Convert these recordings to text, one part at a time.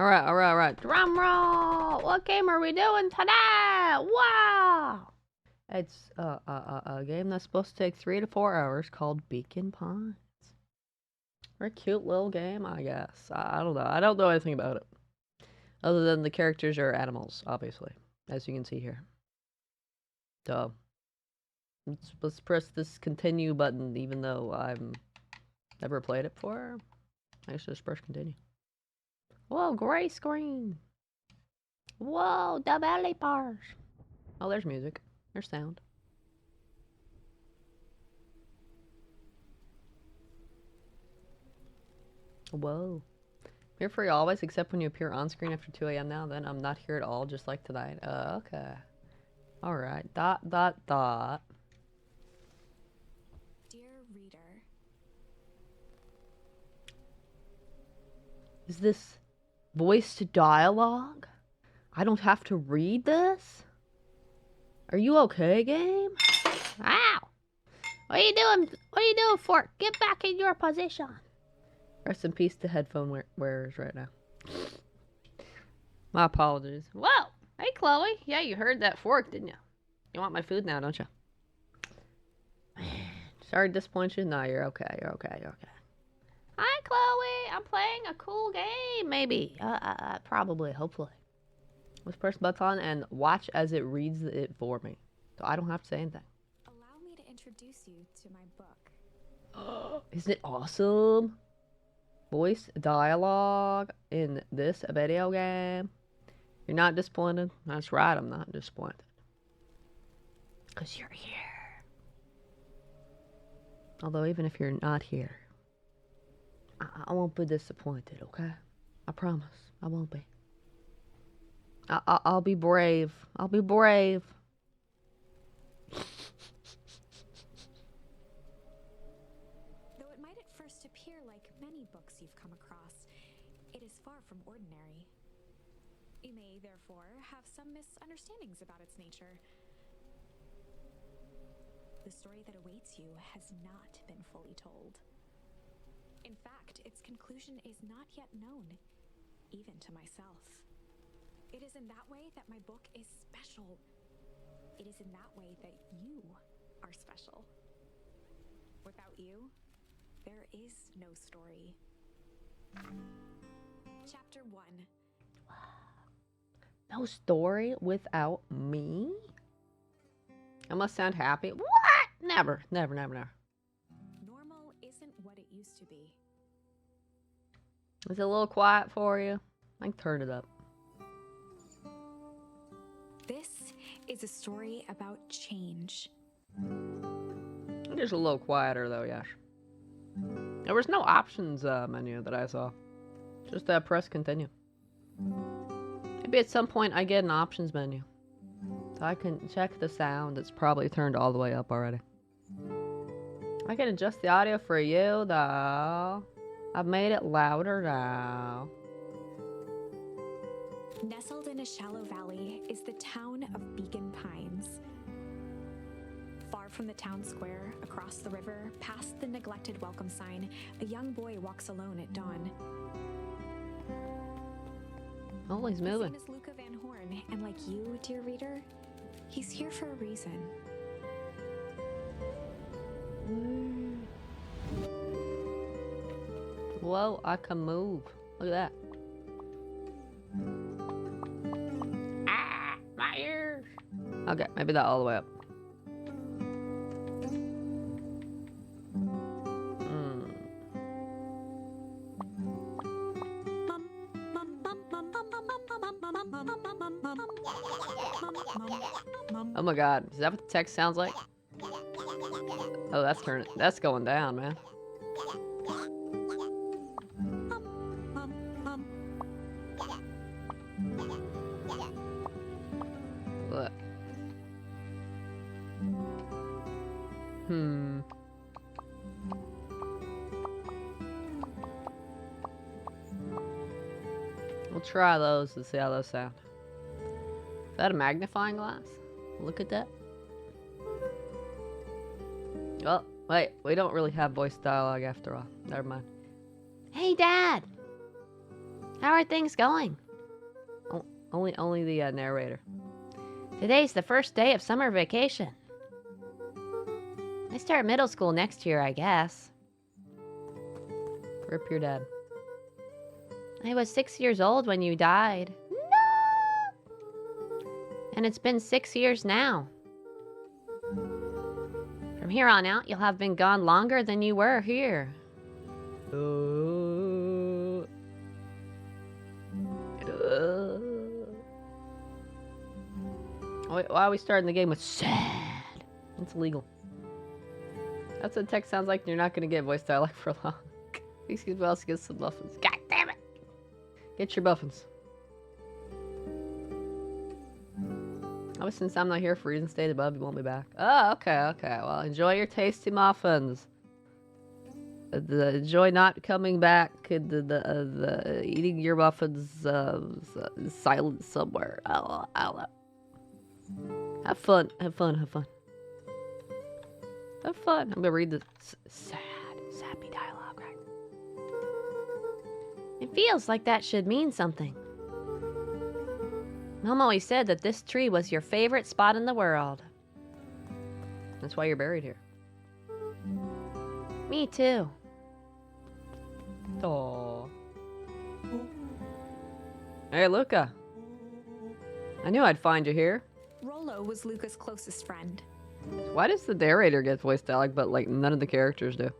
Alright. Drum roll! What game are we doing today? Wow! It's a game that's supposed to take 3 to 4 hours called Beacon Pines. Very cute little game, I guess. I don't know. I don't know anything about it. Other than the characters are animals, obviously. As you can see here. So, let's press this continue button, even though I've never played it before. I should just press continue. Whoa, gray screen. Whoa, developers. Oh, there's music. There's sound. Whoa. Here for you always, except when you appear on screen after 2 a.m. now, then I'm not here at all, just like tonight. Okay. Alright. ... Dear reader. Is this voice to dialogue? I don't have to read this? Are you okay, game? Ow! What are you doing? What are you doing, Fork? Get back in your position. Rest in peace to headphone wearers right now. My apologies. Whoa! Hey, Chloe. Yeah, you heard that Fork, didn't you? You want my food now, don't you? Sorry to disappoint you. No, you're okay. You're okay. Hi, Chloe. I'm playing a cool game, maybe. Probably, hopefully. Let's press the button and watch as it reads it for me. So I don't have to say anything. Allow me to introduce you to my book. Isn't it awesome? Voice dialogue in this video game. You're not disappointed? That's right, I'm not disappointed. Because you're here. Although even if you're not here, I won't be disappointed, okay? I promise. I won't be. I'll be brave. I'll be brave. Though it might at first appear like many books you've come across, it is far from ordinary. You may, therefore, have some misunderstandings about its nature. The story that awaits you has not been fully told. In fact, its conclusion is not yet known, even to myself. It is in that way that my book is special. It is in that way that you are special. Without you, there is no story. Chapter 1. No story without me? I must sound happy. What? Never. Normal isn't what it used to be. Is it a little quiet for you? I can turn it up. This is a story about change. Just a little quieter though, yes. There was no options menu that I saw. Just press continue. Maybe at some point I get an options menu. So I can check the sound. It's probably turned all the way up already. I can adjust the audio for you though. I've made it louder now. Nestled in a shallow valley is the town of Beacon Pines. Far from the town square, across the river, past the neglected welcome sign, a young boy walks alone at dawn. Oh, he's moving. His name is Luca Van Horn, and like you, dear reader, he's here for a reason. Whoa, I can move. Look at that. Ah, my ears. Okay, maybe that all the way up. Oh my god, is that what the text sounds like? Oh, that's going down, man. Look. We'll try those to see how those sound. Is that a magnifying glass? Look at that. Oh, wait. We don't really have voice dialogue after all. Never mind. Hey, Dad! How are things going? Only the narrator. Today's the first day of summer vacation. I start middle school next year, I guess. Rip your dad. I was 6 years old when you died. No! And it's been 6 years now. From here on out, you'll have been gone longer than you were here. Why are we starting the game with sad? It's illegal. That's what text sounds like. You're not gonna get voice dialogue for long. Excuse me, else get some muffins. God damn it! Get your muffins. Oh, since I'm not here for reasons stated above, you won't be back. Oh, okay. Well, enjoy your tasty muffins. Enjoy not coming back. Eating your muffins silent somewhere. I'll have fun. Have fun. I'm gonna read the sappy dialogue, right? It feels like that should mean something. Mom always said that this tree was your favorite spot in the world. That's why you're buried here. Me too. Aww. Hey, Luca. I knew I'd find you here. Rollo was Luca's closest friend. Why does the narrator get voice dialogue, but like none of the characters do?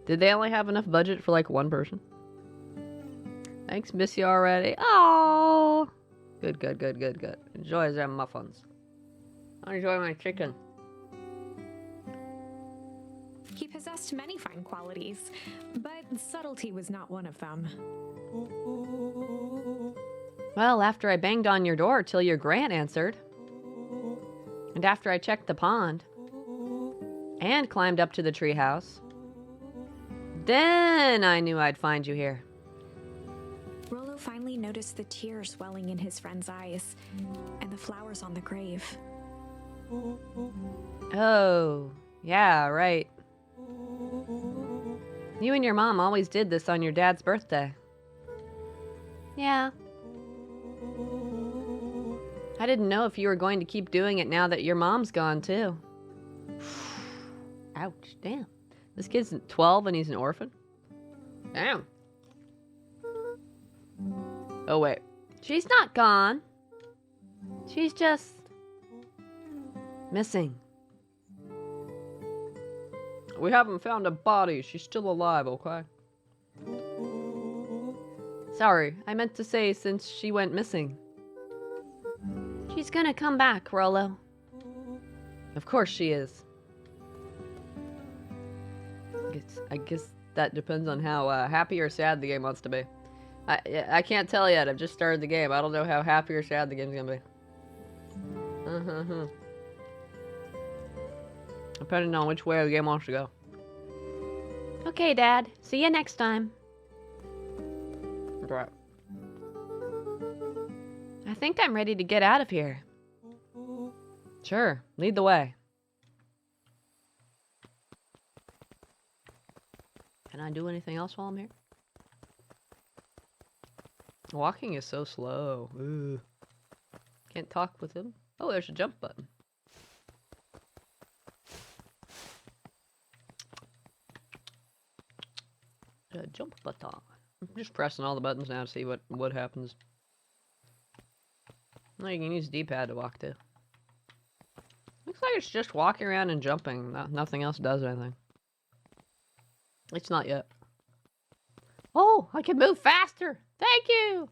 Did they only have enough budget for like one person? Thanks, miss you already. Oh, good. Enjoy them muffins. I enjoy my chicken. He possessed many fine qualities, but subtlety was not one of them. Well, after I banged on your door till your Grant answered, and after I checked the pond, and climbed up to the treehouse, then I knew I'd find you here. Rollo finally noticed the tears welling in his friend's eyes, and the flowers on the grave. Oh, yeah, right. You and your mom always did this on your dad's birthday. Yeah. I didn't know if you were going to keep doing it now that your mom's gone, too. Ouch, damn. This kid's 12 and he's an orphan? Damn. Oh, wait. She's not gone. She's just... missing. We haven't found a body. She's still alive, okay? Sorry, I meant to say since she went missing. She's gonna come back, Rollo. Of course she is. I guess that depends on how happy or sad the game wants to be. I can't tell yet. I've just started the game. I don't know how happy or sad the game's gonna be. Depending on which way the game wants to go. Okay, Dad. See you next time. Right. I think I'm ready to get out of here. Sure. Lead the way. Can I do anything else while I'm here? Walking is so slow. Ooh. Can't talk with him. Oh, there's a jump button. A jump button. I'm just pressing all the buttons now to see what happens. No, you can use D-pad to walk too. Looks like it's just walking around and jumping. Nothing else does anything. It's not yet. Oh, I can move faster. Thank you.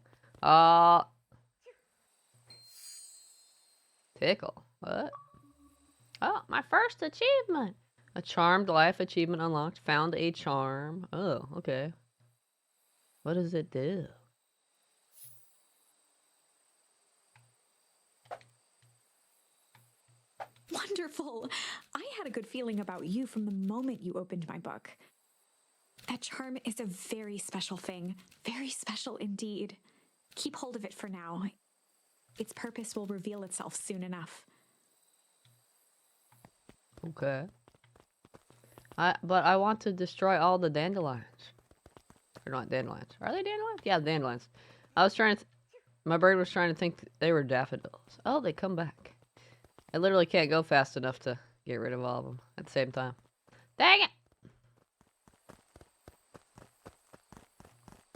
Tickle. What? Oh, my first achievement. A charmed life achievement unlocked. Found a charm. Oh, okay. What does it do? Wonderful! I had a good feeling about you from the moment you opened my book. That charm is a very special thing. Very special indeed. Keep hold of it for now. Its purpose will reveal itself soon enough. Okay. But I want to destroy all the dandelions. Or not dandelions. Are they dandelions? Yeah, dandelions. I was trying to... My bird was trying to think they were daffodils. Oh, they come back. I literally can't go fast enough to get rid of all of them at the same time. Dang it!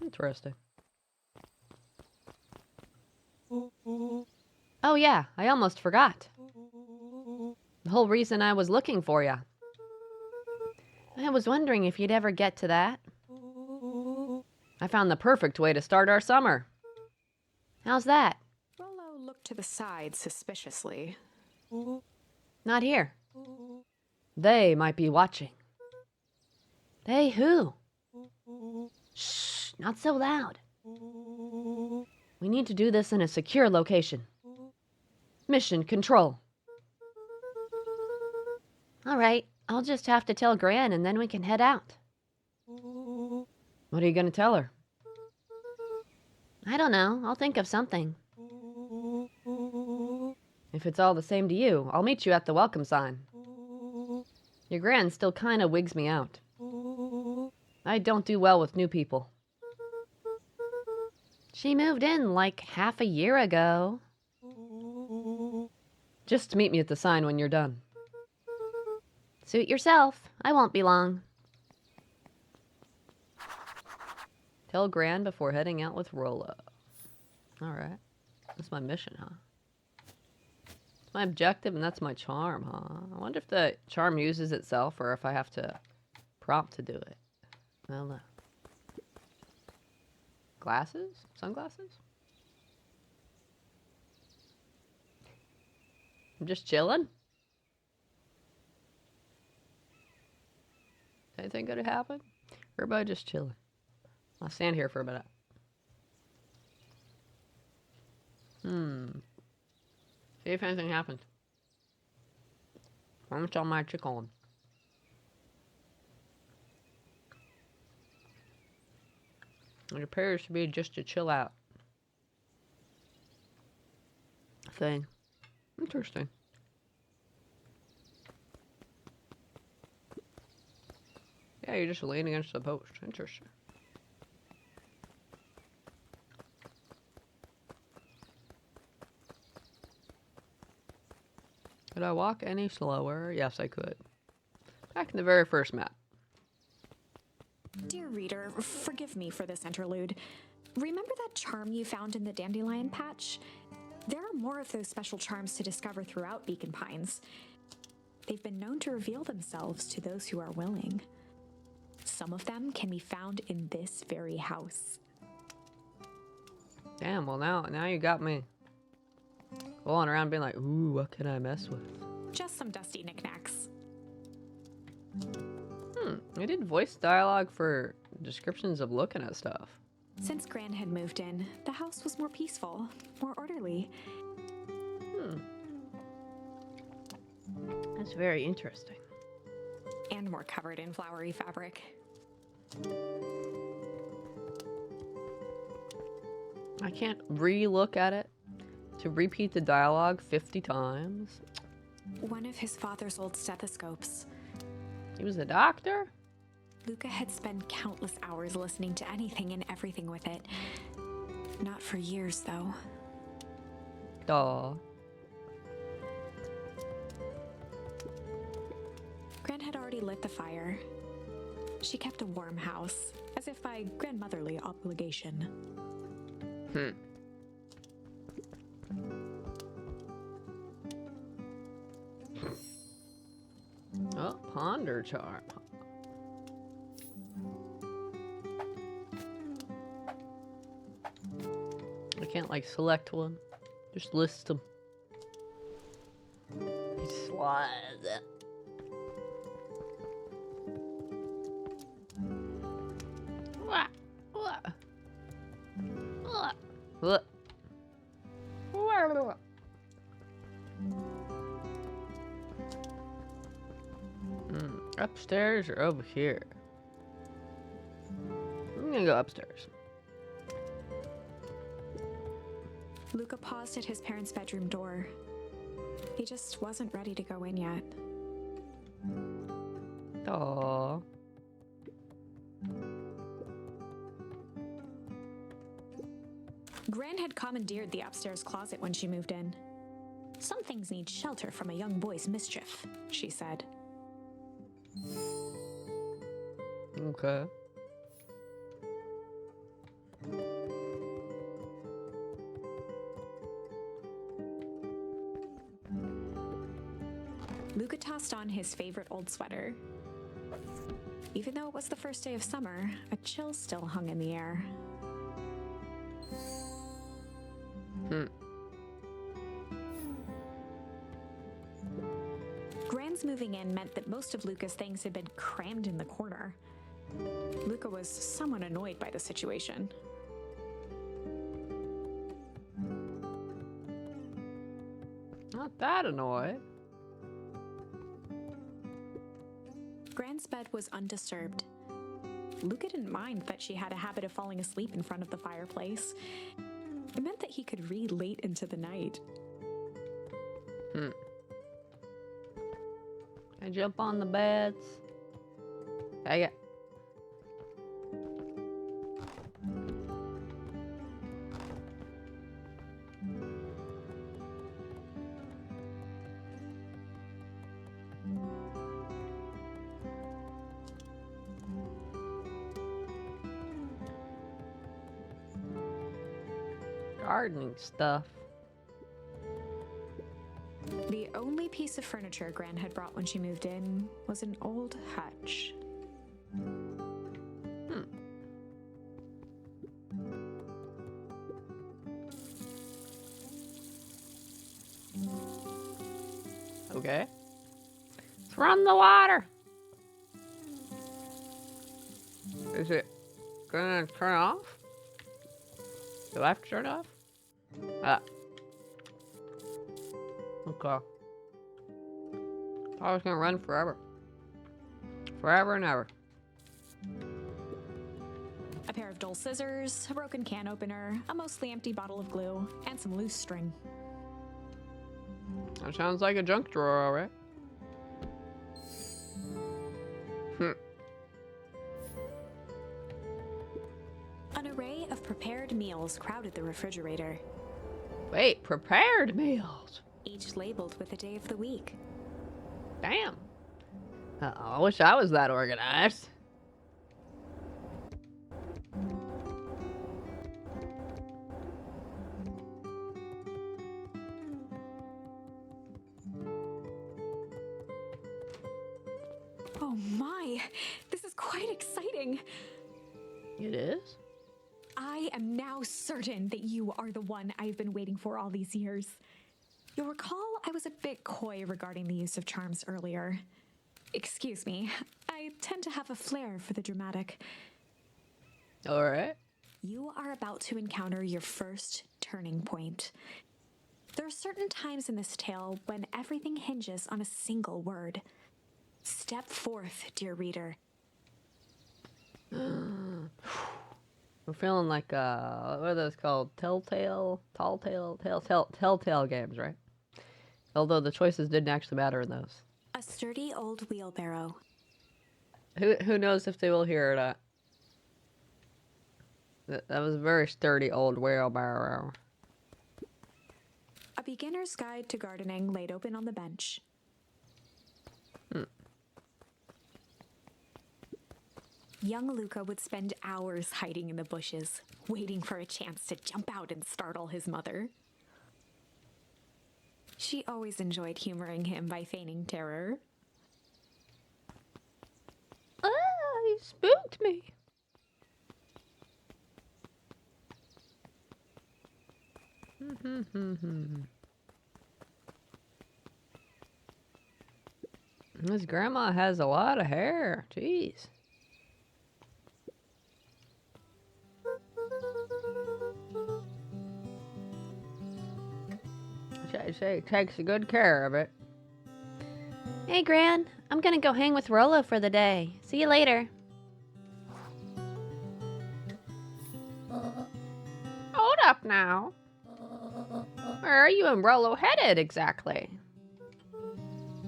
Interesting. Oh yeah, I almost forgot. The whole reason I was looking for ya. I was wondering if you'd ever get to that. I found the perfect way to start our summer. How's that? Rollo looked to the side suspiciously. Not here. They might be watching. They who? Shh, not so loud. We need to do this in a secure location. Mission control. All right, I'll just have to tell Gran and then we can head out. What are you going to tell her? I don't know. I'll think of something. If it's all the same to you, I'll meet you at the welcome sign. Your Gran still kind of wigs me out. I don't do well with new people. She moved in like half a year ago. Just meet me at the sign when you're done. Suit yourself. I won't be long. Tell Gran before heading out with Rollo. Alright. That's my mission, huh? It's my objective and that's my charm, huh? I wonder if the charm uses itself or if I have to prompt to do it. I don't know. Glasses? Sunglasses? I'm just chilling. Anything gonna happen? Everybody just chilling. I'll stand here for a minute. See if anything happens. How much on my chicken? It appears to be just a chill out thing. Interesting. Yeah, you just lean against the post. Interesting. Could I walk any slower? Yes, I could. Back in the very first map. Dear reader, forgive me for this interlude. Remember that charm you found in the dandelion patch? There are more of those special charms to discover throughout Beacon Pines. They've been known to reveal themselves to those who are willing. Some of them can be found in this very house. Damn, well now you got me going around being like, ooh, what can I mess with? Just some dusty knickknacks. I did voice dialogue for descriptions of looking at stuff. Since Gran had moved in, the house was more peaceful, more orderly. That's very interesting. And more covered in flowery fabric. I can't re-look at it to repeat the dialogue 50 times. One of his father's old stethoscopes. He was a doctor? Luca had spent countless hours listening to anything and everything with it. Not for years, though. Aw. Gran had already lit the fire. She kept a warm house, as if by grandmotherly obligation. Oh, ponder charm. I can't like select one. Just list them. Slide. What? Upstairs or over here? I'm gonna go upstairs. Luca paused at his parents' bedroom door. He just wasn't ready to go in yet. Aww. had commandeered the upstairs closet when she moved in. Some things need shelter from a young boy's mischief, she said. Okay. Luca tossed on his favorite old sweater. Even though it was the first day of summer, a chill still hung in the air. Gran's moving in meant that most of Luca's things had been crammed in the corner. Luca was somewhat annoyed by the situation. Not that annoyed. Gran's bed was undisturbed. Luca didn't mind that she had a habit of falling asleep in front of the fireplace. It meant that he could read late into the night. I jump on the beds. I get. Gardening stuff. The only piece of furniture Gran had brought when she moved in was an old hutch. Okay. Let's run the water. Is it gonna turn off? Do I have to turn it off? Okay. I was gonna run forever. Forever and ever. A pair of dull scissors, a broken can opener, a mostly empty bottle of glue, and some loose string. That sounds like a junk drawer, alright? An array of prepared meals crowded the refrigerator, Wait, prepared meals? each labeled with the day of the week. Damn. I wish I was that organized. Oh my, this is quite exciting. It is? I am now certain that you are the one I've been waiting for all these years. You'll recall I was a bit coy regarding the use of charms earlier. Excuse me, I tend to have a flair for the dramatic. Alright. You are about to encounter your first turning point. There are certain times in this tale when everything hinges on a single word. Step forth, dear reader. We're feeling like, what are those called? Telltale games, right? Although the choices didn't actually matter in those. A sturdy old wheelbarrow. Who knows if they will hear or not? That was a very sturdy old wheelbarrow. A beginner's guide to gardening laid open on the bench. Young Luca would spend hours hiding in the bushes, waiting for a chance to jump out and startle his mother. She always enjoyed humoring him by feigning terror. Ah, you spooked me. This grandma has a lot of hair. Jeez. She takes good care of it. Hey, Gran. I'm gonna go hang with Rolo for the day. See you later. Hold up now. Where are you and Rolo headed exactly?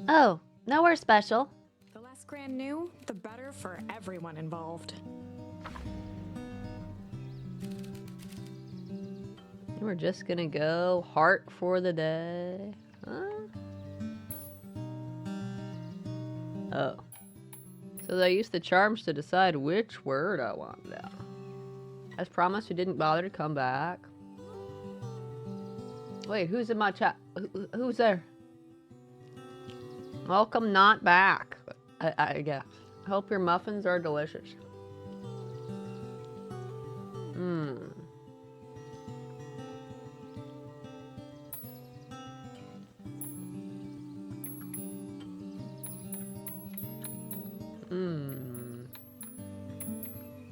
Oh, nowhere special. The less Gran knew, the better for everyone involved. We're just gonna go heart for the day. Huh? Oh. So they used the charms to decide which word I want now. As promised, you didn't bother to come back. Wait, who's in my chat? Who's there? Welcome not back, I guess. Hope your muffins are delicious. Mmm. Mmm.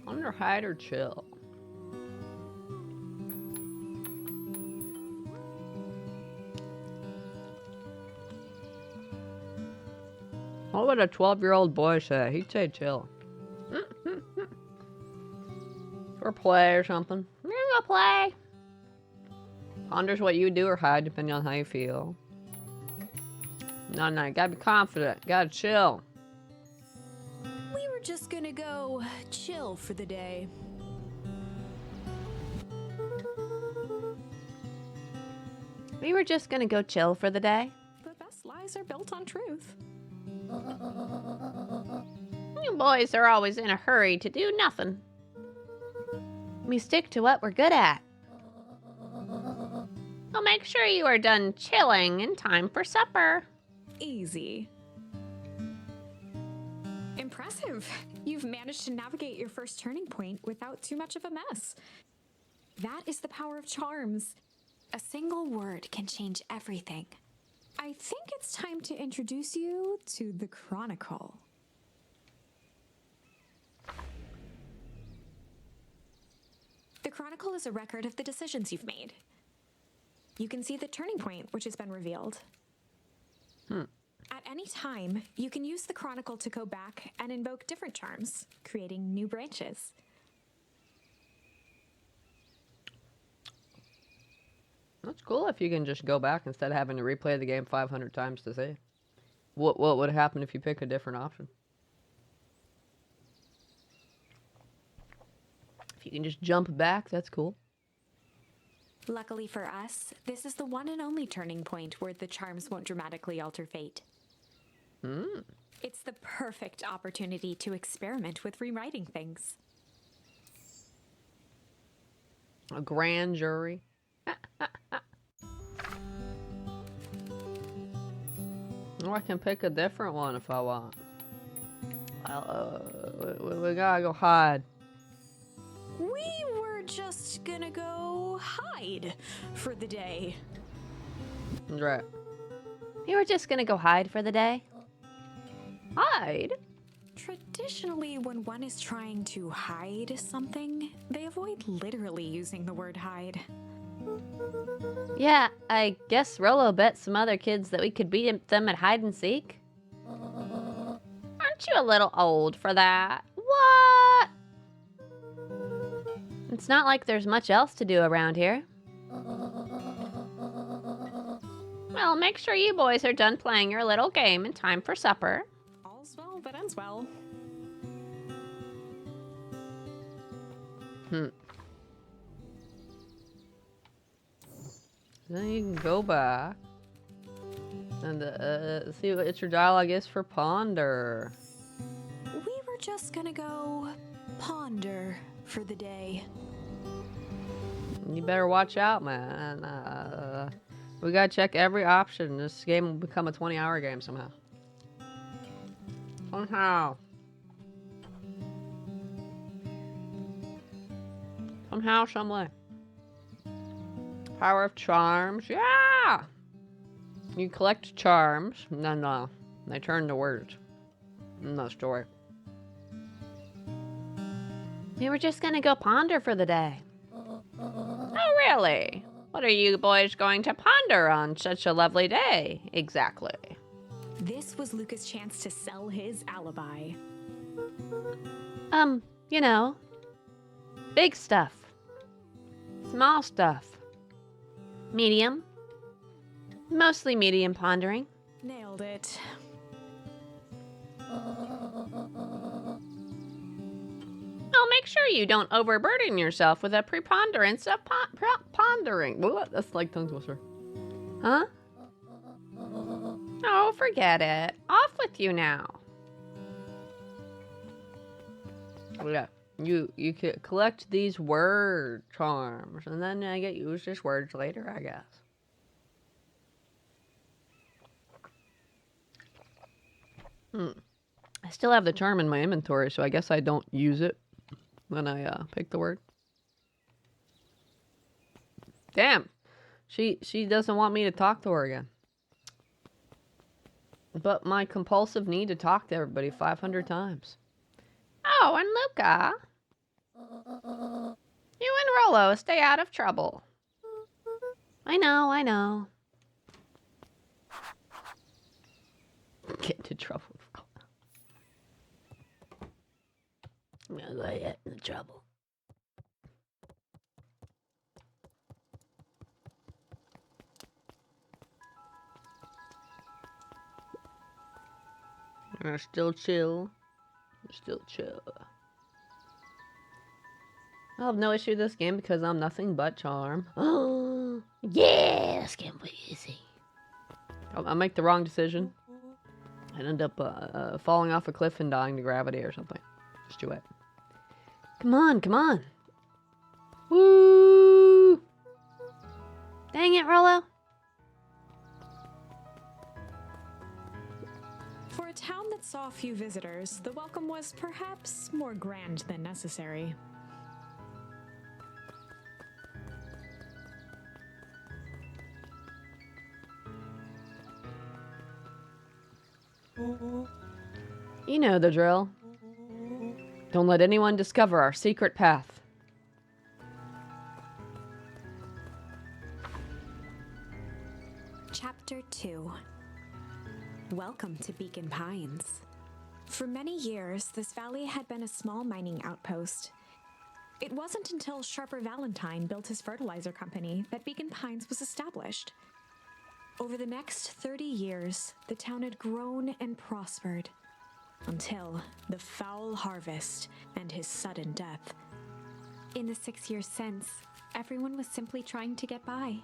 Wonder hide or chill. What would a 12-year-old boy say? He'd say chill. Or play or something. We're gonna go play. Ponders what you do or hide depending on how you feel. No, you gotta be confident. Gotta chill. We were just gonna go chill for the day. We were just gonna go chill for the day. The best lies are built on truth. You boys are always in a hurry to do nothing. We stick to what we're good at. I'll make sure you are done chilling in time for supper. Easy. Impressive. You've managed to navigate your first turning point without too much of a mess. That is the power of charms. A single word can change everything. I think it's time to introduce you to the Chronicle. The Chronicle is a record of the decisions you've made. You can see the turning point, which has been revealed. At any time, you can use the Chronicle to go back and invoke different charms, creating new branches. That's cool if you can just go back instead of having to replay the game 500 times to see. What would happen if you pick a different option? If you can just jump back, that's cool. Luckily for us, this is the one and only turning point where the charms won't dramatically alter fate. It's the perfect opportunity to experiment with rewriting things. A grand jury. Or I can pick a different one if I want. We gotta go hide. We were just gonna go hide for the day. Right. We were just gonna go hide for the day. Hide? Traditionally, when one is trying to hide something, they avoid literally using the word hide. Yeah, I guess Rolo bet some other kids that we could beat them at hide and seek. Aren't you a little old for that? What? It's not like there's much else to do around here. Well, make sure you boys are done playing your little game in time for supper. All's well that ends well. Then you can go back and see what your dialogue is for Ponder. We were just gonna go ponder for the day. You better watch out, man. We gotta check every option. This game will become a 20-hour game somehow. Somehow, some way. Power of charms, yeah! You collect charms, and then they turn to words in the story. We were just gonna go ponder for the day. Oh, really? What are you boys going to ponder on such a lovely day, exactly? This was Luca's chance to sell his alibi. You know, big stuff, small stuff, medium, mostly medium pondering. Nailed it. I'll make make sure you don't overburden yourself with a preponderance of pondering. What? That's like tongue twister. Huh? Oh, forget it. Off with you now. Yeah. You could collect these word charms, and then I get used as words later, I guess. I still have the charm in my inventory, so I guess I don't use it when I pick the word. Damn. She doesn't want me to talk to her again. But my compulsive need to talk to everybody 500 times. Oh, and Luca. You and Rollo stay out of trouble. I know. Get into trouble. I'm gonna go get into trouble. Still chill. I'll have no issue with this game because I'm nothing but charm. Oh, yeah, this game will be easy. I'll make the wrong decision and end up falling off a cliff and dying to gravity or something. Just do it. Come on. Woo! Dang it, Rollo. For a town that saw few visitors, the welcome was perhaps more grand than necessary. You know the drill. Don't let anyone discover our secret path. Chapter 2. Welcome to Beacon Pines. For many years, this valley had been a small mining outpost. It wasn't until Sharper Valentine built his fertilizer company that Beacon Pines was established. Over the next 30 years, the town had grown and prospered, until the foul harvest and his sudden death. In the 6 years since, everyone was simply trying to get by.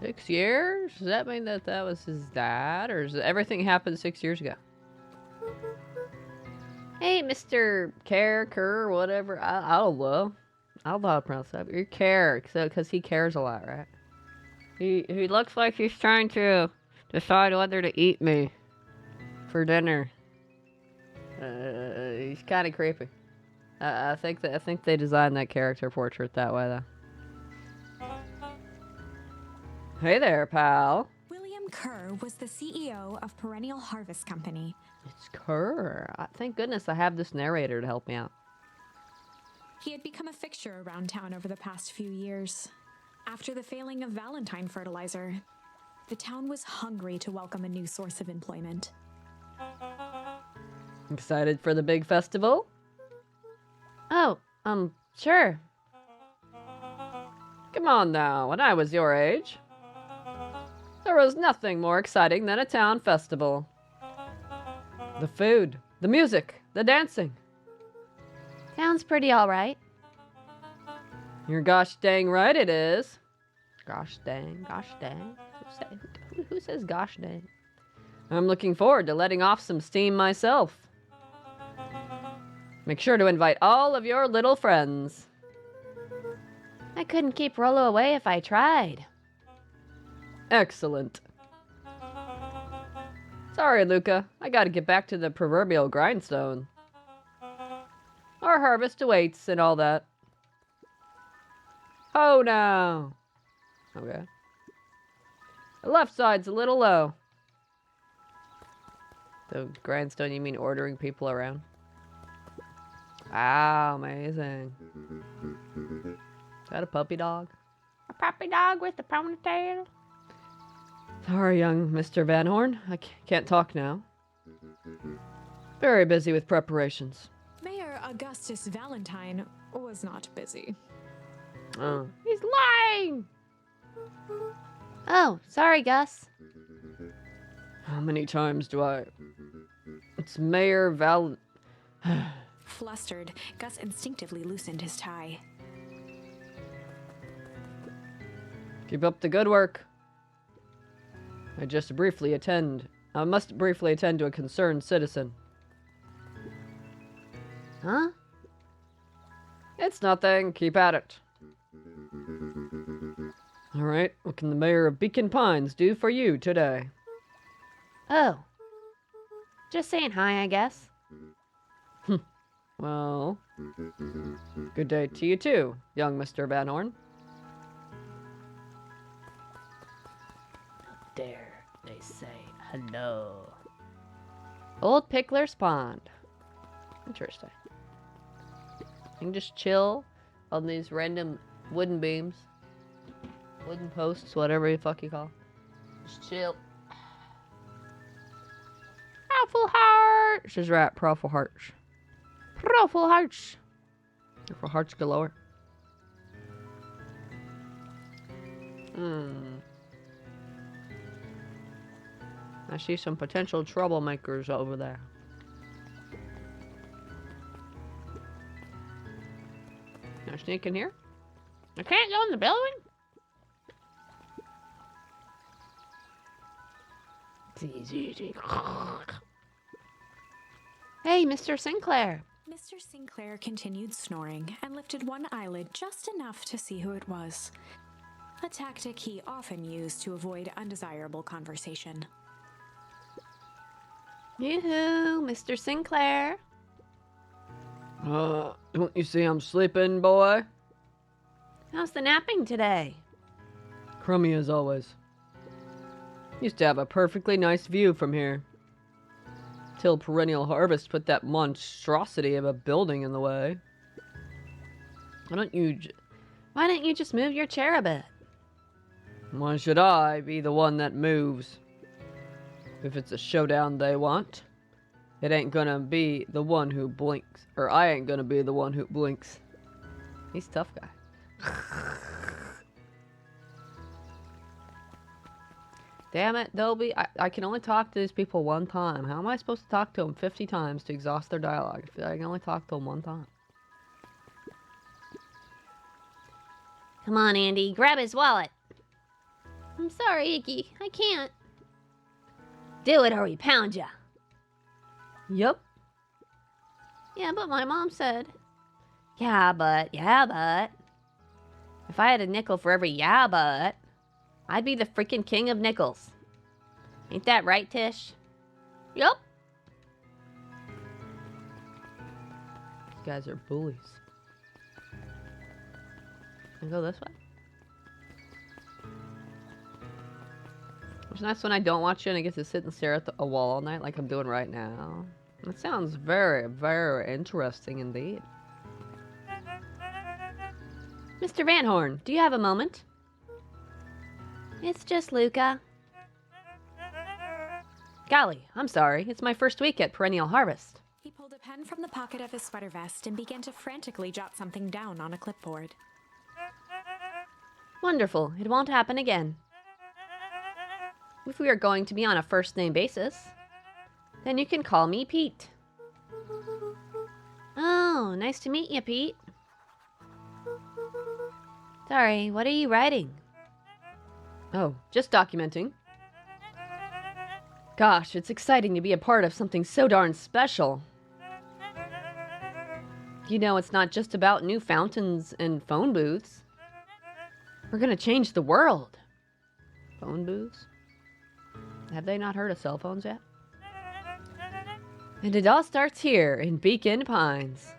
$6 years? Does that mean that was his dad? Or does everything happened 6 years ago? Hey, Mr. Kerr, whatever. I don't know. I don't know how to pronounce that. You're Care, because he cares a lot, right? He looks like he's trying to decide whether to eat me for dinner. He's kind of creepy. I think they designed that character portrait that way, though. Hey there, pal. William Kerr was the CEO of Perennial Harvest Company. It's Kerr. Thank goodness I have this narrator to help me out. He had become a fixture around town over the past few years. After the failing of Valentine fertilizer, the town was hungry to welcome a new source of employment. Excited for the big festival? Oh, sure. Come on now, when I was your age, there was nothing more exciting than a town festival. The food, the music, the dancing. Sounds pretty alright. You're gosh dang right it is. Gosh dang. Who says gosh dang? I'm looking forward to letting off some steam myself. Make sure to invite all of your little friends. I couldn't keep Rollo away if I tried. Excellent. Sorry, Luca. I gotta get back to the proverbial grindstone. Our harvest awaits and all that. Oh, no. Okay. The left side's a little low. The grindstone, you mean ordering people around? Wow, amazing. Is that a puppy dog? A puppy dog with a ponytail? Sorry, young Mr. Van Horn. I can't talk now. Very busy with preparations. Mayor Augustus Valentine was not busy. Oh. He's lying! Oh, sorry, Gus. How many times do I... It's Mayor Val... Flustered, Gus instinctively loosened his tie. Keep up the good work. I must briefly attend to a concerned citizen. Huh? It's nothing. Keep at it. Alright, what can the mayor of Beacon Pines do for you today? Oh. Just saying hi, I guess. Well, good day to you too, young Mr. Van Horn. Dare they say hello. Old Pickler's Pond. Interesting. You can just chill on these random wooden beams. Wooden posts, whatever the fuck you call. Just chill. Profile hearts! Is right, profile hearts. Profile hearts. Profile hearts galore. I see some potential troublemakers over there. Can I sneak in here? I can't go in the building? Hey, Mr. Sinclair. Mr. Sinclair continued snoring and lifted one eyelid just enough to see who it was. A tactic he often used to avoid undesirable conversation. Yoo-hoo, Mr. Sinclair. Don't you see I'm sleeping, boy? How's the napping today? Crummy as always. Used to have a perfectly nice view from here. Till Perennial Harvest put that monstrosity of a building in the way. Why don't you just move your chair a bit? Why should I be the one that moves? If it's a showdown they want, it ain't gonna be the one who blinks. Or I ain't gonna be the one who blinks. He's a tough guy. Damn it, Dobie. I can only talk to these people one time. How am I supposed to talk to them 50 times to exhaust their dialogue? I feel like I can only talk to them one time. Come on, Andy. Grab his wallet. I'm sorry, Iggy. I can't. Do it or we pound ya. Yup. Yeah, but my mom said. Yeah, but. If I had a nickel for every yeah, but, I'd be the freaking king of nickels. Ain't that right, Tish? Yup. You guys are bullies. Can I go this way? It's nice when I don't watch you and I get to sit and stare at a wall all night like I'm doing right now. That sounds very, very interesting indeed. Mr. Van Horn, do you have a moment? It's just Luca. Golly, I'm sorry. It's my first week at Perennial Harvest. He pulled a pen from the pocket of his sweater vest and began to frantically jot something down on a clipboard. Wonderful. It won't happen again. If we are going to be on a first-name basis, then you can call me Pete. Oh, nice to meet you, Pete. Sorry, what are you writing? Oh, just documenting. Gosh, it's exciting to be a part of something so darn special. You know, it's not just about new fountains and phone booths. We're gonna change the world. Phone booths? Have they not heard of cell phones yet? And it all starts here in Beacon Pines.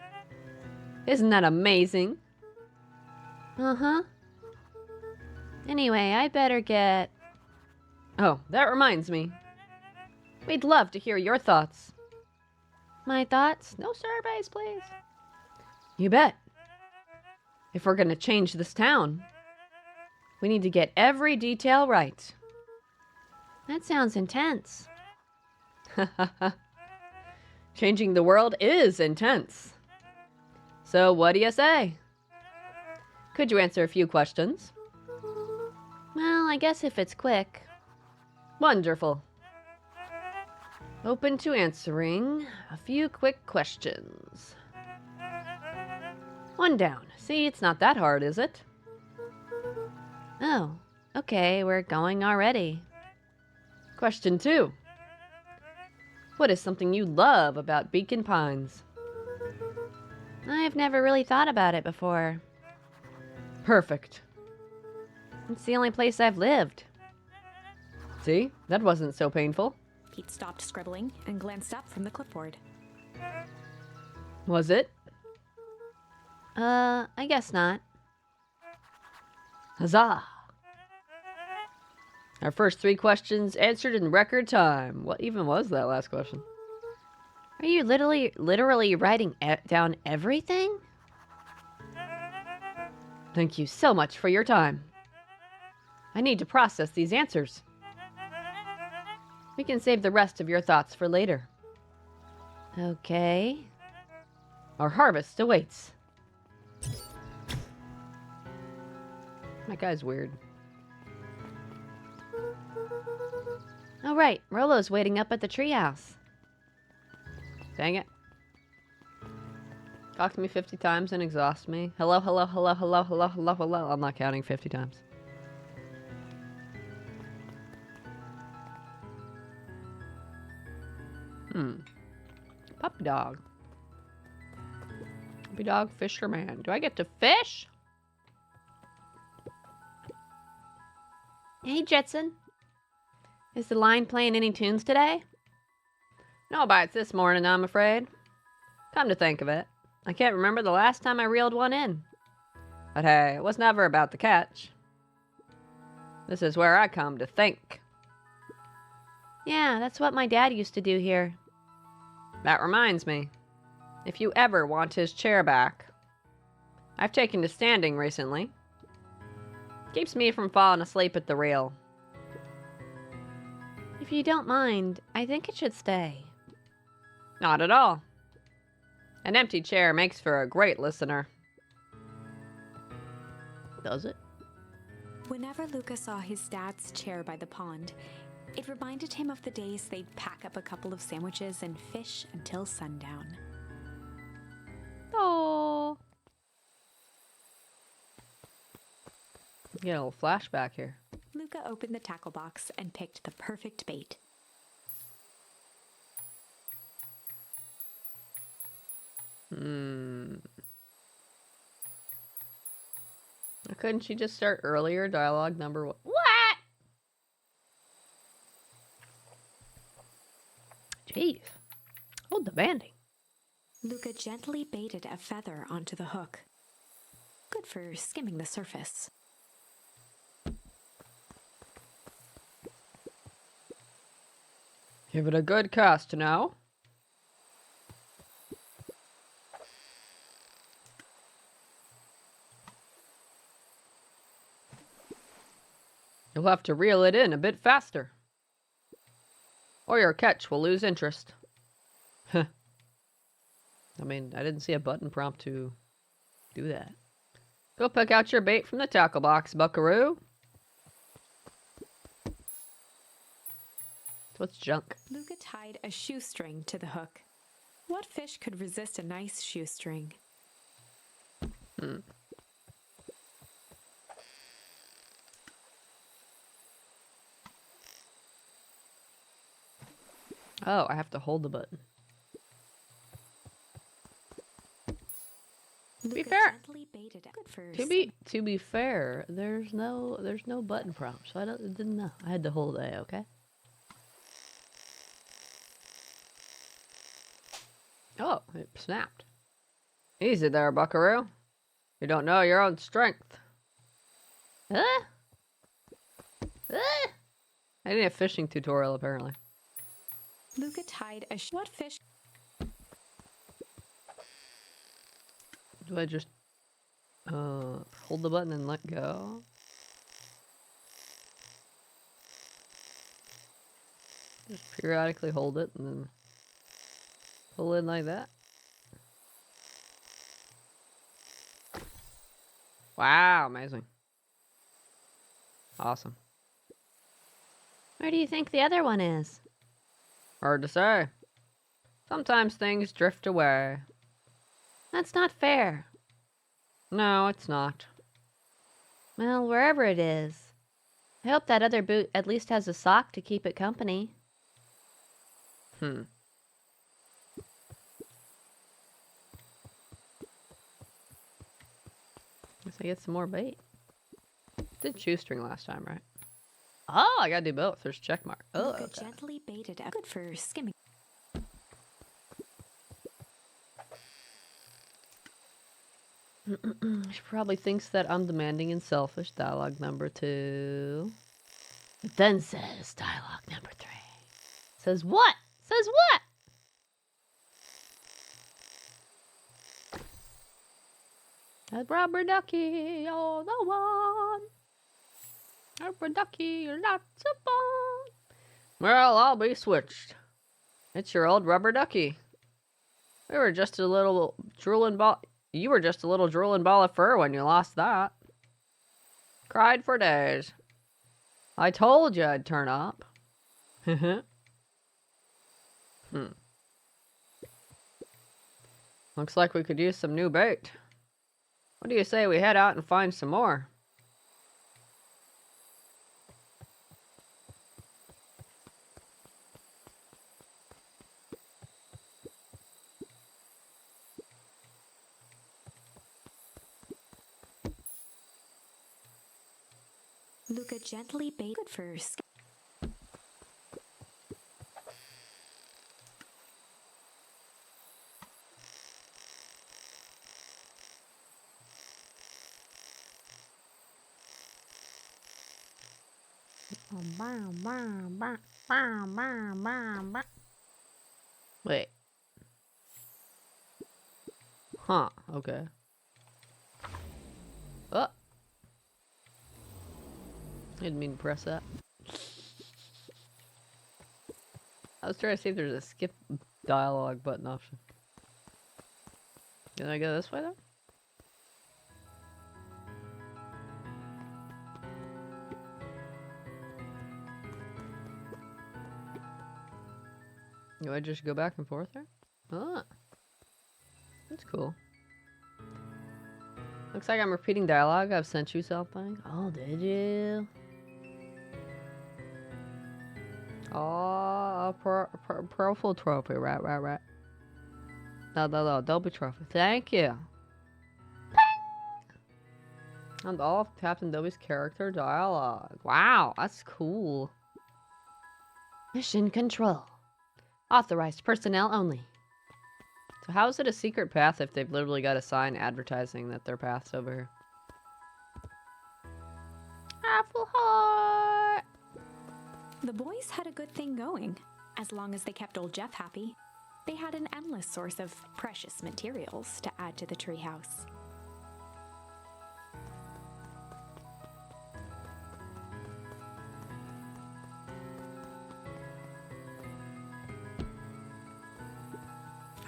Isn't that amazing? Uh-huh. Anyway, I better get... Oh, that reminds me. We'd love to hear your thoughts. My thoughts? No surveys, please. You bet. If we're gonna change this town, we need to get every detail right. That sounds intense. Changing the world is intense. So what do you say? Could you answer a few questions? Well, I guess if it's quick. Wonderful. Open to answering a few quick questions. 1 down. See, it's not that hard, is it? Oh, okay, we're going already. Question 2. What is something you love about Beacon Pines? I've never really thought about it before. Perfect. It's the only place I've lived. See? That wasn't so painful. Pete stopped scribbling and glanced up from the clipboard. Was it? I guess not. Huzzah! Our first 3 questions answered in record time. What even was that last question? Are you literally writing down everything? Thank you so much for your time. I need to process these answers. We can save the rest of your thoughts for later. Okay. Our harvest awaits. That guy's weird. All right, Rolo's waiting up at the treehouse. Dang it. Talk to me 50 times and exhaust me. Hello, hello, hello, hello, hello, hello, hello. I'm not counting 50 times. Puppy dog. Puppy dog, fisherman. Do I get to fish? Hey, Jetson. Is the line playing any tunes today? No bites this morning, I'm afraid. Come to think of it, I can't remember the last time I reeled one in. But hey, it was never about the catch. This is where I come to think. Yeah, that's what my dad used to do here. That reminds me, if you ever want his chair back. I've taken to standing recently. Keeps me from falling asleep at the reel. If you don't mind, I think it should stay. Not at all. An empty chair makes for a great listener. Does it? Whenever Luca saw his dad's chair by the pond, it reminded him of the days they'd pack up a couple of sandwiches and fish until sundown. Oh. Get a little flashback here. Luca opened the tackle box and picked the perfect bait. Couldn't she just start earlier? Dialogue number 1. What? Jeez. Hold the banding. Luca gently baited a feather onto the hook. Good for skimming the surface. Give it a good cast now. You'll have to reel it in a bit faster, or your catch will lose interest. I mean, I didn't see a button prompt to do that. Go pick out your bait from the tackle box, buckaroo. What's junk? Luca tied a shoestring to the hook. What fish could resist a nice shoestring? Oh, I have to hold the button. Luca fair. gently baited it. Good for To be fair, there's no button prompt, so I didn't know. I had to hold A, okay? Oh, it snapped. Easy there, buckaroo. You don't know your own strength. I need a fishing tutorial, apparently. Luca tied a what fish? Do I just hold the button and let go? Just periodically hold it and then pull in like that. Wow, amazing. Awesome. Where do you think the other one is? Hard to say. Sometimes things drift away. That's not fair. No, it's not. Well, wherever it is. I hope that other boot at least has a sock to keep it company. Hmm. Guess I get some more bait. Did shoestring last time, right? Oh, I gotta do both. There's a check mark. Oh, Luca okay. gently baited up. Good for skimming. She probably thinks that I'm demanding and selfish. Dialogue number 2. But then says dialogue number 3. Says what? Says what? That rubber ducky, you're the one. Rubber ducky, lots of fun. Well, I'll be switched. It's your old rubber ducky. We were just a little drooling ball. You were just a little drooling ball of fur when you lost that. Cried for days. I told you I'd turn up. Looks like we could use some new bait. What do you say we head out and find some more? Luca gently baited. Good for Wait. Huh, okay. Oh. Didn't mean to press that. I was trying to see if there's a skip dialogue button option. Can I go this way though? Do I just go back and forth there? Ah. That's cool. Looks like I'm repeating dialogue. I've sent you something. Oh, did you? Oh, a profile trophy. Right. No, Dolby trophy. Thank you. And all of Captain Dobby's character dialogue. Wow, that's cool. Mission control. Authorized personnel only. So how is it a secret path if they've literally got a sign advertising that their path's over here? Apple heart! The boys had a good thing going. As long as they kept old Jeff happy, they had an endless source of precious materials to add to the treehouse.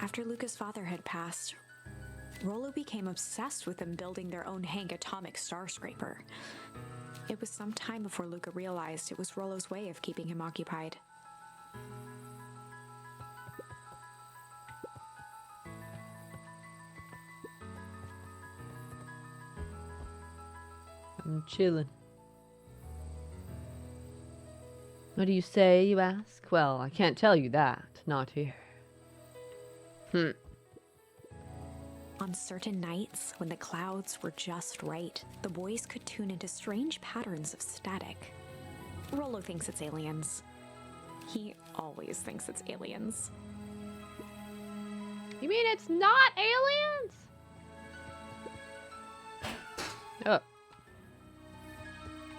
After Luca's father had passed, Rollo became obsessed with them building their own Hank atomic star scraper. It was some time before Luca realized it was Rollo's way of keeping him occupied. I'm chilling. What do you say, you ask? Well, I can't tell you that. Not here. On certain nights, when the clouds were just right, the boys could tune into strange patterns of static. Rollo thinks it's aliens. He always thinks it's aliens. You mean it's not aliens? Oh.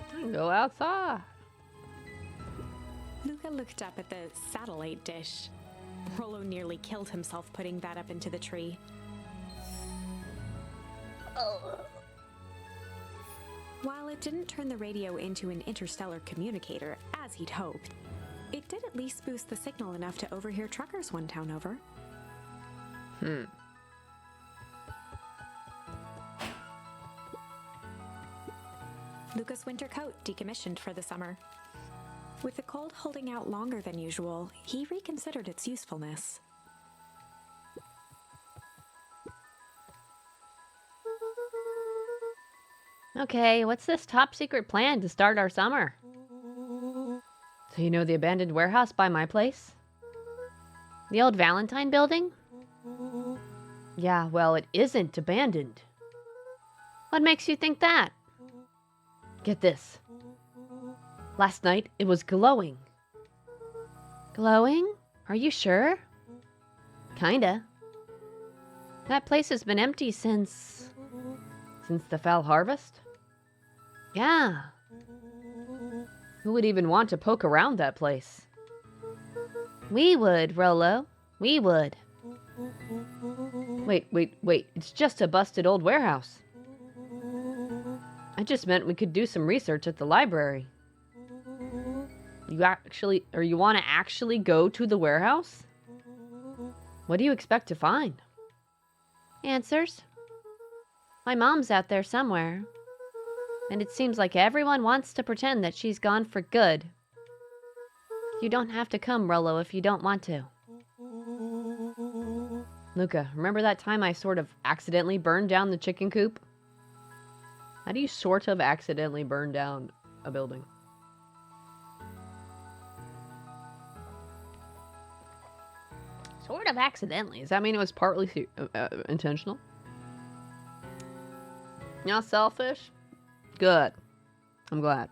I can go outside. Luca looked up at the satellite dish. Rollo nearly killed himself putting that up into the tree. While it didn't turn the radio into an interstellar communicator, as he'd hoped, it did at least boost the signal enough to overhear truckers one town over. Luca's winter coat decommissioned for the summer. With the cold holding out longer than usual, he reconsidered its usefulness. Okay, what's this top secret plan to start our summer? So you know the abandoned warehouse by my place? The old Valentine building? Yeah, well, it isn't abandoned. What makes you think that? Get this. Last night, it was glowing. Glowing? Are you sure? Kinda. That place has been empty since... Since the fall harvest? Yeah. Who would even want to poke around that place? We would, Rolo. We would. Wait. It's just a busted old warehouse. I just meant we could do some research at the library. You want to actually go to the warehouse? What do you expect to find? Answers? My mom's out there somewhere. And it seems like everyone wants to pretend that she's gone for good. You don't have to come, Rolo, if you don't want to. Luca, remember that time I sort of accidentally burned down the chicken coop? How do you sort of accidentally burn down a building? Sort of accidentally. Does that mean it was partly intentional? You're not selfish? Good. I'm glad.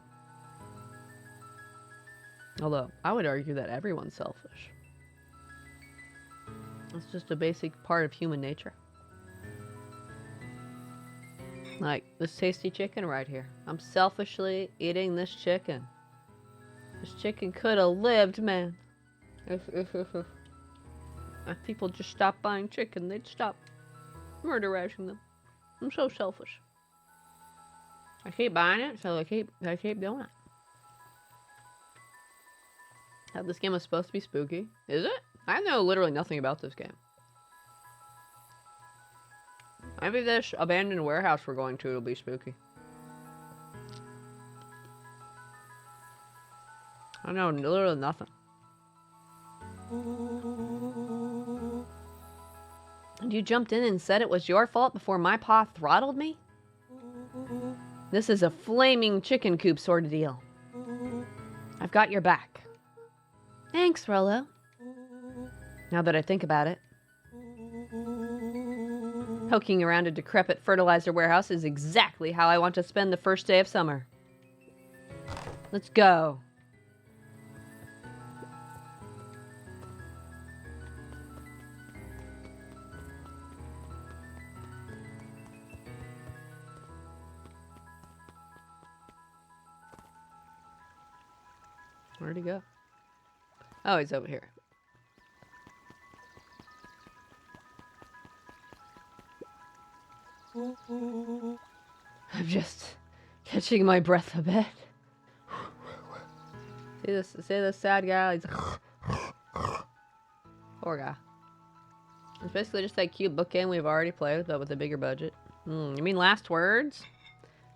Although, I would argue that everyone's selfish. It's just a basic part of human nature. Like, this tasty chicken right here. I'm selfishly eating this chicken. This chicken could have lived, man. If people just stopped buying chicken, they'd stop murderizing them. I'm so selfish. I keep buying it, so I keep doing it. How this game was supposed to be spooky. Is it? I know literally nothing about this game. Maybe this abandoned warehouse we're going to will be spooky. I know literally nothing. And you jumped in and said it was your fault before my pa throttled me? This is a flaming chicken coop sort of deal. I've got your back. Thanks, Rolo. Now that I think about it. Poking around a decrepit fertilizer warehouse is exactly how I want to spend the first day of summer. Let's go. Where'd he go? Oh, he's over here. I'm just catching my breath a bit. See this sad guy? He's poor guy. It's basically just that cute book game we've already played, but with a bigger budget. You mean Last Words?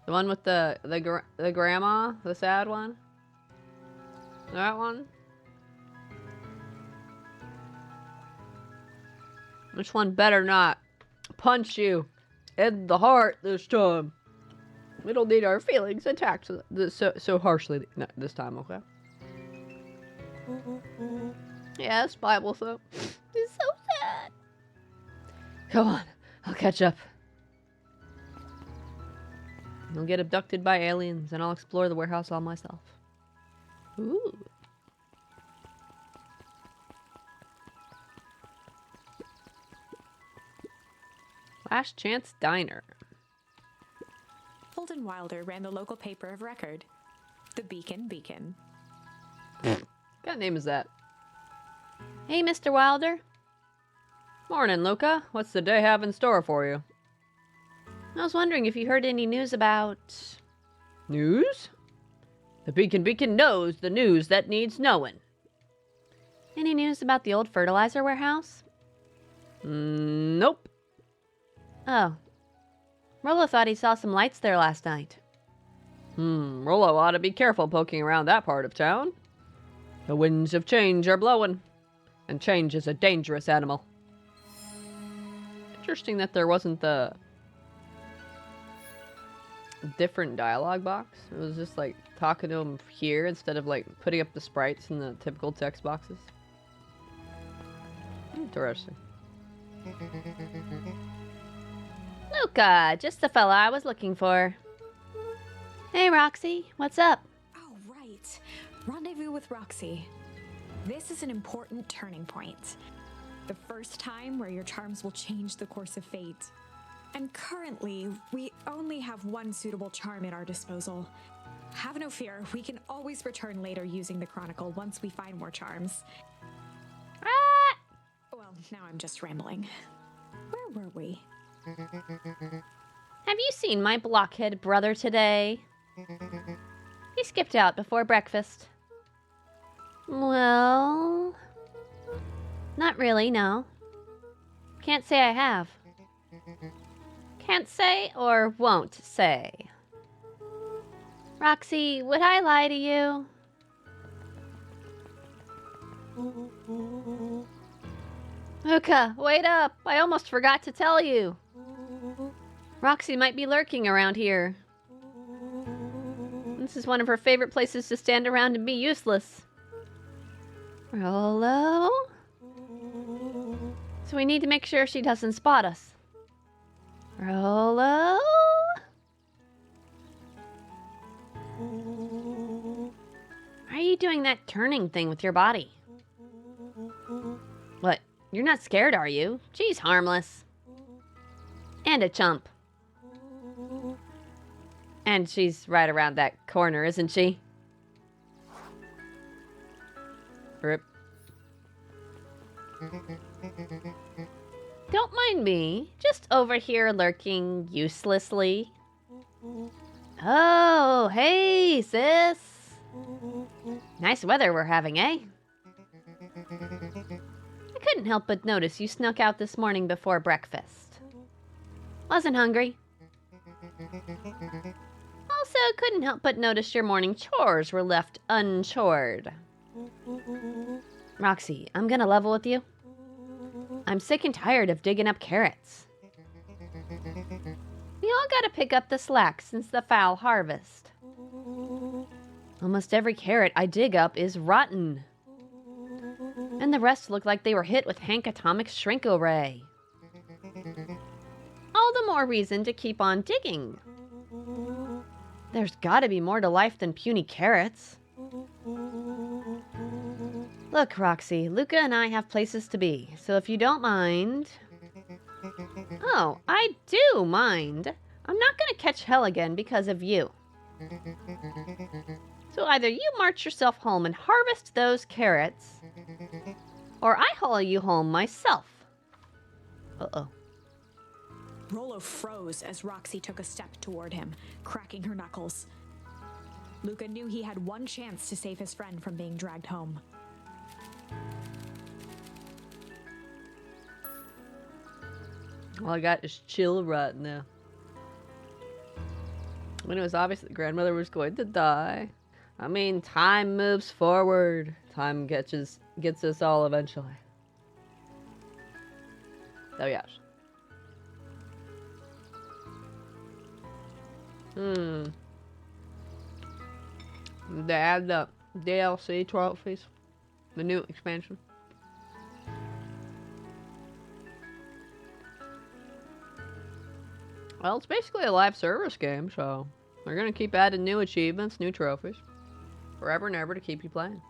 The one with the grandma? The sad one? That one? Which one better not punch you in the heart this time? We don't need our feelings attacked so harshly this time, okay? Yes, Bible soap. It's so sad. Come on, I'll catch up. I'll get abducted by aliens and I'll explore the warehouse all myself. Ooh. Last Chance Diner. Holden Wilder ran the local paper of record, the Beacon. What kind of name is that? Hey, Mr. Wilder. Morning, Luca. What's the day have in store for you? I was wondering if you heard any news about... News? The Beacon knows the news that needs knowing. Any news about the old fertilizer warehouse? Nope. Oh. Rolo thought he saw some lights there last night. Rollo ought to be careful poking around that part of town. The winds of change are blowing, and change is a dangerous animal. Interesting that there wasn't the different dialogue box. It was just like talking to him here instead of like putting up the sprites in the typical text boxes. Interesting. Luca, just the fella I was looking for. Hey, Roxy, what's up? Oh, right. Rendezvous with Roxy. This is an important turning point. The first time where your charms will change the course of fate. And currently, we only have one suitable charm at our disposal. Have no fear, we can always return later using the Chronicle once we find more charms. Ah! Well, now I'm just rambling. Where were we? Have you seen my blockhead brother today? He skipped out before breakfast. Well, not really, no. Can't say I have. Can't say or won't say. Roxy, would I lie to you? Luca, wait up! I almost forgot to tell you. Roxy might be lurking around here. This is one of her favorite places to stand around and be useless. Rolo? So we need to make sure she doesn't spot us. Rolo? Why are you doing that turning thing with your body? What? You're not scared, are you? She's harmless. And a chump. And she's right around that corner, isn't she? Rip. Don't mind me. Just over here lurking uselessly. Oh, hey, sis. Nice weather we're having, eh? I couldn't help but notice you snuck out this morning before breakfast. Wasn't hungry. Also, couldn't help but notice your morning chores were left unchored. Roxy, I'm gonna level with you. I'm sick and tired of digging up carrots. We all gotta pick up the slack since the foul harvest. Almost every carrot I dig up is rotten. And the rest look like they were hit with Hank Atomic's shrink-o-ray. All the more reason to keep on digging. There's gotta be more to life than puny carrots. Look, Roxy, Luca and I have places to be, so if you don't mind... Oh, I do mind. I'm not gonna catch hell again because of you. So either you march yourself home and harvest those carrots, or I haul you home myself. Uh-oh. Rolo froze as Roxy took a step toward him, cracking her knuckles. Luca knew he had one chance to save his friend from being dragged home. All I got is chill right now. When it was obvious that grandmother was going to die. I mean, time moves forward. Time gets us all eventually. Oh, yes. They add the DLC trophies. The new expansion. Well, it's basically a live service game, so they're gonna keep adding new achievements, new trophies. Forever and ever to keep you playing.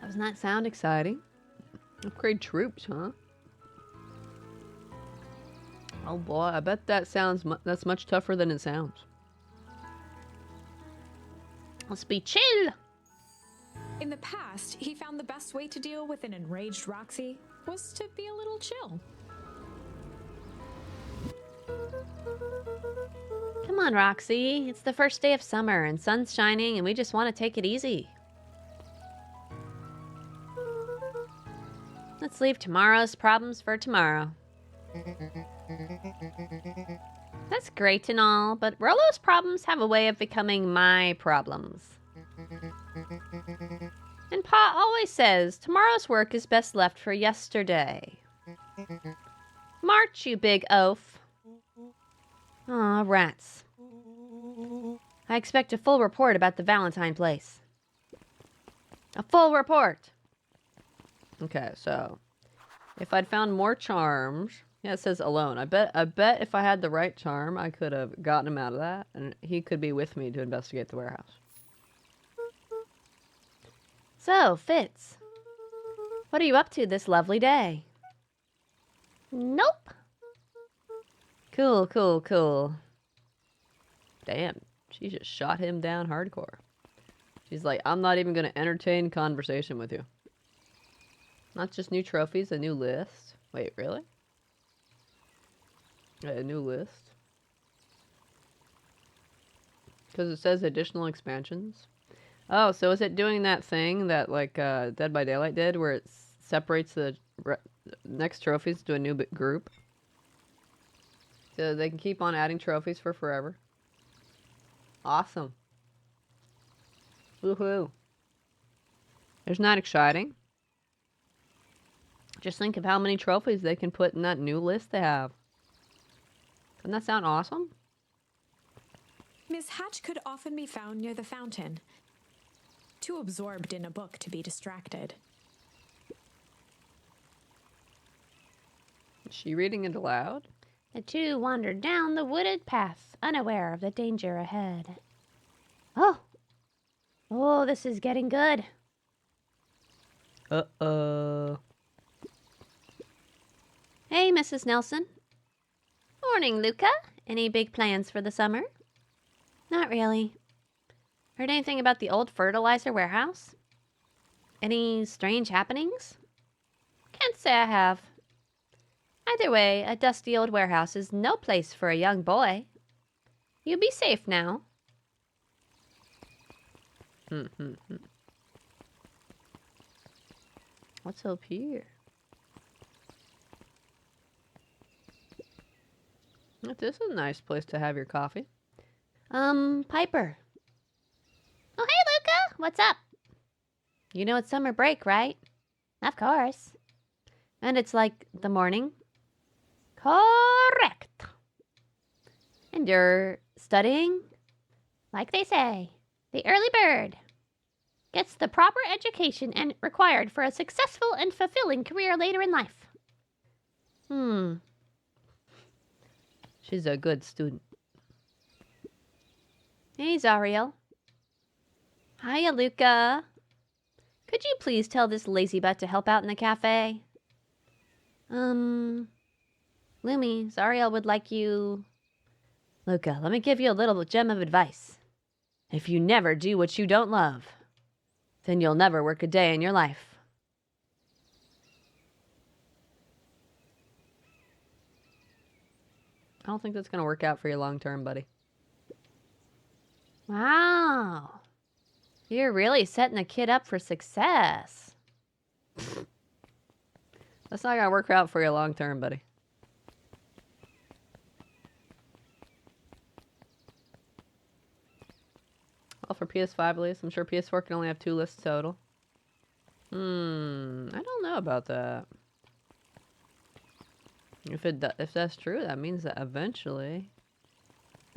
Doesn't that sound exciting? Upgrade troops, huh? Oh boy, I bet that sounds that's much tougher than it sounds. Let's be chill! In the past, he found the best way to deal with an enraged Roxy was to be a little chill. Come on, Roxy. It's the first day of summer and sun's shining and we just want to take it easy. Let's leave tomorrow's problems for tomorrow. That's great and all, but Rolo's problems have a way of becoming my problems. And Pa always says tomorrow's work is best left for yesterday. March, you big oaf. Aw, rats. I expect a full report about the Valentine place. A full report! Okay, so if I'd found more charms, yeah, it says alone. I bet if I had the right charm, I could have gotten him out of that, and he could be with me to investigate the warehouse. So, Fitz, what are you up to this lovely day? Nope. Cool, cool, cool. Damn, she just shot him down hardcore. She's like, I'm not even going to entertain conversation with you. Not just new trophies, a new list. Wait, really? A new list? Because it says additional expansions. Oh, so is it doing that thing that, like, Dead by Daylight did, where it separates the next trophies to a new group? So they can keep on adding trophies for forever. Awesome. Woohoo. Isn't that exciting? Just think of how many trophies they can put in that new list they have. Doesn't that sound awesome? Miss Hatch could often be found near the fountain, too absorbed in a book to be distracted. Is she reading it aloud? The two wandered down the wooded path, unaware of the danger ahead. Oh! Oh, this is getting good. Uh-oh. Hey, Mrs. Nelson. Morning, Luca. Any big plans for the summer? Not really. Heard anything about the old fertilizer warehouse? Any strange happenings? Can't say I have. Either way, a dusty old warehouse is no place for a young boy. You be safe now. What's up here? This is a nice place to have your coffee. Piper. Oh, hey, Luca. What's up? You know it's summer break, right? Of course. And it's like the morning? Correct. And you're studying? Like they say, the early bird gets the proper education and required for a successful and fulfilling career later in life. She's a good student. Hey, Zariel. Hiya, Luca. Could you please tell this lazy butt to help out in the cafe? Lumi, Zariel would like you... Luca, let me give you a little gem of advice. If you never do what you don't love, then you'll never work a day in your life. I don't think that's going to work out for you long term, buddy. Wow. You're really setting the kid up for success. That's not going to work out for you long term, buddy. Well, for PS5 at least. I'm sure PS4 can only have 2 lists total. I don't know about that. If that's true, that means that eventually,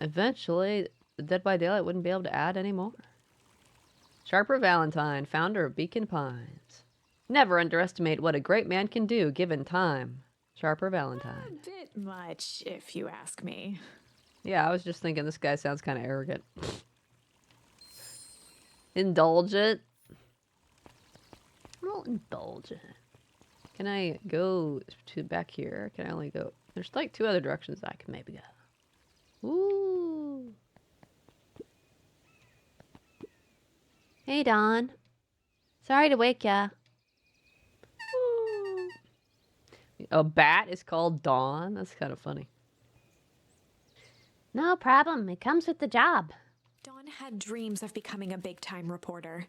Dead by Daylight wouldn't be able to add any more. Sharper Valentine, founder of Beacon Pines. Never underestimate what a great man can do given time. Sharper Valentine. A bit much, if you ask me. Yeah, I was just thinking this guy sounds kind of arrogant. Indulgent. Well, indulgent. Can I go to back here? Can I only go... There's like 2 other directions I can maybe go. Ooh. Hey, Dawn. Sorry to wake ya. Ooh. A bat is called Dawn? That's kind of funny. No problem. It comes with the job. Dawn had dreams of becoming a big-time reporter.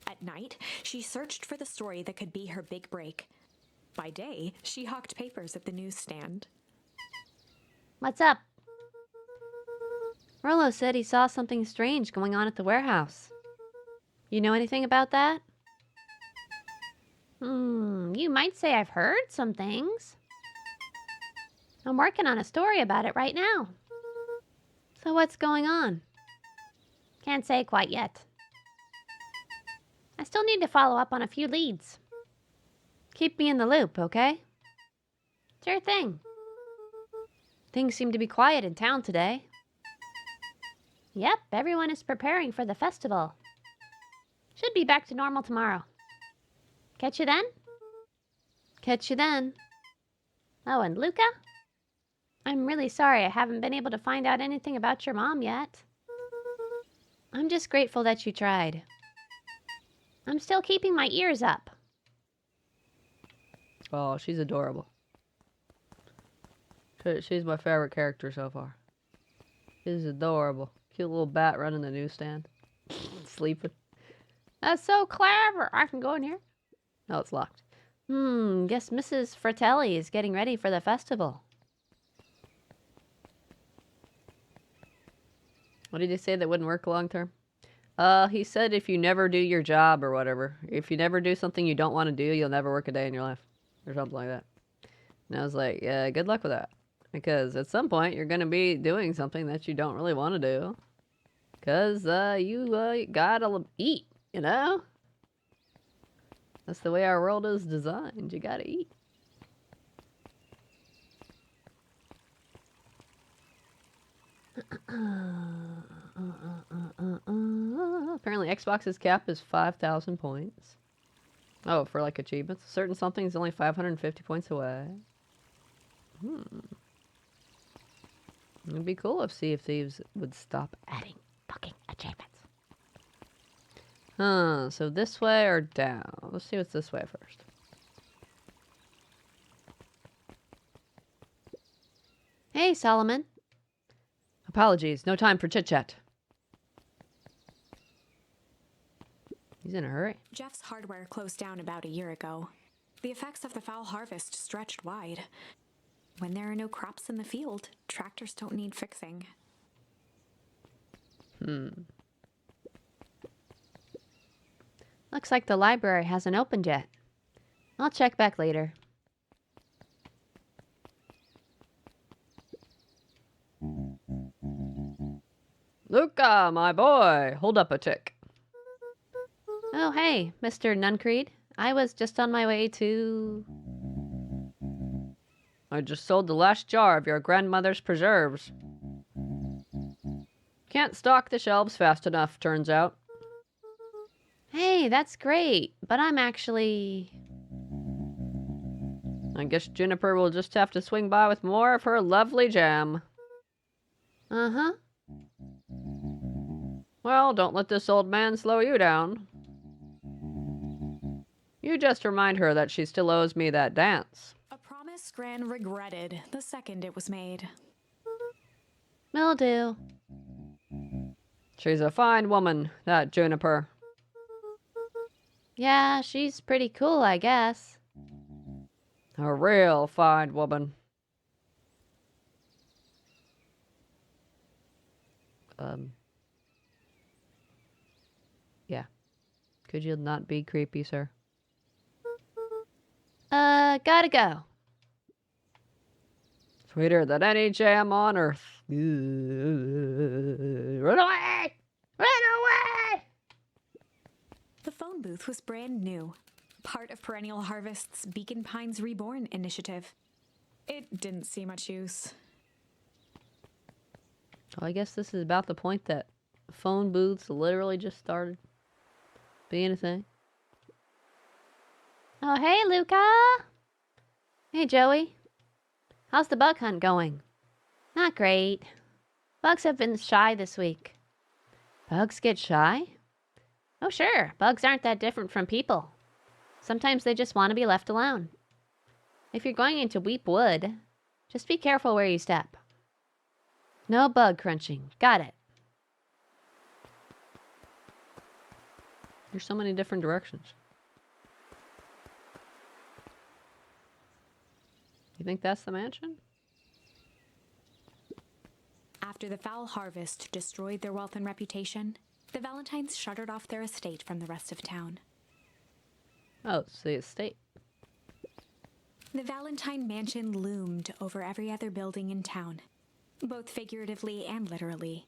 At night, she searched for the story that could be her big break. By day, she hawked papers at the newsstand. What's up? Rolo said he saw something strange going on at the warehouse. You know anything about that? You might say I've heard some things. I'm working on a story about it right now. So what's going on? Can't say quite yet. I still need to follow up on a few leads. Keep me in the loop, okay? Sure thing. Things seem to be quiet in town today. Yep, everyone is preparing for the festival. Should be back to normal tomorrow. Catch you then? Catch you then. Oh, and Luca? I'm really sorry I haven't been able to find out anything about your mom yet. I'm just grateful that you tried. I'm still keeping my ears up. Oh, she's adorable. She's my favorite character so far. She's adorable. Cute little bat running the newsstand. Sleeping. That's so clever. I can go in here. No, it's locked. Guess Mrs. Fratelli is getting ready for the festival. What did he say that wouldn't work long term? He said if you never do your job or whatever, if you never do something you don't want to do, you'll never work a day in your life. Or something like that. And I was like, yeah, good luck with that. Because at some point, you're going to be doing something that you don't really want to do. Because you gotta eat, you know? That's the way our world is designed. You gotta eat. Apparently Xbox's cap is 5,000 points. Oh, for like achievements. Certain something's only 550 points away. It'd be cool if Sea of Thieves would stop adding fucking achievements. So this way or down? Let's see what's this way first. Hey, Solomon. Apologies, no time for chit-chat. He's in a hurry. Jeff's hardware closed down about a year ago. The effects of the foul harvest stretched wide. When there are no crops in the field, tractors don't need fixing. Looks like the library hasn't opened yet. I'll check back later. Luca, my boy, hold up a tick. Oh, hey, Mr. Nuncreed. I was just on my way to... I just sold the last jar of your grandmother's preserves. Can't stock the shelves fast enough, turns out. Hey, that's great, but I'm actually... I guess Juniper will just have to swing by with more of her lovely jam. Uh-huh. Well, don't let this old man slow you down. You just remind her that she still owes me that dance. A promise Gran regretted the second it was made. Will do. She's a fine woman, that Juniper. Yeah, she's pretty cool, I guess. A real fine woman. Yeah. Could you not be creepy, sir? Gotta go. Sweeter than any jam on earth. Run away! Run away! The phone booth was brand new, part of Perennial Harvest's Beacon Pines Reborn initiative. It didn't see much use. Well, I guess this is about the point that phone booths literally just started being a thing. Oh, hey, Luca. Hey, Joey. How's the bug hunt going? Not great. Bugs have been shy this week. Bugs get shy? Oh, sure. Bugs aren't that different from people. Sometimes they just want to be left alone. If you're going into Weep Wood, just be careful where you step. No bug crunching. Got it. There's so many different directions. You think that's the mansion? After the foul harvest destroyed their wealth and reputation, the Valentines shuttered off their estate from the rest of town. Oh, it's the estate. The Valentine mansion loomed over every other building in town, both figuratively and literally.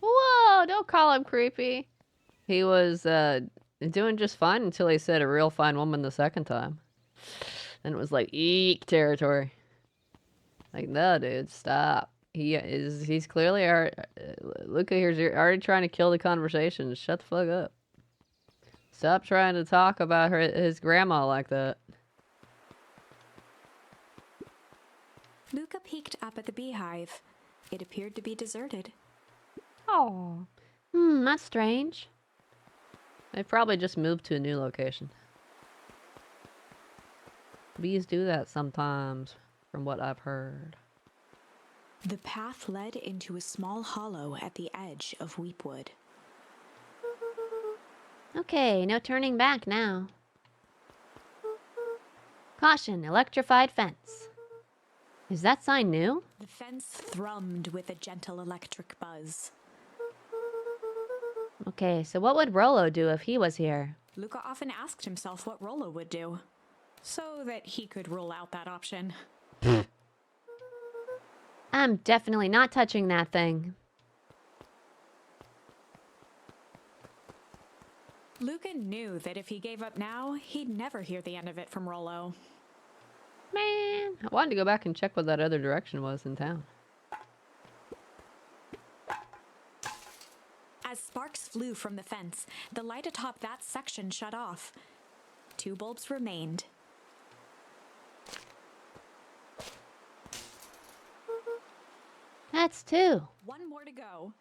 Whoa, don't call him creepy. He was doing just fine until he said a real fine woman the second time. Then it was like, eek territory. Like, no, dude, stop. He's clearly, Luca here's already trying to kill the conversation. Shut the fuck up. Stop trying to talk about his grandma like that. Luca peeked up at the beehive. It appeared to be deserted. Oh. That's strange. They probably just moved to a new location. Bees do that sometimes, from what I've heard. The path led into a small hollow at the edge of Weepwood. Okay, no turning back now. Caution, electrified fence. Is that sign new? The fence thrummed with a gentle electric buzz. Okay, so what would Rolo do if he was here? Luca often asked himself what Rolo would do, so that he could rule out that option. I'm definitely not touching that thing. Luca knew that if he gave up now, he'd never hear the end of it from Rolo. Man, I wanted to go back and check what that other direction was in town. As sparks flew from the fence, the light atop that section shut off. 2 bulbs remained. That's 2. 1 more to go.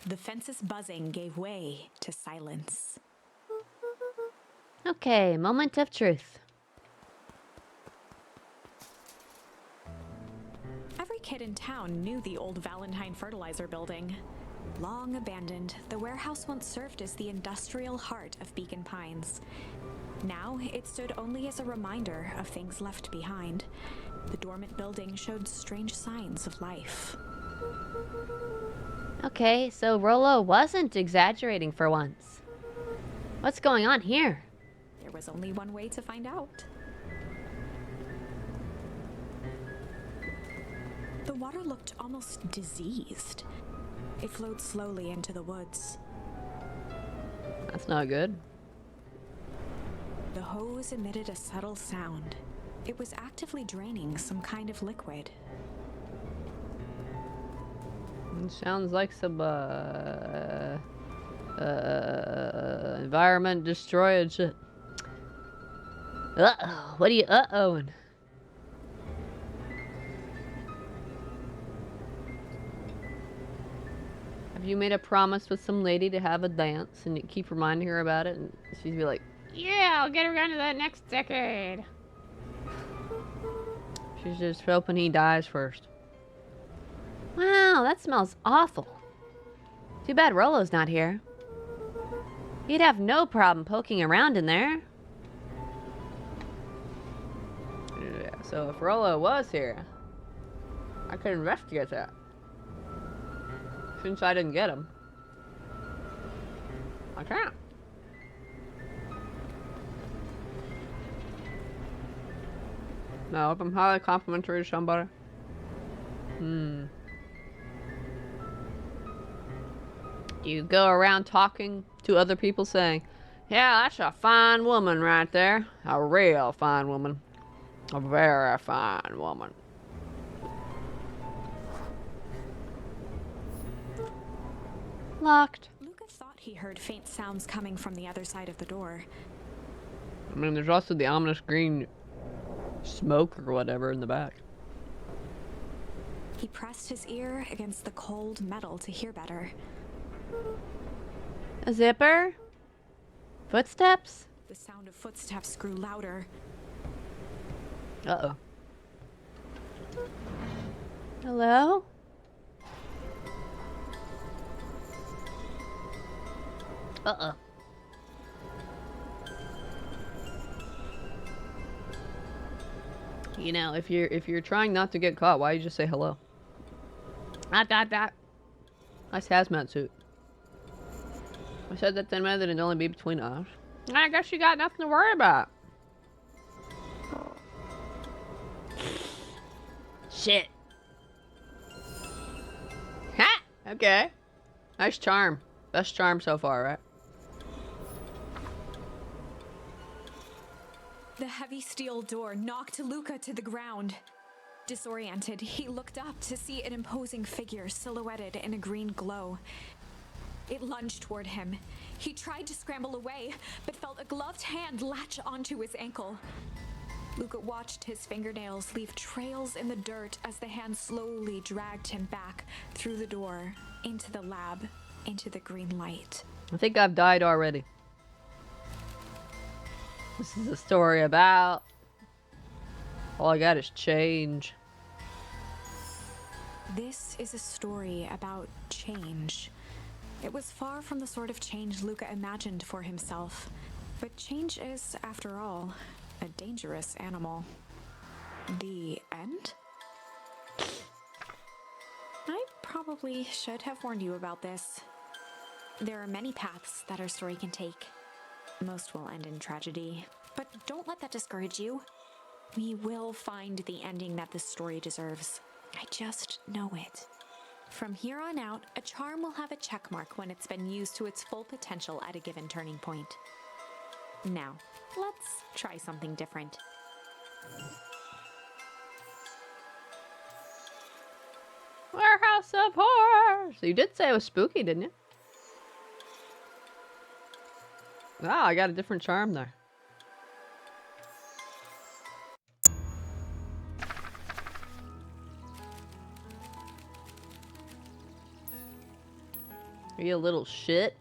The fence's buzzing gave way to silence. Okay, moment of truth. Every kid in town knew the old Valentine fertilizer building. Long abandoned, the warehouse once served as the industrial heart of Beacon Pines. Now, it stood only as a reminder of things left behind. The dormant building showed strange signs of life. Okay, so Rolo wasn't exaggerating for once. What's going on here? There was only one way to find out. The water looked almost diseased. It flowed slowly into the woods. That's not good. The hose emitted a subtle sound. It was actively draining some kind of liquid. It sounds like some environment destroying shit. Uh-oh. What are you uh-ohing? Have you made a promise with some lady to have a dance and you keep reminding her about it and she'd be like, yeah, I'll get around to that next decade. She's just hoping he dies first. Wow, that smells awful. Too bad Rolo's not here. He'd have no problem poking around in there. Yeah, so if Rolo was here, I could investigate that. Since I didn't get him, I can't. No, if I'm highly complimentary to somebody. You go around talking to other people saying, yeah, that's a fine woman right there. A real fine woman. A very fine woman. Locked. Luca thought he heard faint sounds coming from the other side of the door. I mean, there's also the ominous green smoke or whatever in the back. He pressed his ear against the cold metal to hear better. A zipper? Footsteps? The sound of footsteps grew louder. Uh-oh. Hello? Uh-oh. You know, if you're trying not to get caught, why you just say hello? That. Nice hazmat suit. I said that then that it'd only be between us. I guess you got nothing to worry about. Shit. Ha! Okay. Nice charm. Best charm so far, right? The heavy steel door knocked Luca to the ground. Disoriented, he looked up to see an imposing figure silhouetted in a green glow. It lunged toward him. He tried to scramble away, but felt a gloved hand latch onto his ankle. Luca watched his fingernails leave trails in the dirt as the hand slowly dragged him back through the door, into the lab, into the green light. I think I've died already. This is a story about... all I got is change. This is a story about change. It was far from the sort of change Luca imagined for himself. But change is, after all, a dangerous animal. The end? I probably should have warned you about this. There are many paths that our story can take. Most will end in tragedy, but don't let that discourage you. We will find the ending that this story deserves. I just know it. From here on out, a charm will have a check mark when it's been used to its full potential at a given turning point. Now, let's try something different. Warehouse of Horrors! So you did say it was spooky, didn't you? Ah, I got a different charm there. Are you a little shit?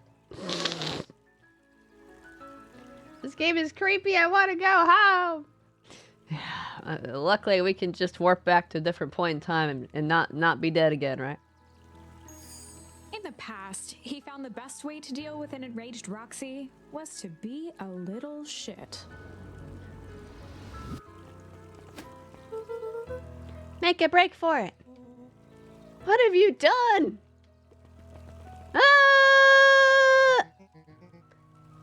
This game is creepy. I want to go home. Luckily, we can just warp back to a different point in time and not be dead again, right? In the past, he found the best way to deal with an enraged Roxy was to be a little shit. Make a break for it. What have you done?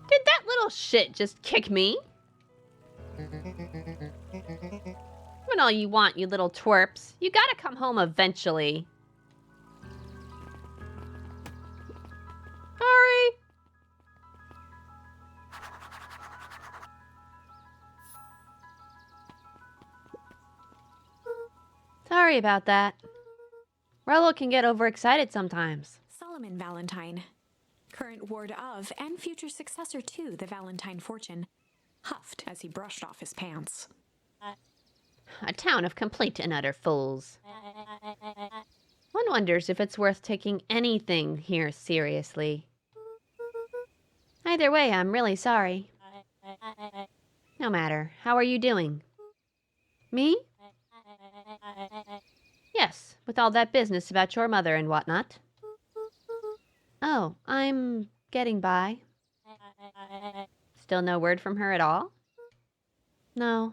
Did that little shit just kick me? When all you want, you little twerps. You gotta come home eventually. Sorry. Sorry about that. Rello can get overexcited sometimes. Solomon Valentine, current ward of and future successor to the Valentine fortune, huffed as he brushed off his pants. A town of complete and utter fools. One wonders if it's worth taking anything here seriously. Either way, I'm really sorry. No matter. How are you doing? Me? Yes, with all that business about your mother and whatnot. Oh, I'm getting by. Still no word from her at all? No.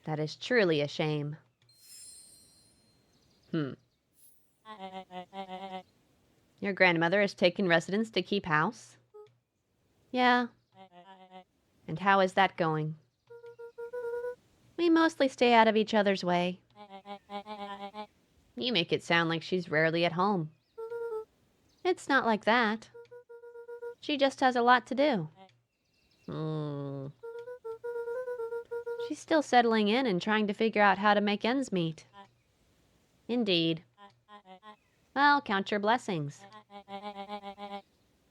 That is truly a shame. Your grandmother has taken residence to keep house? Yeah. And how is that going? We mostly stay out of each other's way. You make it sound like she's rarely at home. It's not like that. She just has a lot to do. She's still settling in and trying to figure out how to make ends meet. Indeed. Well, count your blessings.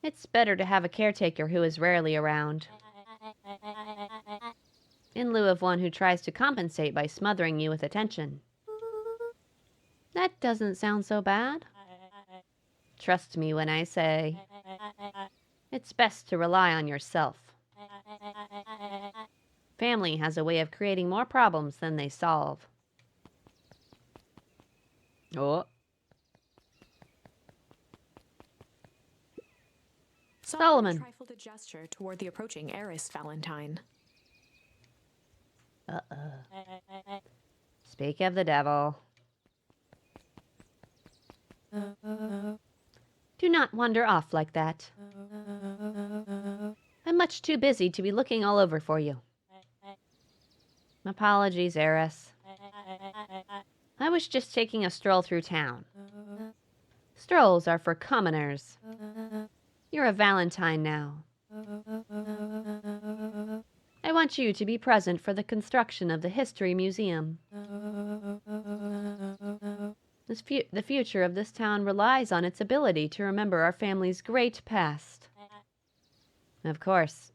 It's better to have a caretaker who is rarely around, in lieu of one who tries to compensate by smothering you with attention. That doesn't sound so bad. Trust me when I say, it's best to rely on yourself. family has a way of creating more problems than they solve. Oh. Solomon. Trifled a gesture toward the approaching heiress Valentine. Speak of the devil. Do not wander off like that. I'm much too busy to be looking all over for you. Apologies, heiress. I was just taking a stroll through town. Strolls are for commoners. You're a Valentine now. I want you to be present for the construction of the History Museum. The future of this town relies on its ability to remember our family's great past. Of course.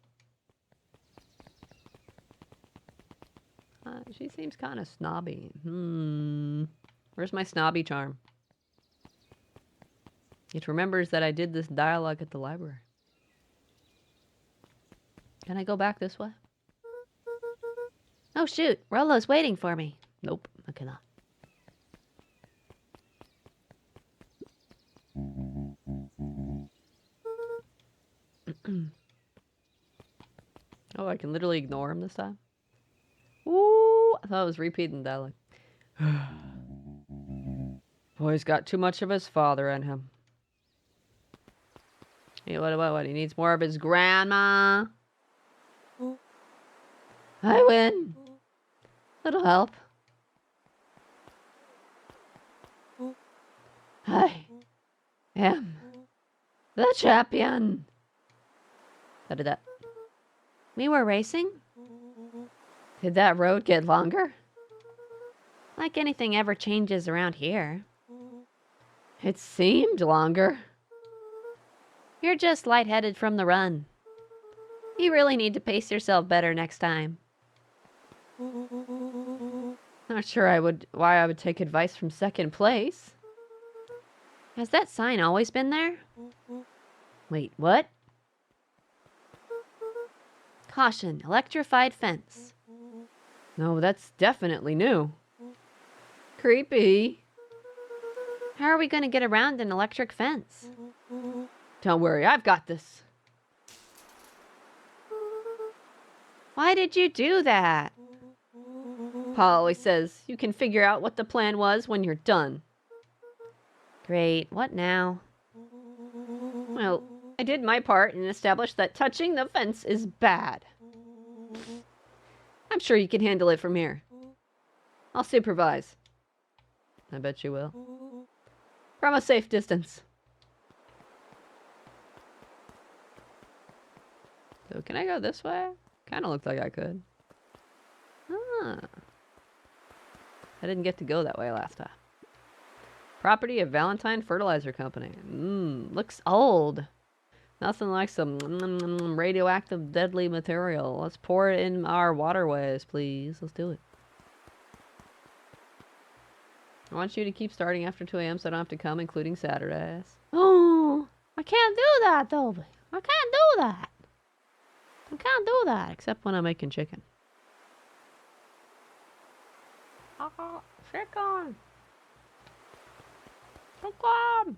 She seems kind of snobby. Where's my snobby charm? It remembers that I did this dialogue at the library. Can I go back this way? Oh shoot, Rollo's waiting for me. Nope, I cannot. Oh, I can literally ignore him this time? Ooh, I thought I was repeating dialogue. Boy's got too much of his father in him. Hey, what? He needs more of his grandma. I win. That'll help. I am the champion. How did that? We were racing? Did that road get longer? Like anything ever changes around here. It seemed longer. You're just lightheaded from the run. You really need to pace yourself better next time. Not sure why I would take advice from second place. Has that sign always been there? Wait, what? Caution, electrified fence. No, that's definitely new. Creepy. How are we going to get around an electric fence? Don't worry, I've got this. Why did you do that? Pa always says you can figure out what the plan was when you're done. Great, what now? Well, I did my part and established that touching the fence is bad. I'm sure you can handle it from here. I'll supervise. I bet you will. From a safe distance. So can I go this way? Kind of looked like I could. Ah. I didn't get to go that way last time. Property of Valentine Fertilizer Company. Looks old. Nothing like some radioactive deadly material. Let's pour it in our waterways, please. Let's do it. I want you to keep starting after 2 a.m. so I don't have to come, including Saturdays. Oh, I can't do that, Dolby. I can't do that. I can't do that, except when I'm making chicken. Chicken! Chicken!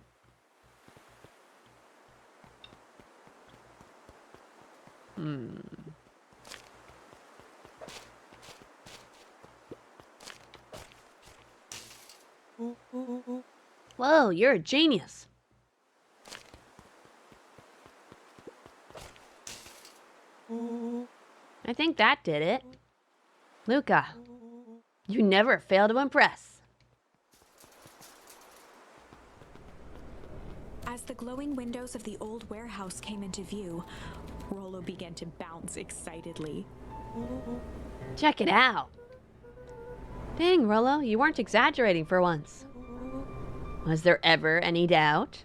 Whoa, you're a genius. I think that did it. Luca, you never fail to impress. As the glowing windows of the old warehouse came into view, Rollo began to bounce excitedly. Check it out. Dang, Rollo, you weren't exaggerating for once. Was there ever any doubt?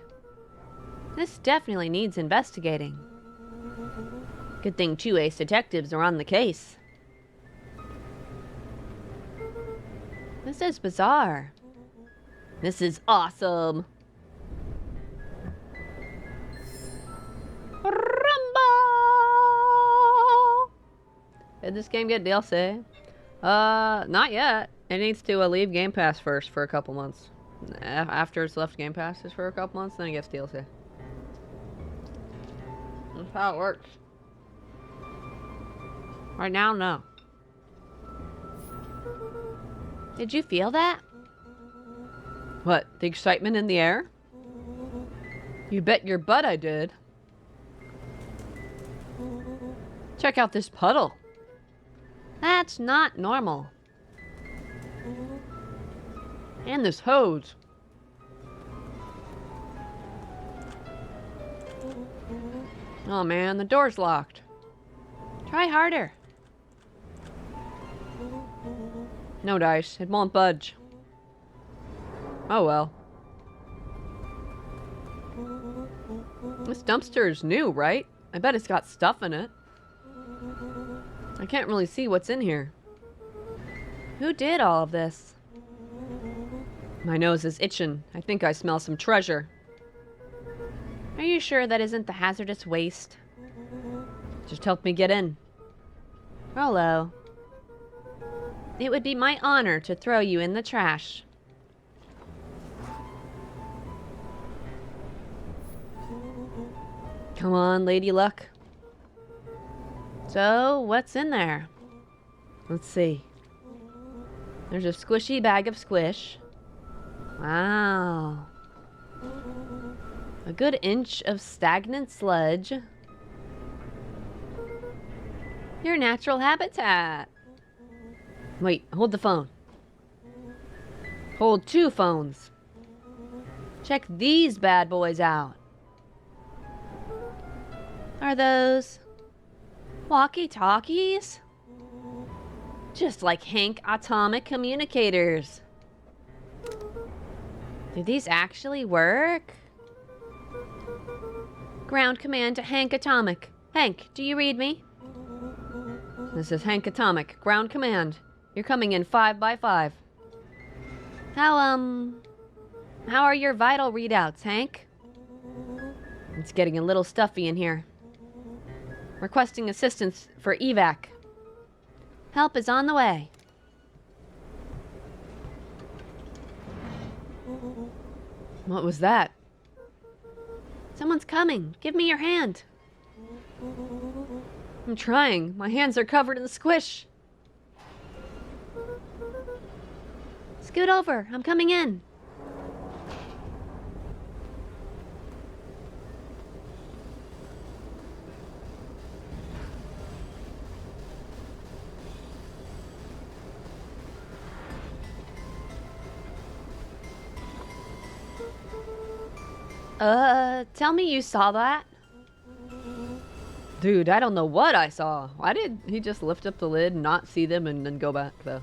This definitely needs investigating. Good thing 2 ace detectives are on the case. This is bizarre. This is awesome. Rumble! Did this game get DLC? Not yet. It needs to leave Game Pass first for a couple months. After it's left Game Pass for a couple months, then it gets DLC. That's how it works. Right now, no. Did you feel that? What? The excitement in the air? You bet your butt I did. Check out this puddle. That's not normal. And this hose. Oh man, the door's locked. Try harder. No dice, it won't budge. Oh well. This dumpster is new, right? I bet it's got stuff in it. I can't really see what's in here. Who did all of this? My nose is itching. I think I smell some treasure. Are you sure that isn't the hazardous waste? Just help me get in. Rolo. It would be my honor to throw you in the trash. Come on, Lady Luck. So, what's in there? Let's see. There's a squishy bag of squish. Wow. A good inch of stagnant sludge. Your natural habitat. Wait, hold the phone. Hold 2 phones. Check these bad boys out. Are those walkie-talkies? Just like Hank atomic communicators. Do these actually work? Ground command to Hank Atomic. Hank, do you read me? This is Hank Atomic. Ground command. You're coming in 5 by 5. How are your vital readouts, Hank? It's getting a little stuffy in here. Requesting assistance for evac. Help is on the way. What was that? Someone's coming. Give me your hand. I'm trying. My hands are covered in squish. Scoot over. I'm coming in. Tell me you saw that? Dude, I don't know what I saw. Why did he just lift up the lid, not see them, and then go back, though?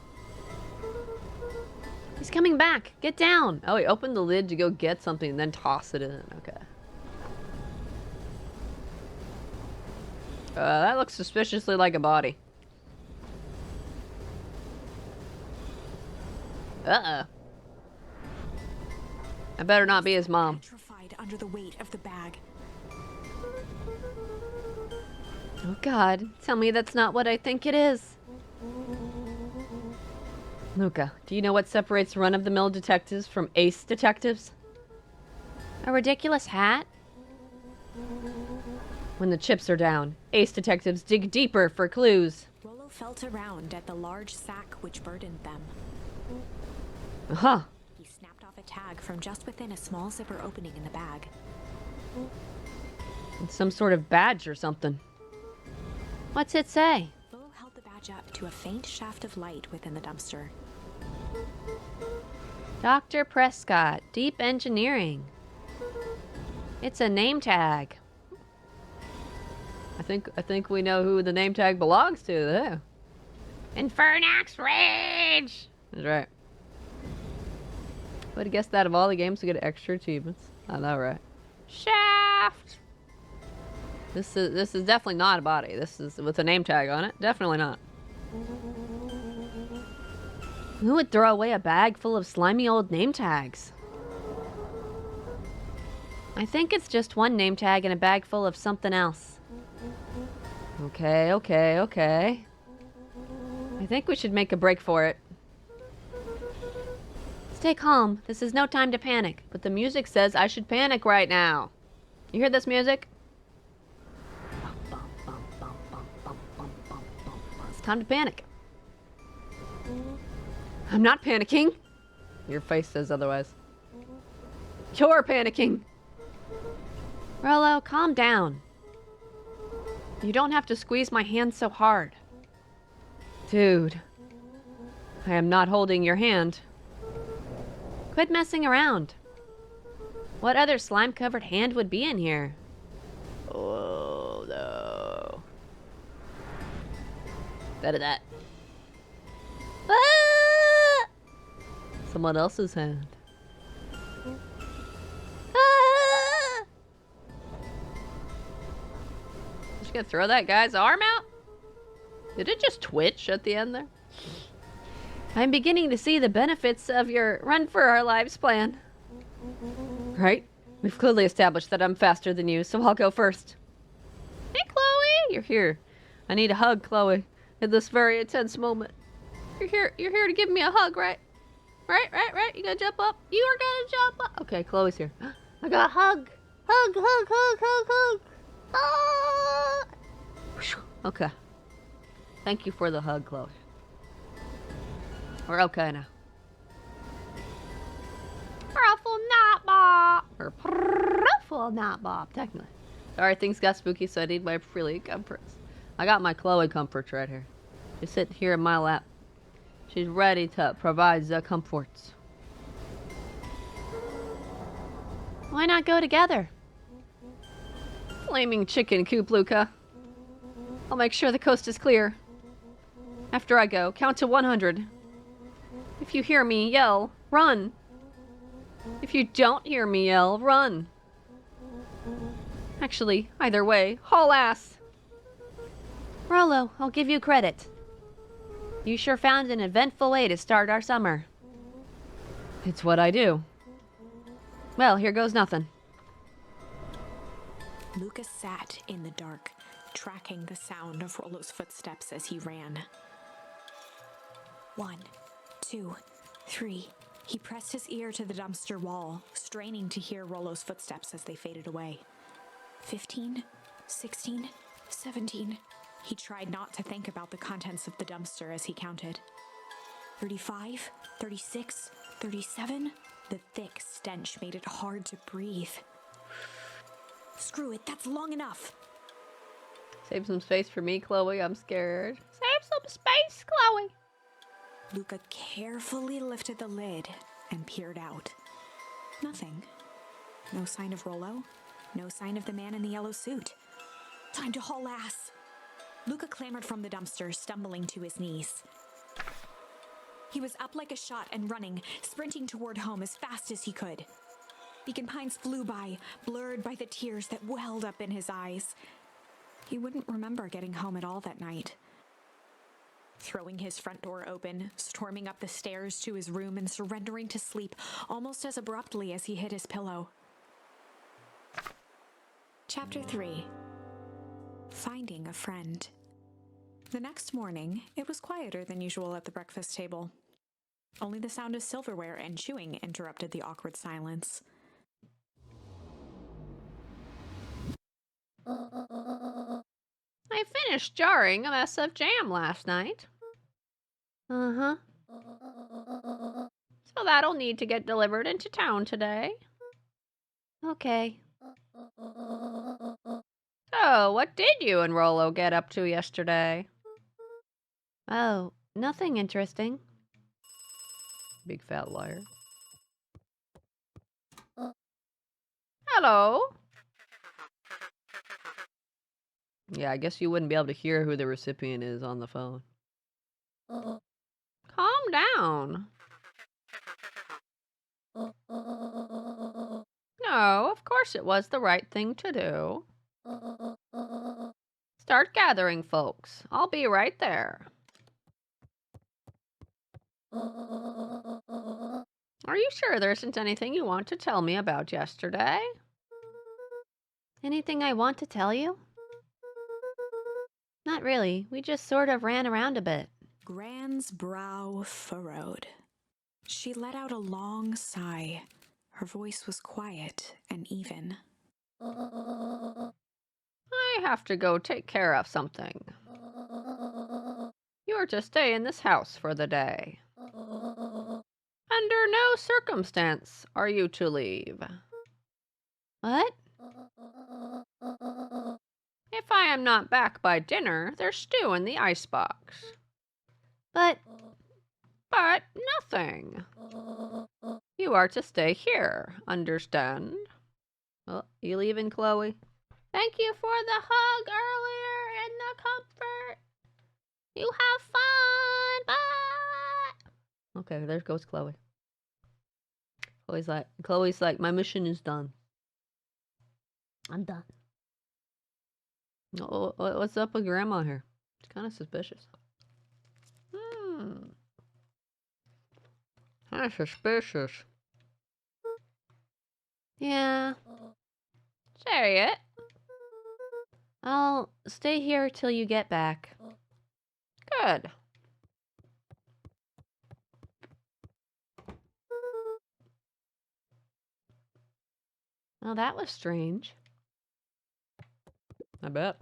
He's coming back. Get down. Oh, he opened the lid to go get something and then toss it in. Okay. That looks suspiciously like a body. Uh-oh. I better not be his mom. Petrified under the weight of the bag. Oh God, tell me that's not what I think it is. Luca, do you know what separates run-of-the-mill detectives from ace detectives? A ridiculous hat? When the chips are down, ace detectives dig deeper for clues. Rolo felt around at the large sack which burdened them. Huh. He snapped off a tag from just within a small zipper opening in the bag. It's some sort of badge or something. What's it say? Rolo held the badge up to a faint shaft of light within the dumpster. Dr. Prescott, Deep Engineering. It's a name tag. I think we know who the name tag belongs to, there. Infernax Rage! That's right. Would have guessed that of all the games to get extra achievements. I know, right? Shaft! This is definitely not a body. This is with a name tag on it. Definitely not. Who would throw away a bag full of slimy old name tags? I think it's just one name tag in a bag full of something else. Okay. I think we should make a break for it. Stay calm. This is no time to panic. But the music says I should panic right now. You hear this music? It's time to panic. I'm not panicking. Your face says otherwise. You're panicking. Rollo, calm down. You don't have to squeeze my hand so hard. Dude, I am not holding your hand. Quit messing around. What other slime-covered hand would be in here? Oh, no. Better that. Ah! Someone else's hand. Ah! Just gonna throw that guy's arm out? Did it just twitch at the end there? I'm beginning to see the benefits of your run for our lives plan. Right? We've clearly established that I'm faster than you, so I'll go first. Hey, Chloe! You're here. I need a hug, Chloe, at this very intense moment. You're here to give me a hug, right? Right? You gonna jump up? You are gonna jump up. Okay, Chloe's here. I got a hug. Hug. Ah! Okay. Thank you for the hug, Chloe. We're okay now. Ruffle not Bob. Or Ruffle not Bob, technically. Alright, things got spooky, so I need my frilly comforts. I got my Chloe comforts right here. Just sitting here in my lap. She's ready to provide the comforts. Why not go together? Flaming chicken coop, Luca. I'll make sure the coast is clear. After I go, count to 100. If you hear me yell, run. If you don't hear me yell, run. Actually, either way, haul ass. Rollo, I'll give you credit. You sure found an eventful way to start our summer. It's what I do. Well, here goes nothing. Lucas sat in the dark, tracking the sound of Rollo's footsteps as he ran. 1, 2, 3. He pressed his ear to the dumpster wall, straining to hear Rollo's footsteps as they faded away. 15, 16, 17. He tried not to think about the contents of the dumpster as he counted. 35, 36, 37. The thick stench made it hard to breathe. Screw it, that's long enough. Save some space for me, Chloe. I'm scared. Save some space, Chloe. Luca carefully lifted the lid and peered out. Nothing. No sign of Rollo. No sign of the man in the yellow suit. Time to haul ass. Luca clambered from the dumpster, stumbling to his knees. He was up like a shot and running, sprinting toward home as fast as he could. Beacon Pines flew by, blurred by the tears that welled up in his eyes. He wouldn't remember getting home at all that night. Throwing his front door open, storming up the stairs to his room and surrendering to sleep almost as abruptly as he hit his pillow. Chapter 3. Finding a Friend. The next morning, it was quieter than usual at the breakfast table. Only the sound of silverware and chewing interrupted the awkward silence. I finished jarring a mess of jam last night. Uh-huh. So that'll need to get delivered into town today. Okay. So, what did you and Rollo get up to yesterday? Oh, nothing interesting. Big fat liar. Hello? Yeah, I guess you wouldn't be able to hear who the recipient is on the phone. Calm down. No, of course it was the right thing to do. Start gathering, folks. I'll be right there. Are you sure there isn't anything you want to tell me about yesterday? Anything I want to tell you? Not really. We just sort of ran around a bit. Gran's brow furrowed. She let out a long sigh. Her voice was quiet and even. I have to go take care of something. You are to stay in this house for the day. Under no circumstance are you to leave. What? If I am not back by dinner, there's stew in the icebox. But Nothing. You are to stay here, understand? Oh, you leaving, Chloe? Thank you for the hug earlier and the comfort. You have fun. Bye. Okay, there goes Chloe. Chloe's like, my mission is done. I'm done. Oh, what's up with Grandma here? It's kind of suspicious. Kind of suspicious. yeah, Say it. I'll stay here till you get back. Good. Well, that was strange. I bet.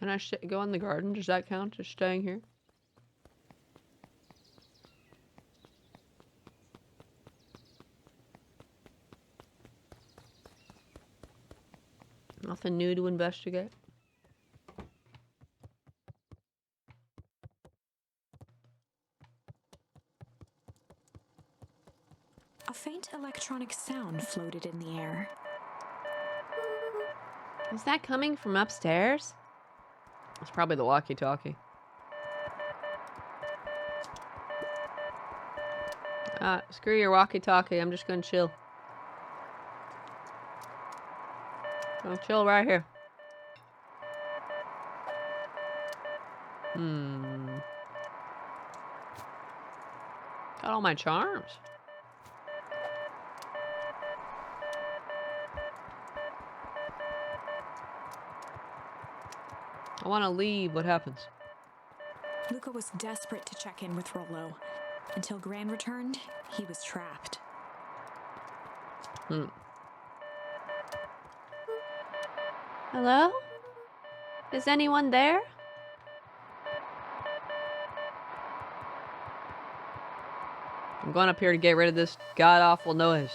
Can I go in the garden? Does that count as staying here? Nothing new to investigate? A faint electronic sound floated in the air. Is that coming from upstairs? It's probably the walkie-talkie. Screw your walkie-talkie. I'm just gonna chill. I'll chill right here. Got all my charms. I want to leave. What happens? Luca was desperate to check in with Rollo. Until Gran returned, he was trapped. Hello? Is anyone there? I'm going up here to get rid of this god-awful noise.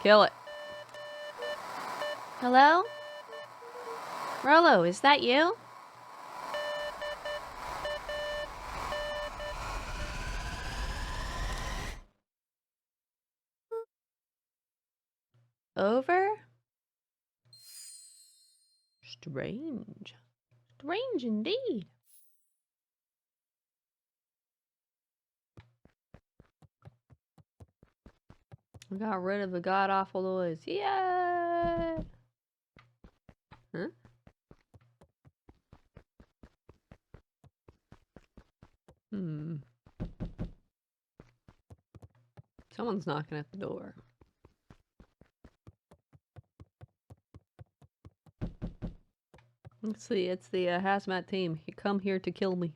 Kill it. Hello? Rollo, is that you? Over? Strange. Strange indeed. I got rid of the god-awful noise. Yay! Huh? Someone's knocking at the door. Let's see, it's the hazmat team. You come here to kill me.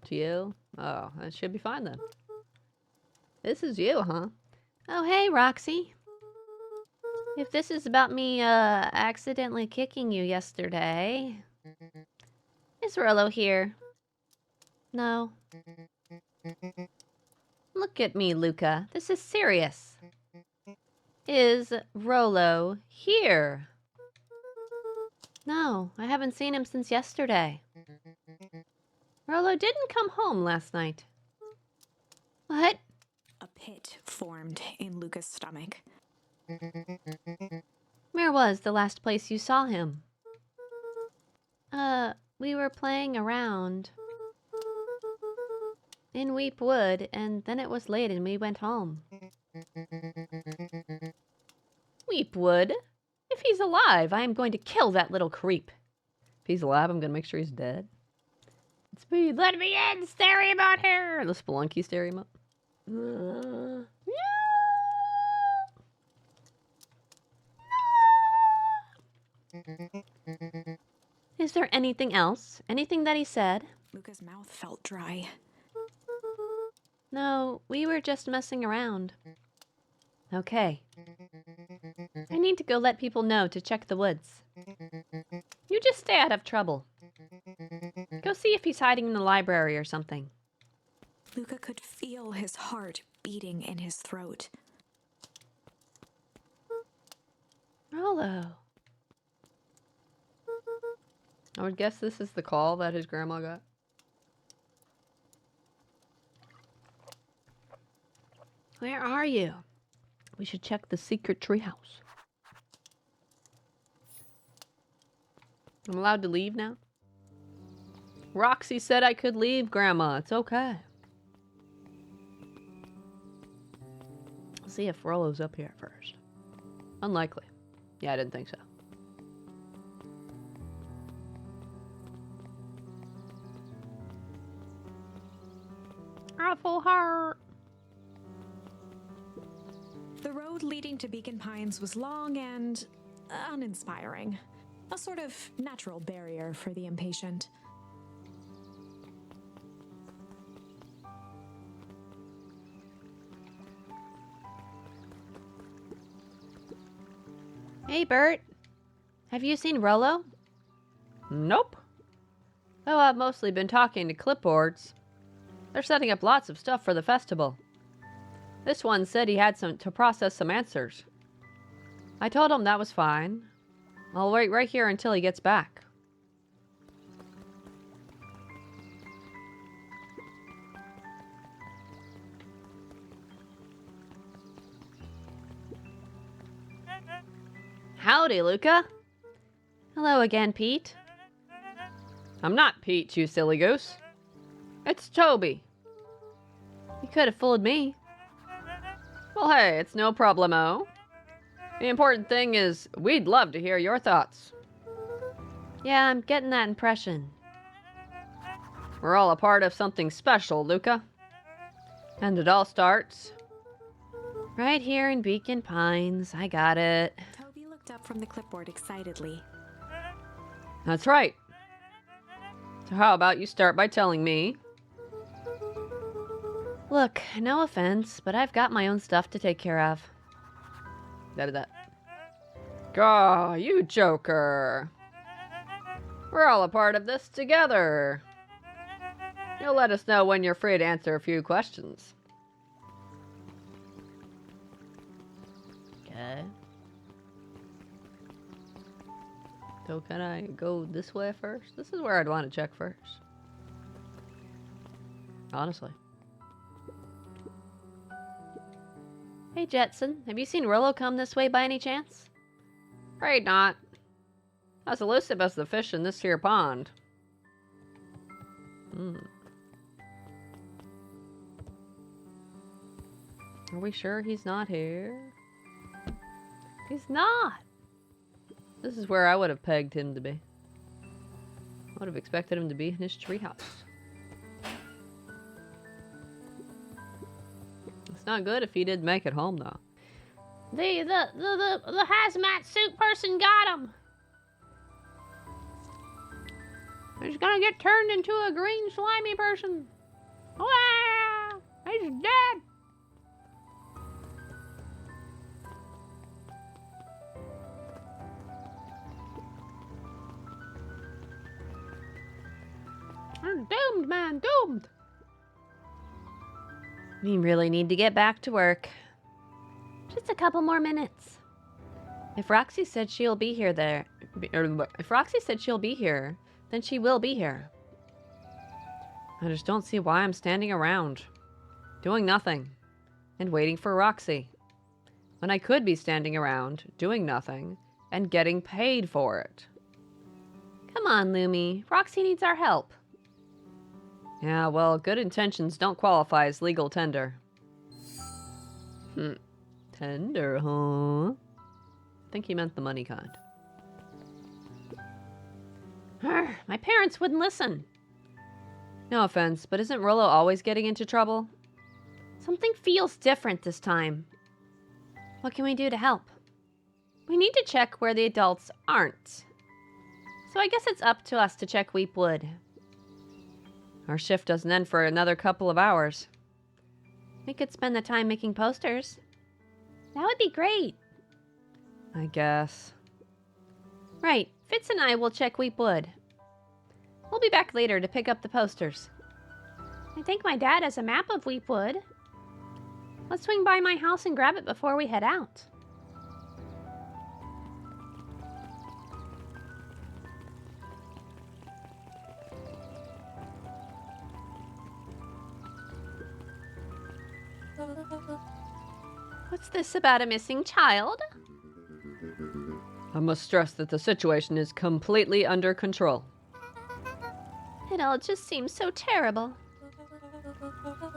It's you? Oh, that should be fine then. This is you, huh? Oh, hey, Roxy. If this is about me, accidentally kicking you yesterday... Is Rollo here? No. Look at me, Luca. This is serious. Is Rollo here? No, I haven't seen him since yesterday. Rollo didn't come home last night. What? A pit formed in Luca's stomach. Where was the last place you saw him? We were playing around in Weep Wood, and then it was late and we went home. Weep Wood? If he's alive, I am going to kill that little creep. If he's alive, I'm gonna make sure he's dead. Speed, let me in! Stare him out here! The Spelunky stare him up. Is there anything else? Anything that he said? Luca's mouth felt dry. No, we were just messing around. Okay. I need to go let people know to check the woods. You just stay out of trouble. Go see if he's hiding in the library or something. Luca could feel his heart beating in his throat. Rollo. I would guess this is the call that his grandma got. Where are you? We should check the secret treehouse. I'm allowed to leave now? Roxy said I could leave, Grandma. It's okay. Let's see if Rollo's up here first. Unlikely. Yeah, I didn't think so. Awful heart. The road leading to Beacon Pines was long and uninspiring. A sort of natural barrier for the impatient. Hey, Bert. Have you seen Rollo? Nope. Though I've mostly been talking to clipboards. They're setting up lots of stuff for the festival. This one said he had to process some answers. I told him that was fine. I'll wait right here until he gets back. Howdy, Luca. Hello again, Pete. I'm not Pete, you silly goose. It's Toby. You could have fooled me. Well, hey, it's no problemo. The important thing is, we'd love to hear your thoughts. Yeah, I'm getting that impression. We're all a part of something special, Luca. And it all starts... right here in Beacon Pines. I got it. Toby looked up from the clipboard excitedly. That's right. So how about you start by telling me? Look, no offense, but I've got my own stuff to take care of. That. Gah, you joker. We're all a part of this together. You'll let us know when you're free to answer a few questions. Okay. So can I go this way first? This is where I'd want to check first. Honestly. Hey, Jetson, have you seen Rollo come this way by any chance? Afraid not. As elusive as the fish in this here pond. Are we sure he's not here? He's not! This is where I would have pegged him to be. I would have expected him to be in his treehouse. It's not good if he did make it home, though. The hazmat suit person got him. He's gonna get turned into a green slimy person. Wow! He's dead! You're doomed, man, doomed! We really need to get back to work. Just a couple more minutes. If Roxy said she'll be here if Roxy said she'll be here, then she will be here. I just don't see why I'm standing around, doing nothing, and waiting for Roxy, when I could be standing around, doing nothing, and getting paid for it. Come on, Lumi. Roxy needs our help. Yeah, well, good intentions don't qualify as legal tender. Tender, huh? think he meant the money kind. My parents wouldn't listen. No offense, but isn't Rollo always getting into trouble? Something feels different this time. What can we do to help? We need to check where the adults aren't. So I guess it's up to us to check Weepwood. Our shift doesn't end for another couple of hours. We could spend the time making posters. That would be great. I guess. Right, Fitz and I will check Weepwood. We'll be back later to pick up the posters. I think my dad has a map of Weepwood. Let's swing by my house and grab it before we head out. What's this about a missing child? I must stress that the situation is completely under control. It all just seems so terrible.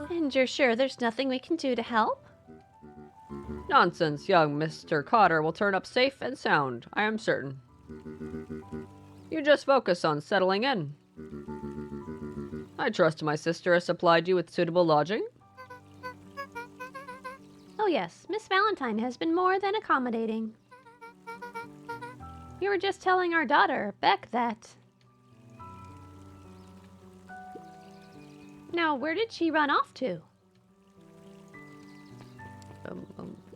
And you're sure there's nothing we can do to help? Nonsense, young Mr. Cotter will turn up safe and sound, I am certain. You just focus on settling in. I trust my sister has supplied you with suitable lodging. Oh yes, Miss Valentine has been more than accommodating. You were just telling our daughter, Beck, that... Now, where did she run off to?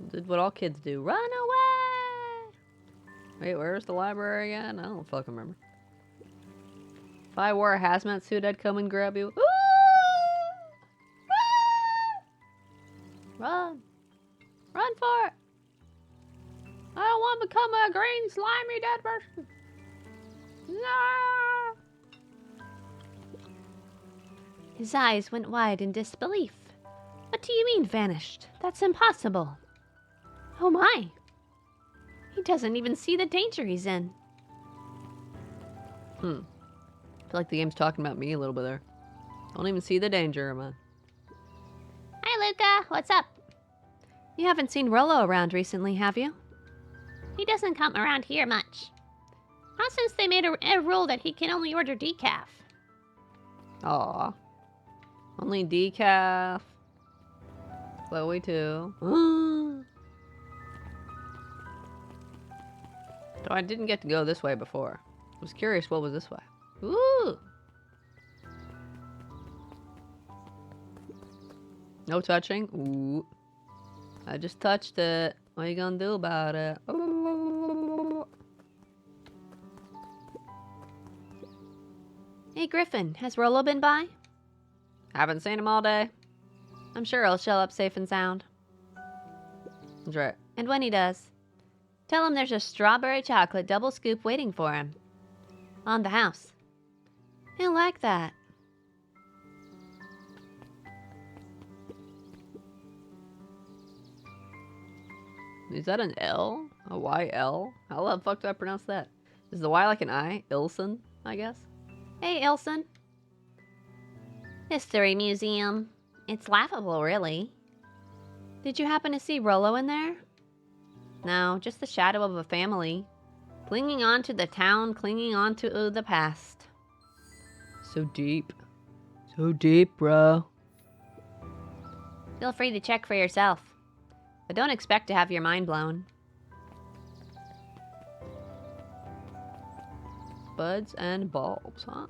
Did what all kids do. Run away! Wait, where's the library again? I don't fucking remember. If I wore a hazmat suit, I'd come and grab you. Ooh! Run! Run for it! I don't want to become a green, slimy, dead person. No! His eyes went wide in disbelief. What do you mean, vanished? That's impossible. Oh my! He doesn't even see the danger he's in. I feel like the game's talking about me a little bit there. Don't even see the danger, man. Hi, Luca. What's up? You haven't seen Rollo around recently, have you? He doesn't come around here much. Not since they made a rule that he can only order decaf. Aw. Only decaf. Chloe too. So I didn't get to go this way before. I was curious what was this way. Ooh! No touching? Ooh. I just touched it. What are you gonna do about it? Hey, Griffin, has Rollo been by? Haven't seen him all day. I'm sure he'll show up safe and sound. That's right. And when he does, tell him there's a strawberry chocolate double scoop waiting for him. On the house. He'll like that. Is that an L? A Y-L? How the fuck do I pronounce that? Is the Y like an I? Ilson, I guess? Hey, Ilson. History Museum. It's laughable, really. Did you happen to see Rollo in there? No, just the shadow of a family. Clinging on to the town, clinging on to the past. So deep. So deep, bro. Feel free to check for yourself. But don't expect to have your mind blown. Buds and bulbs, huh?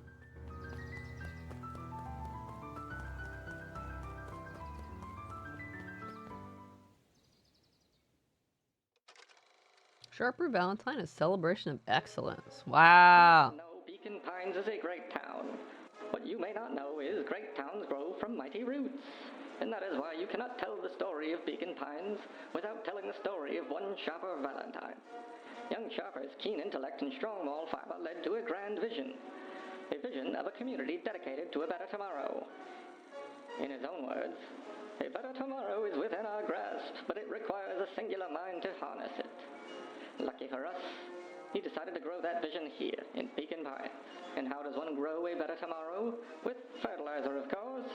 Sharper Valentine, a celebration of excellence. Wow. No, Beacon Pines is a great town. What you may not know is great towns grow from mighty roots. And that is why you cannot tell the story of Beacon Pines without telling the story of one Sharper Valentine. Young Sharper's keen intellect and strong moral fiber led to a grand vision. A vision of a community dedicated to a better tomorrow. In his own words, a better tomorrow is within our grasp, but it requires a singular mind to harness it. Lucky for us, he decided to grow that vision here in Beacon Pines. And how does one grow a better tomorrow? With fertilizer, of course.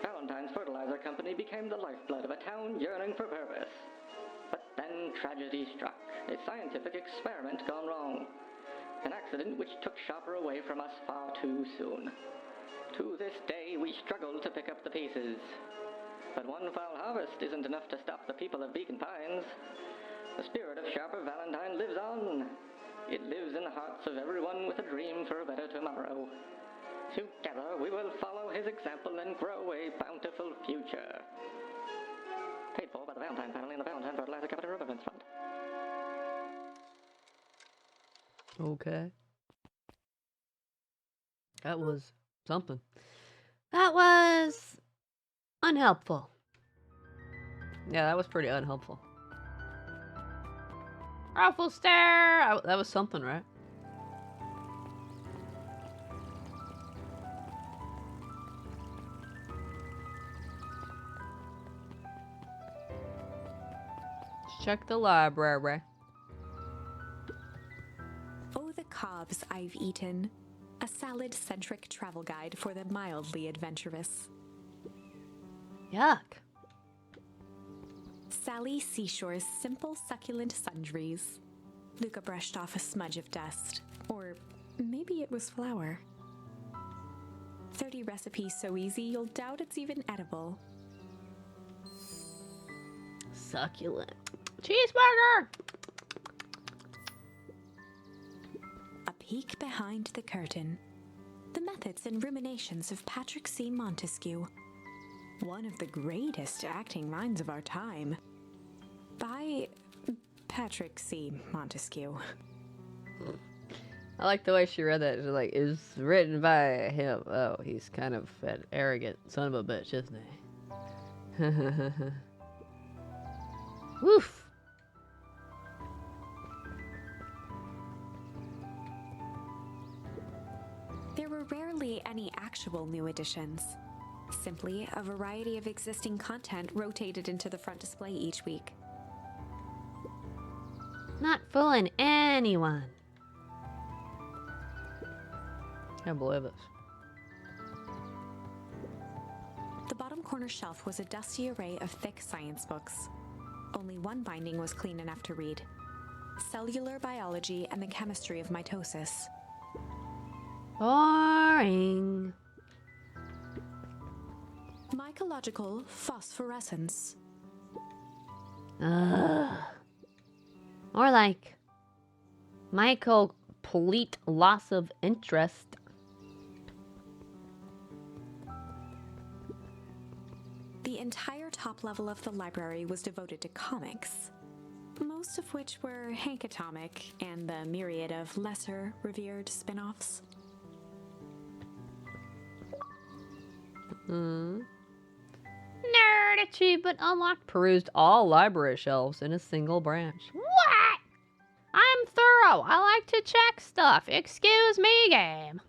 Valentine's Fertilizer Company became the lifeblood of a town yearning for purpose. But Then tragedy struck, a scientific experiment gone wrong. An accident which took Shopper away from us far too soon. To this day, we struggle to pick up the pieces. But one foul harvest isn't enough to stop the people of Beacon Pines. The spirit of Sharper Valentine lives on. It lives in the hearts of everyone with a dream for a better tomorrow. Together, we will follow his example and grow a bountiful future. Paid for by the Valentine family and the Valentine Fertilizer Capital Improvements Fund. Okay. That was something. That was unhelpful. Yeah, that was pretty unhelpful. Awful stare! That was something, right? Let's check the library. Oh, the cobs I've eaten. A salad-centric travel guide for the mildly adventurous. Yuck. Sally Seashore's simple succulent sundries. Luca brushed off a smudge of dust. Or maybe it was flour. 30 recipes so easy you'll doubt it's even edible. Succulent. Cheeseburger! A peek behind the curtain. The methods and ruminations of Patrick C. Montesquieu. One of the greatest acting minds of our time. By Patrick C. Montesquieu. I like the way she read that. She's like, it was written by him. Oh, he's kind of an arrogant son of a bitch, isn't he? Woof. There were rarely any actual new additions. Simply a variety of existing content rotated into the front display each week. Not fooling anyone. Can't believe this. The bottom corner shelf was a dusty array of thick science books. Only one binding was clean enough to read. Cellular Biology and the Chemistry of Mitosis. Boring. Mycological Phosphorescence. Ugh. More like complete loss of interest. The entire top level of the library was devoted to comics, most of which were Hank Atomic and the myriad of lesser revered spin-offs. Nerd achievement unlocked. Perused all library shelves in a single branch. What? I'm thorough. I like to check stuff. Excuse me, game.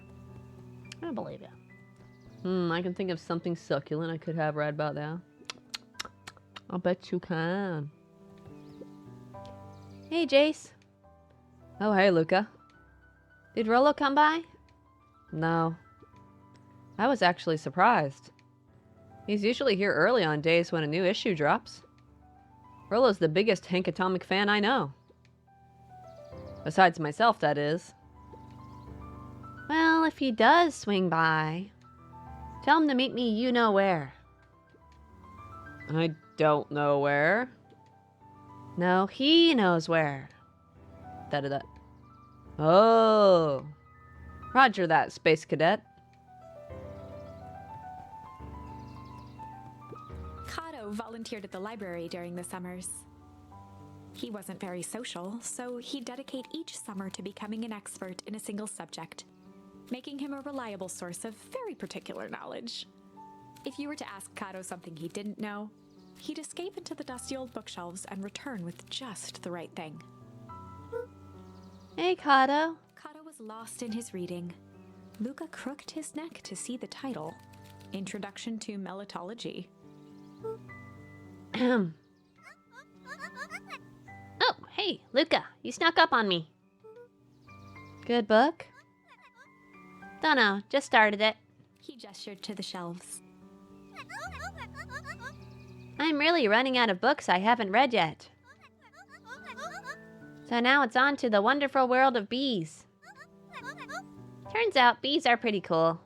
I don't believe you. I can think of something succulent I could have right about now. I'll bet you can. Hey, Jace. Oh, hey, Luca. Did Rolo come by? No. I was actually surprised. He's usually here early on days when a new issue drops. Rolo's the biggest Hank Atomic fan I know. Besides myself, that is. Well, if he does swing by, tell him to meet me you know where. I don't know where. No, he knows where. Da-da-da. Oh. Roger that, Space Cadet. Kato volunteered at the library during the summers. He wasn't very social, so he'd dedicate each summer to becoming an expert in a single subject, making him a reliable source of very particular knowledge. If you were to ask Kato something he didn't know, he'd escape into the dusty old bookshelves and return with just the right thing. Hey, Kato. Kato was lost in his reading. Luca crooked his neck to see the title, Introduction to Melitology. Oh, hey, Luca, you snuck up on me. Good book? Dunno, just started it. He gestured to the shelves. I'm really running out of books I haven't read yet. So now it's on to the wonderful world of bees. Turns out bees are pretty cool.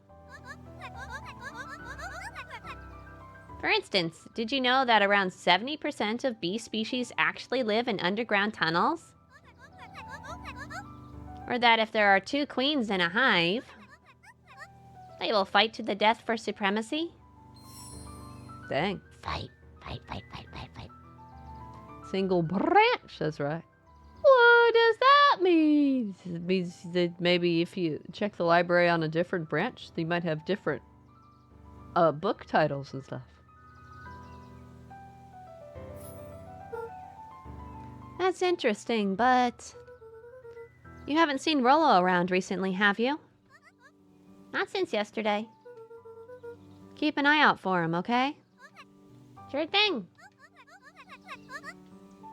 For instance, did you know that around 70% of bee species actually live in underground tunnels? Or that if there are 2 queens in a hive, they will fight to the death for supremacy? Dang. Fight, fight, fight, fight, fight, fight. Single branch, that's right. What does that mean? It means that maybe if you check the library on a different branch, they might have different book titles and stuff. That's interesting, but you haven't seen Rollo around recently, have you? Not since yesterday. Keep an eye out for him, okay? Sure thing.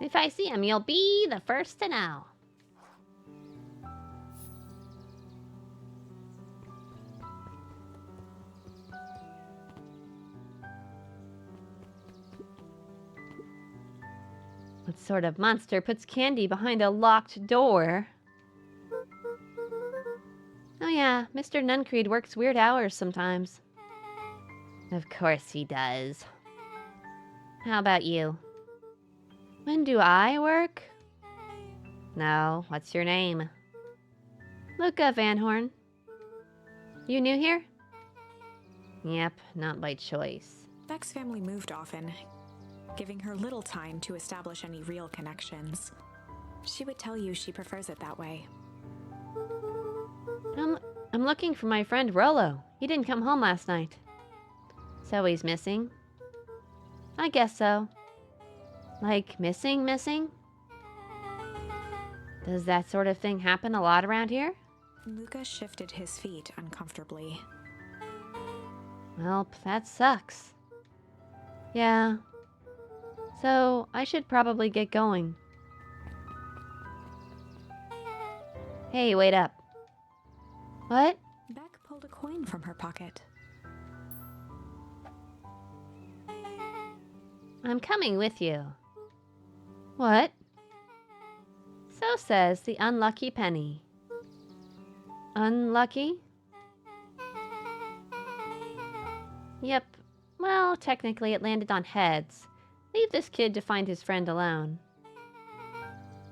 If I see him, you'll be the first to know. What sort of monster puts candy behind a locked door? Oh yeah, Mr. Nuncreed works weird hours sometimes. Of course he does. How about you? When do I work? No, what's your name? Luca Van Horn. You new here? Yep, not by choice. Beck's family moved often, giving her little time to establish any real connections. She would tell you she prefers it that way. I'm looking for my friend Rollo. He didn't come home last night. So he's missing? I guess so. Like missing? Does that sort of thing happen a lot around here? Luca shifted his feet uncomfortably. Well, that sucks. Yeah. So, I should probably get going. Hey, wait up. What? Beck pulled a coin from her pocket. I'm coming with you. What? So says the unlucky penny. Unlucky? Yep. Well, technically it landed on heads. Leave this kid to find his friend alone.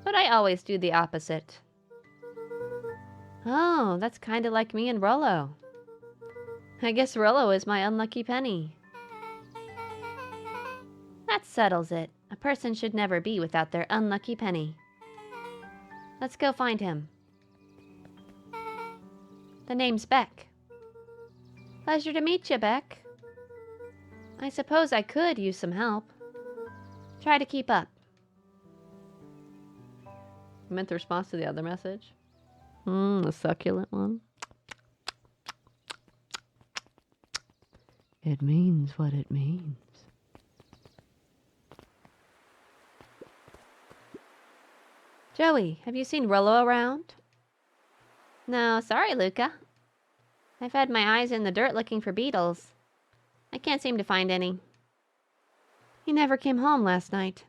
But I always do the opposite. Oh, that's kind of like me and Rollo. I guess Rollo is my unlucky penny. That settles it. A person should never be without their unlucky penny. Let's go find him. The name's Beck. Pleasure to meet you, Beck. I suppose I could use some help. Try to keep up. You meant the response to the other message? The succulent one. It means what it means. Joey, have you seen Rollo around? No, sorry, Luca. I've had my eyes in the dirt looking for beetles. I can't seem to find any. He never came home last night.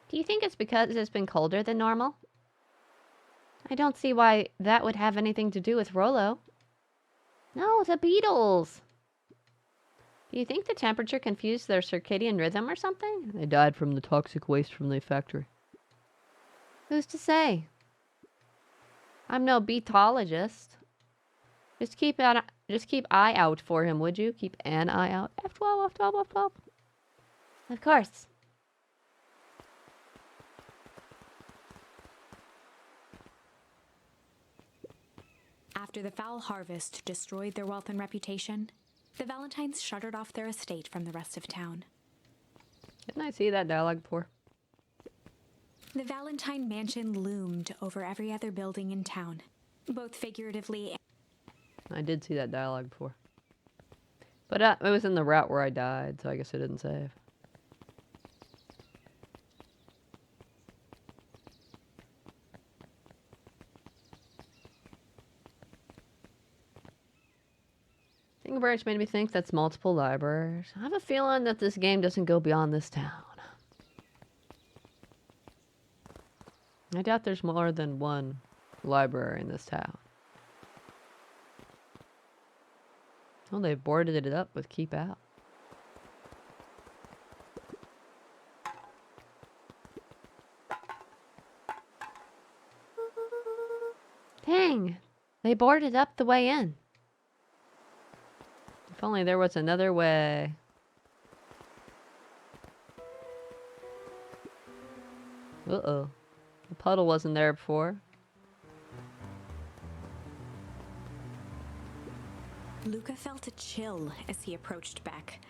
Do you think it's because it's been colder than normal? I don't see why that would have anything to do with Rollo. No, the beetles. Do you think the temperature confused their circadian rhythm or something? They died from the toxic waste from the factory. Who's to say? I'm no beetologist. Just keep eye out for him, would you? Keep an eye out. F12, F12, F12. Of course. After the foul harvest destroyed their wealth and reputation, the Valentines shuttered off their estate from the rest of town. Didn't I see that dialogue before? The Valentine mansion loomed over every other building in town, both figuratively and... I did see that dialogue before. But it was in the route where I died, so I guess it didn't save. Single branch made me think that's multiple libraries. I have a feeling that this game doesn't go beyond this town. I doubt there's more than one library in this town. Oh, they boarded it up with keep out. Dang, they boarded up the way in. If only there was another way. Uh-oh. The puddle wasn't there before. Luca felt a chill as he approached Beck.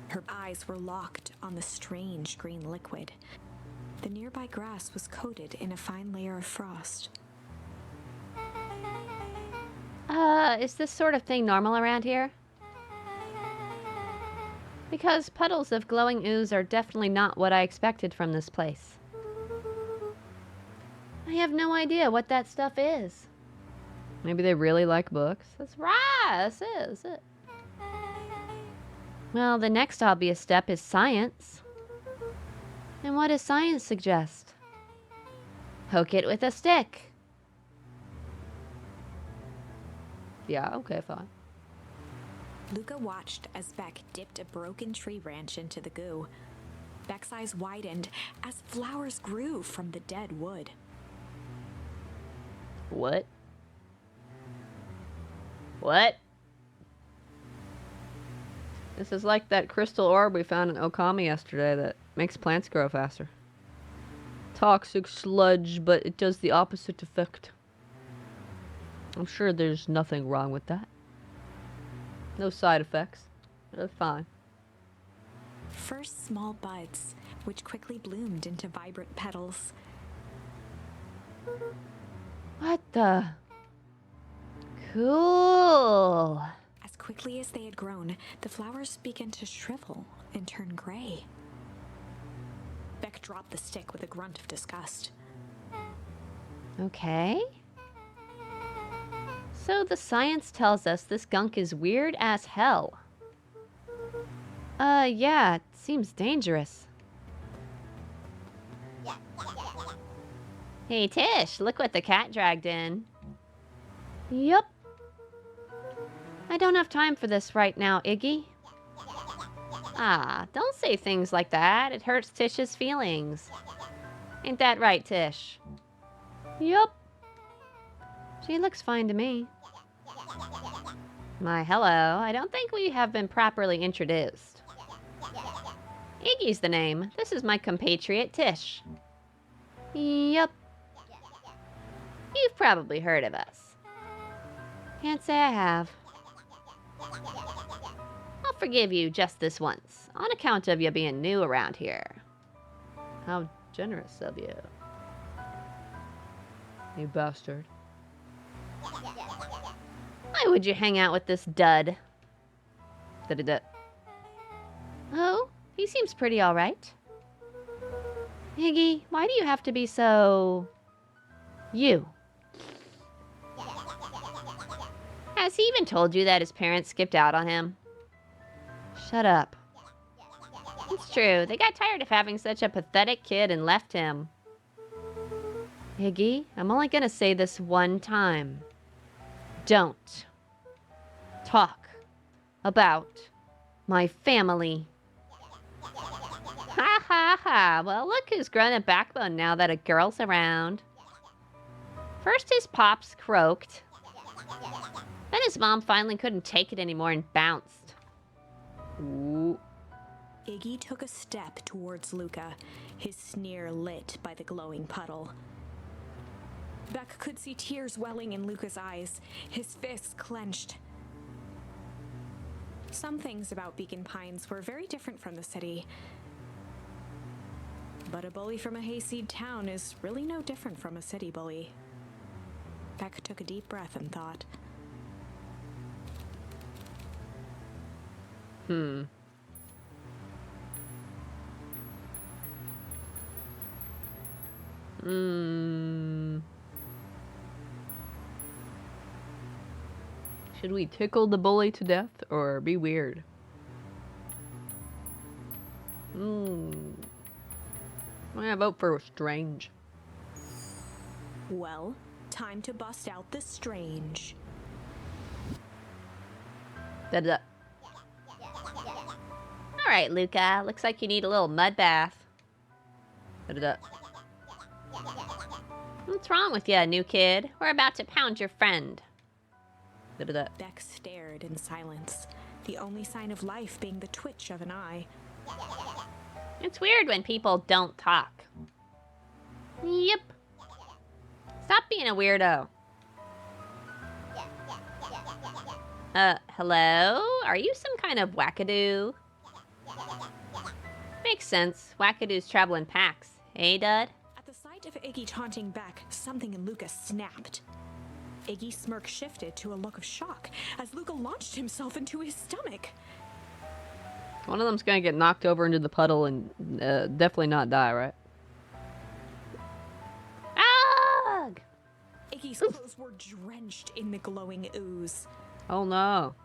Her eyes were locked on the strange green liquid. The nearby grass was coated in a fine layer of frost. Is this sort of thing normal around here? Because puddles of glowing ooze are definitely not what I expected from this place. I have no idea what that stuff is. Maybe they really like books. That's right. This is it. Well, the next obvious step is science. And what does science suggest? Poke it with a stick. Yeah, okay, fine. Luca watched as Beck dipped a broken tree branch into the goo. Beck's eyes widened as flowers grew from the dead wood. What? What? This is like that crystal orb we found in Okami yesterday that makes plants grow faster. Toxic sludge, but it does the opposite effect. I'm sure there's nothing wrong with that. No side effects. They're fine. First small buds, which quickly bloomed into vibrant petals. What the? Cool. As quickly as they had grown, the flowers began to shrivel and turn gray. Beck dropped the stick with a grunt of disgust. Okay. So the science tells us this gunk is weird as hell. Yeah, it seems dangerous. Hey, Tish, look what the cat dragged in. Yup. I don't have time for this right now, Iggy. Ah, don't say things like that. It hurts Tish's feelings. Ain't that right, Tish? Yup. She looks fine to me. My hello, I don't think we have been properly introduced. Iggy's the name. This is my compatriot, Tish. Yup. You've probably heard of us. Can't say I have. I'll forgive you just this once, on account of you being new around here. How generous of you. You bastard. Why would you hang out with this dud? Da-da-da. Oh, he seems pretty alright. Iggy, why do you have to be so... you? Has he even told you that his parents skipped out on him? Shut up. It's true, they got tired of having such a pathetic kid and left him. Iggy, I'm only gonna say this one time. Don't talk about my family. Ha ha ha. Well, look who's grown a backbone now that a girl's around. First his pops croaked. Then his mom finally couldn't take it anymore and bounced. Ooh. Iggy took a step towards Luca, his sneer lit by the glowing puddle. Beck could see tears welling in Luca's eyes, his fists clenched. Some things about Beacon Pines were very different from the city. But a bully from a hayseed town is really no different from a city bully. Beck took a deep breath and thought. Should we tickle the bully to death or be weird? I'm gonna vote for strange. Well, time to bust out the strange. Da-da. All right, Luca. Looks like you need a little mud bath. Da-da-da. What's wrong with you, new kid? We're about to pound your friend. Da-da-da. Beck stared in silence, the only sign of life being the twitch of an eye. It's weird when people don't talk. Yep. Stop being a weirdo. Hello? Are you some kind of wackadoo? Makes sense. Wackadoos travel in packs. Hey, Dud? At the sight of Iggy taunting Beck, something in Luca snapped. Iggy's smirk shifted to a look of shock as Luca launched himself into his stomach. One of them's gonna get knocked over into the puddle and definitely not die, right? Ugh! Iggy's clothes were drenched in the glowing ooze. Oh no.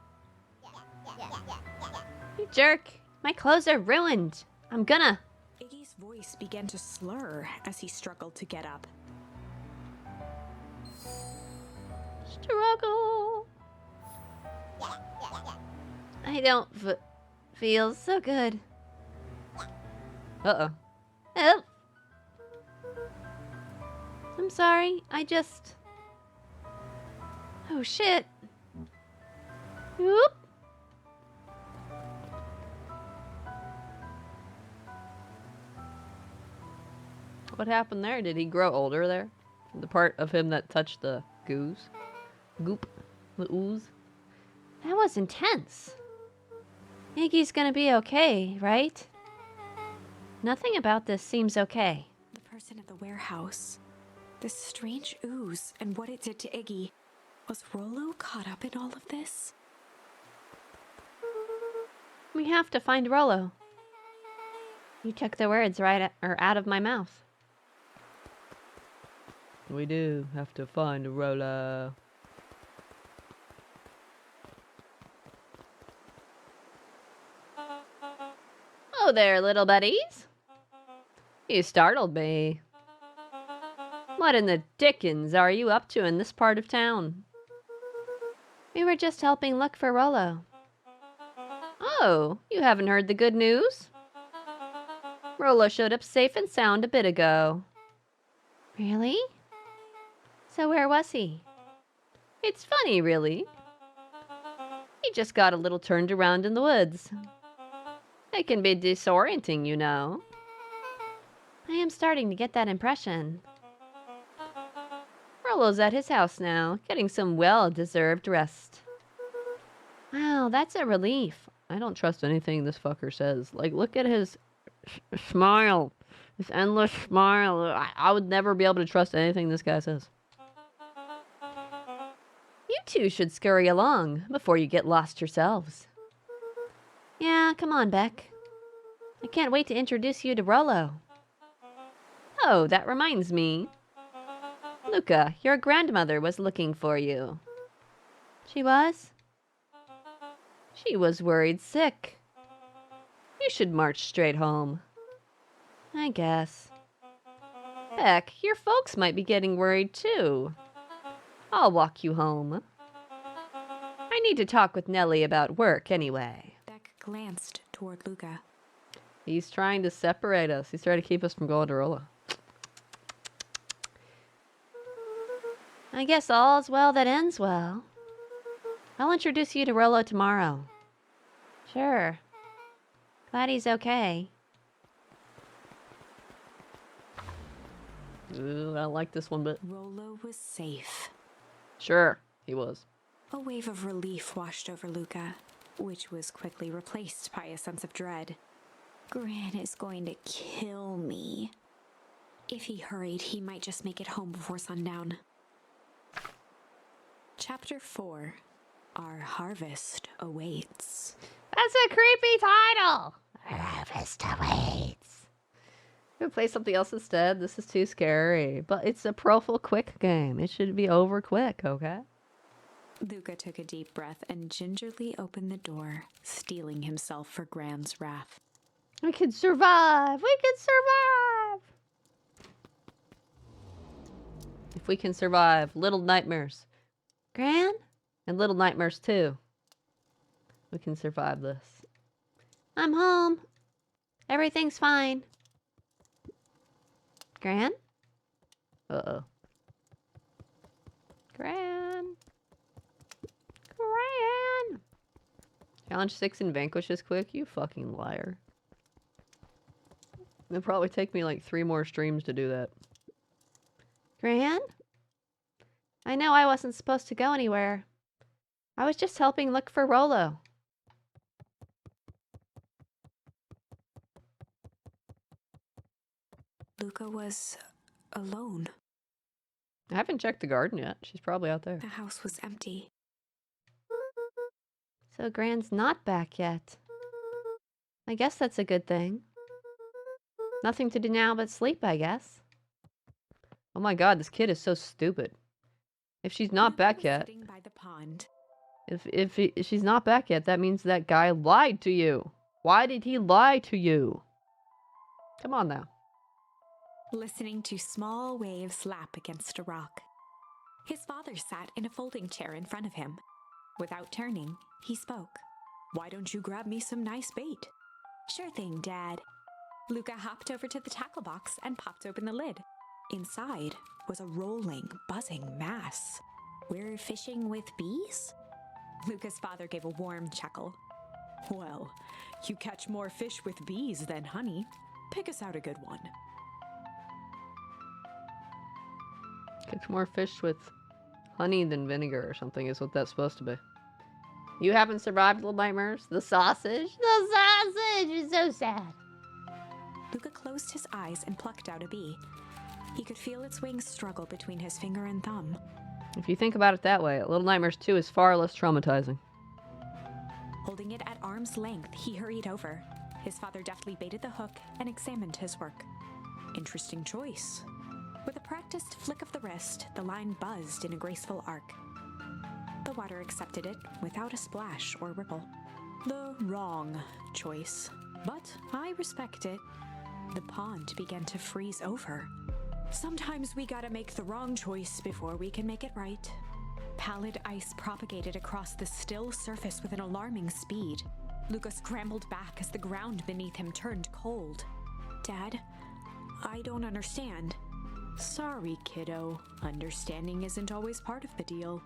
You jerk. My clothes are ruined. I'm gonna. Iggy's voice began to slur as he struggled to get up. Struggle. I don't feel so good. Uh-oh. Oh. I'm sorry. Oh, shit. Oop. What happened there? Did he grow older there? The part of him that touched the goose? Goop? The ooze? That was intense. Iggy's gonna be okay, right? Nothing about this seems okay. The person at the warehouse. This strange ooze and what it did to Iggy. Was Rollo caught up in all of this? We have to find Rollo. You took the words out of my mouth. We do have to find a Rolo. Oh there, little buddies. You startled me. What in the dickens are you up to in this part of town? We were just helping look for Rollo. Oh, you haven't heard the good news? Rolo showed up safe and sound a bit ago. Really? So where was he? It's funny, really. He just got a little turned around in the woods. It can be disorienting, you know. I am starting to get that impression. Rolo's at his house now, getting some well-deserved rest. Wow, that's a relief. I don't trust anything this fucker says. Like, look at his smile. This endless smile. I would never be able to trust anything this guy says. You two should scurry along before you get lost yourselves. Yeah, come on, Beck. I can't wait to introduce you to Rollo. Oh, that reminds me. Luca, your grandmother was looking for you. She was? She was worried sick. You should march straight home. I guess. Beck, your folks might be getting worried too. I'll walk you home. I need to talk with Nellie about work anyway. Beck glanced toward Luca. He's trying to separate us. He's trying to keep us from going to Rolla. I guess all's well that ends well. I'll introduce you to Rollo tomorrow. Sure. Glad he's okay. Ooh, I don't like this one bit. Rollo was safe. Sure, he was. A wave of relief washed over Luca, which was quickly replaced by a sense of dread. Gran is going to kill me. If he hurried, he might just make it home before sundown. Chapter 4. Our harvest awaits. That's a creepy title! Our harvest awaits. I'm gonna play something else instead. This is too scary. But it's a Profil quick game. It should be over quick, okay? Luca took a deep breath and gingerly opened the door, steeling himself for Gran's wrath. We can survive! We can survive! If we can survive Little Nightmares. Gran? And Little Nightmares too. We can survive this. I'm home. Everything's fine. Gran? Uh-oh. Gran? Gran? Challenge 6 and Vanquish is quick? You fucking liar. It'll probably take me like 3 more streams to do that. Gran? I know I wasn't supposed to go anywhere. I was just helping look for Rolo. Luca was alone. I haven't checked the garden yet. She's probably out there. The house was empty. So Gran's not back yet. I guess that's a good thing. Nothing to do now but sleep, I guess. Oh my god, this kid is so stupid. If she's not back yet... Sitting by the pond. If she's not back yet, that means that guy lied to you. Why did he lie to you? Come on now. Listening to small waves lap against a rock. His father sat in a folding chair in front of him. Without turning, he spoke. Why don't you grab me some nice bait? Sure thing, Dad. Luca hopped over to the tackle box and popped open the lid. Inside was a rolling, buzzing mass. We're fishing with bees? Luca's father gave a warm chuckle. Well, you catch more fish with bees than honey. Pick us out a good one. Catch more fish with honey than vinegar or something is what that's supposed to be. You haven't survived Little Nightmares? The sausage? The sausage is so sad. Luca closed his eyes and plucked out a bee. He could feel its wings struggle between his finger and thumb. If you think about it that way, Little Nightmares 2 is far less traumatizing. Holding it at arm's length, he hurried over. His father deftly baited the hook and examined his work. Interesting choice. With a practiced flick of the wrist, the line buzzed in a graceful arc. The water accepted it without a splash or ripple. The wrong choice. But I respect it. The pond began to freeze over. Sometimes we gotta make the wrong choice before we can make it right. Pallid ice propagated across the still surface with an alarming speed. Luca scrambled back as the ground beneath him turned cold. Dad, I don't understand. Sorry, kiddo. Understanding isn't always part of the deal.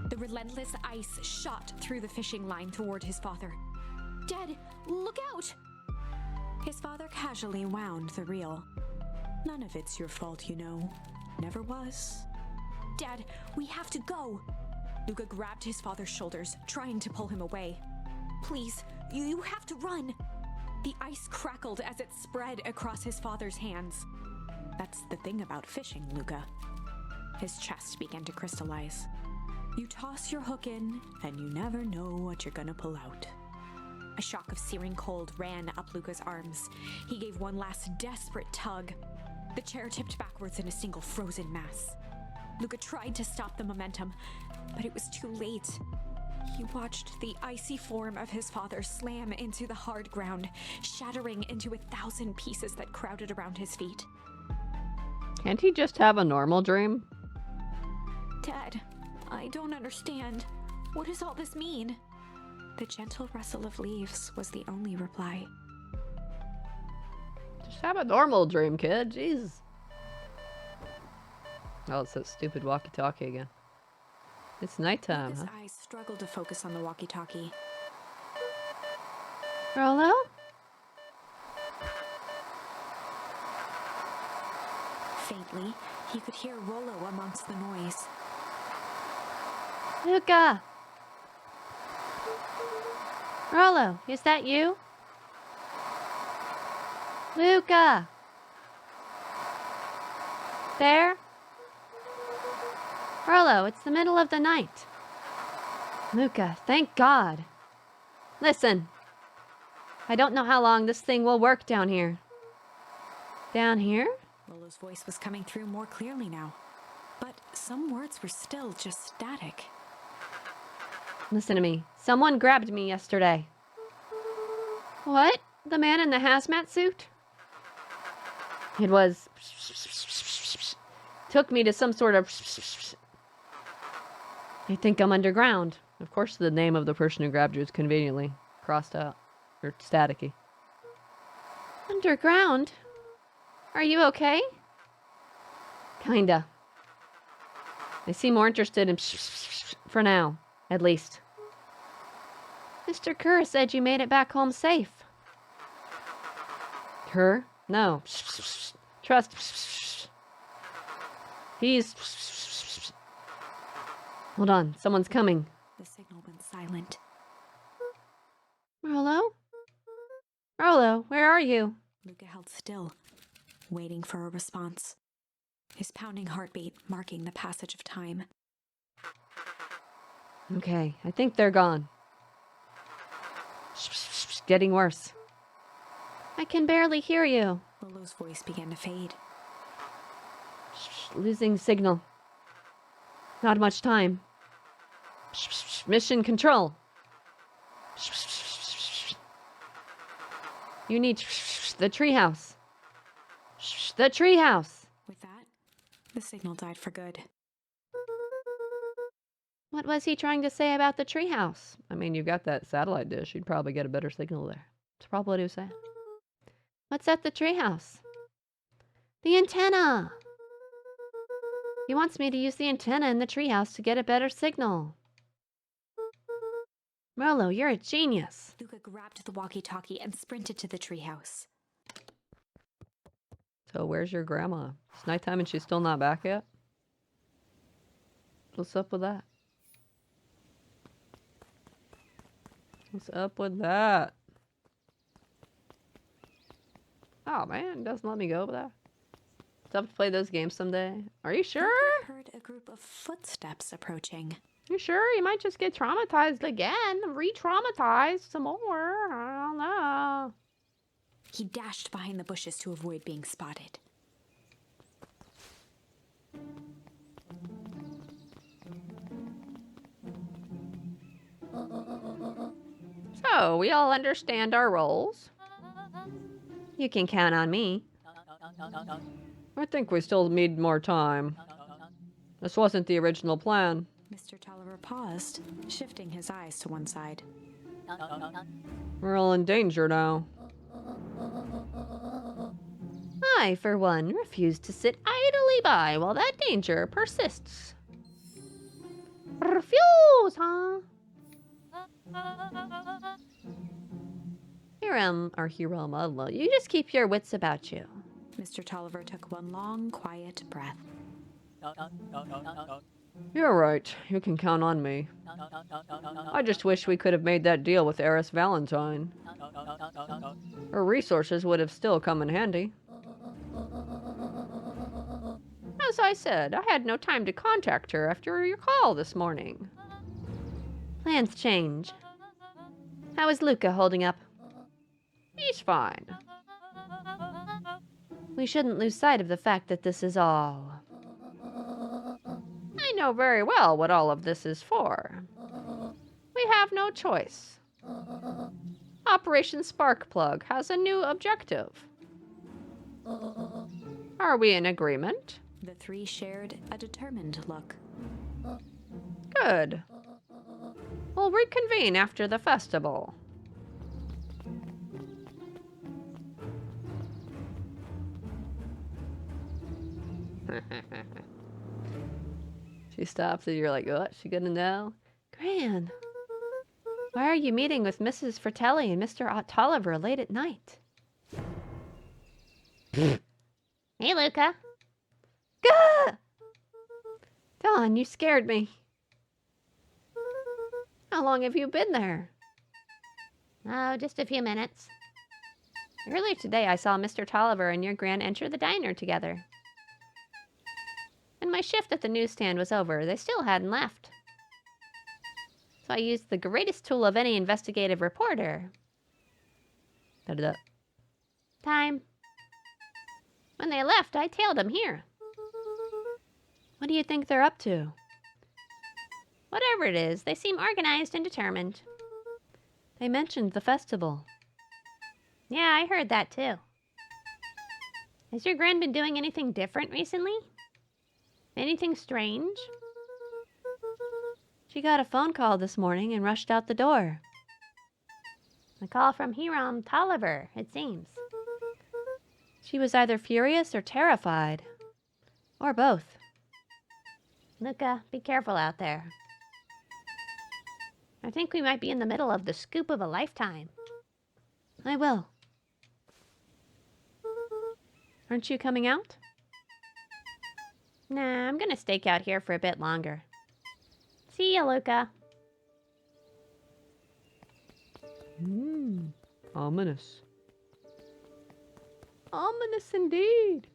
The relentless ice shot through the fishing line toward his father. Dad, look out! His father casually wound the reel. None of it's your fault, you know. Never was. Dad, we have to go! Luca grabbed his father's shoulders, trying to pull him away. Please, you have to run! The ice crackled as it spread across his father's hands. That's the thing about fishing, Luca. His chest began to crystallize. You toss your hook in, and you never know what you're gonna pull out. A shock of searing cold ran up Luca's arms. He gave one last desperate tug. The chair tipped backwards in a single frozen mass. Luca tried to stop the momentum, but it was too late. He watched the icy form of his father slam into the hard ground, shattering into 1,000 pieces that crowded around his feet. Can't he just have a normal dream? Dad, I don't understand. What does all this mean? The gentle rustle of leaves was the only reply. Just have a normal dream, kid. Jeez. Oh, it's that stupid walkie-talkie again. It's nighttime, Luca's huh? eyes struggled to focus on the walkie-talkie. Rolo? Faintly, he could hear Rolo amongst the noise. Luca! Rolo, is that you? Luca! There? Rolo, it's the middle of the night. Luca, thank God. Listen. I don't know how long this thing will work down here. Down here? Rolo's voice was coming through more clearly now, but some words were still just static. Listen to me. Someone grabbed me yesterday. What? The man in the hazmat suit? It was... Took me to some sort of... I think I'm underground. Of course the name of the person who grabbed you is conveniently crossed out. Or staticky. Underground? Are you okay? Kinda. They seem more interested in... For now, at least. Mr. Kerr said you made it back home safe. Kerr? No. Trust. He's... Hold on, someone's coming. The signal went silent. Rolo? Rolo, where are you? Luca held still, waiting for a response. His pounding heartbeat marking the passage of time. Okay, I think they're gone. Getting worse. I can barely hear you. Lolo's voice began to fade. Losing signal. Not much time. Mission control. You need the treehouse. The treehouse. With that, the signal died for good. What was he trying to say about the treehouse? I mean, you've got that satellite dish. You'd probably get a better signal there. That's probably what he was saying. What's at the treehouse? The antenna! He wants me to use the antenna in the treehouse to get a better signal. Rolo, you're a genius. Luca grabbed the walkie-talkie and sprinted to the treehouse. So where's your grandma? It's nighttime and she's still not back yet? What's up with that? What's up with that? Oh man, it doesn't let me go over there. Still have to play those games someday. Are you sure? Luca heard a group of footsteps approaching. You sure? You might just get traumatized again. Re-traumatized some more. I don't know. He dashed behind the bushes to avoid being spotted. So, we all understand our roles. You can count on me. I think we still need more time. This wasn't the original plan. Mr. Tolliver paused, shifting his eyes to one side. We're all in danger now. I, for one, refuse to sit idly by while that danger persists. Refuse, huh? Hiram, you just keep your wits about you. Mr. Tolliver took one long, quiet breath. You're right. You can count on me. I just wish we could have made that deal with Heiress Valentine. Her resources would have still come in handy. As I said, I had no time to contact her after your call this morning. Plans change. How is Luca holding up? He's fine. We shouldn't lose sight of the fact that this is all. I know very well what all of this is for. We have no choice. Operation Sparkplug has a new objective. Are we in agreement? The three shared a determined look. Good. We'll reconvene after the festival. She stops and you're like, what? She gonna know? Gran, why are you meeting with Mrs. Fratelli and Mr. Tolliver late at night? Hey, Luca. Gah! Dawn, you scared me. How long have you been there? Oh, just a few minutes. Earlier today, I saw Mr. Tolliver and your Gran enter the diner together. When my shift at the newsstand was over, they still hadn't left. So I used the greatest tool of any investigative reporter. Da-da-da. Time. When they left, I tailed them here. What do you think they're up to? Whatever it is, they seem organized and determined. They mentioned the festival. Yeah, I heard that too. Has your Gran been doing anything different recently? Anything strange? She got a phone call this morning and rushed out the door. A call from Hiram Tolliver, it seems. She was either furious or terrified. Or both. Luca, be careful out there. I think we might be in the middle of the scoop of a lifetime. I will. Aren't you coming out? Nah, I'm gonna stake out here for a bit longer. See ya, Luca. Ominous. Ominous indeed.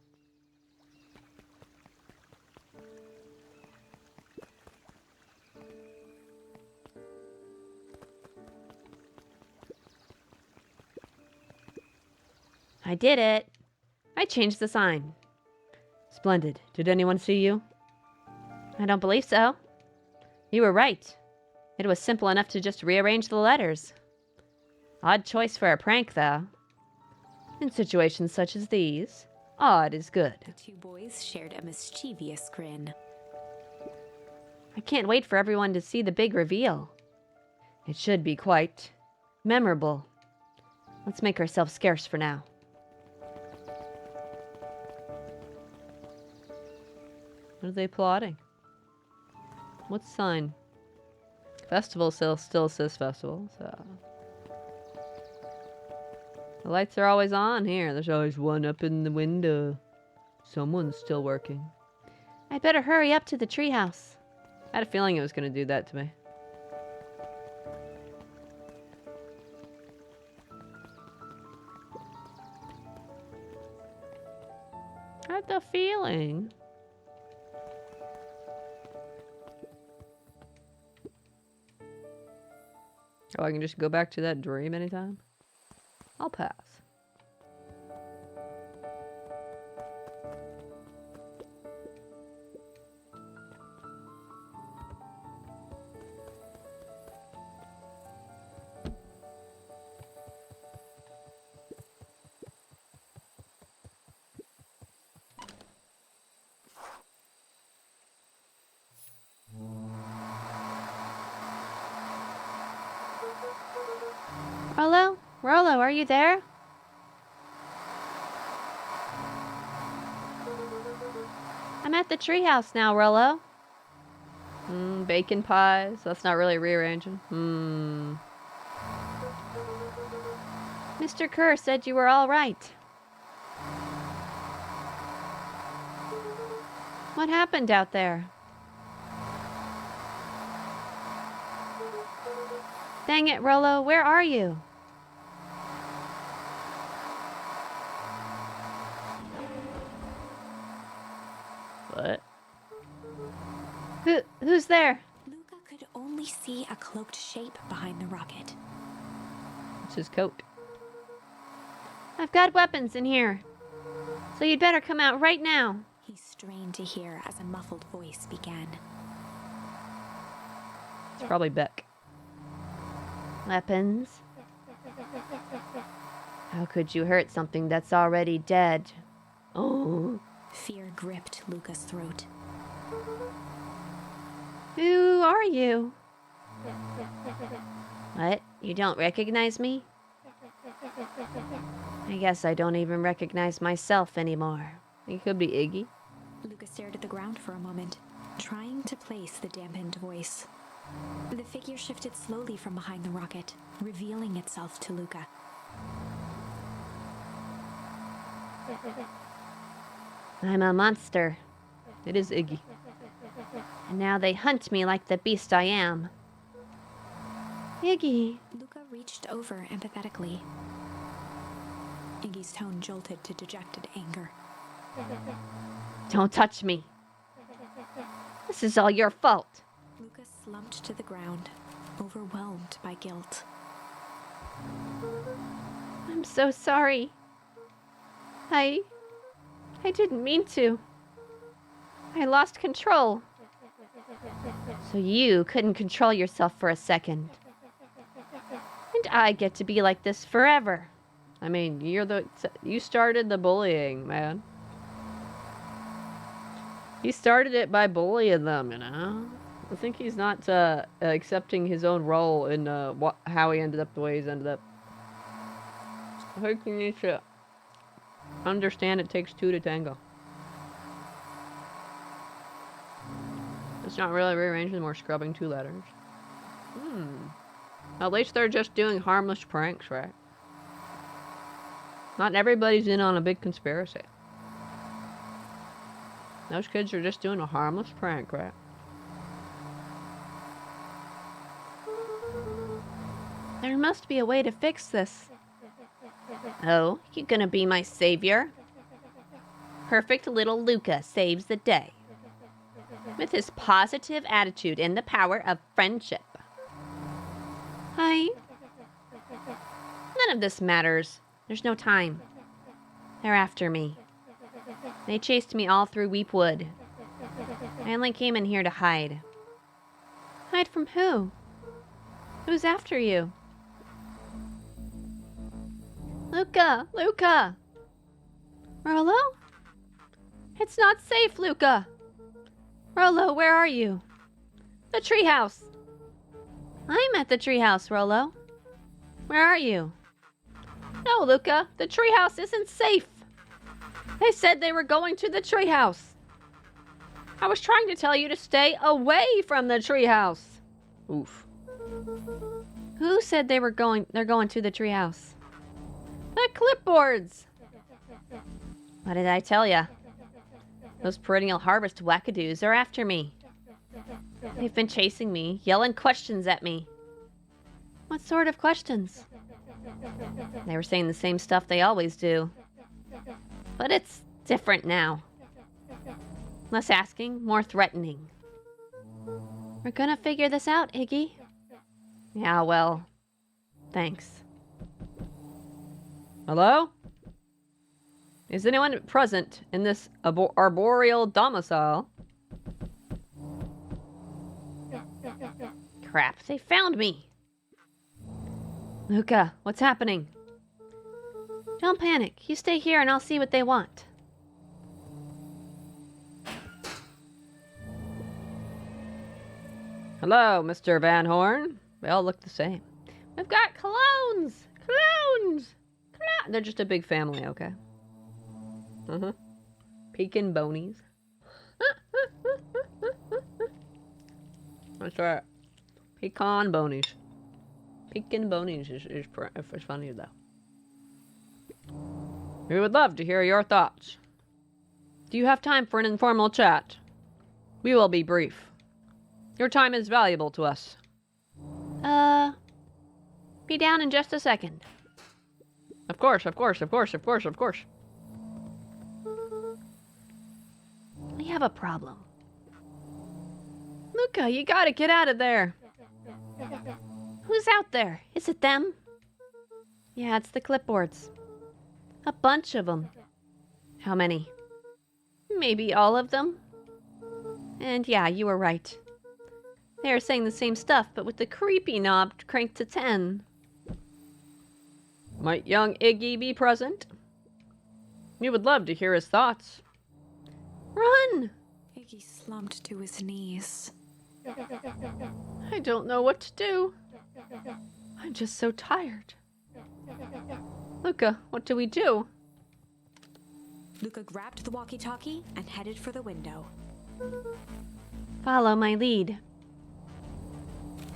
I did it. I changed the sign. Splendid. Did anyone see you? I don't believe so. You were right. It was simple enough to just rearrange the letters. Odd choice for a prank, though. In situations such as these, odd is good. The two boys shared a mischievous grin. I can't wait for everyone to see the big reveal. It should be quite memorable. Let's make ourselves scarce for now. What are they plotting? What sign? Festival still says festival, so... The lights are always on here. There's always one up in the window. Someone's still working. I'd better hurry up to the treehouse. I had a feeling it was going to do that to me. I had the feeling. Oh, I can just go back to that dream anytime? I'll pass. Rollo? Rollo, are you there? I'm at the treehouse now, Rollo. Bacon pies. That's not really rearranging. Mr. Kerr said you were all right. What happened out there? Dang it, Rollo, where are you? What? Who's there? Luca could only see a cloaked shape behind the rocket. It's his coat. I've got weapons in here. So you'd better come out right now. He strained to hear as a muffled voice began. It's probably Beck. Weapons? How could you hurt something that's already dead? Oh. Fear gripped Luca's throat. Who are you? What? You don't recognize me? I guess I don't even recognize myself anymore. It could be Iggy. Luca stared at the ground for a moment, trying to place the dampened voice. The figure shifted slowly from behind the rocket, revealing itself to Luca. I'm a monster, It is Iggy. and now they hunt me like the beast I am. Iggy. Luca reached over empathetically. Iggy's tone jolted to dejected anger. Don't touch me. This is all your fault. Luca slumped to the ground, overwhelmed by guilt. I'm so sorry. I didn't mean to. I lost control. So you couldn't control yourself for a second. And I get to be like this forever. I mean, you started the bullying, man. He started it by bullying them, you know? I think he's not accepting his own role in how he ended up the way he's ended up. I think you need to understand it takes two to tango. It's not really rearranging, more scrubbing two letters. At least they're just doing harmless pranks, right? Not everybody's in on a big conspiracy. Those kids are just doing a harmless prank, right? There must be a way to fix this. Oh, you gonna be my savior? Perfect little Luca saves the day. With his positive attitude and the power of friendship. Hi. None of this matters. There's no time. They're after me. They chased me all through Weepwood. I only came in here to hide. Hide from who? Who's after you? Luca! Luca! Rollo? It's not safe, Luca! Rollo, where are you? The treehouse! I'm at the treehouse, Rollo. Where are you? No, Luca, the treehouse isn't safe. They said they were going to the treehouse. I was trying to tell you to stay away from the treehouse. Oof. Who said they're going to the treehouse? The clipboards! What did I tell ya? Those perennial harvest wackadoos are after me. They've been chasing me, yelling questions at me. What sort of questions? They were saying the same stuff they always do. But it's different now. Less asking, more threatening. We're gonna figure this out, Iggy. Yeah, well, thanks. Hello? Is anyone present in this arboreal domicile? Crap, they found me! Luca, what's happening? Don't panic. You stay here and I'll see what they want. Hello, Mr. Van Horn. They all look the same. We've got clones! Clones! They're just a big family, okay? Pekin bonies. That's right. Pecan bonies. Pekin bonies is funny, though. We would love to hear your thoughts. Do you have time for an informal chat? We will be brief. Your time is valuable to us. Be down in just a second. Of course, of course, of course, of course, of course. We have a problem. Luca, you gotta get out of there. Who's out there? Is it them? Yeah, it's the clipboards. A bunch of them. How many? Maybe all of them. And yeah, you were right. They are saying the same stuff, but with the creepy knob cranked to 10. Might young Iggy be present? We would love to hear his thoughts. Run! Iggy slumped to his knees. I don't know what to do. I'm just so tired. Luca, what do we do? Luca grabbed the walkie-talkie and headed for the window. Follow my lead.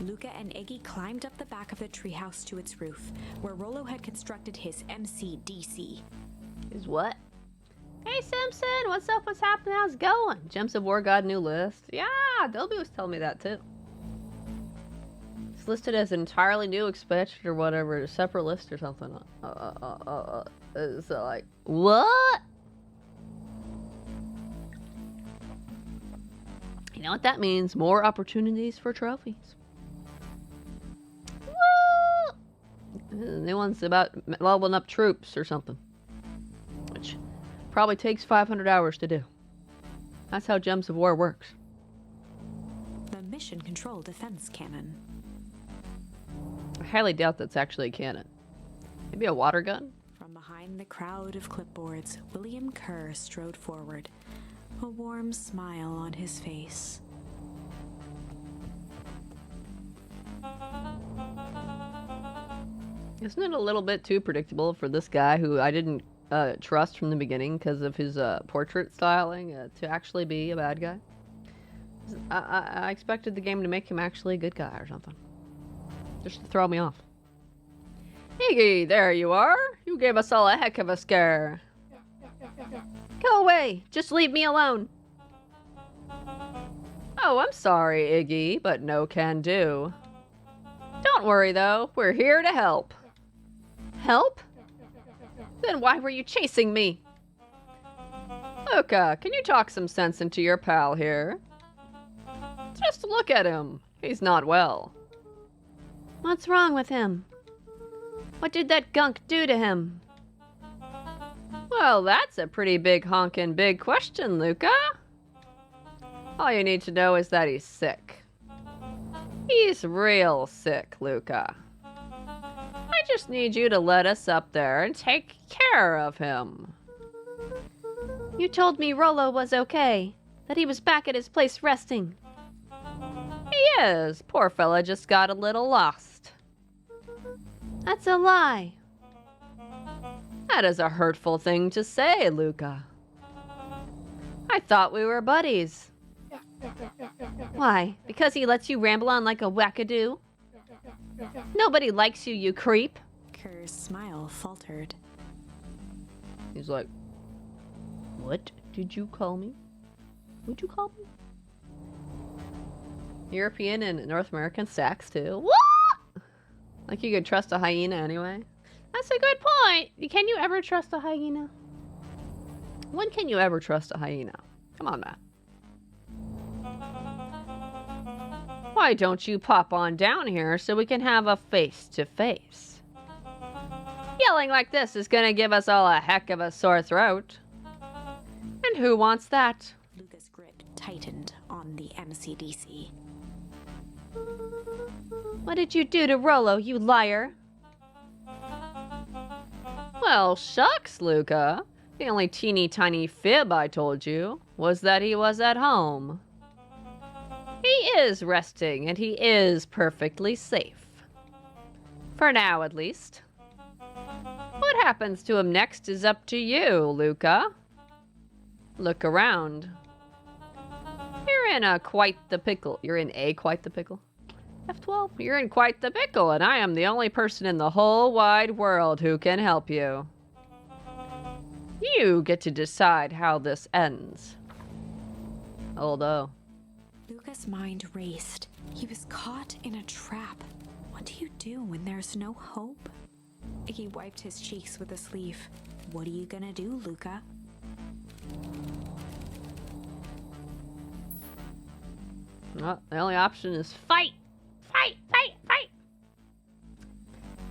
Luca and Iggy climbed up the back of the treehouse to its roof, where Rollo had constructed his MCDC. Is what? Hey Simpson, what's up? What's happening? How's it going? Gems of War got a new list. Yeah, Dolby was telling me that too. It's listed as an entirely new expansion or whatever, a separate list or something. It's like, what? You know what that means? More opportunities for trophies. Woo! The new one's about leveling up troops or something. Which probably takes 500 hours to do. That's how Gems of War works. The mission control defense cannon. I highly doubt that's actually a cannon. Maybe a water gun? From behind the crowd of clipboards, William Kerr strode forward, a warm smile on his face. Isn't it a little bit too predictable for this guy who I didn't trust from the beginning because of his portrait styling to actually be a bad guy? I expected the game to make him actually a good guy or something. Just to throw me off. Iggy, there you are. You gave us all a heck of a scare. Go away! Just leave me alone! Oh, I'm sorry, Iggy, but no can do. Don't worry, though. We're here to help. Help? Then why were you chasing me? Luca, can you talk some sense into your pal here? Just look at him. He's not well. What's wrong with him? What did that gunk do to him? Well, that's a pretty big honkin' big question, Luca. All you need to know is that he's sick. He's real sick, Luca. I just need you to let us up there and take care of him. You told me Rollo was okay, that he was back at his place resting. He is. Poor fella just got a little lost. That's a lie. That is a hurtful thing to say, Luca. I thought we were buddies. Why? Because he lets you ramble on like a wackadoo? Nobody likes you, you creep. Kerr's smile faltered. He's like, what did you call me? What'd you call me? European and North American stacks too. What? Like you could trust a hyena anyway? That's a good point. Can you ever trust a hyena? When can you ever trust a hyena? Come on, Matt. Why don't you pop on down here so we can have a face-to-face? Yelling like this is gonna give us all a heck of a sore throat. And who wants that? Luca's grip tightened on the MCDC. What did you do to Rollo, you liar? Well, shucks, Luca. The only teeny tiny fib I told you was that he was at home. He is resting, and he is perfectly safe. For now, at least. What happens to him next is up to you, Luca. Look around. You're in a quite the pickle. You're in a quite the pickle? F12? You're in quite the pickle, and I am the only person in the whole wide world who can help you. You get to decide how this ends. Although... Luca's mind raced. He was caught in a trap. What do you do when there's no hope? He wiped his cheeks with a sleeve. What are you gonna do, Luca? Well, the only option is fight! Fight! Fight! Fight!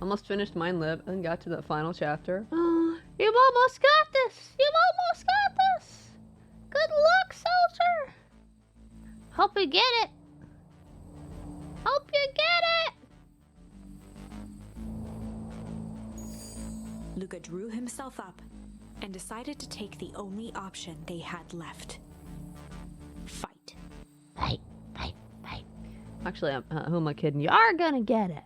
Almost finished Mind Lib and got to the final chapter. You've almost got this! You've almost got this! Good luck, soldier! Hope you get it! Hope you get it! Luca drew himself up and decided to take the only option they had left. Fight. Fight, fight, fight. Actually, who am I kidding? You are gonna get it.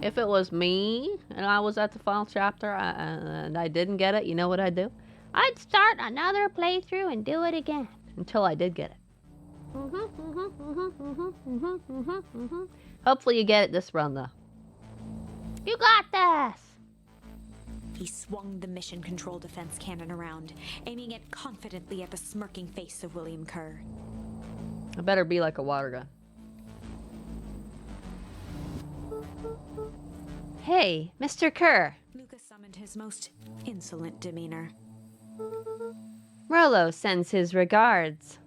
If it was me and I was at the final chapter and I didn't get it, you know what I'd do? I'd start another playthrough and do it again. Until I did get it. Hopefully you get it this run, though. You got this! He swung the mission control defense cannon around, aiming it confidently at the smirking face of William Kerr. It better be like a water gun. Hey, Mr. Kerr. Luca summoned his most insolent demeanor. Rollo sends his regards.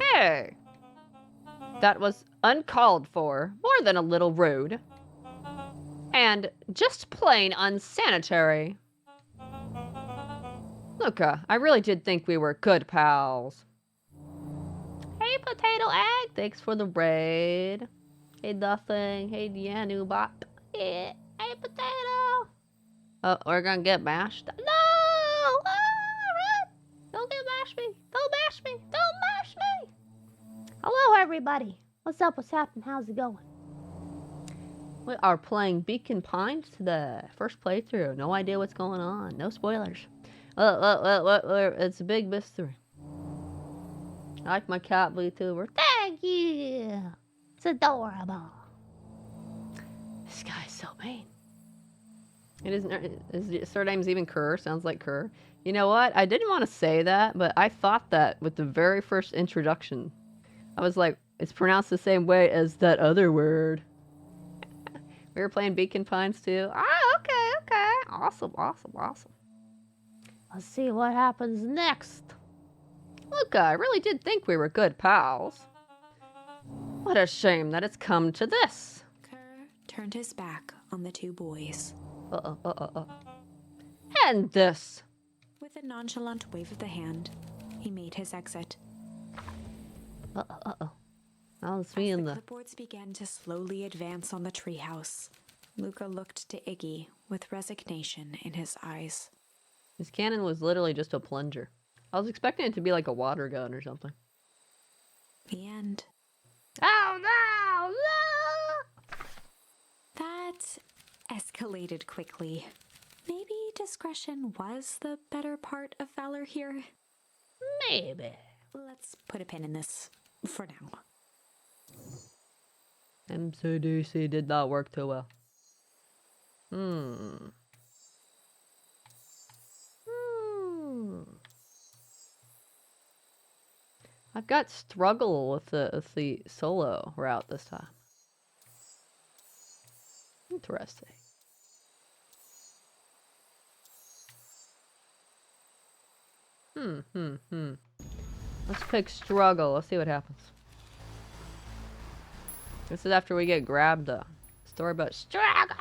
Hey! That was uncalled for, more than a little rude. And just plain unsanitary. Luca, I really did think we were good pals. Hey, Potato Egg, thanks for the raid. Hey, Nothing. Hey, Yanu Bot. Yeah. Hey, Potato. Oh, we're gonna get mashed. No! Oh, run! Don't get mash me. Don't mash me. Don't mash me. Hello, everybody. What's up? What's happening? How's it going? We are playing Beacon Pines today. First playthrough. No idea what's going on. No spoilers. It's a big mystery. I like my cat VTuber. Thank you. It's adorable. This guy's so mean. It isn't. His surname's even Kerr. Sounds like Kerr. You know what? I didn't want to say that, but I thought that with the very first introduction. I was like, it's pronounced the same way as that other word. We were playing Beacon Pines too. Ah, okay. Awesome. Let's see what happens next. Luca, I really did think we were good pals. What a shame that it's come to this. Kerr turned his back on the two boys. And this. With a nonchalant wave of the hand, he made his exit. I was feeling The the. clipboards began to slowly advance on the treehouse. Luca looked to Iggy with resignation in his eyes. His cannon was literally just a plunger. I was expecting it to be like a water gun or something. The end. Oh no! That escalated quickly. Maybe discretion was the better part of valor here. Maybe. Let's put a pin in this for now. MCDC did not work too well. I've got struggle with the solo route this time. Interesting. Let's pick struggle. Let's see what happens. This is after we get grabbed, though. Story about struggle!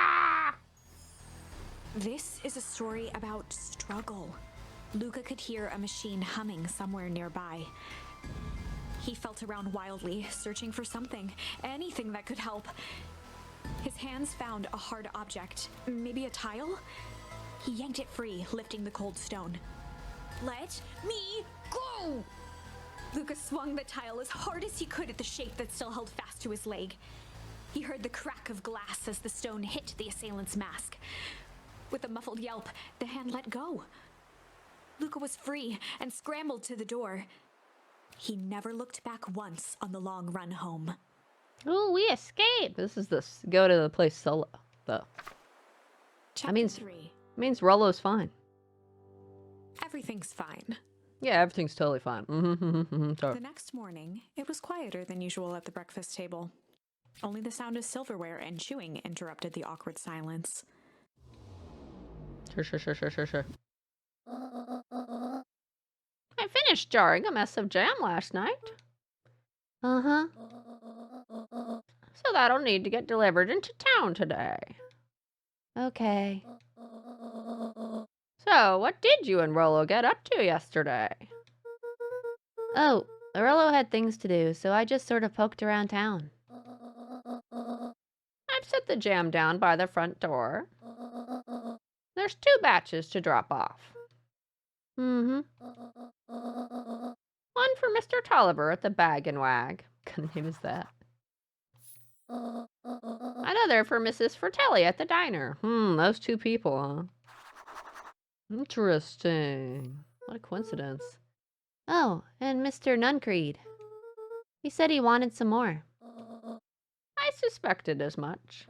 This is a story about struggle. Luca could hear a machine humming somewhere nearby. He felt around wildly, searching for something, anything that could help. His hands found a hard object, maybe a tile? He yanked it free, lifting the cold stone. Let me go! Luca swung the tile as hard as he could at the shape that still held fast to his leg. He heard the crack of glass as the stone hit the assailant's mask. With a muffled yelp, the hand let go. Luca was free and scrambled to the door. He never looked back once on the long run home. Ooh, we escaped! This is this go to the place solo, though. Chapter 3. Means Rollo's fine. Everything's fine. Yeah, everything's totally fine. Sorry. The next morning, it was quieter than usual at the breakfast table. Only the sound of silverware and chewing interrupted the awkward silence. Sure. I finished jarring a mess of jam last night. Uh-huh. So that'll need to get delivered into town today. Okay. So, what did you and Rollo get up to yesterday? Oh, Arello had things to do, so I just sort of poked around town. I've set the jam down by the front door. There's 2 batches to drop off. Mm-hmm. One for Mr. Tolliver at the Bag and Wag. What kind of name is that? Another for Mrs. Fratelli at the diner. Those 2 people, huh? Interesting. What a coincidence. Oh, and Mr. Nuncreed. He said he wanted some more. I suspected as much.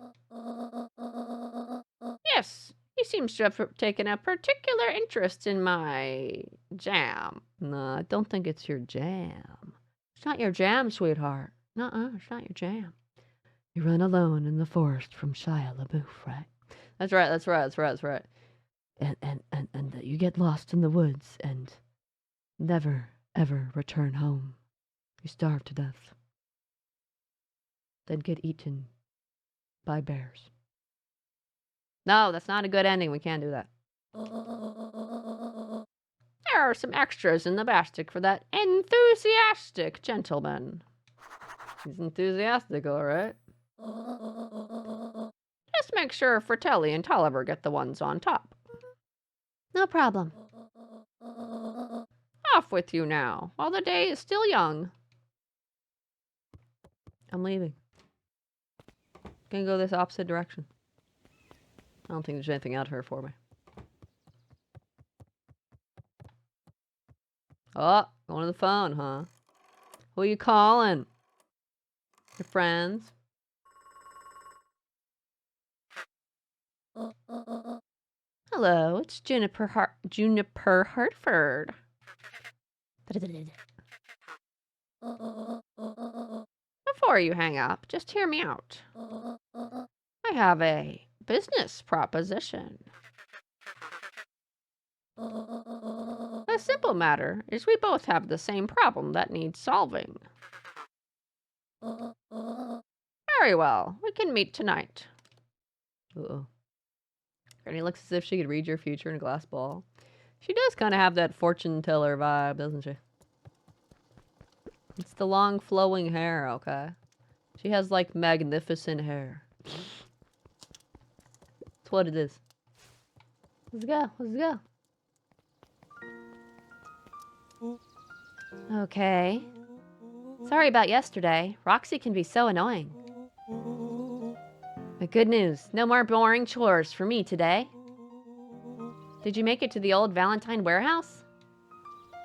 Yes, he seems to have taken a particular interest in my jam. No, I don't think it's your jam. It's not your jam, sweetheart. Nuh-uh, it's not your jam. You run alone in the forest from Shia LaBeouf, right? That's right. And that you get lost in the woods and never, ever return home. You starve to death. Then get eaten by bears. No, that's not a good ending. We can't do that. there are some extras in the basket for that enthusiastic gentleman. He's enthusiastic, all right. Just make sure Fratelli and Tolliver get the ones on top. No problem. Off with you now, while the day is still young. I'm leaving. Gonna go this opposite direction. I don't think there's anything out here for me. Oh, going to the phone, huh? Who are you calling? Your friends? Hello, it's Juniper Hartford. Before you hang up, just hear me out. I have a business proposition. The simple matter is we both have the same problem that needs solving. Very well, we can meet tonight. Uh-oh. Granny looks as if she could read your future in a glass ball. She does kind of have that fortune teller vibe, doesn't she? It's the long flowing hair, okay? She has like magnificent hair. That's what it is. Let's go, let's go. Okay. Sorry about yesterday. Roxy can be so annoying. But good news, no more boring chores for me today. Did you make it to the old Valentine warehouse?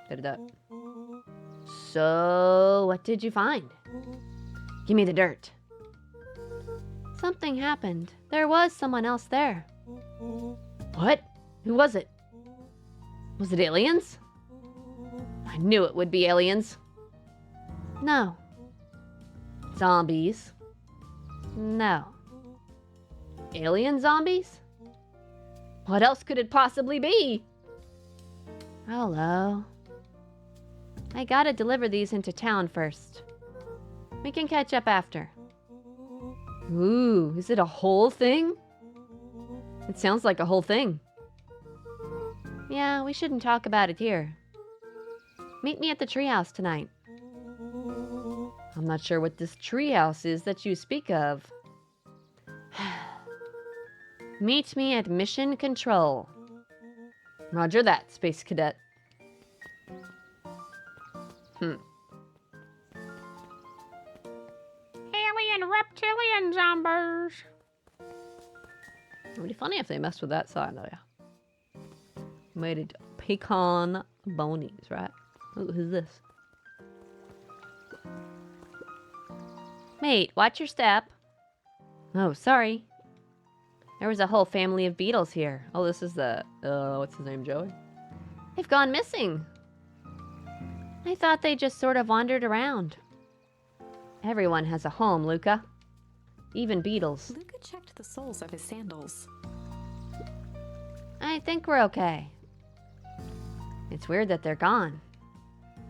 Did that. So, what did you find? Give me the dirt. Something happened. There was someone else there. What? Who was it? Was it aliens? I knew it would be aliens. No. Zombies? No. Alien zombies? What else could it possibly be? Hello. I gotta deliver these into town first. We can catch up after. Ooh, is it a whole thing? It sounds like a whole thing. Yeah, we shouldn't talk about it here. Meet me at the treehouse tonight. I'm not sure what this treehouse is that you speak of. Meet me at Mission Control. Roger that, Space Cadet. Alien reptilian zombies. It would be funny if they messed with that sign, though, yeah. Made it pecan bonies, right? Ooh, who's this? Mate, watch your step. Oh, sorry. There was a whole family of beetles here. Oh, this is the, what's his name, Joey? They've gone missing. I thought they just sort of wandered around. Everyone has a home, Luca. Even beetles. Luca checked the soles of his sandals. I think we're okay. It's weird that they're gone.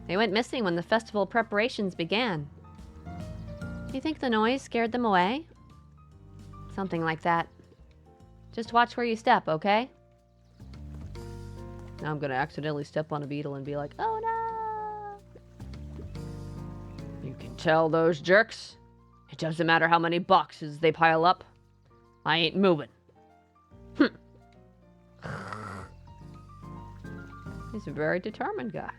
They went missing when the festival preparations began. You think the noise scared them away? Something like that. Just watch where you step, okay? Now I'm gonna accidentally step on a beetle and be like, oh no! You can tell those jerks. It doesn't matter how many boxes they pile up. I ain't moving. He's a very determined guy.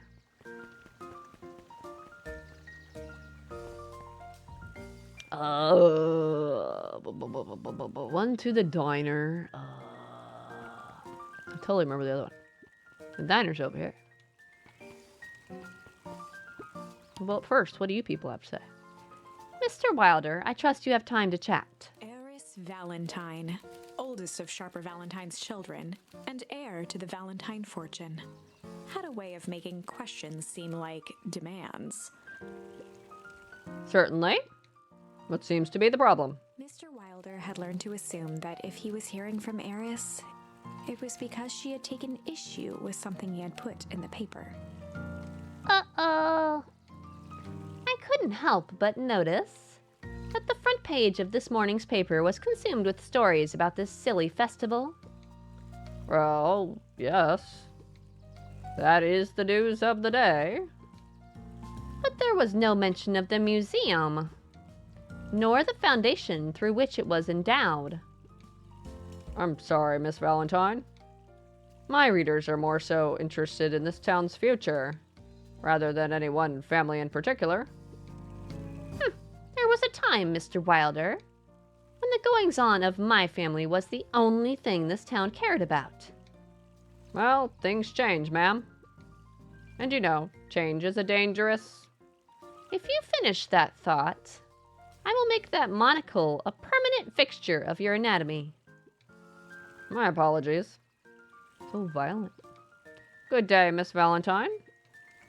One to the diner. I totally remember the other one. The diner's over here. Well, first, what do you people have to say? Mr. Wilder, I trust you have time to chat. Eris Valentine, oldest of Sharper Valentine's children, and heir to the Valentine fortune, had a way of making questions seem like demands. Certainly. What seems to be the problem? Mr. Wilder had learned to assume that if he was hearing from Eris, it was because she had taken issue with something he had put in the paper. Uh-oh. I couldn't help but notice that the front page of this morning's paper was consumed with stories about this silly festival. Well, yes. That is the news of the day. But there was no mention of the museum, nor the foundation through which it was endowed. I'm sorry, Miss Valentine. My readers are more so interested in this town's future, rather than any one family in particular. There was a time, Mr. Wilder, when the goings-on of my family was the only thing this town cared about. Well, things change, ma'am. And you know, change is a dangerous... If you finish that thought, I will make that monocle a permanent fixture of your anatomy. My apologies. So violent. Good day, Miss Valentine.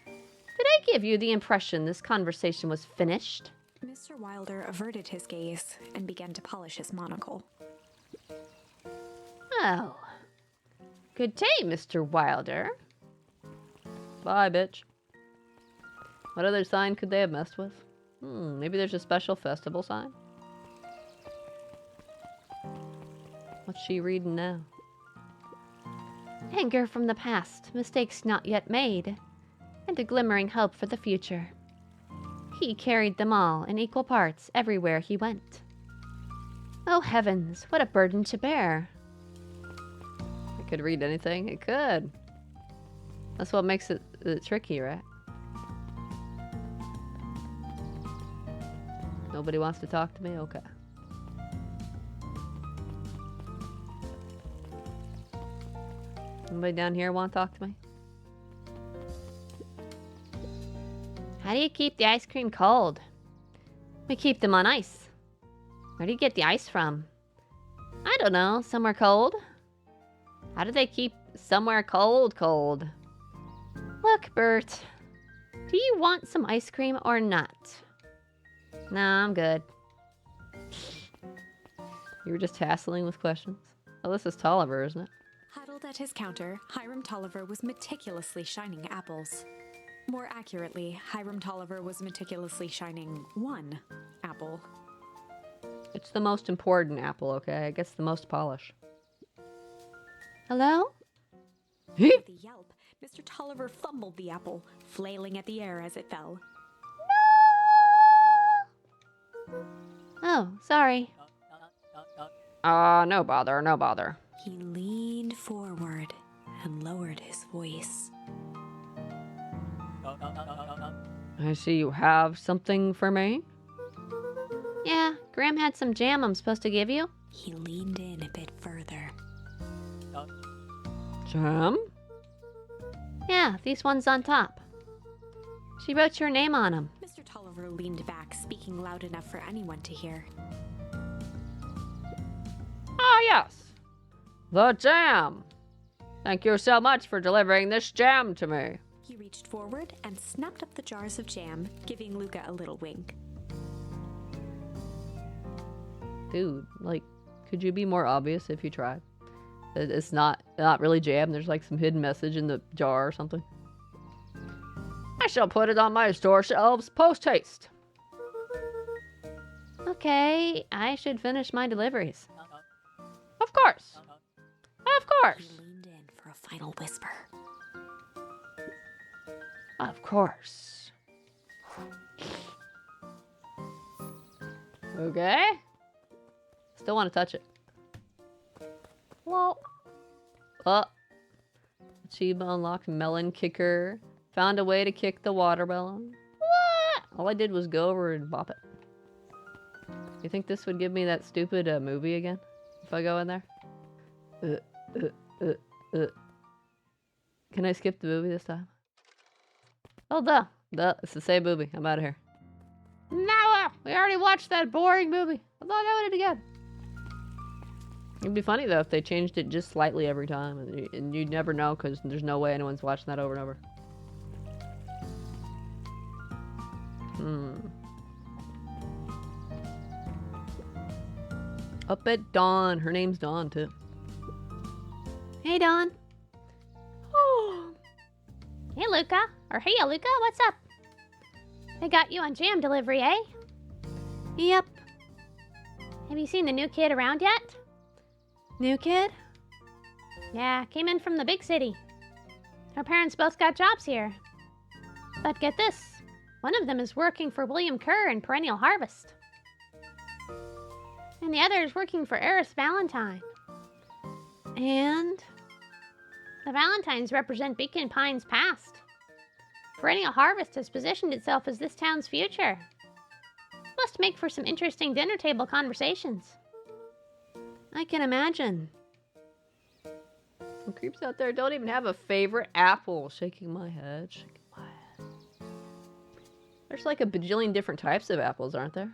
Did I give you the impression this conversation was finished? Mr. Wilder averted his gaze and began to polish his monocle. Oh. Good day, Mr. Wilder. Bye, bitch. What other sign could they have messed with? Maybe there's a special festival sign? What's she reading now? Anger from the past, mistakes not yet made, and a glimmering hope for the future. He carried them all in equal parts everywhere he went. Oh heavens, what a burden to bear. It could read anything. It could. That's what makes it tricky, right? Nobody wants to talk to me? Okay. Anybody down here want to talk to me? How do you keep the ice cream cold? We keep them on ice. Where do you get the ice from? I don't know, somewhere cold. How do they keep somewhere cold? Look, Bert. Do you want some ice cream or not? No, I'm good. You were just hassling with questions? Oh, this is Tolliver, isn't it? Huddled at his counter, Hiram Tolliver was meticulously shining apples. More accurately, Hiram Tolliver was meticulously shining one apple. It's the most important apple, okay? It gets the most polish. Hello? With a yelp, Mr. Tolliver fumbled the apple, flailing at the air as it fell. Oh, sorry. No bother, no bother. He leaned forward and lowered his voice. I see you have something for me. Yeah, Graham had some jam I'm supposed to give you. He leaned in a bit further. Jam? Yeah, these ones on top. She wrote your name on them. Mr. Tolliver leaned back, speaking loud enough for anyone to hear. Ah, yes. The jam. Thank you so much for delivering this jam to me. He reached forward and snapped up the jars of jam, giving Luca a little wink. Dude, like, could you be more obvious if you tried? It's not really jam. There's like some hidden message in the jar or something. I shall put it on my store shelves post-haste. Okay, I should finish my deliveries. Of course. Of course. He leaned in for a final whisper. Of course. Okay. Still want to touch it. Well. Achievement unlocked melon kicker. Found a way to kick the watermelon. What? All I did was go over and bop it. You think this would give me that stupid movie again? If I go in there? Can I skip the movie this time? Oh, duh. It's the same movie. I'm out of here. No, we already watched that boring movie. I'm not doing it again. It'd be funny, though, if they changed it just slightly every time. And you'd never know, because there's no way anyone's watching that over and over. Up at Dawn. Her name's Dawn, too. Hey, Dawn. Hey, Luca. Or hey, Luca, what's up? I got you on jam delivery, eh? Yep. Have you seen the new kid around yet? New kid? Yeah, came in from the big city. Her parents both got jobs here. But get this, one of them is working for William Kerr in Perennial Harvest. And the other is working for Eris Valentine. And the Valentines represent Beacon Pine's past. Perennial Harvest has positioned itself as this town's future. Must make for some interesting dinner table conversations. I can imagine. Some creeps out there don't even have a favorite apple. Shaking my head, shaking my head. There's like a bajillion different types of apples, aren't there?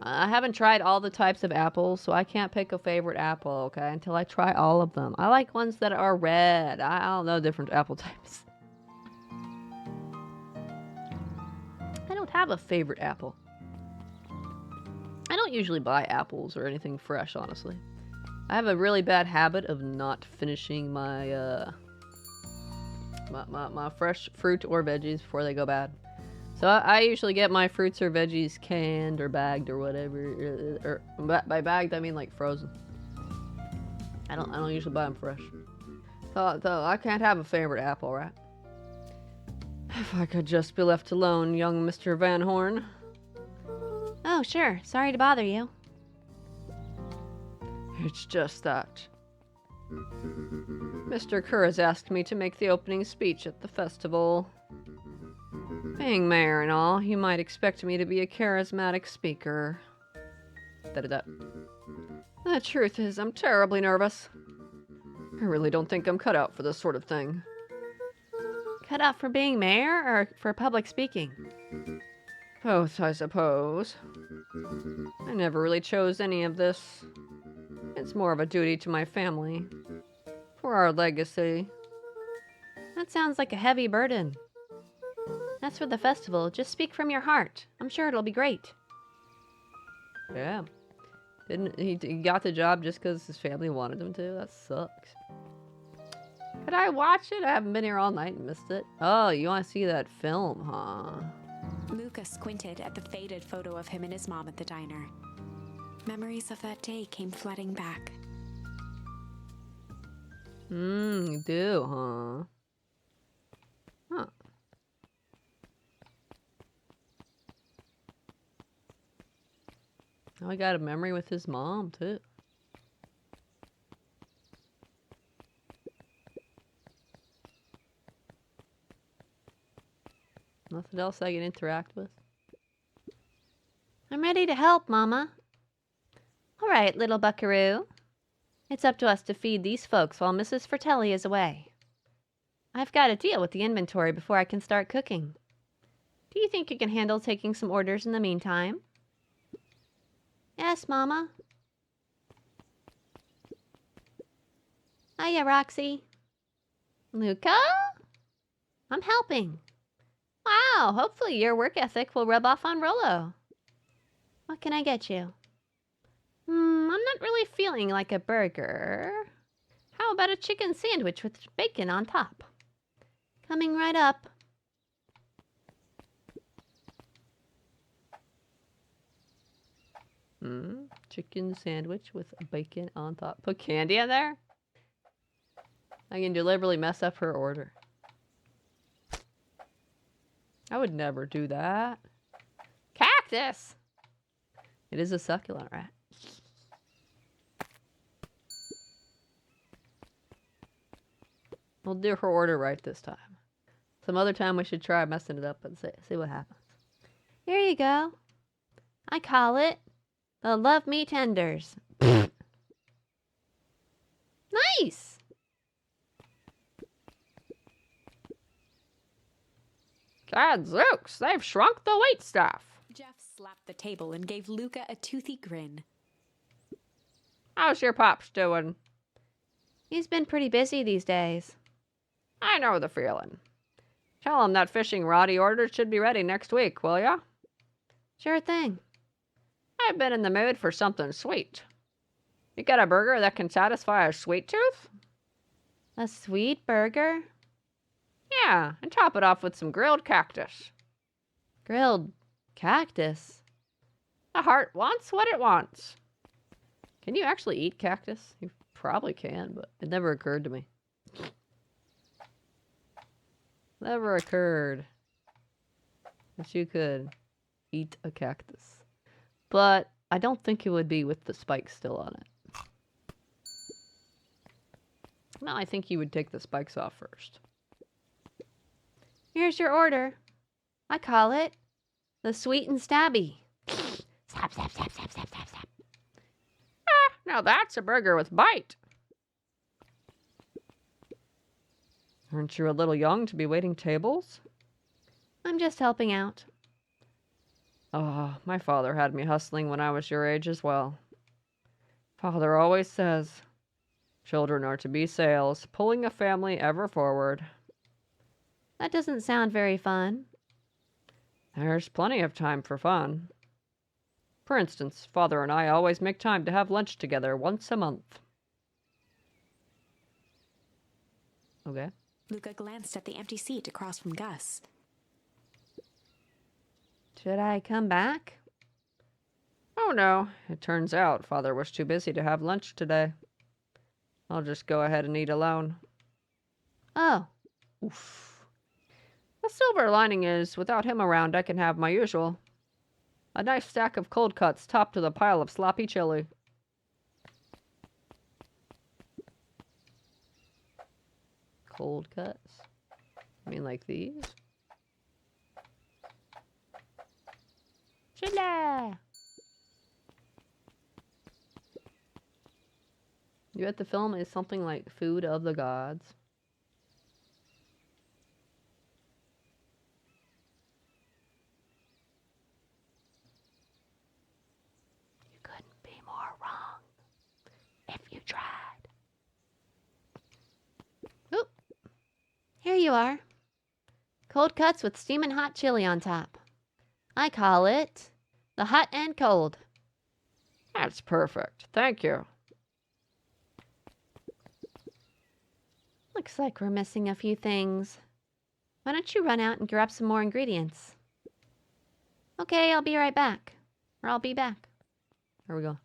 I haven't tried all the types of apples, so I can't pick a favorite apple, okay, until I try all of them. I like ones that are red. I don't know different apple types. I don't have a favorite apple. I don't usually buy apples or anything fresh, honestly. I have a really bad habit of not finishing my my fresh fruit or veggies before they go bad. So I usually get my fruits or veggies canned or bagged or whatever. Or by bagged I mean like frozen. I don't usually buy them fresh. So I can't have a favorite apple, right? If I could just be left alone, young Mr. Van Horn. Oh, sure. Sorry to bother you. It's just that Mr. Kerr has asked me to make the opening speech at the festival. Being mayor and all, you might expect me to be a charismatic speaker. Da-da-da. The truth is, I'm terribly nervous. I really don't think I'm cut out for this sort of thing. Cut out for being mayor or for public speaking? Both, I suppose. I never really chose any of this. It's more of a duty to my family. For our legacy. That sounds like a heavy burden. As for the festival, just speak from your heart. I'm sure it'll be great. Yeah. He got the job just because his family wanted him to? That sucks. Could I watch it? I haven't been here all night and missed it. Oh, you want to see that film, huh? Luca squinted at the faded photo of him and his mom at the diner. Memories of that day came flooding back. You do, huh? Huh. Oh, I got a memory with his mom, too. Nothing else I can interact with? I'm ready to help, Mama. All right, little buckaroo. It's up to us to feed these folks while Mrs. Fratelli is away. I've got to deal with the inventory before I can start cooking. Do you think you can handle taking some orders in the meantime? Yes, Mama. Hiya, Roxy. Luca? I'm helping. Wow, hopefully your work ethic will rub off on Rollo. What can I get you? I'm not really feeling like a burger. How about a chicken sandwich with bacon on top? Coming right up. Chicken sandwich with bacon on top. Put candy in there? I can deliberately mess up her order. I would never do that. Cactus! It is a succulent, right? We'll do her order right this time. Some other time we should try messing it up and see what happens. Here you go. I call it the Love Me Tenders. Nice! Gadzooks, they've shrunk the wait staff. Jeff slapped the table and gave Luca a toothy grin. How's your pops doing? He's been pretty busy these days. I know the feeling. Tell him that fishing rod he ordered should be ready next week, will ya? Sure thing. I've been in the mood for something sweet. You got a burger that can satisfy a sweet tooth? A sweet burger? Yeah, and top it off with some grilled cactus. Grilled cactus? The heart wants what it wants. Can you actually eat cactus? You probably can, but it never occurred to me. Never occurred that you could eat a cactus. But I don't think it would be with the spikes still on it. No, I think you would take the spikes off first. Here's your order. I call it the sweet and stabby. Stab, stab, stab, stab, stab, stab, stab. Now that's a burger with bite. Aren't you a little young to be waiting tables? I'm just helping out. Ah, my father had me hustling when I was your age as well. Father always says, children are to be sails, pulling a family ever forward. That doesn't sound very fun. There's plenty of time for fun. For instance, Father and I always make time to have lunch together once a month. Okay. Luca glanced at the empty seat across from Gus. Should I come back? Oh no, it turns out Father was too busy to have lunch today. I'll just go ahead and eat alone. Oh, Oof. The silver lining is, without him around, I can have my usual. A nice stack of cold cuts topped with a pile of sloppy chili. Cold cuts? I mean like these? Chili! You bet the film is something like Food of the Gods. You couldn't be more wrong if you tried. oop. Here you are. Cold cuts with steaming hot chili on top. I call it the hot and cold. That's perfect. Thank you. Looks like we're missing a few things. Why don't you run out and grab some more ingredients? Okay, I'll be right back. Or I'll be back. Here we go.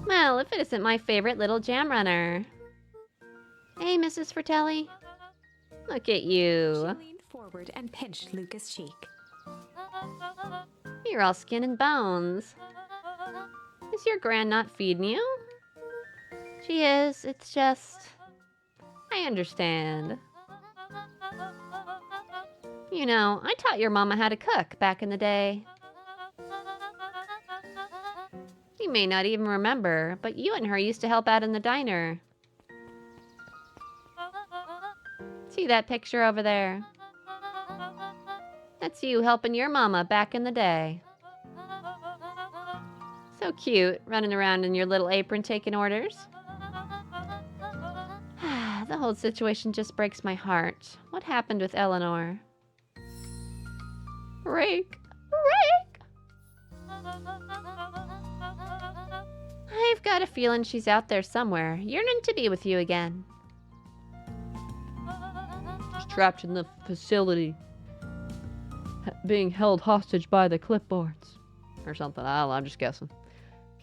Well, if it isn't my favorite little jam runner. Hey, Mrs. Fratelli. Look at She you. leaned forward and pinched Luca's cheek. You're all skin and bones. Is your gran not feeding you? She is. It's just... I understand. You know, I taught your mama how to cook back in the day. You may not even remember, but you and her used to help out in the diner. See that picture over there? That's you helping your mama back in the day. So cute, running around in your little apron taking orders. The whole situation just breaks my heart. What happened with Eleanor? Rake! I've got a feeling she's out there somewhere, yearning to be with you again. She's trapped in the facility, being held hostage by the clipboards. Or something. I don't know, I'm just guessing.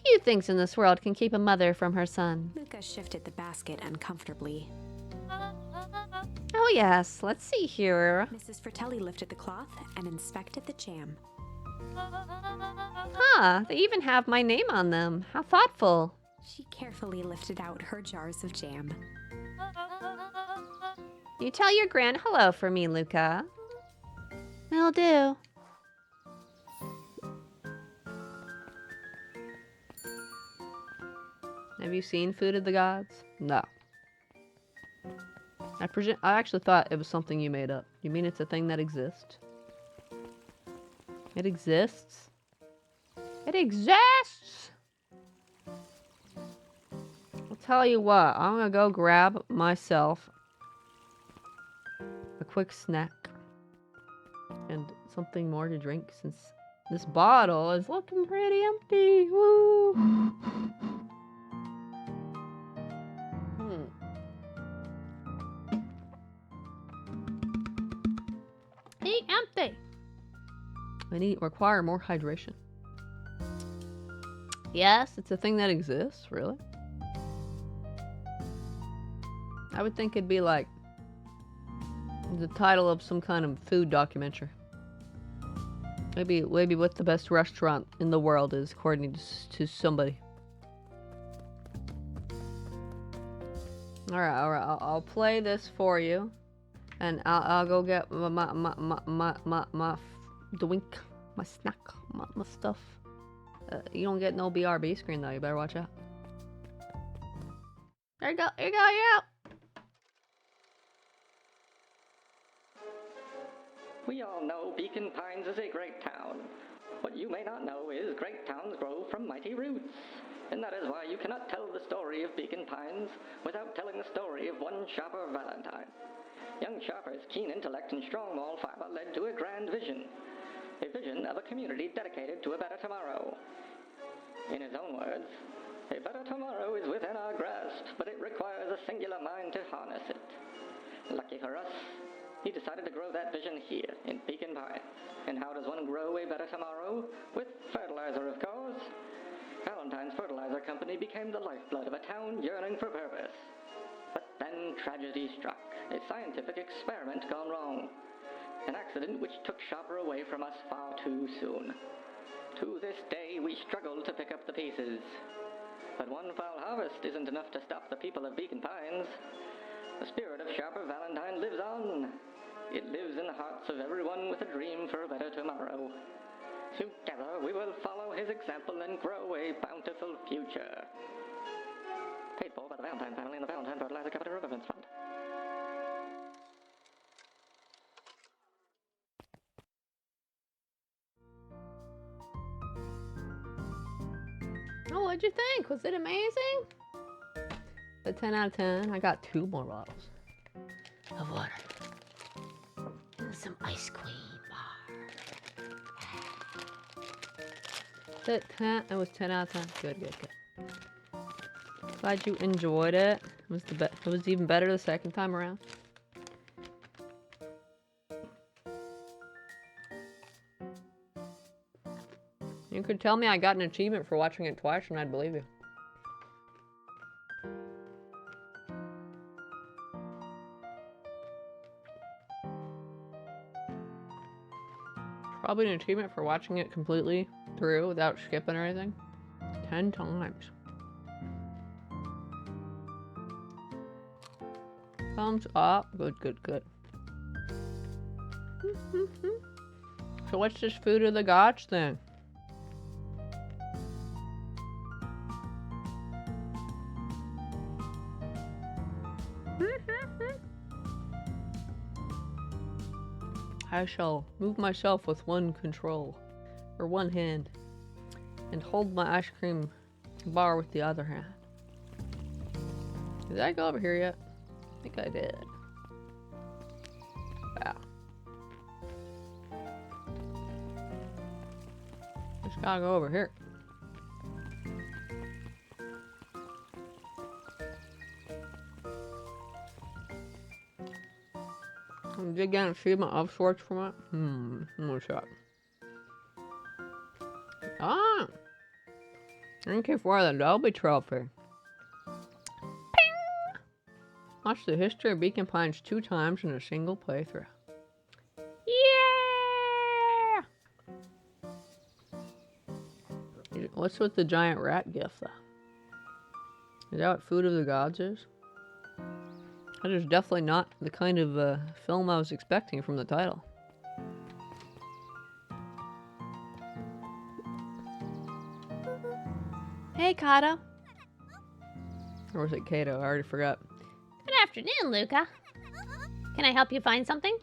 Few things in this world can keep a mother from her son. Luca shifted the basket uncomfortably. Oh yes, let's see here. Mrs. Fratelli lifted the cloth and inspected the jam. Huh, they even have my name on them. How thoughtful. She carefully lifted out her jars of jam. You tell your gran hello for me, Luca. Will do. Have you seen Food of the Gods? No. I actually thought it was something you made up. You mean it's a thing that exists? It exists? It exists! I'll tell you what, I'm gonna go grab myself a quick snack and something more to drink since this bottle is looking pretty empty. Woo! Empty. I require more hydration. Yes? It's a thing that exists, really? I would think it'd be like the title of some kind of food documentary. Maybe what the best restaurant in the world is, according to somebody. All right. I'll play this for you, and I'll go get my drink, my snack, my stuff. You don't get no BRB screen though. You better watch out. There you go. Yeah. We all know Beacon Pines is a great town. What you may not know is great towns grow from mighty roots. And that is why you cannot tell the story of Beacon Pines without telling the story of one Shopper Valentine. Young Shopper's keen intellect and strong moral fiber led to a grand vision. A vision of a community dedicated to a better tomorrow. In his own words, a better tomorrow is within our grasp, but it requires a singular mind to harness it. Lucky for us, he decided to grow that vision here in Beacon Pines. And how does one grow a better tomorrow? With fertilizer, of course. Valentine's Fertilizer Company became the lifeblood of a town yearning for purpose. But then tragedy struck, a scientific experiment gone wrong. An accident which took Shopper away from us far too soon. To this day, we struggle to pick up the pieces. But one foul harvest isn't enough to stop the people of Beacon Pines. The spirit of Shopper Valentine lives on. It lives in the hearts of everyone with a dream for a better tomorrow. Together, we will follow his example and grow a bountiful future. Paid for by the Valentine family and the Valentine Fertilizer Company Remembrance Fund. Oh, what'd you think? Was it amazing? A 10 out of 10. I got 2 more bottles of water. And some ice cream bar. It 10. It was 10 out of 10. Good. Glad you enjoyed it. It was even better the second time around. You could tell me I got an achievement for watching it twice and I'd believe you. Probably an achievement for watching it completely through without skipping or anything. 10 times. Thumbs up. Good. So what's this food of the gods then? I shall move myself with one control, or one hand, and hold my ice cream bar with the other hand. Did I go over here yet? I think I did. Wow. Just gotta go over here. Did you get an achievement of sorts from it? One shot. Ah! Thank you for the Dolby Trophy. Ping! Watch the history of Beacon Pines 2 times in a single playthrough. Yeah! What's with the giant rat gif, though? Is that what Food of the Gods is? That is definitely not the kind of film I was expecting from the title. Hey, Kato. Or was it Kato? I already forgot. Good afternoon, Luca. Can I help you find something?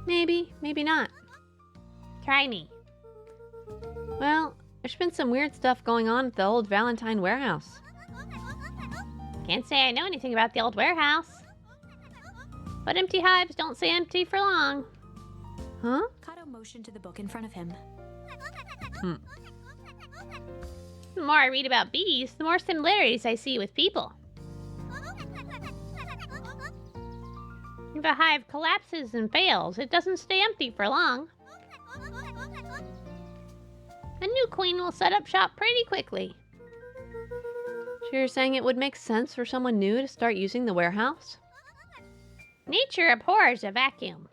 Maybe, maybe not. Try me. Well, there's been some weird stuff going on at the old Valentine warehouse. Can't say I know anything about the old warehouse. But empty hives don't stay empty for long. Huh? Kato motioned to the book in front of him. The more I read about bees, the more similarities I see with people. If a hive collapses and fails, it doesn't stay empty for long. A new queen will set up shop pretty quickly. So you're saying it would make sense for someone new to start using the warehouse? Nature abhors a vacuum.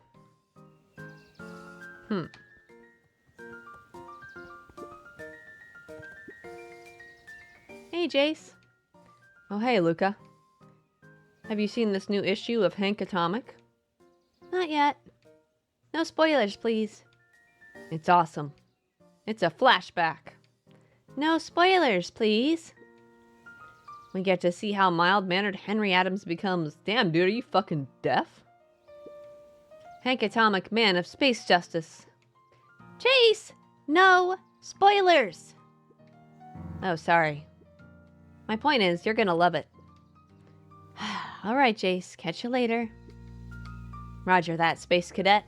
Hey, Jace. Oh, hey, Luca. Have you seen this new issue of Hank Atomic? Not yet. No spoilers, please. It's awesome. It's a flashback. No spoilers, please. We get to see how mild-mannered Henry Adams becomes. Damn, dude, are you fucking deaf? Hank Atomic, man of space justice. Jace! No spoilers! Oh, sorry. My point is, you're gonna love it. Alright, Jace. Catch you later. Roger that, Space Cadet.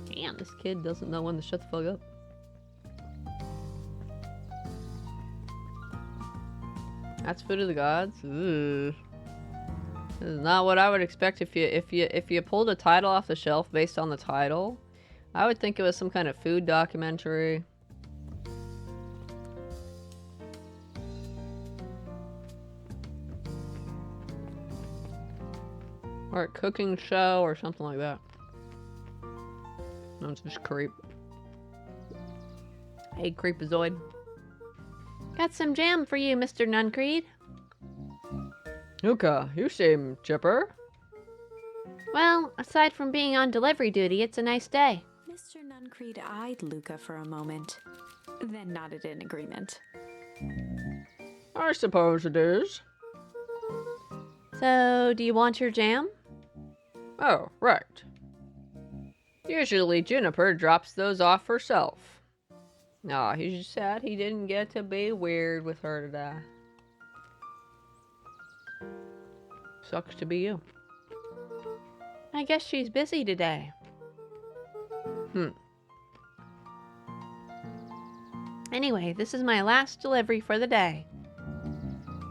Damn, this kid doesn't know when to shut the fuck up. That's Food of the Gods? Ugh. This is not what I would expect if you pulled a title off the shelf based on the title. I would think it was some kind of food documentary. Or a cooking show or something like that. No, it's just creep. Hey, Creepazoid. Got some jam for you, Mr. Nuncreed. Luca, you seem chipper. Well, aside from being on delivery duty, it's a nice day. Mr. Nuncreed eyed Luca for a moment, then nodded in agreement. I suppose it is. So, do you want your jam? Oh, right. Usually Juniper drops those off herself. Aw, he's just sad he didn't get to be weird with her today. Sucks to be you. I guess she's busy today. Anyway, this is my last delivery for the day.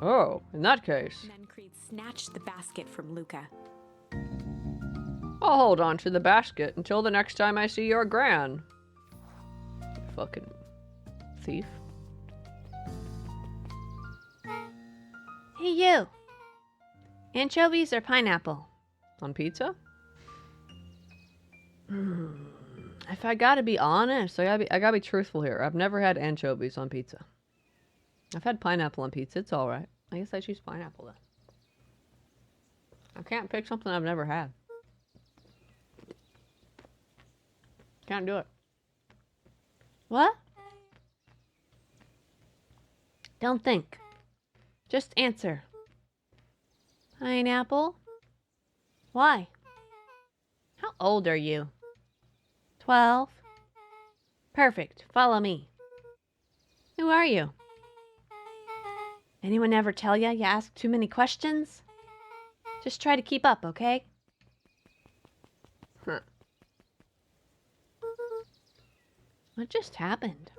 Oh, in that case, Nuncreed snatched the basket from Luca. I'll hold on to the basket until the next time I see your gran. Fucking thief. Hey, you! Anchovies or pineapple? On pizza? If I gotta be honest, I gotta be truthful here. I've never had anchovies on pizza. I've had pineapple on pizza. It's alright. I guess I choose pineapple then. I can't pick something I've never had. Can't do it. What? Don't think. Just answer. Pineapple? Why? How old are you? 12. Perfect. Follow me. Who are you? Anyone ever tell you ask too many questions? Just try to keep up, okay? Huh. What just happened?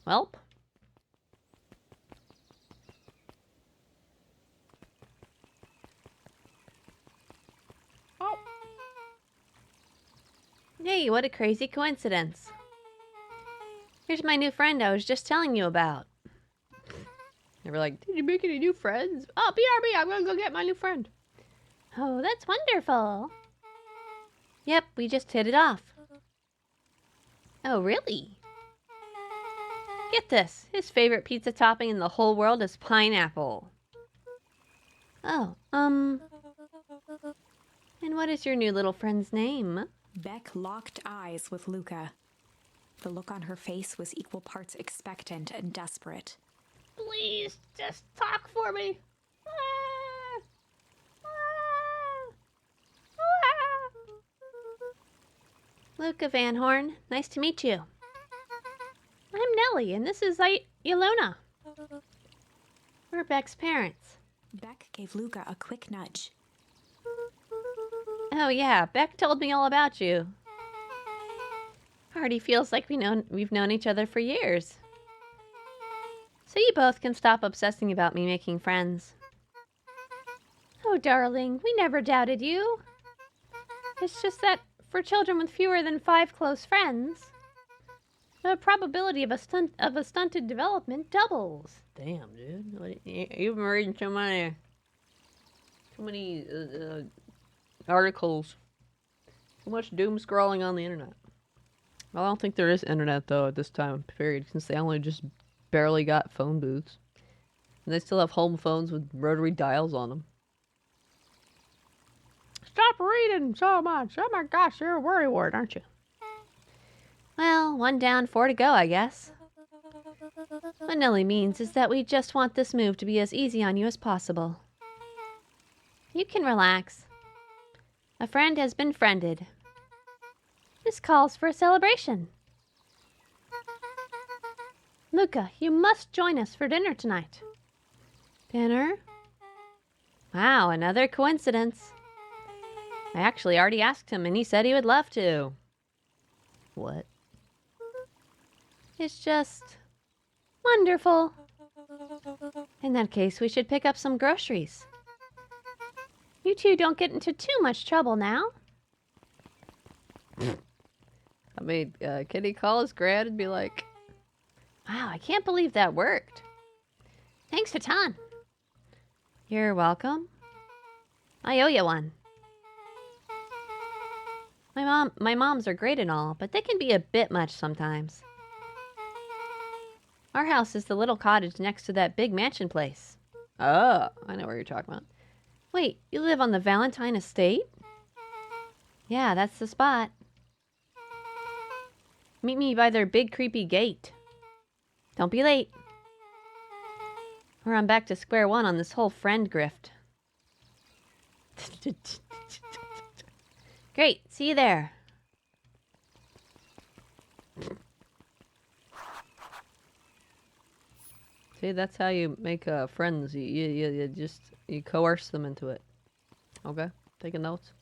Welp? Oh. Hey, what a crazy coincidence. Here's my new friend I was just telling you about. They were like, did you make any new friends? Oh, BRB, I'm gonna go get my new friend. Oh, that's wonderful. Yep, we just hit it off. Oh, really? Get this. His favorite pizza topping in the whole world is pineapple. Oh, and what is your new little friend's name? Beck locked eyes with Luca. The look on her face was equal parts expectant and desperate. Please, just talk for me. Luca Van Horn, nice to meet you. I'm Nellie, and this is Ilona. We're Beck's parents. Beck gave Luca a quick nudge. Oh yeah, Beck told me all about you. Already feels like we've known each other for years. So you both can stop obsessing about me making friends. Oh, darling, we never doubted you. It's just that for children with fewer than 5 close friends, the probability of a stunted development doubles. Damn, dude. You've been reading too many articles. Too much doom scrolling on the internet. Well, I don't think there is internet, though, at this time period, since they only just barely got phone booths. And they still have home phones with rotary dials on them. Stop reading so much. Oh my gosh, you're a worrywart, aren't you? Well, 1 down, 4 to go, I guess. What Nellie means is that we just want this move to be as easy on you as possible. You can relax. A friend has been friended. This calls for a celebration. Luca, you must join us for dinner tonight. Dinner? Wow, another coincidence. I actually already asked him and he said he would love to. What? It's just wonderful. In that case, we should pick up some groceries. You two don't get into too much trouble now. I mean, can he call his grad and be like, Wow, I can't believe that worked. Thanks a ton. You're welcome. I owe you one. My moms are great and all, but they can be a bit much sometimes. Our house is the little cottage next to that big mansion place. oh, I know what you're talking about. Wait, you live on the Valentine estate? Yeah, that's the spot. Meet me by their big creepy gate. Don't be late. Or I'm back to square one on this whole friend grift. Great, see you there. See, that's how you make friends. You just you coerce them into it. Okay, taking notes.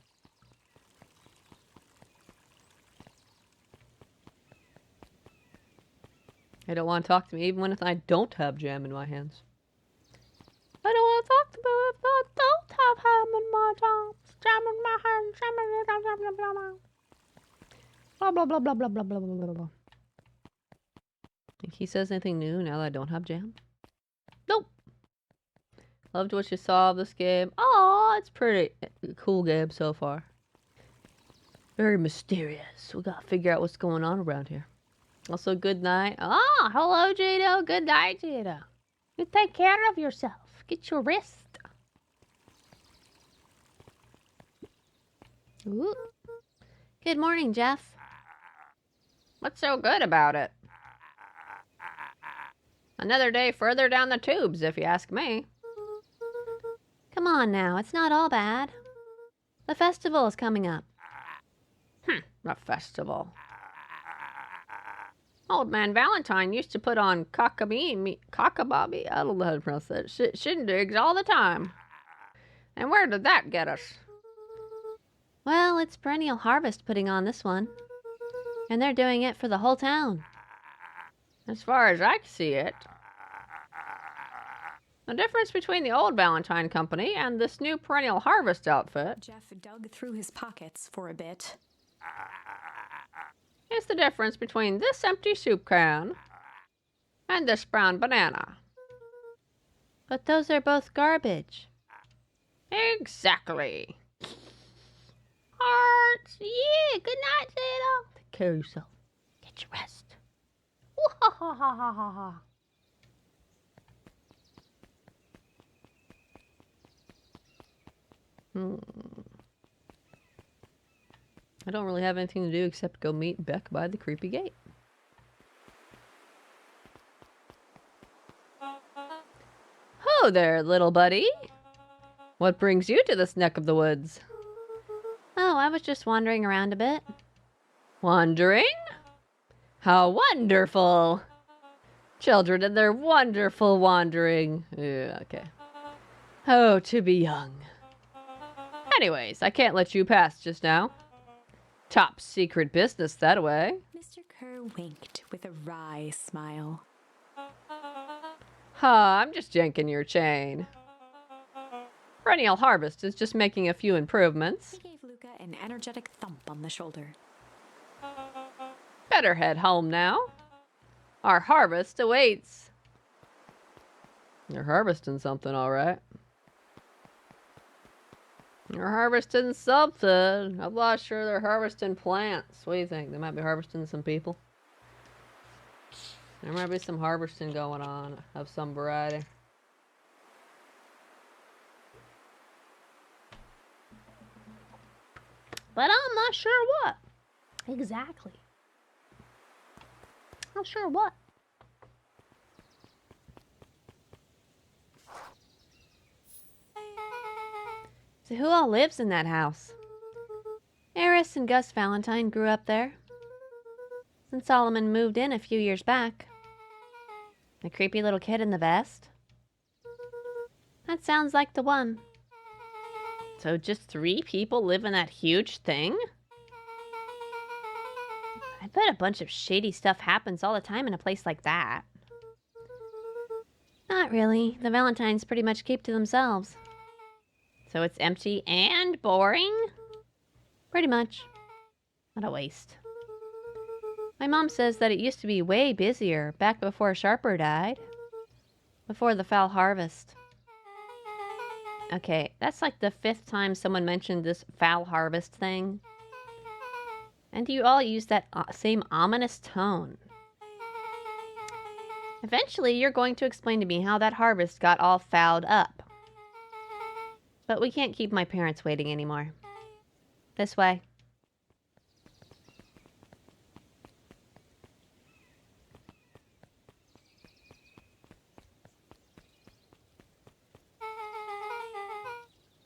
They don't want to talk to me even when I don't have jam in my hands. I don't want to talk to me if I don't have ham in my hands. Jam in my hands. Jam in my hands. Blah blah blah blah blah blah blah blah blah. Think he says anything new now that I don't have jam? Nope. Loved what you saw of this game. Oh, it's pretty cool game so far. Very mysterious. We gotta figure out what's going on around here. Also, good night. Ah, hello, Gino. Good night, Gino. You take care of yourself. Get your rest. Ooh. Good morning, Jeff. What's so good about it? Another day further down the tubes, if you ask me. Come on now, it's not all bad. The festival is coming up. A festival. Old man Valentine used to put on cockabobby, I don't know how to pronounce that, shindigs all the time. And where did that get us? Well, it's Perennial Harvest putting on this one. And they're doing it for the whole town. As far as I can see it, the difference between the old Valentine Company and this new Perennial Harvest outfit Jeff dug through his pockets for a bit. is the difference between this empty soup can and this brown banana. But those are both garbage. Exactly. Hearts. Yeah, good night, Zeta. Take care of yourself. Get your rest. Wah-ha-ha-ha-ha-ha. I don't really have anything to do except go meet Beck by the creepy gate. Ho there, little buddy. What brings you to this neck of the woods? Oh, I was just wandering around a bit. Wandering? How wonderful! Children and their wonderful wandering. Yeah, okay. Oh, to be young. Anyways, I can't let you pass just now. Top secret business that way. Mr. Kerr winked with a wry smile. I'm just janking your chain. Perennial Harvest is just making a few improvements. He gave Luca an energetic thump on the shoulder. Better head home now. Our harvest awaits. They're harvesting something, all right. They're harvesting something. I'm not sure they're harvesting plants. What do you think? They might be harvesting some people. There might be some harvesting going on of some variety. But I'm not sure what. Exactly. Not sure what. So who all lives in that house? Eris and Gus Valentine grew up there. And Solomon moved in a few years back. The creepy little kid in the vest? That sounds like the one. So just 3 people live in that huge thing? I bet a bunch of shady stuff happens all the time in a place like that. Not really. The Valentines pretty much keep to themselves. So it's empty and boring? Pretty much. What a waste. My mom says that it used to be way busier back before Sharper died. Before the foul harvest. Okay, that's like the 5th time someone mentioned this foul harvest thing. And you all use that same ominous tone. Eventually, you're going to explain to me how that harvest got all fouled up. But we can't keep my parents waiting anymore. This way.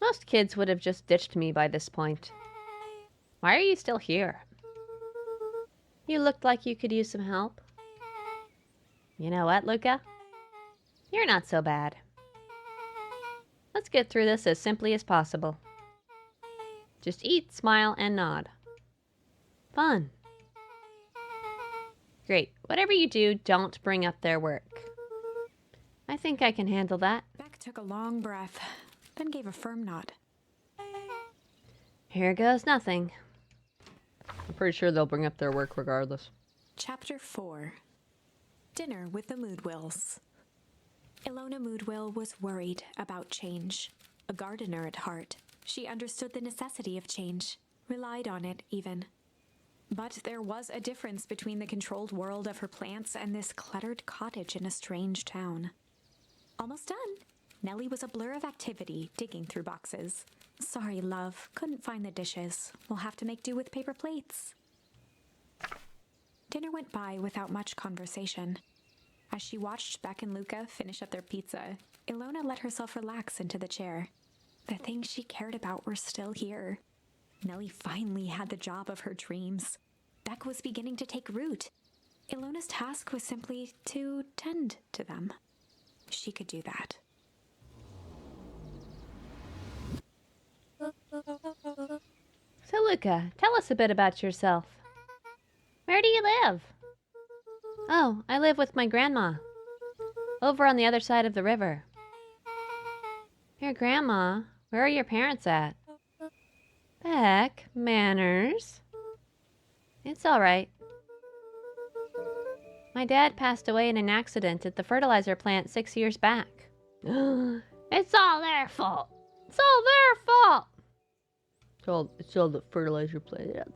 Most kids would have just ditched me by this point. Why are you still here? You looked like you could use some help. You know what, Luca? You're not so bad. Let's get through this as simply as possible. Just eat, smile, and nod. Fun. Great. Whatever you do, don't bring up their work. I think I can handle that. Beck took a long breath, then gave a firm nod. Here goes nothing. I'm pretty sure they'll bring up their work regardless. Chapter 4. Dinner with the Moodwills. Ilona Moodwill was worried about change. A gardener at heart, she understood the necessity of change, relied on it even. But there was a difference between the controlled world of her plants and this cluttered cottage in a strange town. Almost done. Nellie was a blur of activity, digging through boxes. Sorry, love, couldn't find the dishes. We'll have to make do with paper plates. Dinner went by without much conversation. As she watched Beck and Luca finish up their pizza, Ilona let herself relax into the chair. The things she cared about were still here. Nellie finally had the job of her dreams. Beck was beginning to take root. Ilona's task was simply to tend to them. She could do that. So, Luca, tell us a bit about yourself. Where do you live? Oh, I live with my grandma. Over on the other side of the river. Your grandma? Where are your parents at? Beck, manners. It's all right. My dad passed away in an accident at the fertilizer plant 6 years back. It's all their fault. It's all their fault. It's all the fertilizer plant.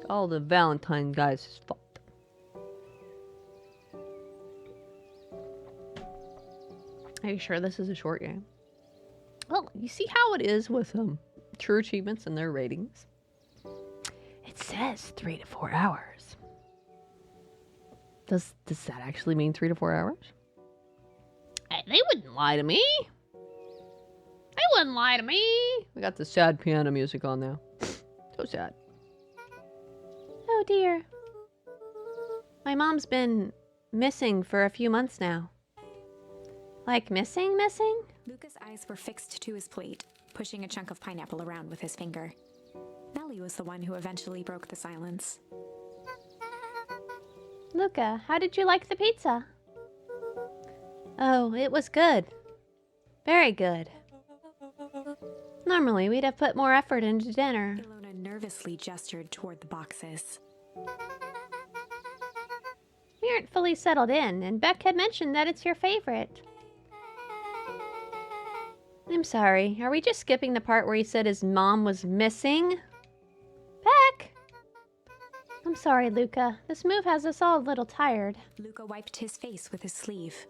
All the Valentine guys' fault. Are you sure this is a short game? Well, you see how it is with true achievements and their ratings. It says 3 to 4 hours. Does that actually mean 3 to 4 hours? Hey, they wouldn't lie to me. They wouldn't lie to me. We got the sad piano music on now. So sad. Oh dear. My mom's been missing for a few months now. Like missing? Luca's eyes were fixed to his plate, pushing a chunk of pineapple around with his finger. Nellie was the one who eventually broke the silence. Luca, how did you like the pizza? Oh, it was good. Very good. Normally, we'd have put more effort into dinner. Ilona nervously gestured toward the boxes. We aren't fully settled in, and Beck had mentioned that it's your favorite. I'm sorry, are we just skipping the part where he said his mom was missing? Beck! I'm sorry, Luca. This move has us all a little tired. Luca wiped his face with his sleeve.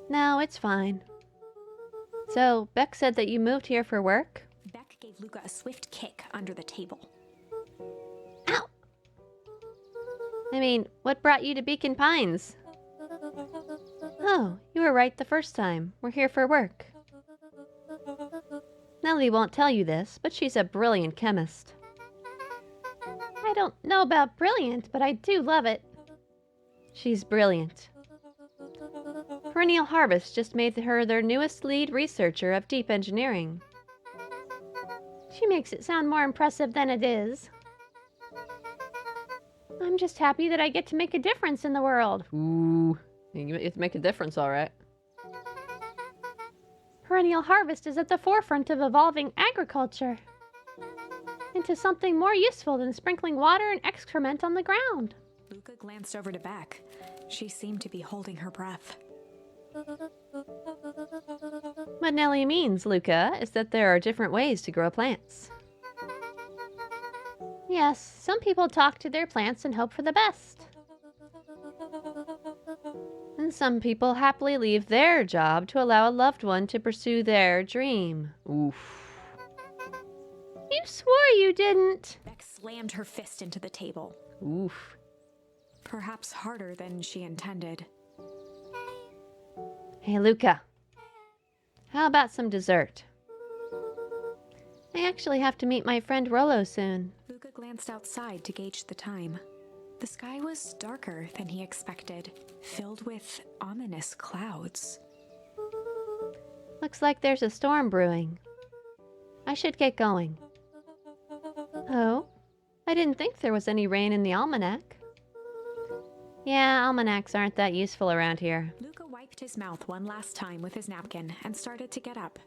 No, it's fine. So, Beck said that you moved here for work? Beck gave Luca a swift kick under the table. Ow! I mean, what brought you to Beacon Pines? Oh, you were right the first time. We're here for work. Nellie won't tell you this, but she's a brilliant chemist. I don't know about brilliant, but I do love it. She's brilliant. Perennial Harvest just made her their newest lead researcher of deep engineering. She makes it sound more impressive than it is. I'm just happy that I get to make a difference in the world. Ooh, you have to make a difference, all right. Perennial Harvest is at the forefront of evolving agriculture into something more useful than sprinkling water and excrement on the ground. Luca glanced over to Beck. She seemed to be holding her breath. What Nellie means, Luca, is that there are different ways to grow plants. Yes, some people talk to their plants and hope for the best. And some people happily leave their job to allow a loved one to pursue their dream. Oof. You swore you didn't. Beck slammed her fist into the table. Oof. Perhaps harder than she intended. Hey, Luca. How about some dessert? I actually have to meet my friend Rollo soon. Luca glanced outside to gauge the time. The sky was darker than he expected, filled with ominous clouds. Looks like there's a storm brewing. I should get going. Oh? I didn't think there was any rain in the almanac. Yeah, almanacs aren't that useful around here. Luca wiped his mouth one last time with his napkin and started to get up.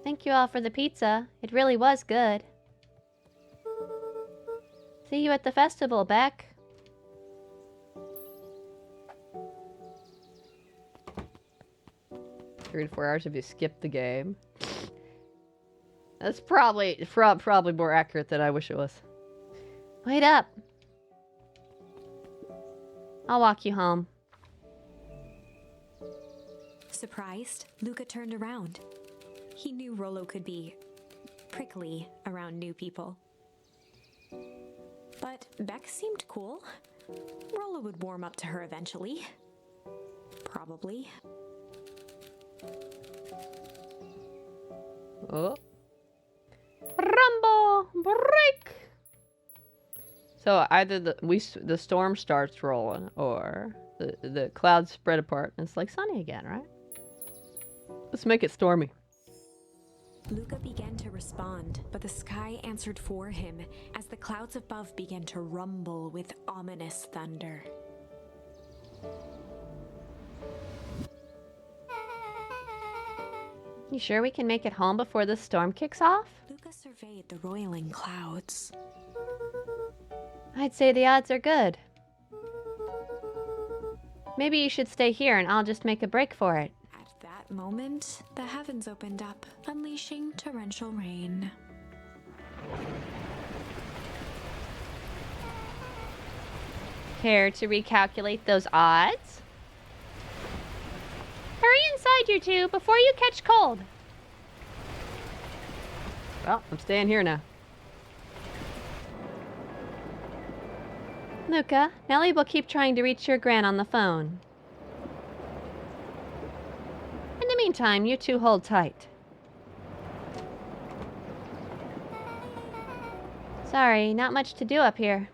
Thank you all for the pizza. It really was good. See you at the festival, Beck. 3 to 4 hours if you skip the game. That's probably more accurate than I wish it was. Wait up. I'll walk you home. Surprised, Luca turned around. He knew Rollo could be prickly around new people. But Beck seemed cool. Rollo would warm up to her eventually. Probably. Oh. Rumble! Break! So either the storm starts rolling, or the clouds spread apart and it's like sunny again, right? Let's make it stormy. Luca began to respond, but the sky answered for him as the clouds above began to rumble with ominous thunder. You sure we can make it home before the storm kicks off? Luca surveyed the roiling clouds. I'd say the odds are good. Maybe you should stay here and I'll just make a break for it. At that moment, the heavens opened up, unleashing torrential rain. Care to recalculate those odds? Hurry inside, you two, before you catch cold. Well, I'm staying here now. Luca, Nellie will keep trying to reach your gran on the phone. In the meantime, you two hold tight. Sorry, not much to do up here.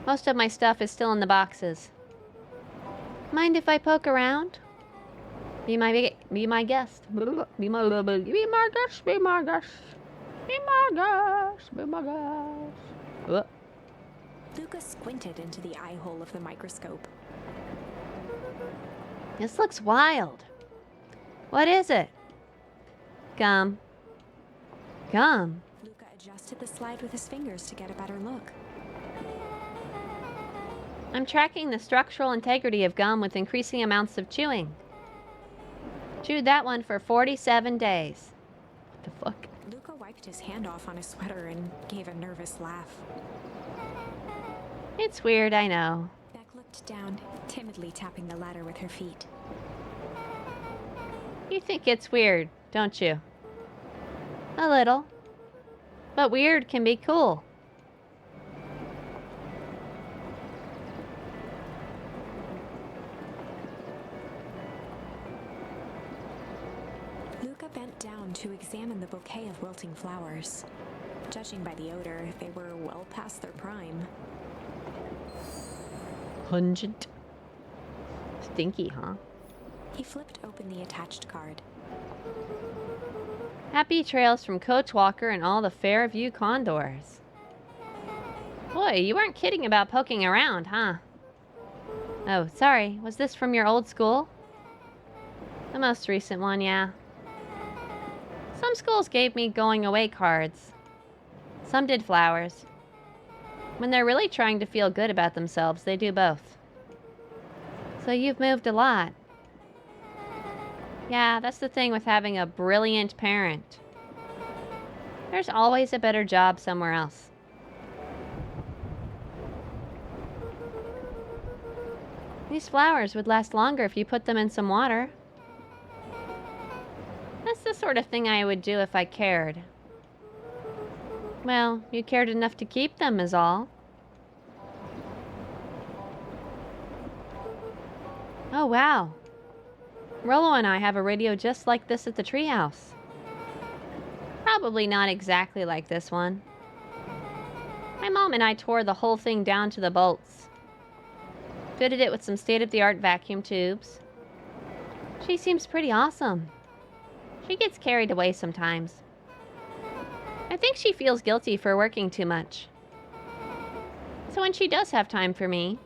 Most of my stuff is still in the boxes. Mind if I poke around? Be my guest. Be my guest. Be my guest. Be my guest. Be my guest. Be my guest. Luca squinted into the eye hole of the microscope. This looks wild. What is it? Gum. Gum. Luca adjusted the slide with his fingers to get a better look. I'm tracking the structural integrity of gum with increasing amounts of chewing. Chewed that one for 47 days. What the fuck? Luca wiped his hand off on his sweater and gave a nervous laugh. It's weird, I know. Beck looked down, timidly tapping the ladder with her feet. You think it's weird, don't you? A little. But weird can be cool. Luca bent down to examine the bouquet of wilting flowers. Judging by the odor, they were well past their prime. Pungent. Stinky, huh? He flipped open the attached card. Happy trails from Coach Walker and all the Fairview Condors. Boy, you weren't kidding about poking around, huh? Oh, sorry. Was this from your old school? The most recent one, yeah. Some schools gave me going away cards. Some did flowers. When they're really trying to feel good about themselves, they do both. So you've moved a lot. Yeah, that's the thing with having a brilliant parent. There's always a better job somewhere else. These flowers would last longer if you put them in some water. That's the sort of thing I would do if I cared. Well, you cared enough to keep them is all. Oh, wow. Rollo and I have a radio just like this at the treehouse. Probably not exactly like this one. My mom and I tore the whole thing down to the bolts. Fitted it with some state-of-the-art vacuum tubes. She seems pretty awesome. She gets carried away sometimes. I think she feels guilty for working too much. So when she does have time for me,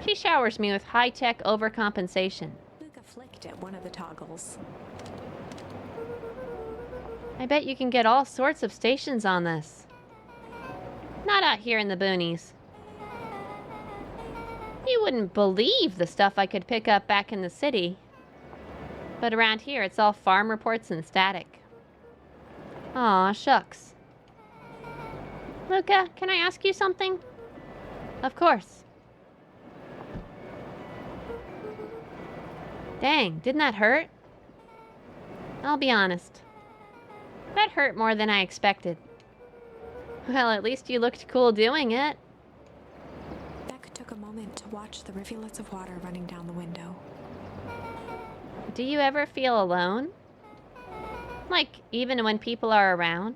she showers me with high-tech overcompensation. Luca flicked at one of the toggles. I bet you can get all sorts of stations on this. Not out here in the boonies. You wouldn't believe the stuff I could pick up back in the city. But around here, it's all farm reports and static. Aw, shucks. Luca, can I ask you something? Of course. Dang, didn't that hurt? I'll be honest. That hurt more than I expected. Well, at least you looked cool doing it. Beck took a moment to watch the rivulets of water running down the window. Do you ever feel alone? Like, even when people are around?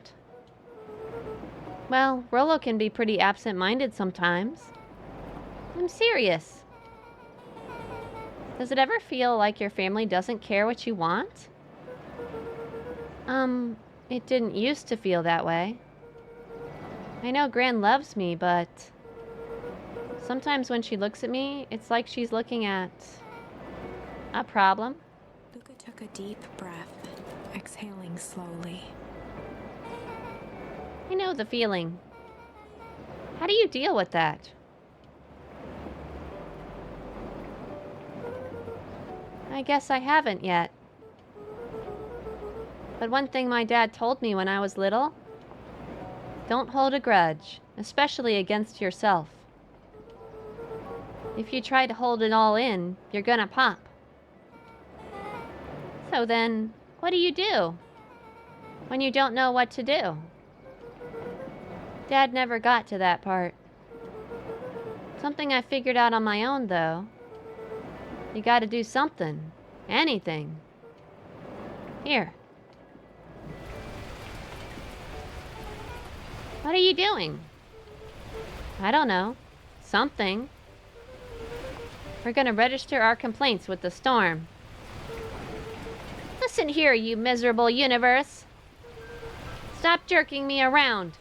Well, Rollo can be pretty absent-minded sometimes. I'm serious. Does it ever feel like your family doesn't care what you want? It didn't used to feel that way. I know Gran loves me, but sometimes when she looks at me, it's like she's looking at a problem. Luca took a deep breath, exhaling slowly. I know the feeling. How do you deal with that? I guess I haven't yet. But one thing my dad told me when I was little: don't hold a grudge, especially against yourself. If you try to hold it all in, you're gonna pop. So then, what do you do when you don't know what to do? Dad never got to that part. Something I figured out on my own, though. You gotta do something. Anything. Here. What are you doing? I don't know. Something. We're gonna register our complaints with the storm. Listen here, you miserable universe. Stop jerking me around.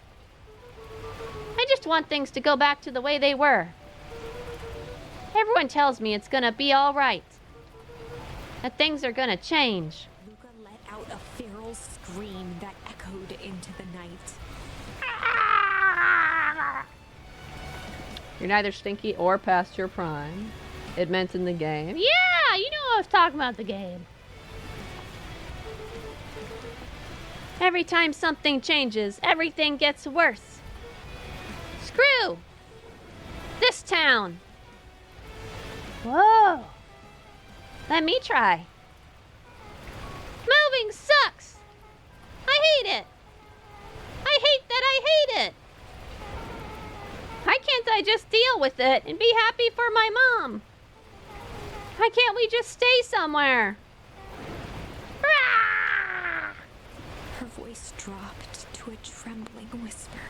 I just want things to go back to the way they were. Everyone tells me it's gonna be all right. That things are gonna change. Luca let out a feral scream that echoed into the night. You're neither stinky or past your prime. It meant in the game. Yeah, you know I was talking about the game. Every time something changes, everything gets worse. Screw this town. Whoa. Let me try. Moving sucks. I hate it. I hate that I hate it. Why can't I just deal with it and be happy for my mom? Why can't we just stay somewhere? Ah! Her voice dropped to a trembling whisper.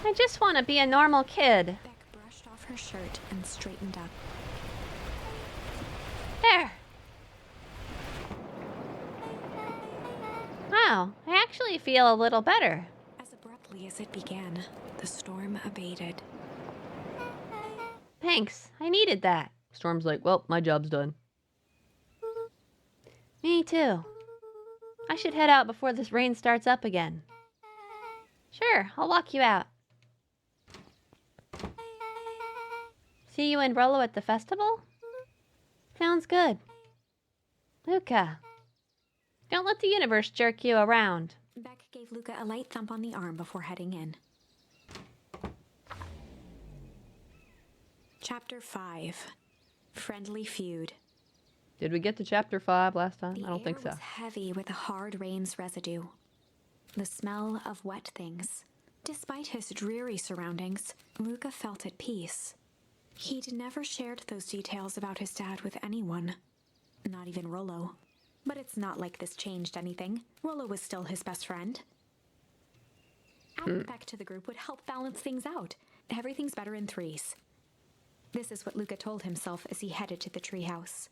I just want to be a normal kid. Beck brushed off her shirt and straightened up. There. Wow, I actually feel a little better. As abruptly as it began, the storm abated. Thanks, I needed that. Storm's like, well, my job's done. Me too. I should head out before this rain starts up again. Sure, I'll walk you out. See you and Rollo at the festival? Sounds good. Luca, don't let the universe jerk you around. Beck gave Luca a light thump on the arm before heading in. Chapter 5. Friendly Feud. Did we get to chapter 5 last time? The I don't think air so. was heavy with the hard rain's residue. The smell of wet things. Despite his dreary surroundings, Luca felt at peace. He'd never shared those details about his dad with anyone. Not even Rollo. But it's not like this changed anything. Rollo was still his best friend. Adding Beck to the group would help balance things out. Everything's better in threes. This is what Luca told himself as he headed to the treehouse.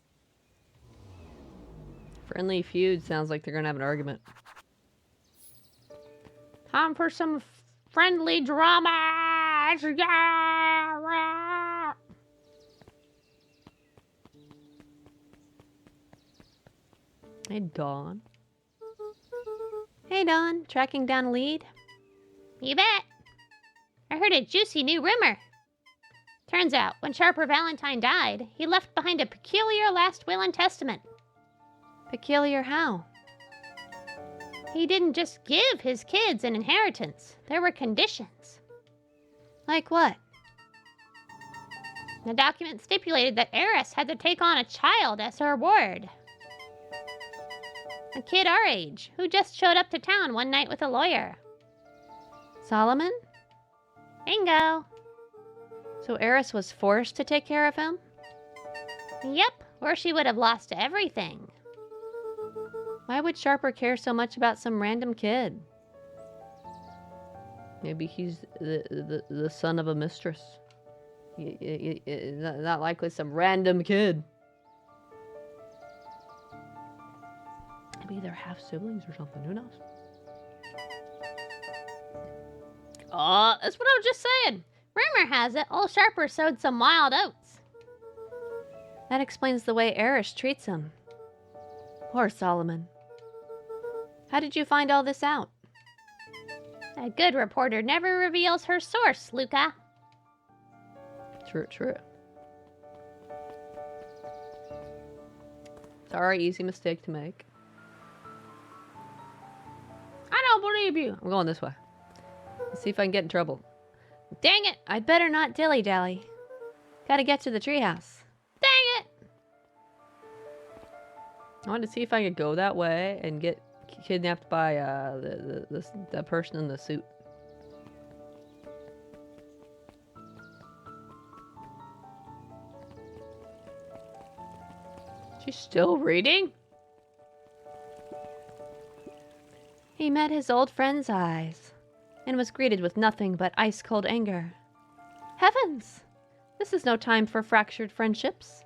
Friendly feud sounds like they're gonna have an argument. Time for some friendly drama. Yeah. Hey, Dawn. Hey, Dawn, tracking down a lead? You bet. I heard a juicy new rumor. Turns out, when Sharper Valentine died, he left behind a peculiar last will and testament. Peculiar how? He didn't just give his kids an inheritance. There were conditions. Like what? The document stipulated that Eris had to take on a child as her ward. A kid our age, who just showed up to town one night with a lawyer. Solomon? Bingo. So Eris was forced to take care of him? Yep, or she would have lost everything. Why would Sharper care so much about some random kid? Maybe he's the son of a mistress. Not likely some random kid. Maybe they're half siblings or something. Who knows? Oh, that's what I was just saying. Rumor has it, old Sharper sowed some wild oats. That explains the way Eris treats him. Poor Solomon. How did you find all this out? A good reporter never reveals her source, Luca. True. Sorry, easy mistake to make. I don't believe you. I'm going this way. Let's see if I can get in trouble. Dang it! I'd better not dilly-dally. Gotta get to the treehouse. Dang it! I wanted to see if I could go that way and get kidnapped by the person in the suit. She's still reading? He met his old friend's eyes and was greeted with nothing but ice-cold anger. Heavens! This is no time for fractured friendships.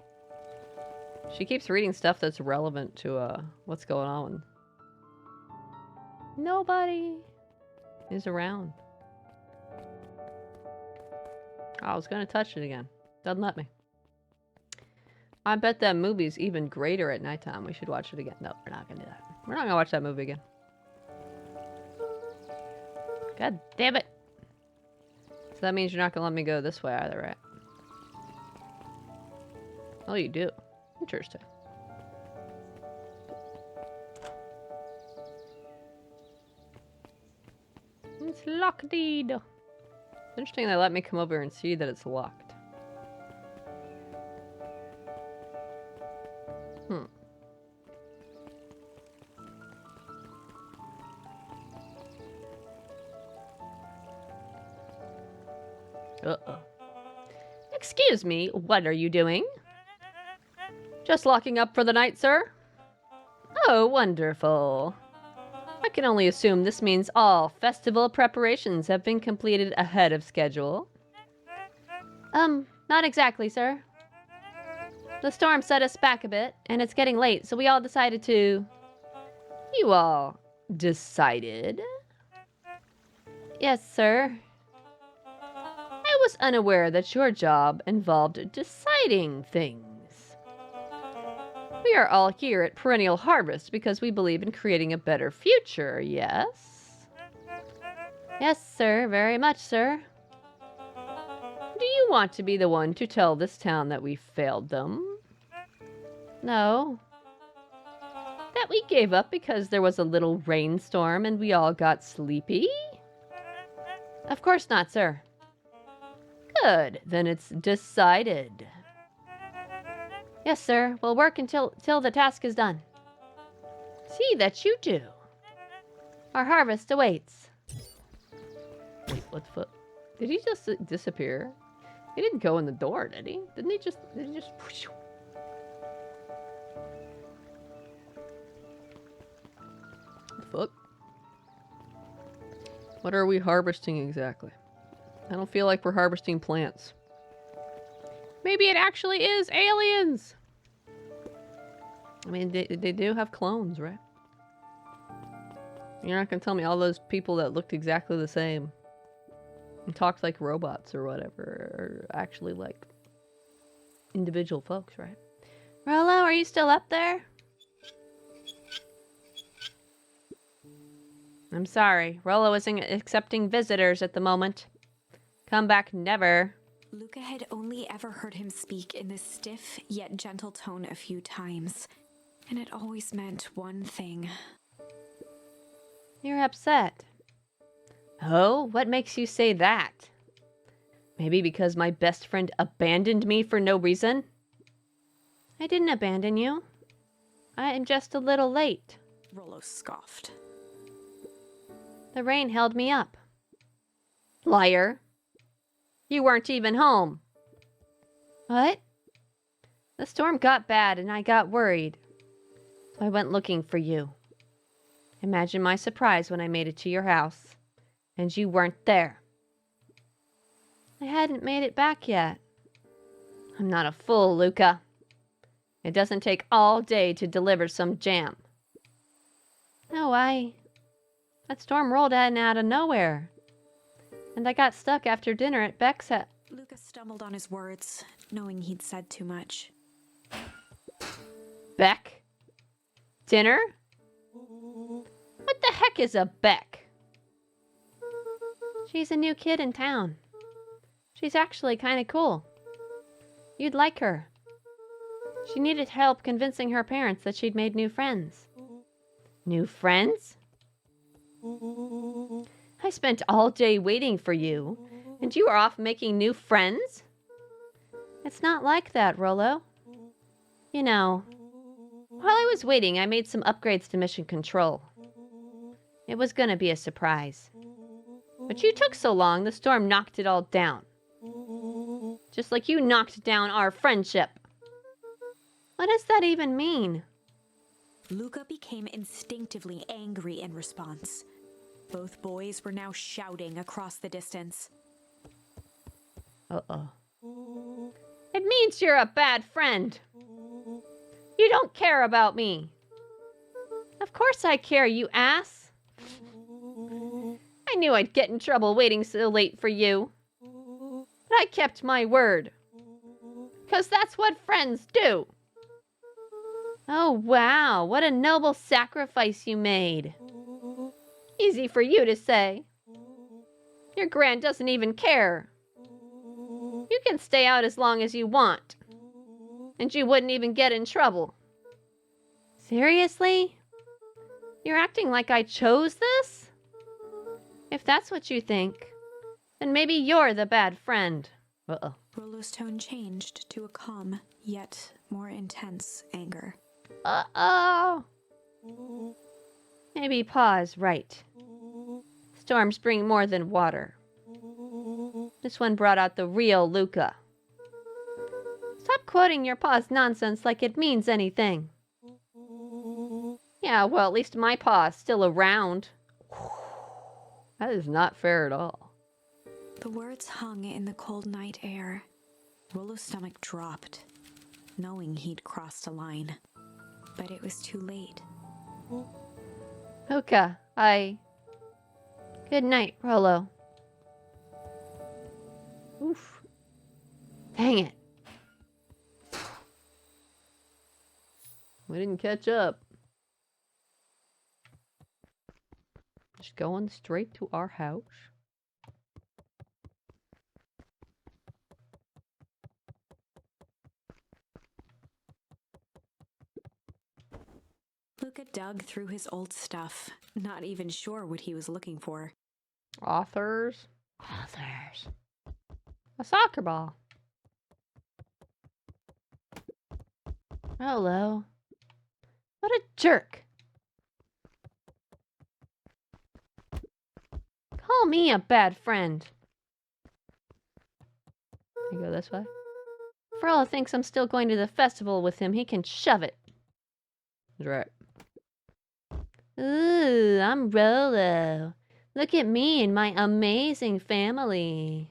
She keeps reading stuff that's relevant to what's going on. Nobody is around. I was gonna touch it again. Doesn't let me. I bet that movie's even greater at nighttime. We should watch it again. No, we're not gonna do that. We're not gonna watch that movie again. God damn it. So that means you're not gonna let me go this way either, right? Oh, you do. Interesting. It's locked. It's interesting they let me come over and see that it's locked. Uh-oh. Excuse me, what are you doing? Just locking up for the night, sir? Oh, wonderful. I can only assume this means all festival preparations have been completed ahead of schedule. Not exactly, sir. The storm set us back a bit, and it's getting late, so we all decided to... You all decided? Yes, sir. I was unaware that your job involved deciding things. We are all here at Perennial Harvest because we believe in creating a better future, yes? Yes, sir, very much, sir. Do you want to be the one to tell this town that we failed them? No. That we gave up because there was a little rainstorm and we all got sleepy? Of course not, sir. Good, then it's decided. Yes, sir. We'll work till the task is done. See that you do. Our harvest awaits. Wait, what the fuck? Did he just disappear? He didn't go in the door, did he? Did he just... What the fuck? What are we harvesting exactly? I don't feel like we're harvesting plants. Maybe it actually is aliens! I mean, they do have clones, right? You're not gonna tell me all those people that looked exactly the same and talked like robots or whatever are actually like individual folks, right? Rollo, are you still up there? I'm sorry. Rollo isn't accepting visitors at the moment. Come back never. Luca had only ever heard him speak in this stiff yet gentle tone a few times, and it always meant one thing. You're upset. Oh, what makes you say that? Maybe because my best friend abandoned me for no reason? I didn't abandon you. I am just a little late. Rollo scoffed. The rain held me up. Liar. You weren't even home. What? The storm got bad and I got worried. So I went looking for you. Imagine my surprise when I made it to your house. And you weren't there. I hadn't made it back yet. I'm not a fool, Luca. It doesn't take all day to deliver some jam. No, that storm rolled in out of nowhere. And I got stuck after dinner at Beck's house. Luca stumbled on his words, knowing he'd said too much. Beck? Dinner? What the heck is a Beck? She's a new kid in town. She's actually kind of cool. You'd like her. She needed help convincing her parents that she'd made new friends. New friends? I spent all day waiting for you, and you are off making new friends? It's not like that, Rollo. You know, while I was waiting, I made some upgrades to mission control. It was gonna be a surprise. But you took so long, the storm knocked it all down. Just like you knocked down our friendship. What does that even mean? Luca became instinctively angry in response. Both boys were now shouting across the distance. Uh-oh. It means you're a bad friend. You don't care about me. Of course I care, you ass. I knew I'd get in trouble waiting so late for you. But I kept my word. 'Cause that's what friends do. Oh, wow. What a noble sacrifice you made. Easy for you to say. Your Gran doesn't even care. You can stay out as long as you want. And you wouldn't even get in trouble. Seriously? You're acting like I chose this? If that's what you think, then maybe you're the bad friend. Uh-oh. Rollo's tone changed to a calm, yet more intense anger. Uh-oh. Maybe Pa is right. Storms bring more than water. This one brought out the real Luca. Stop quoting your pa's nonsense like it means anything. Yeah, well, at least my pa is still around. That is not fair at all. The words hung in the cold night air. Rollo's stomach dropped, knowing he'd crossed a line. But it was too late. Luca, Good night, Rollo. Oof. Dang it. We didn't catch up. Just going straight to our house. Luca dug through his old stuff, not even sure what he was looking for. Authors. Authors. A soccer ball. Rollo. What a jerk. Call me a bad friend. You go this way? If Rollo thinks I'm still going to the festival with him, he can shove it. That's right. Ooh, I'm Rollo. Look at me and my amazing family.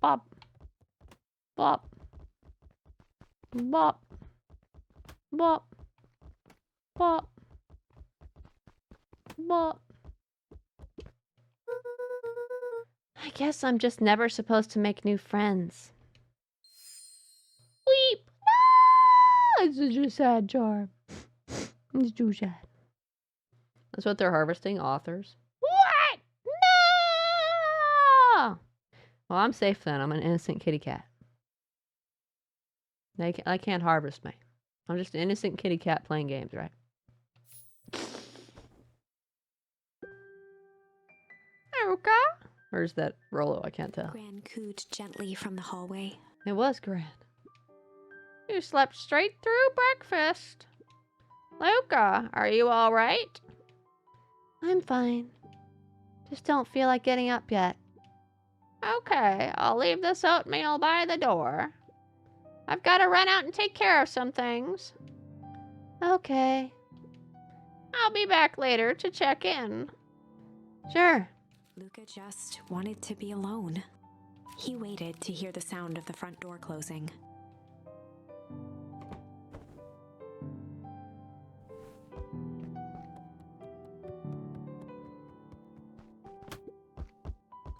Bop. Bop. Bop. Bop. Bop. Bop. I guess I'm just never supposed to make new friends. Weep. No! It's such a sad charm. It's too sad. That's what they're harvesting, authors. What? No! Well, I'm safe then. I'm an innocent kitty cat. I can't harvest me. I'm just an innocent kitty cat playing games, right? Luca? Or is that Rollo? I can't tell. Gran cooed gently from the hallway. It was Gran. You slept straight through breakfast. Luca, are you all right? I'm fine. Just don't feel like getting up yet. Okay, I'll leave this oatmeal by the door. I've got to run out and take care of some things. Okay. I'll be back later to check in. Sure. Luca just wanted to be alone. He waited to hear the sound of the front door closing.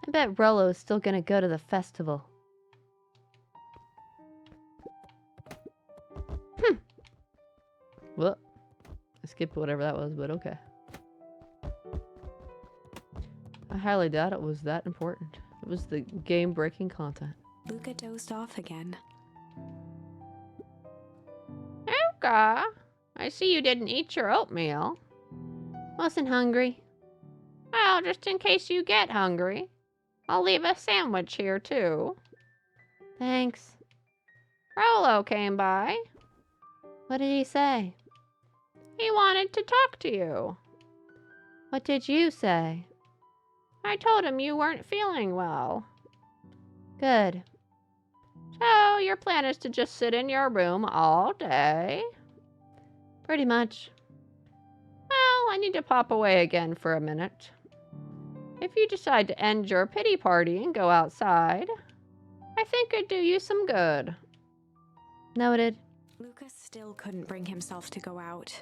I bet Rollo is still gonna go to the festival. Well, I skipped whatever that was, but okay. I highly doubt it was that important. It was the game-breaking content. Luca dozed off again. Luca, I see you didn't eat your oatmeal. Wasn't hungry. Well, just in case you get hungry, I'll leave a sandwich here too. Thanks. Rollo came by. What did he say? He wanted to talk to you. What did you say? I told him you weren't feeling well. Good. So, your plan is to just sit in your room all day? Pretty much. Well, I need to pop away again for a minute. If you decide to end your pity party and go outside, I think it'd do you some good. Noted. Luca still couldn't bring himself to go out.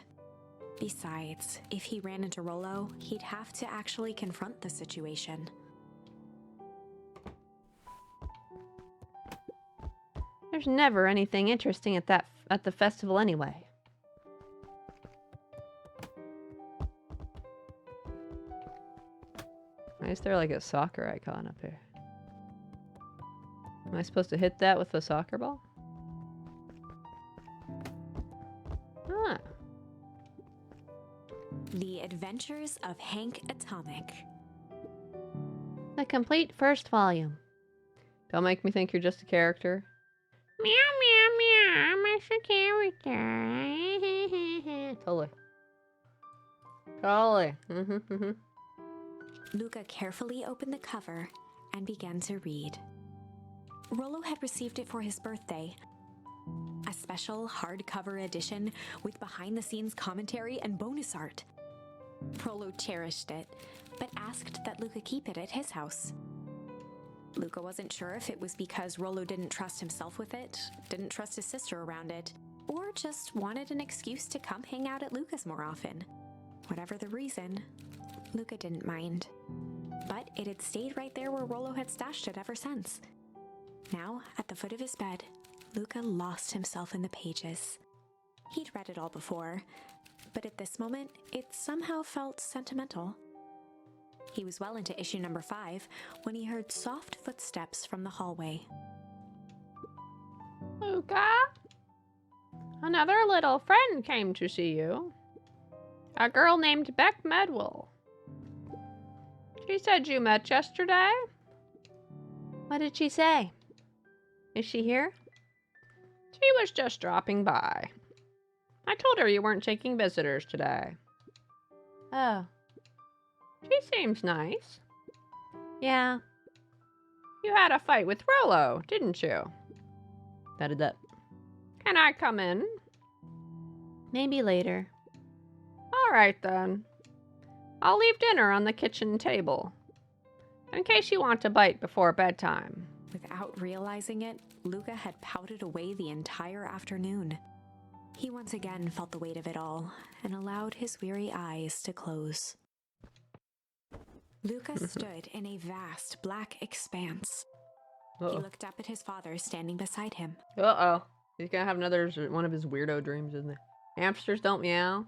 Besides, if he ran into Rollo, he'd have to actually confront the situation. There's never anything interesting at the festival anyway. Why is there like a soccer icon up here? Am I supposed to hit that with a soccer ball? Ah. The Adventures of Hank Atomic. The complete first volume. Don't make me think you're just a character. Meow, meow, meow. I'm just a character. Totally. Totally. Luca carefully opened the cover and began to read. Rollo had received it for his birthday. A special hardcover edition with behind-the-scenes commentary and bonus art. Rollo cherished it, but asked that Luca keep it at his house. Luca wasn't sure if it was because Rollo didn't trust himself with it, didn't trust his sister around it, or just wanted an excuse to come hang out at Luca's more often. Whatever the reason, Luca didn't mind. But it had stayed right there where Rollo had stashed it ever since. Now, at the foot of his bed, Luca lost himself in the pages. He'd read it all before, but at this moment, it somehow felt sentimental. He was well into issue number 5 when he heard soft footsteps from the hallway. Luca? Another little friend came to see you. A girl named Beck Medwell. She said you met yesterday. What did she say? Is she here? She was just dropping by. I told her you weren't taking visitors today. Oh, She seems nice. yeah. You had a fight with Rollo, didn't you? That did that. Can I come in? Maybe later. All right, then. I'll leave dinner on the kitchen table, in case you want a bite before bedtime. Without realizing it, Luca had pouted away the entire afternoon. He once again felt the weight of it all and allowed his weary eyes to close. Luca stood in a vast black expanse. He Uh-oh. looked up at his father standing beside him. Uh-oh. He's gonna have another one of his weirdo dreams, isn't he? Hamsters don't meow?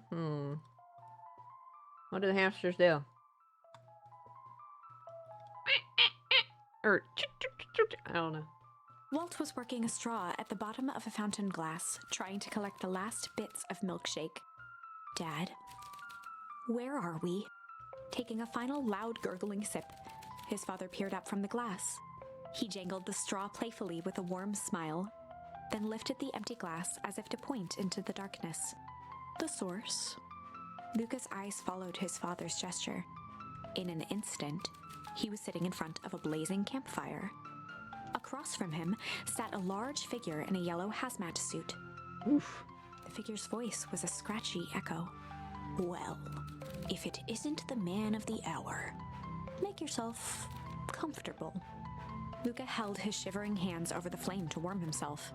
What do the hamsters do? Or I don't know. Walt was working a straw at the bottom of a fountain glass, trying to collect the last bits of milkshake. Dad, where are we? Taking a final loud gurgling sip, his father peered up from the glass. He jangled the straw playfully with a warm smile, then lifted the empty glass as if to point into the darkness. The source? Luca's eyes followed his father's gesture. In an instant, he was sitting in front of a blazing campfire. Across from him sat a large figure in a yellow hazmat suit. Oof. The figure's voice was a scratchy echo. Well, if it isn't the man of the hour, make yourself comfortable. Luca held his shivering hands over the flame to warm himself.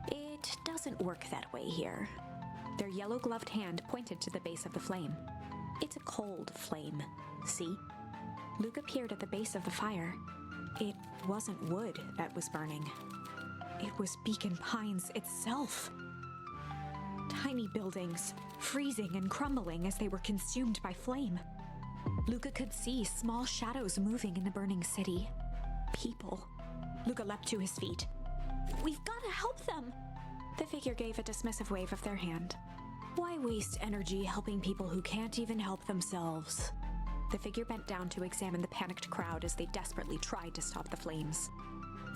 It doesn't work that way here. Their yellow-gloved hand pointed to the base of the flame. It's a cold flame, see? Luca peered at the base of the fire. It wasn't wood that was burning. It was Beacon Pines itself. Tiny buildings, freezing and crumbling as they were consumed by flame. Luca could see small shadows moving in the burning city. People. Luca leapt to his feet. We've got to help them! The figure gave a dismissive wave of their hand. Why waste energy helping people who can't even help themselves? The figure bent down to examine the panicked crowd as they desperately tried to stop the flames.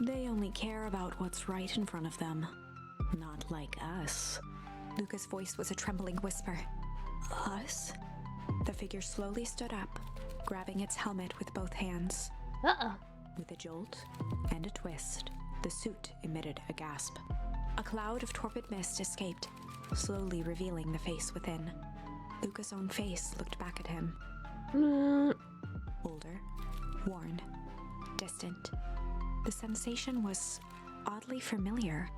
They only care about what's right in front of them. Not like us. Luca's voice was a trembling whisper. Us? The figure slowly stood up, grabbing its helmet with both hands. Uh-oh. With a jolt and a twist, the suit emitted a gasp. A cloud of torpid mist escaped, slowly revealing the face within. Luca's own face looked back at him. Older, worn, distant. The sensation was oddly familiar,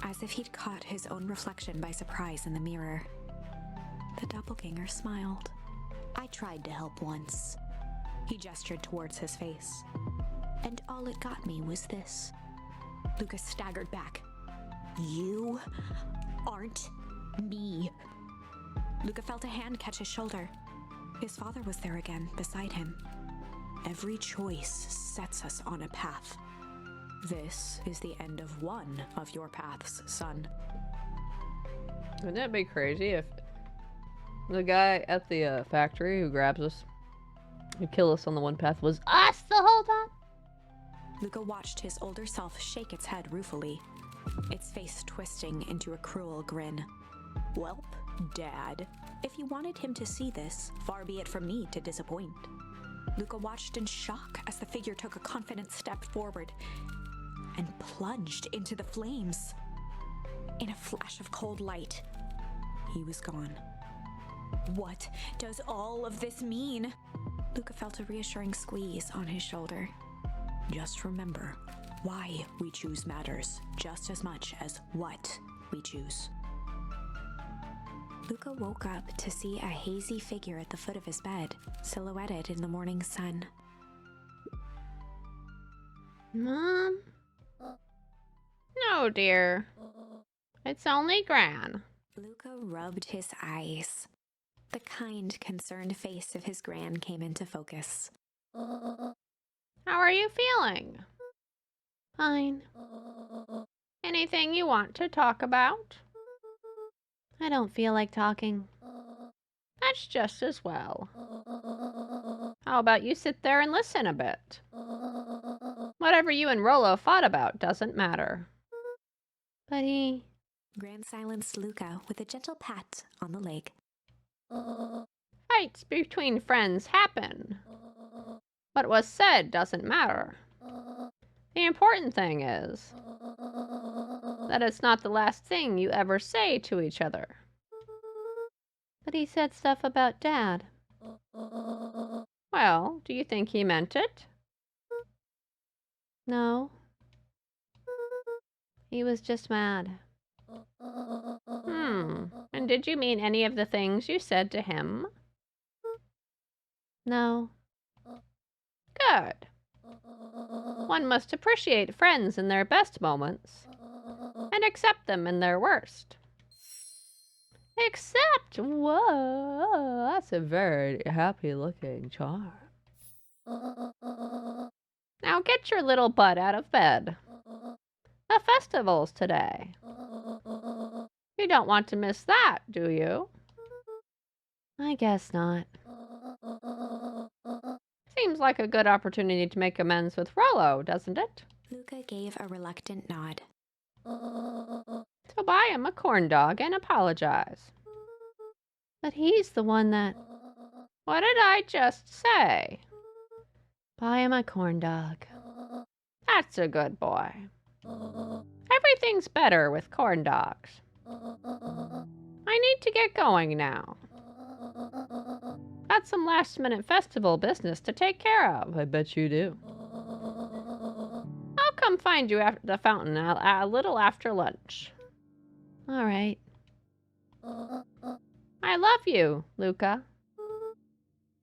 as if he'd caught his own reflection by surprise in the mirror. The doppelganger smiled. I tried to help once. He gestured towards his face. And all it got me was this. Lucas staggered back. You aren't me. Luca felt a hand catch his shoulder. His father was there again, beside him. Every choice sets us on a path. This is the end of one of your paths, son. Wouldn't that be crazy if the guy at the factory who grabs us, who killed us on the one path, was us the whole time? Luca watched his older self shake its head ruefully, its face twisting into a cruel grin. Welp, Dad, if you wanted him to see this, far be it from me to disappoint. Luca watched in shock as the figure took a confident step forward and plunged into the flames. In a flash of cold light, he was gone. What does all of this mean? Luca felt a reassuring squeeze on his shoulder. Just remember, why we choose matters just as much as what we choose. Luca woke up to see a hazy figure at the foot of his bed, silhouetted in the morning sun. Mom? No, dear. It's only Gran. Luca rubbed his eyes. The kind, concerned face of his gran came into focus. How are you feeling? Fine. Anything you want to talk about? I don't feel like talking. That's just as well. How about you sit there and listen a bit? Whatever you and Rollo fought about doesn't matter. But he... Gran silenced Luca with a gentle pat on the leg. Fights between friends happen. What was said doesn't matter. The important thing is that it's not the last thing you ever say to each other. But he said stuff about Dad. Well, do you think he meant it? No. He was just mad. And did you mean any of the things you said to him? No. Good. One must appreciate friends in their best moments and accept them in their worst. Except, Whoa, that's a very happy looking charm. now get your little butt out of bed. The festival's today. You don't want to miss that, do you? I guess not. Seems like a good opportunity to make amends with Rollo, doesn't it? Luca gave a reluctant nod. So buy him a corn dog and apologize. But he's the one that... What did I just say? Buy him a corn dog. That's a good boy. Everything's better with corn dogs. I need to get going now. Got some last-minute festival business to take care of. I bet you do. I'll come find you after the fountain a little after lunch. All right. I love you, Luca.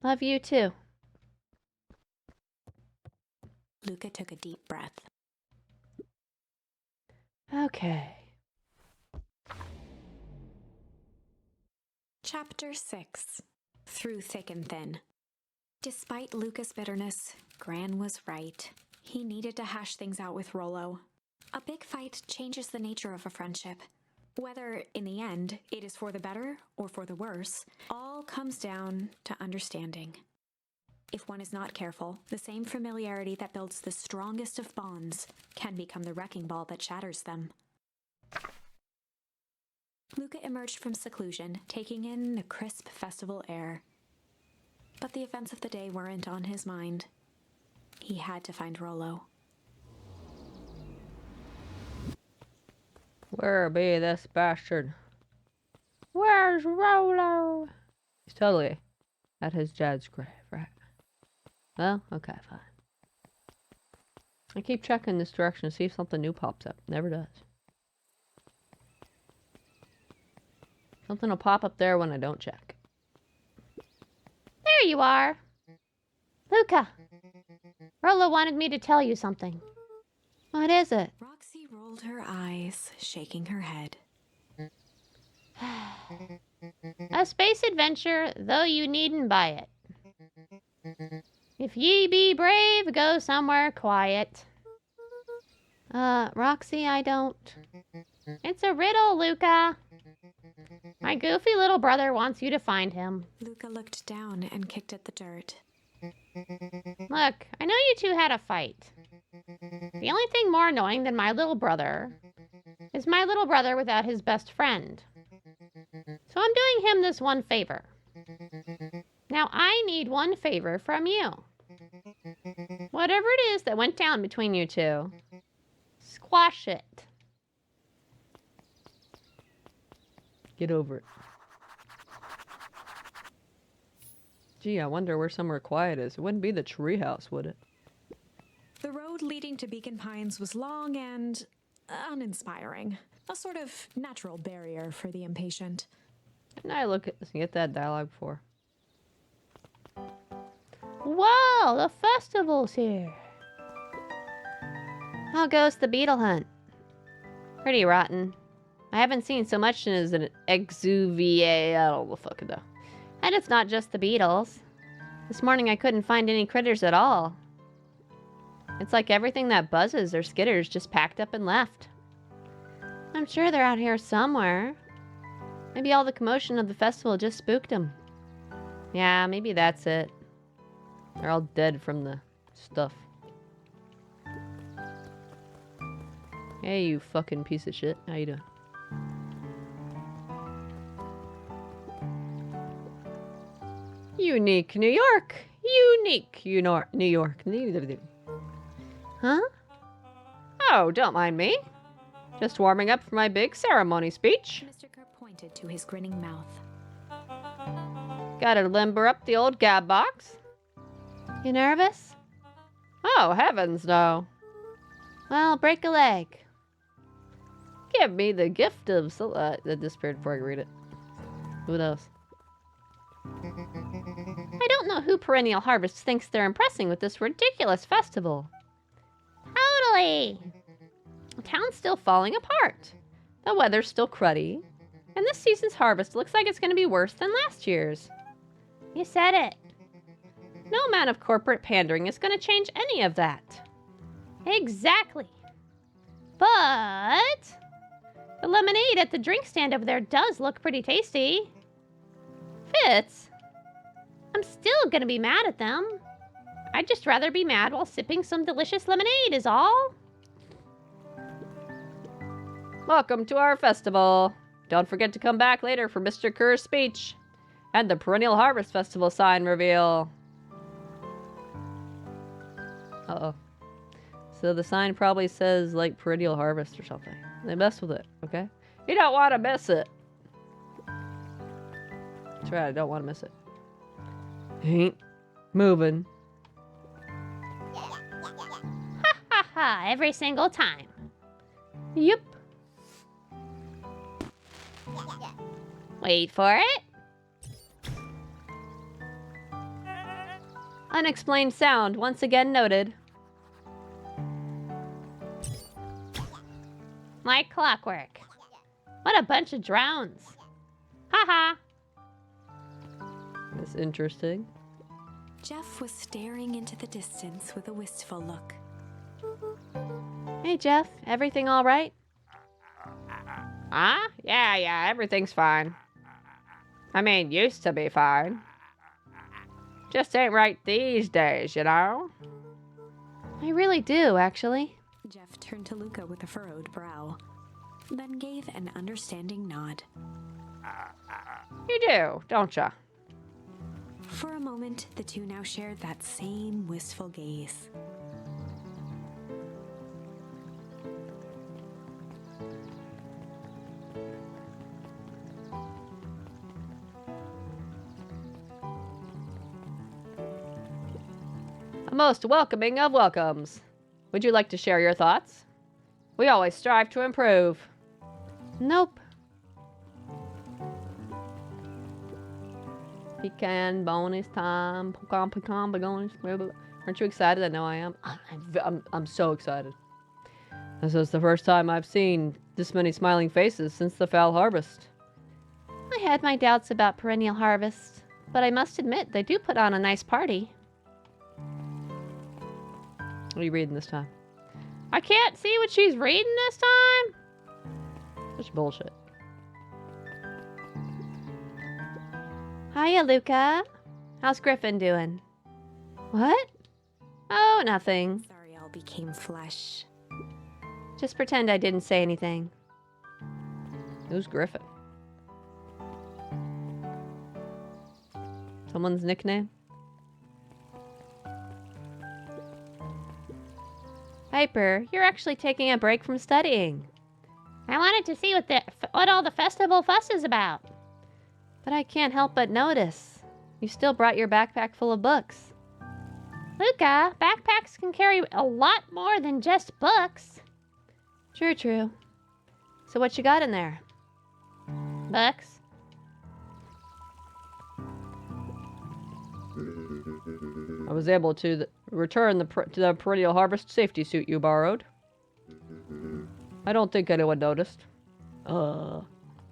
Love you too. Luca took a deep breath. Okay. Chapter 6. Through Thick and Thin. Despite Luca's bitterness, Gran was right. He needed to hash things out with Rollo. A big fight changes the nature of a friendship. Whether, in the end, it is for the better or for the worse, all comes down to understanding. If one is not careful, the same familiarity that builds the strongest of bonds can become the wrecking ball that shatters them. Luca emerged from seclusion, taking in the crisp festival air. But the events of the day weren't on his mind. He had to find Rollo. Where be this bastard? Where's Rollo? He's totally at his dad's grave, right? Well, okay, fine. I keep checking this direction to see if something new pops up. Never does. Something will pop up there when I don't check. There you are. Luca, Rolo wanted me to tell you something. What is it? Roxy rolled her eyes, shaking her head. A space adventure, though you needn't buy it. If ye be brave, go somewhere quiet. Roxy, I don't. It's a riddle, Luca. My goofy little brother wants you to find him. Luca looked down and kicked at the dirt. Look, I know you two had a fight. The only thing more annoying than my little brother is my little brother without his best friend. So I'm doing him this one favor. Now I need one favor from you. Whatever it is that went down between you two, squash it. Get over it. Gee, I wonder where somewhere quiet is. It wouldn't be the treehouse, would it? The road leading to Beacon Pines was long and uninspiring. A sort of natural barrier for the impatient. Didn't I get that dialogue before? Whoa, the festival's here. How goes the beetle hunt? Pretty rotten. I haven't seen so much as an XB1. I don't know the fuck though. And it's not just the beetles. This morning I couldn't find any critters at all. It's like everything that buzzes or skitters just packed up and left. I'm sure they're out here somewhere. Maybe all the commotion of the festival just spooked them. Yeah, maybe that's it. They're all dead from the stuff. Hey, you fucking piece of shit. How you doing? Unique New York. Unique New York. Huh? Oh, don't mind me. Just warming up for my big ceremony speech. Mr. Kerr pointed to his grinning mouth. Gotta limber up the old gab box. You nervous? Oh, heavens no. Well, break a leg. Give me the gift of... that disappeared before I could read it. Who knows? I don't know who Perennial Harvest thinks they're impressing with this ridiculous festival. Totally! The town's still falling apart. The weather's still cruddy. And this season's harvest looks like it's going to be worse than last year's. You said it. No amount of corporate pandering is going to change any of that. Exactly. But the lemonade at the drink stand over there does look pretty tasty. Fitz, I'm still gonna be mad at them. I'd just rather be mad while sipping some delicious lemonade is all. welcome to our festival. Don't forget to come back later for Mr. Kerr's speech and the Perennial Harvest Festival sign reveal. Uh-oh. So the sign probably says, like, Perennial Harvest or something. They mess with it, okay? You don't want to miss it. That's right, I don't want to miss it. Ain't moving. Ha ha ha, every single time. Yep. Wait for it. Unexplained sound once again noted. Like clockwork. What a bunch of drones. Ha ha. That's interesting. Jeff was staring into the distance with a wistful look. Hey, Jeff. Everything all right? Huh? Yeah, everything's fine. I mean, used to be fine. Just ain't right these days, you know? I really do, actually. Jeff turned to Luca with a furrowed brow, then gave an understanding nod. You do, don't ya? For a moment, the two now shared that same wistful gaze. A most welcoming of welcomes. Would you like to share your thoughts? We always strive to improve. Nope. Pecan bonus time. Pecan bonus. Aren't you excited? I know I am. I'm so excited. This is the first time I've seen this many smiling faces since the fall harvest. I had my doubts about perennial harvest, but I must admit they do put on a nice party. What are you reading this time? I can't see what she's reading this time. Such bullshit. Hiya, Luca. How's Griffin doing? What? Oh, nothing. Zariel became flesh. Just pretend I didn't say anything. Who's Griffin? Someone's nickname? Piper, you're actually taking a break from studying. I wanted to see what all the festival fuss is about. But I can't help but notice. You still brought your backpack full of books. Luca, backpacks can carry a lot more than just books. True, true. So what you got in there? Books? I was able to return the perennial harvest safety suit you borrowed. I don't think anyone noticed.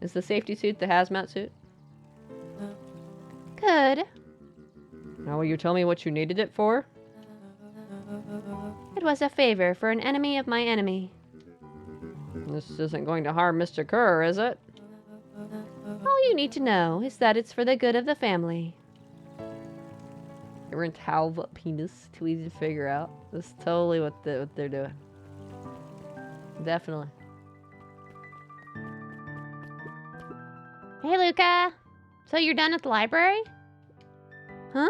Is the safety suit the hazmat suit? Good. Now will you tell me what you needed it for? It was a favor for an enemy of my enemy. This isn't going to harm Mr. Kerr, is it? All you need to know is that it's for the good of the family. Everyone's halve penis, too easy to figure out. This is totally what they're doing. Definitely. Hey, Luca. So you're done at the library? Huh?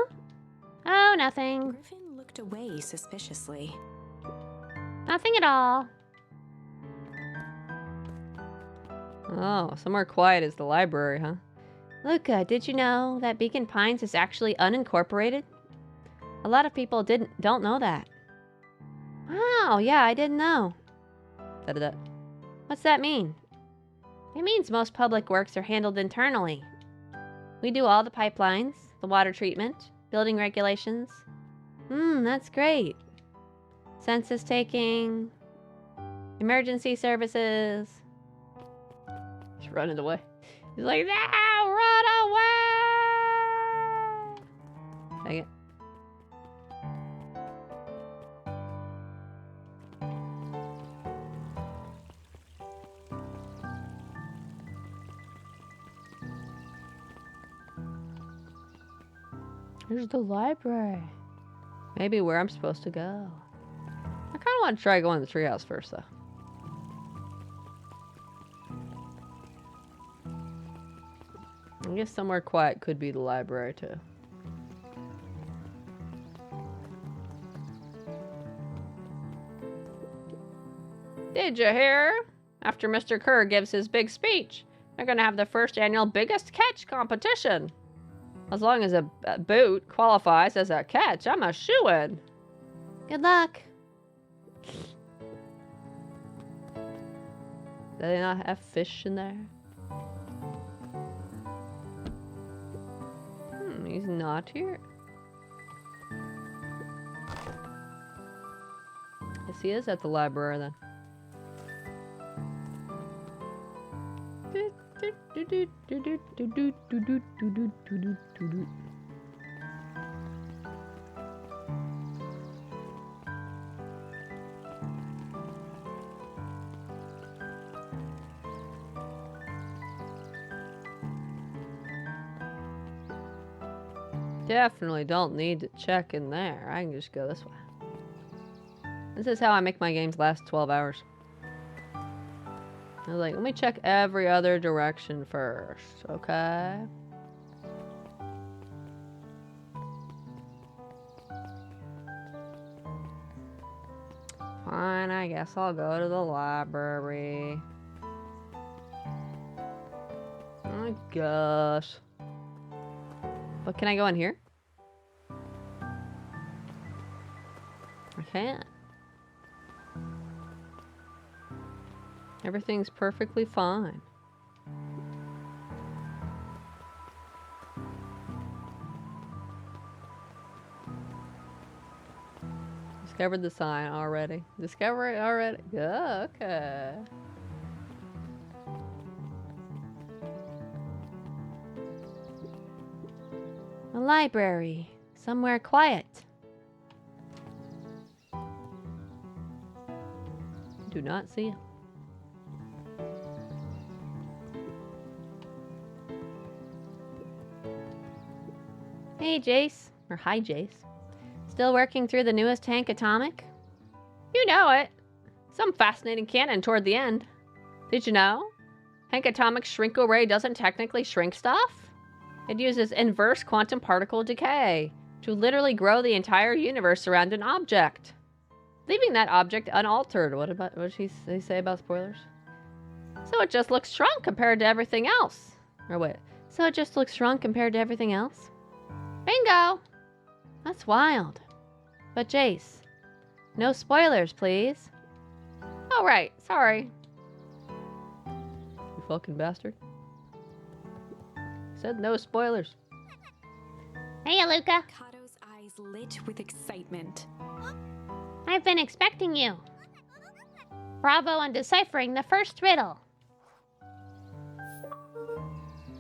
Oh, nothing. Griffin looked away suspiciously. Nothing at all. Oh, somewhere quiet is the library, huh? Luca, did you know that Beacon Pines is actually unincorporated? A lot of people don't know that. Wow, yeah, I didn't know. Da-da-da. What's that mean? It means most public works are handled internally. We do all the pipelines, the water treatment, building regulations. That's great. Census taking, emergency services. She's running away. He's like, now run away! Dang it. Here's the library. Maybe where I'm supposed to go. I kind of want to try going to the treehouse first, though. I guess somewhere quiet could be the library, too. Did you hear? After Mr. Kerr gives his big speech, they're going to have the first annual Biggest Catch competition. As long as a boot qualifies as a catch, I'm a shoo-in. Good luck. Do they not have fish in there? He's not here. Yes, he is at the library then. Definitely don't need to check in there. I can just go this way. This is how I make my games last 12 hours. I was like, let me check every other direction first, okay? Fine, I guess I'll go to the library. I guess. But can I go in here? I can't. Everything's perfectly fine. Discovered the sign already. Discover it already? Oh, okay. A library. Somewhere quiet. Do not see him. Hey, Jace. Or hi, Jace. Still working through the newest Hank Atomic? You know it. Some fascinating canon toward the end. Did you know? Hank Atomic's shrink array doesn't technically shrink stuff. It uses inverse quantum particle decay to literally grow the entire universe around an object, leaving that object unaltered. What did he say about spoilers? So it just looks shrunk compared to everything else. Or wait. So it just looks shrunk compared to everything else? Bingo! That's wild. But Jace, no spoilers, please. Oh, right. Sorry. You fucking bastard. Said no spoilers. Hey, Aluka. Kato's eyes lit with excitement. I've been expecting you. Bravo on deciphering the first riddle.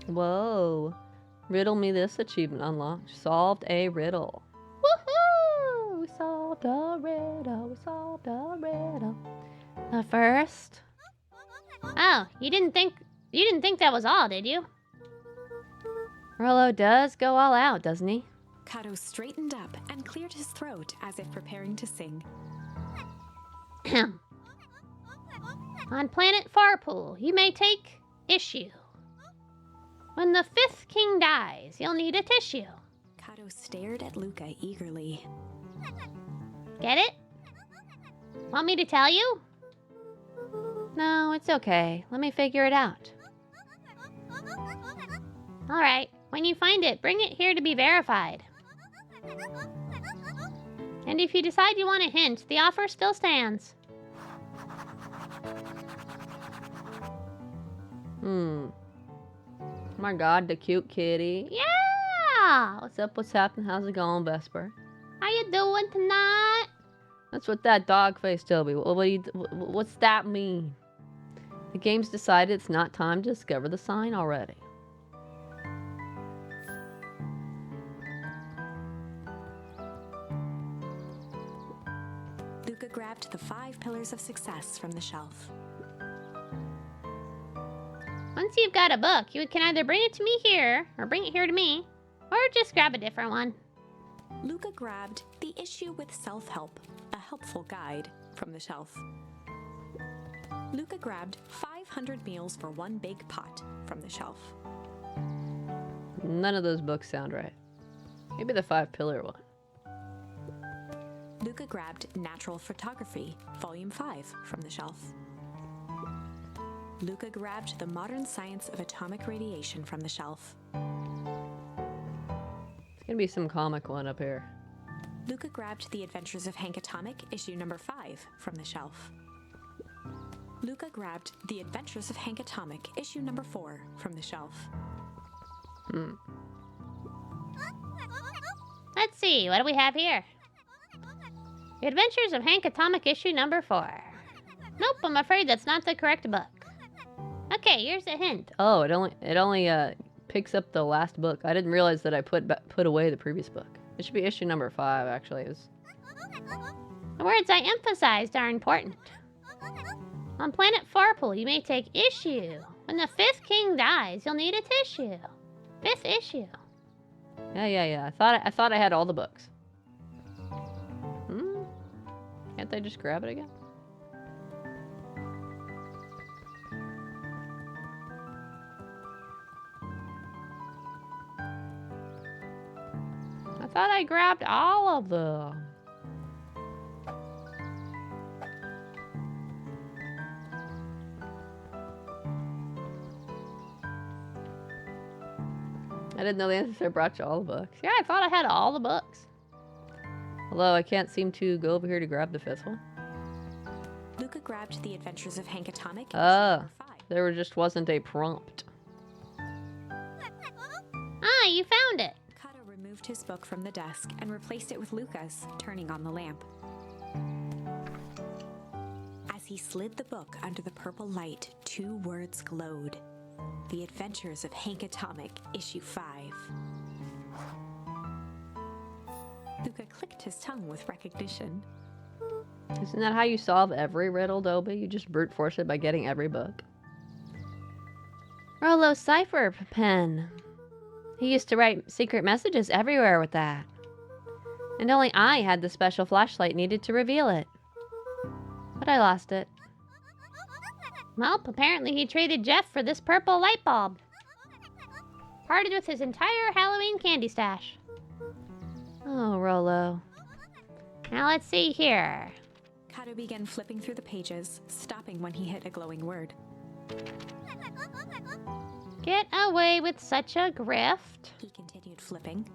Whoa. Riddle me this achievement unlocked. Solved a riddle. Woohoo! We solved a riddle. We solved a riddle. The first? Oh, you didn't think that was all, did you? Rollo does go all out, doesn't he? Kato straightened up and cleared his throat as if preparing to sing. On planet Farpool, you may take issue. When the fifth king dies, you'll need a tissue. Kato stared at Luca eagerly. Get it? Want me to tell you? No, it's okay. Let me figure it out. All right. When you find it, bring it here to be verified. And if you decide you want a hint, the offer still stands. My god, the cute kitty. Yeah! What's up? What's happening? How's it going, Vesper? How you doing tonight? That's what that dog face told me. What's that mean? The game's decided it's not time to discover the sign already. Luca grabbed the 5 pillars of success from the shelf. Once you've got a book, you can either bring it to me here, or bring it here to me, or just grab a different one. Luca grabbed the issue with self-help, a helpful guide, from the shelf. Luca grabbed 500 meals for one big pot from the shelf. None of those books sound right. Maybe the 5-pillar one. Luca grabbed Natural Photography, Volume 5, from the shelf. Luca grabbed The Modern Science of Atomic Radiation from the shelf. It's gonna be some comic one up here. Luca grabbed The Adventures of Hank Atomic, issue number 5, from the shelf. Luca grabbed The Adventures of Hank Atomic, issue number 4, from the shelf. Let's see, what do we have here? The Adventures of Hank Atomic, issue number 4. Nope, I'm afraid that's not the correct book. Okay, here's a hint. Oh, it only picks up the last book. I didn't realize that I put away the previous book. It should be issue number 5, actually. The words I emphasized are important. On planet Farpool, you may take issue. When the 5th king dies, you'll need a tissue. 5th issue. Yeah. I thought I had all the books. Can't they just grab it again? I thought I grabbed all of them. I didn't know the answer brought you all the books. Yeah, I thought I had all the books. Although I can't seem to go over here to grab the 5th one. Luca grabbed The Adventures of Hank Atomic, issue Ah, number 5. there just wasn't a prompt. Ah, you found it. Kato removed his book from the desk and replaced it with Luca's, turning on the lamp. he slid the book under the purple light, 2 words glowed. The Adventures of Hank Atomic, Issue 5. Luca clicked his tongue with recognition. Isn't that how you solve every riddle, Dobie? You just brute force it by getting every book. Rollo's cipher pen. He used to write secret messages everywhere with that. And only I had the special flashlight needed to reveal it. But I lost it. Well, apparently he traded Jeff for this purple light bulb. Parted with his entire Halloween candy stash. Oh, Rollo. Now let's see here. Kato began flipping through the pages, stopping when he hit a glowing word. Get away with such a grift. He continued flipping.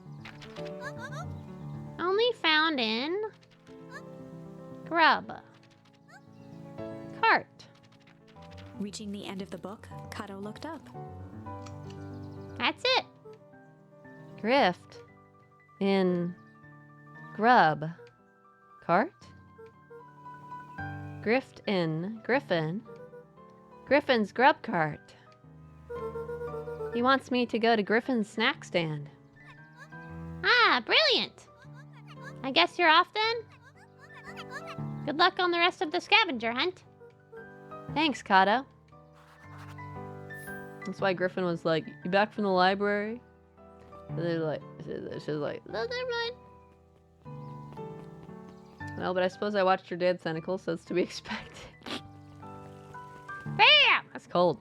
Only found in Grub. Cart. Reaching the end of the book, Kato looked up. That's it. Grift. In. Grub. Cart? Grift in. Griffin. Griffin's grub cart. He wants me to go to Griffin's snack stand. Ah, brilliant. I guess you're off then? Good luck on the rest of the scavenger hunt. Thanks, Kato. That's why Griffin was like, "You back from the library?" And they're like, she's like, "No, never mind." Well, but I suppose I watched her dance tentacles, so it's to be expected. Bam! That's cold.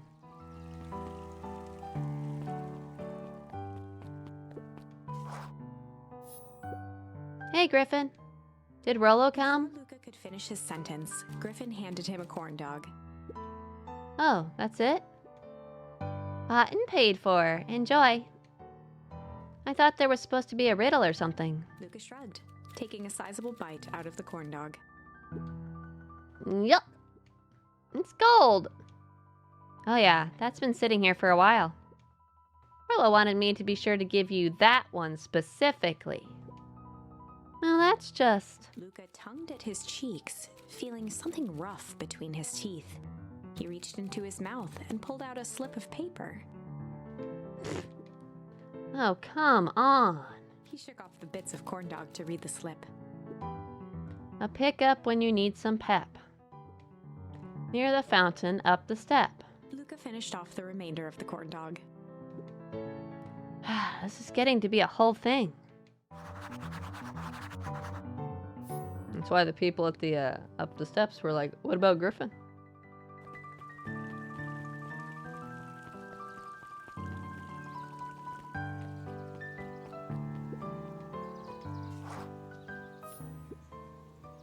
Hey, Griffin. Did Rollo come? Before Luca could finish his sentence, Griffin handed him a corn dog. Oh, that's it? Bought and paid for. Enjoy. I thought there was supposed to be a riddle or something. Luca shrugged, taking a sizable bite out of the corn dog. Yup. It's gold. Oh yeah, that's been sitting here for a while. Rollo wanted me to be sure to give you that one specifically. Well, that's just... Luca tongued at his cheeks, feeling something rough between his teeth. He reached into his mouth and pulled out a slip of paper. Oh, come on. He shook off the bits of corn dog to read the slip. A pickup when you need some pep. Near the fountain, up the step. Luca finished off the remainder of the corn dog. This is getting to be a whole thing. That's why the people at the up the steps were like, "What about Griffin?"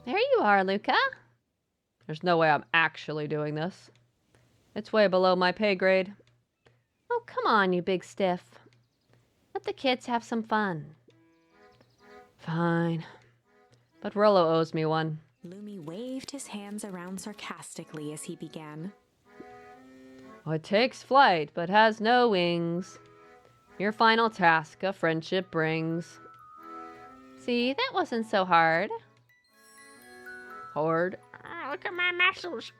There you are, Luca. There's no way I'm actually doing this. It's way below my pay grade. Oh, come on, you big stiff. Let the kids have some fun. Fine. But Rollo owes me one. Lumi waved his hands around sarcastically as he began. Oh, it takes flight, but has no wings. Your final task a friendship brings. See, that wasn't so hard. Horde. Oh, look at my muscles.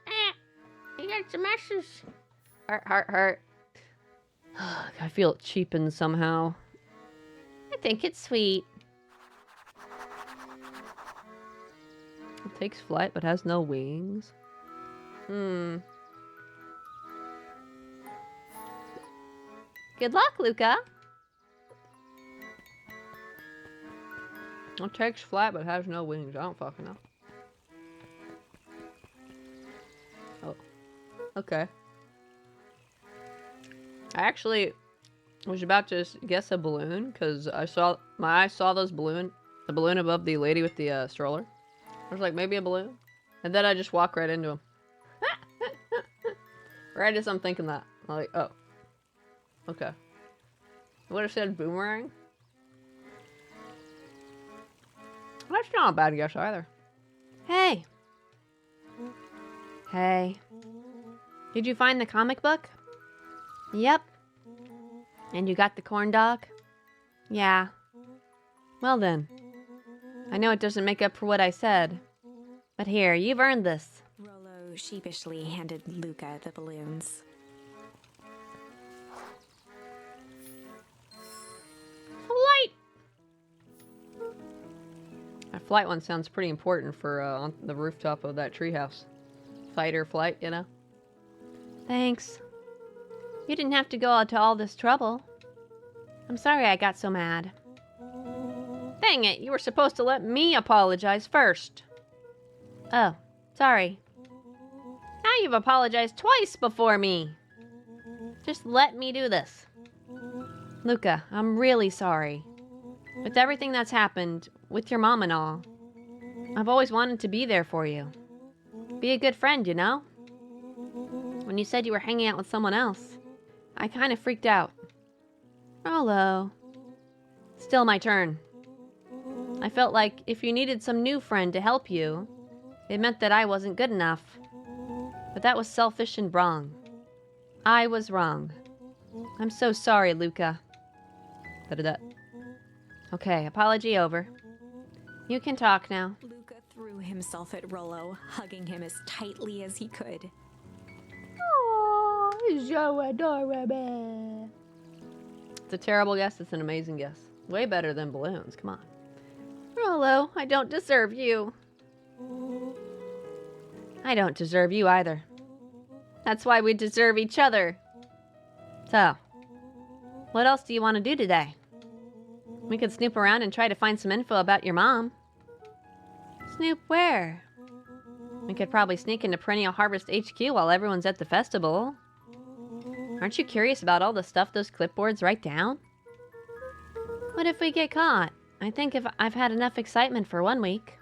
You got some muscles. Heart. I feel cheapened somehow. I think it's sweet. It takes flight, but has no wings. Good luck, Luca. It takes flight, but has no wings. I don't fucking know. Oh. Okay. I actually was about to guess a balloon, because my eyes saw the balloon above the lady with the stroller. I was like, maybe a balloon? And then I just walk right into him. Right as I'm thinking that. I'm like, oh. Okay. I would have said boomerang. That's not a bad guess either. Hey. Hey. Did you find the comic book? Yep. And you got the corn dog? Yeah. Well then. I know it doesn't make up for what I said. But here, you've earned this. Rollo Rollo sheepishly handed Luca the balloons. Flight! That flight one sounds pretty important for on the rooftop of that treehouse. Fight or flight, you know? Thanks. You didn't have to go to all this trouble. I'm sorry I got so mad. Dang it, you were supposed to let me apologize first. Oh, sorry. Now you've apologized twice before me. Just let me do this. Luca, I'm really sorry. With everything that's happened, with your mom and all, I've always wanted to be there for you. Be a good friend, you know? When you said you were hanging out with someone else, I kind of freaked out. Hello. Still my turn. I felt like if you needed some new friend to help you, it meant that I wasn't good enough. But that was selfish and wrong. I was wrong. I'm so sorry, Luca. Da-da-da. Okay, apology over. You can talk now. Luca threw himself at Rollo, hugging him as tightly as he could. Oh, so adorable. It's a terrible guess, it's an amazing guess. Way better than balloons, come on. Rollo, I don't deserve you. I don't deserve you either. That's why we deserve each other. So, what else do you want to do today? We could snoop around and try to find some info about your mom. Snoop where? We could probably sneak into Perennial Harvest HQ while everyone's at the festival. Aren't you curious about all the stuff those clipboards write down? What if we get caught? I think if I've had enough excitement for 1 week.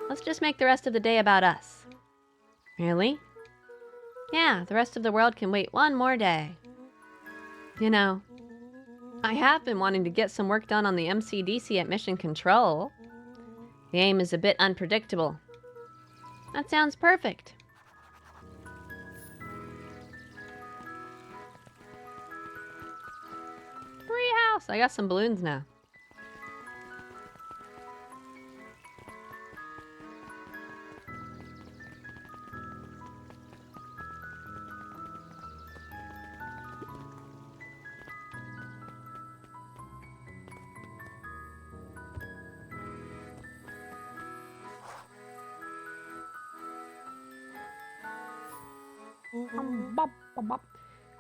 Let's just make the rest of the day about us. Really? Yeah, the rest of the world can wait 1 more day. You know, I have been wanting to get some work done on the MCDC at Mission Control. The aim is a bit unpredictable. That sounds perfect. Treehouse! I got some balloons now.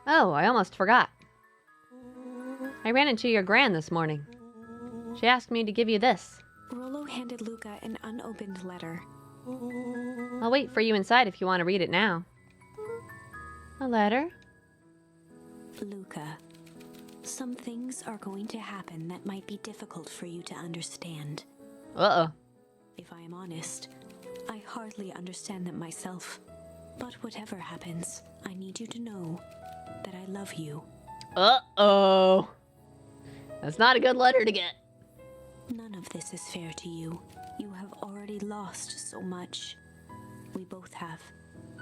Oh, I almost forgot. I ran into your gran this morning. She asked me to give you this. Rollo handed Luca an unopened letter. I'll wait for you inside if you want to read it now. A letter? Luca, some things are going to happen that might be difficult for you to understand. Uh-oh. If I am honest, I hardly understand them myself. But whatever happens, I need you to know that I love you. Uh-oh. That's not a good letter to get. None of this is fair to you. You have already lost so much. We both have.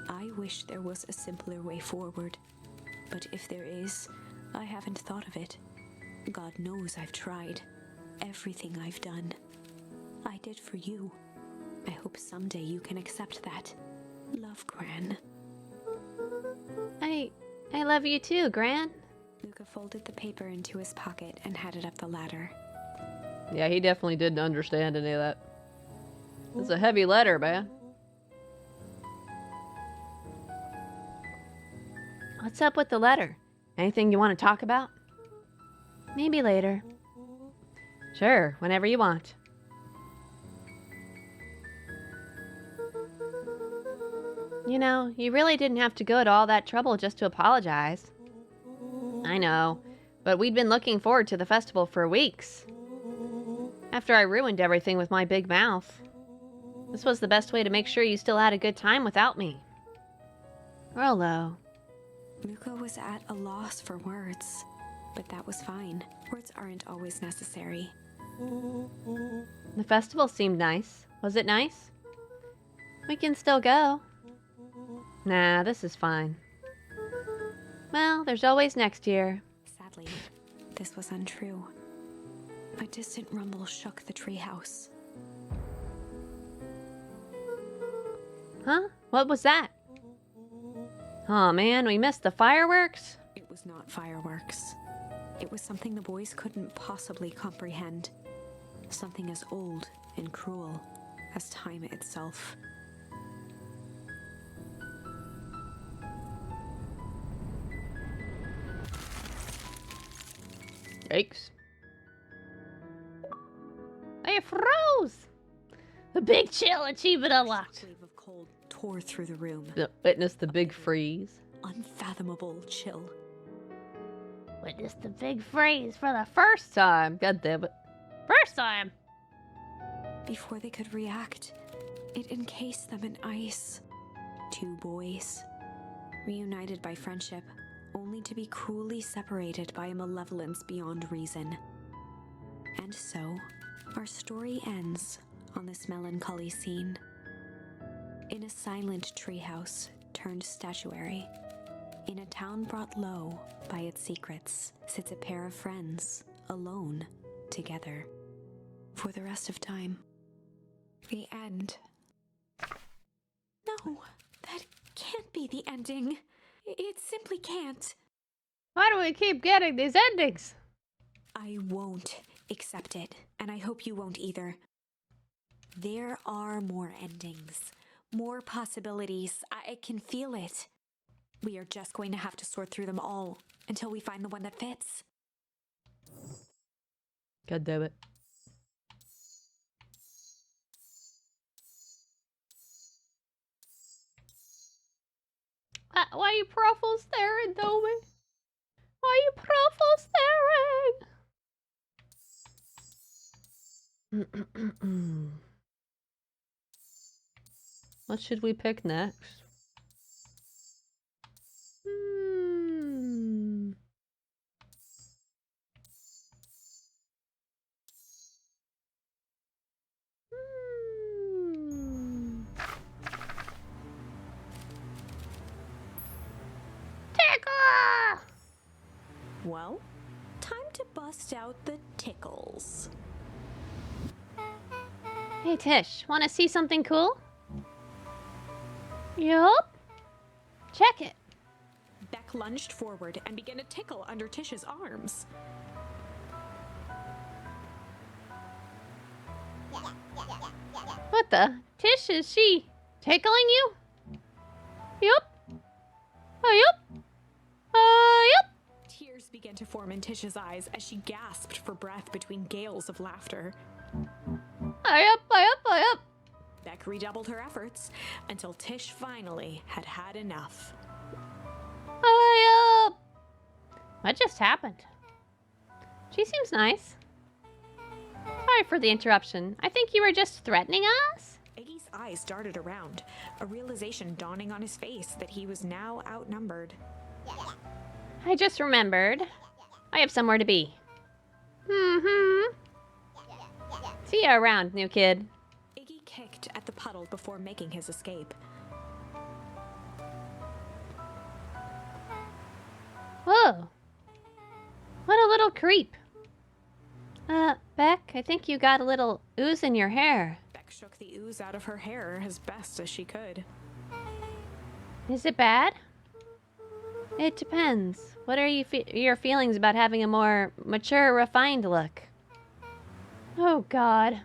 I wish there was a simpler way forward. But if there is, I haven't thought of it. God knows I've tried. Everything I've done, I did for you. I hope someday you can accept that. Love, Gran. I love you too, Gran. Luca folded the paper into his pocket and headed up the ladder. Yeah, he definitely didn't understand any of that. It's a heavy letter, man. What's up with the letter? Anything you want to talk about? Maybe later. Sure, whenever you want. You know, you really didn't have to go to all that trouble just to apologize. I know, but we'd been looking forward to the festival for weeks. After I ruined everything with my big mouth. This was the best way to make sure you still had a good time without me. Rollo. Luca was at a loss for words, but that was fine. Words aren't always necessary. The festival seemed nice. Was it nice? We can still go. Nah, this is fine. Well, there's always next year. Sadly, this was untrue. A distant rumble shook the treehouse. Huh? What was that? Oh man, we missed the fireworks? It was not fireworks. It was something the boys couldn't possibly comprehend. Something as old and cruel as time itself. Yikes. They froze! The big chill achievement unlocked. A wave of cold tore through the room. Witness the big freeze. Unfathomable chill. Witness the big freeze for the first time. God damn it. First time! Before they could react, it encased them in ice. Two boys, reunited by friendship, only to be cruelly separated by a malevolence beyond reason. And so, our story ends on this melancholy scene. In a silent treehouse turned statuary, in a town brought low by its secrets, sits a pair of friends, alone, together, for the rest of time. The end. No, that can't be the ending. It simply can't. Why do we keep getting these endings? I won't accept it, and I hope you won't either. There are more endings, more possibilities. I can feel it. We are just going to have to sort through them all until we find the one that fits. God damn it. Why you profile staring, Domi? Why you profile staring? What should we pick next? Well, time to bust out the tickles. Hey Tish, wanna see something cool? Yup. Check it. Beck lunged forward and began to tickle under Tish's arms. What the? Tish, is she tickling you? Yup. Yup. Yup. Tears began to form in Tish's eyes as she gasped for breath between gales of laughter. Yup. Beck redoubled her efforts until Tish finally had had enough. Yup. What just happened? She seems nice. Sorry for the interruption. I think you were just threatening us? Iggy's eyes darted around, a realization dawning on his face that he was now outnumbered. I just remembered. I have somewhere to be. See ya around, new kid. Iggy kicked at the puddle before making his escape. Whoa. What a little creep. Beck, I think you got a little ooze in your hair. Beck shook the ooze out of her hair as best as she could. Is it bad? It depends. What are your feelings about having a more mature, refined look? Oh, God.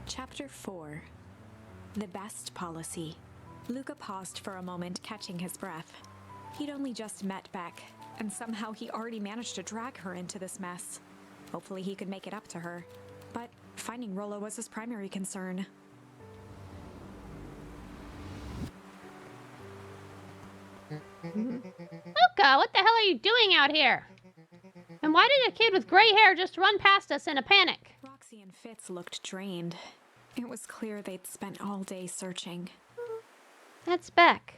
Chapter 4. The Best Policy. Luca paused for a moment, catching his breath. He'd only just met Beck, and somehow he already managed to drag her into this mess. Hopefully he could make it up to her. But finding Rollo was his primary concern. Luca, what the hell are you doing out here? And why did a kid with gray hair just run past us in a panic? Roxy and Fitz looked drained. It was clear they'd spent all day searching. That's Beck.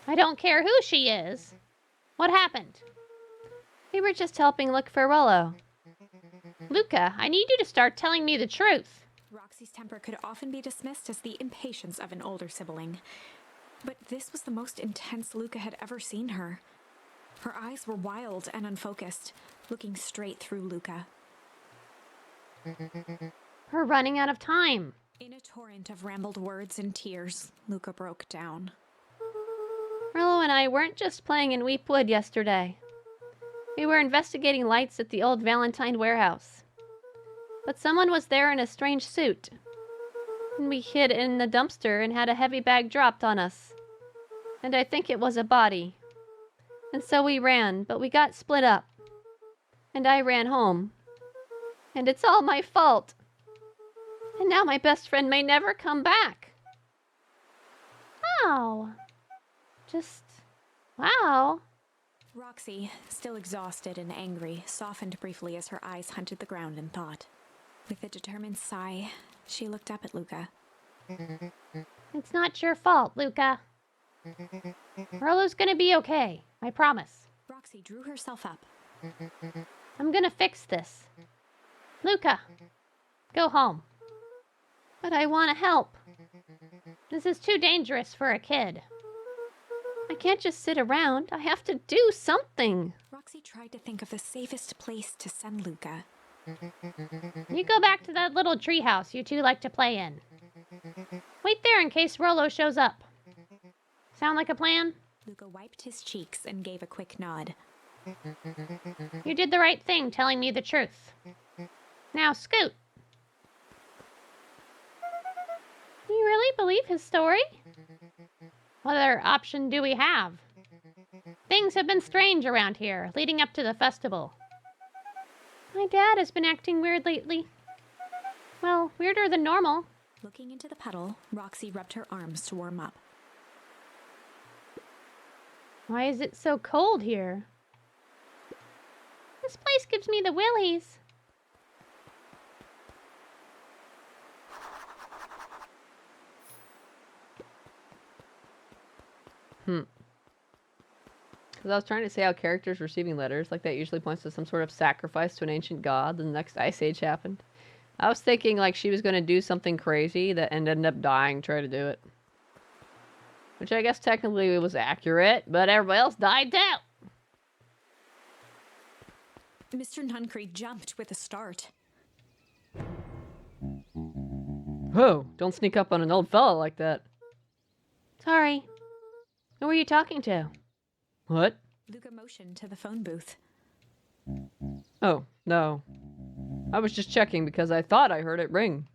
I don't care who she is. What happened? We were just helping look for Rollo. Luca, I need you to start telling me the truth. Roxy's temper could often be dismissed as the impatience of an older sibling. But this was the most intense Luca had ever seen her. Her eyes were wild and unfocused, looking straight through Luca. We're running out of time. In a torrent of rambled words and tears, Luca broke down. Rollo and I weren't just playing in Weep Wood yesterday. We were investigating lights at the old Valentine warehouse. But someone was there in a strange suit. And we hid in the dumpster and had a heavy bag dropped on us. And I think it was a body. And so we ran, but we got split up. And I ran home. And it's all my fault. And now my best friend may never come back. Wow. Just... wow. Roxy, still exhausted and angry, softened briefly as her eyes hunted the ground in thought. With a determined sigh, she looked up at Luca. It's not your fault, Luca. Rollo's gonna be okay. I promise. Roxy drew herself up. I'm gonna fix this. Luca, go home. But I want to help. This is too dangerous for a kid. I can't just sit around. I have to do something. Roxy tried to think of the safest place to send Luca. You go back to that little treehouse you two like to play in. Wait there in case Rollo shows up. Sound like a plan? Luca wiped his cheeks and gave a quick nod. You did the right thing telling me the truth. Now scoot. Do you really believe his story? What other option do we have? Things have been strange around here, leading up to the festival. My dad has been acting weird lately. Well, weirder than normal. Looking into the puddle, Roxy rubbed her arms to warm up. Why is it so cold here? This place gives me the willies. Because I was trying to say how characters receiving letters like that usually points to some sort of sacrifice to an ancient god. The next ice age happened. I was thinking like she was going to do something crazy that ended up dying trying to do it. Which I guess technically was accurate, but everybody else died too. Mr. Nuncreed jumped with a start. Whoa, don't sneak up on an old fella like that. Sorry. Who were you talking to? What? Luca motioned to the phone booth. Oh, no. I was just checking because I thought I heard it ring.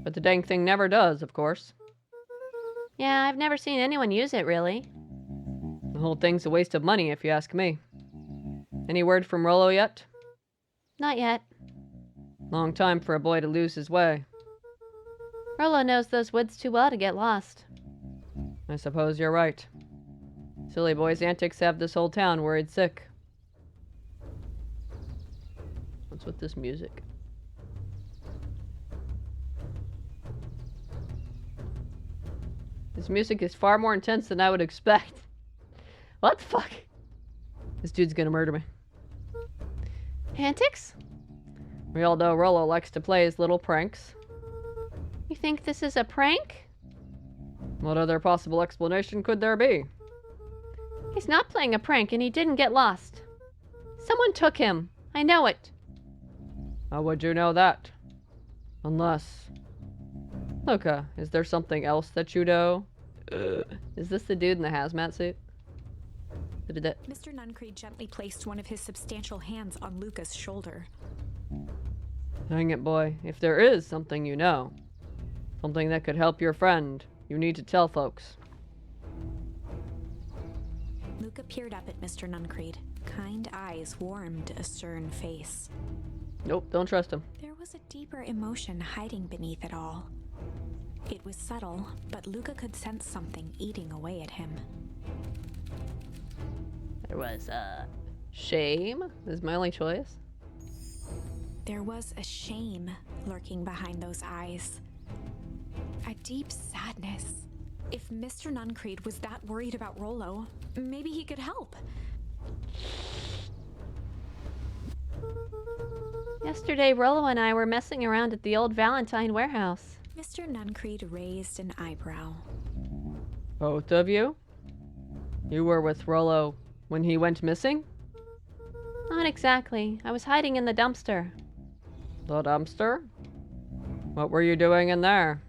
But the dang thing never does, of course. Yeah, I've never seen anyone use it, really. The whole thing's a waste of money, if you ask me. Any word from Rollo yet? Not yet. Long time for a boy to lose his way. Rollo knows those woods too well to get lost. I suppose you're right. Silly boy's antics have this whole town worried sick. What's with this music? This music is far more intense than I would expect. What the fuck? This dude's gonna murder me. Antics? We all know Rollo likes to play his little pranks. You think this is a prank? What other possible explanation could there be? He's not playing a prank and he didn't get lost. Someone took him. I know it. How would you know that? Unless... Luca, is there something else that you know? Is this the dude in the hazmat suit? Mr. Nuncreed gently placed one of his substantial hands on Luca's shoulder. Dang it, boy. If there is something you know, something that could help your friend, you need to tell folks. Luca peered up at Mr. Nuncreed. Kind eyes warmed a stern face. Nope, don't trust him. There was a deeper emotion hiding beneath it all. It was subtle, but Luca could sense something eating away at him. There was, shame is my only choice. There was a shame lurking behind those eyes. A deep sadness. If Mr. Nuncreed was that worried about Rollo, maybe he could help. Yesterday, Rollo and I were messing around at the old Valentine warehouse. Mr. Nuncreed raised an eyebrow. Both of you? You were with Rollo when he went missing? Not exactly. I was hiding in the dumpster. The dumpster? What were you doing in there?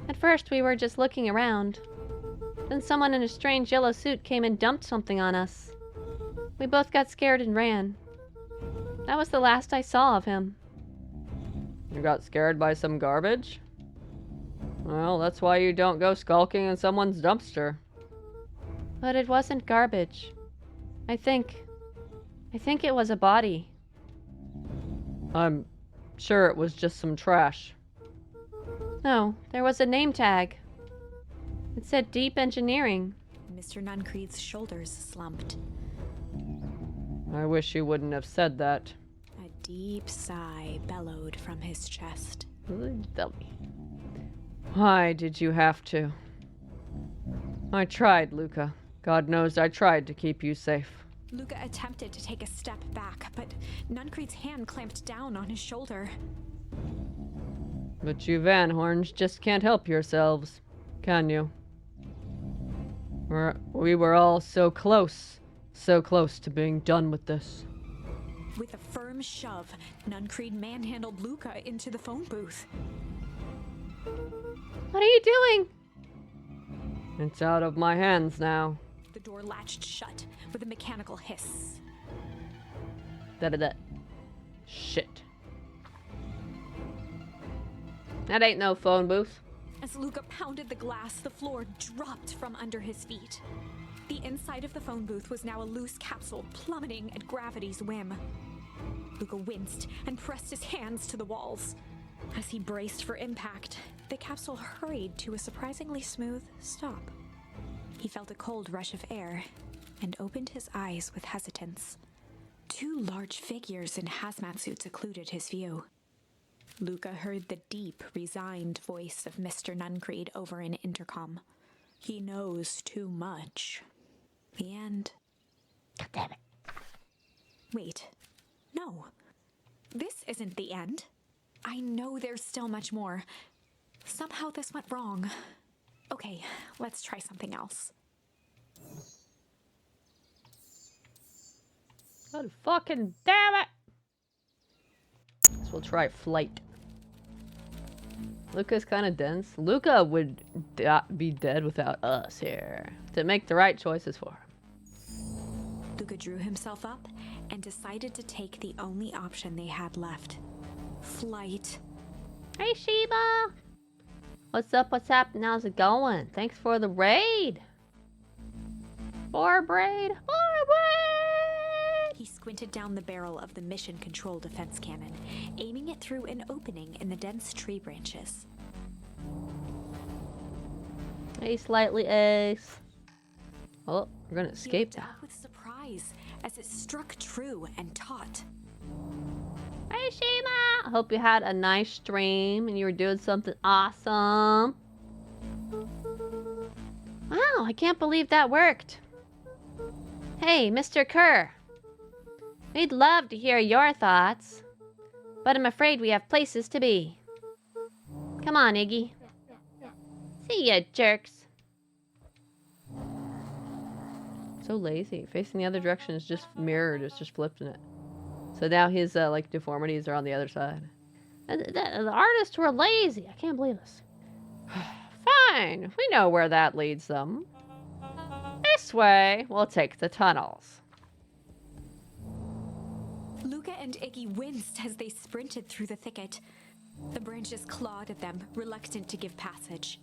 At first, we were just looking around. Then someone in a strange yellow suit came and dumped something on us. We both got scared and ran. That was the last I saw of him. You got scared by some garbage? Well, that's why you don't go skulking in someone's dumpster. But it wasn't garbage. I think it was a body. I'm sure it was just some trash. No, there was a name tag. It said Deep Engineering. Mr. Nuncreed's shoulders slumped. I wish you wouldn't have said that. A deep sigh bellowed from his chest. Dummy. Why did you have to? I tried, Luca. God knows I tried to keep you safe. Luca attempted to take a step back, but Nuncreed's hand clamped down on his shoulder. But you Van Horns just can't help yourselves, can you? We were all so close to being done with this. With a firm shove, Nuncreed manhandled Luca into the phone booth. What are you doing? It's out of my hands now. The door latched shut with a mechanical hiss. Da-da-da. Shit. That ain't no phone booth. As Luca pounded the glass, the floor dropped from under his feet. The inside of the phone booth was now a loose capsule plummeting at gravity's whim. Luca winced and pressed his hands to the walls. As he braced for impact, the capsule hurried to a surprisingly smooth stop. He felt a cold rush of air and opened his eyes with hesitance. Two large figures in hazmat suits occluded his view. Luca heard the deep, resigned voice of Mr. Nuncreed over an intercom. He knows too much. The end. God damn it. Wait. No. This isn't the end. I know there's still much more. Somehow this went wrong. Okay, let's try something else. God fucking damn it! So we'll try flight. Luca's kind of dense. Luca would be dead without us here. To make the right choices for him. Luca drew himself up and decided to take the only option they had left. Flight. Hey, Sheba! What's up? What's happening? How's it going? Thanks for the raid! More braid! More braid! He squinted down the barrel of the mission control defense cannon, aiming it through an opening in the dense tree branches. Hey, slightly ace. Oh, we're gonna He escape looked now. up with surprise as it struck true and taut. Hey, Sheba! I hope you had a nice stream and you were doing something awesome. Wow, I can't believe that worked. Hey, Mr. Kerr. We'd love to hear your thoughts, but I'm afraid we have places to be. Come on, Iggy. See ya, jerks. So lazy. Facing the other direction is just mirrored. It's just flipped in it. So now his like deformities are on the other side. The artists were lazy. I can't believe this. Fine. We know where that leads them. This way, we'll take the tunnels. Luca and Iggy winced as they sprinted through the thicket. The branches clawed at them, reluctant to give passage.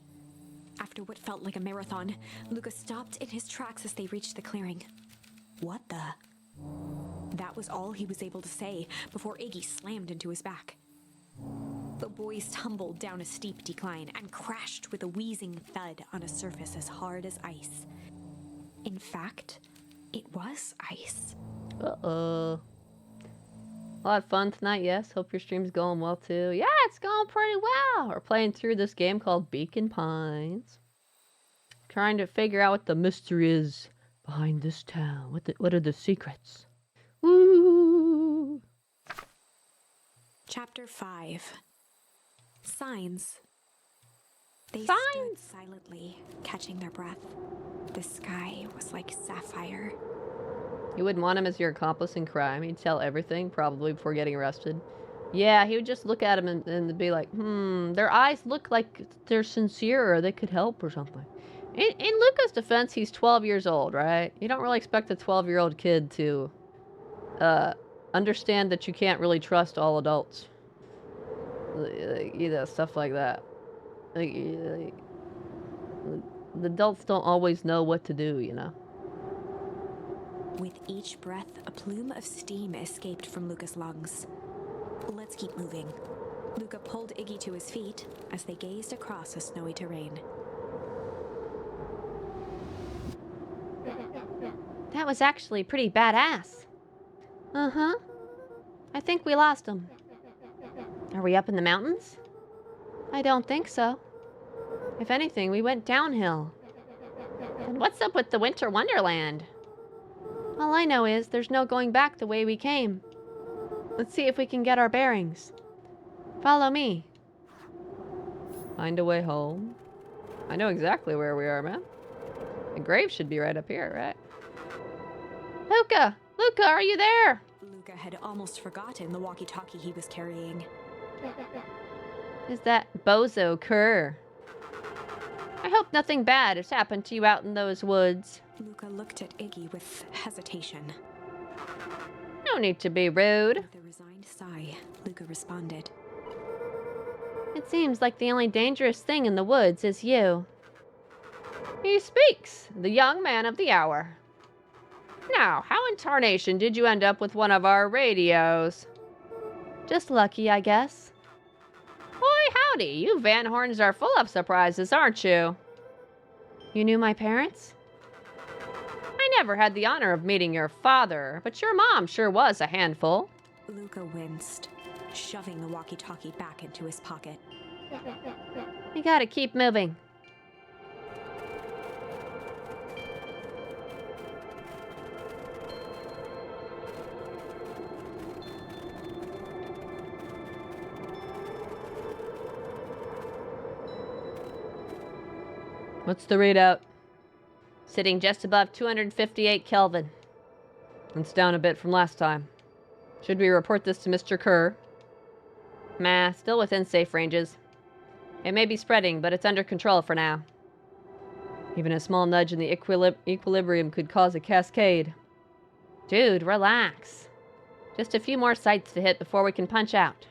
After what felt like a marathon, Luca stopped in his tracks as they reached the clearing. What the? That was all he was able to say before Iggy slammed into his back. The boys tumbled down a steep decline and crashed with a wheezing thud on a surface as hard as ice. In fact, it was ice. Uh-oh. A lot of fun tonight, yes. Hope your stream's going well, too. Yeah, it's going pretty well. We're playing through this game called Beacon Pines. Trying to figure out what the mystery is behind this town. What are the secrets? Woo! Chapter 5. Signs. They Signs? stood silently, catching their breath. The sky was like sapphire. You wouldn't want him as your accomplice in crime. He'd tell everything, probably before getting arrested. Yeah, he would just look at him and be like, their eyes look like they're sincere or they could help or something. In Luca's defense, he's 12 years old, right? You don't really expect a 12-year-old kid to understand that you can't really trust all adults. You know, stuff like that. The adults don't always know what to do, you know? With each breath, a plume of steam escaped from Luca's lungs. Let's keep moving. Luca pulled Iggy to his feet as they gazed across a snowy terrain. That was actually pretty badass. Uh-huh. I think we lost him. Are we up in the mountains? I don't think so. If anything, we went downhill. And what's up with the Winter Wonderland? All I know is there's no going back the way we came. Let's see if we can get our bearings. Follow me. Find a way home. I know exactly where we are, man. The grave should be right up here, right? Luca! Luca, are you there? Luca had almost forgotten the walkie-talkie he was carrying. Is that bozo Kerr? I hope nothing bad has happened to you out in those woods. Luca looked at Iggy with hesitation. No need to be rude. With a resigned sigh, Luca responded. It seems like the only dangerous thing in the woods is you. He speaks, the young man of the hour. Now, how in tarnation did you end up with one of our radios? Just lucky, I guess. Boy, howdy, you Van Horns are full of surprises, aren't you? You knew my parents? I never had the honor of meeting your father, but your mom sure was a handful. Luca winced, shoving the walkie-talkie back into his pocket. We gotta keep moving. What's the readout? Sitting just above 258 Kelvin. It's down a bit from last time. Should we report this to Mr. Kerr? Meh, still within safe ranges. It may be spreading, but it's under control for now. Even a small nudge in the equilibrium could cause a cascade. Dude, relax. Just a few more sites to hit before we can punch out.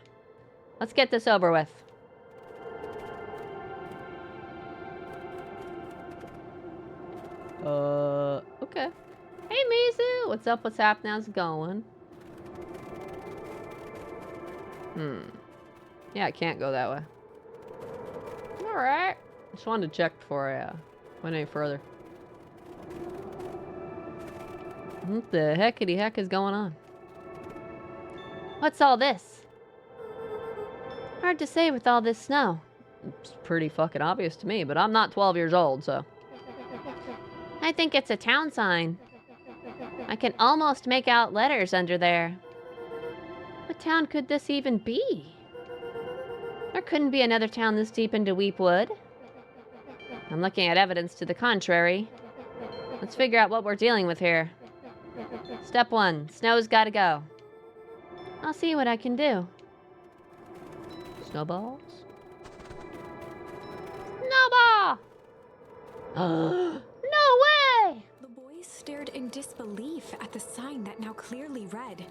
Let's get this over with. Okay. Hey, Mizu! What's up? What's happening? How's it going? Yeah, I can't go that way. Alright. Just wanted to check before I went any further. What the heckity heck is going on? What's all this? Hard to say with all this snow. It's pretty fucking obvious to me, but I'm not 12 years old, so... I think it's a town sign. I can almost make out letters under there. What town could this even be? There couldn't be another town this deep into Weepwood. I'm looking at evidence to the contrary. Let's figure out what we're dealing with here. Step 1. Snow's gotta go. I'll see what I can do. Snowballs? Snowball! No way! The boys stared in disbelief at the sign that now clearly read,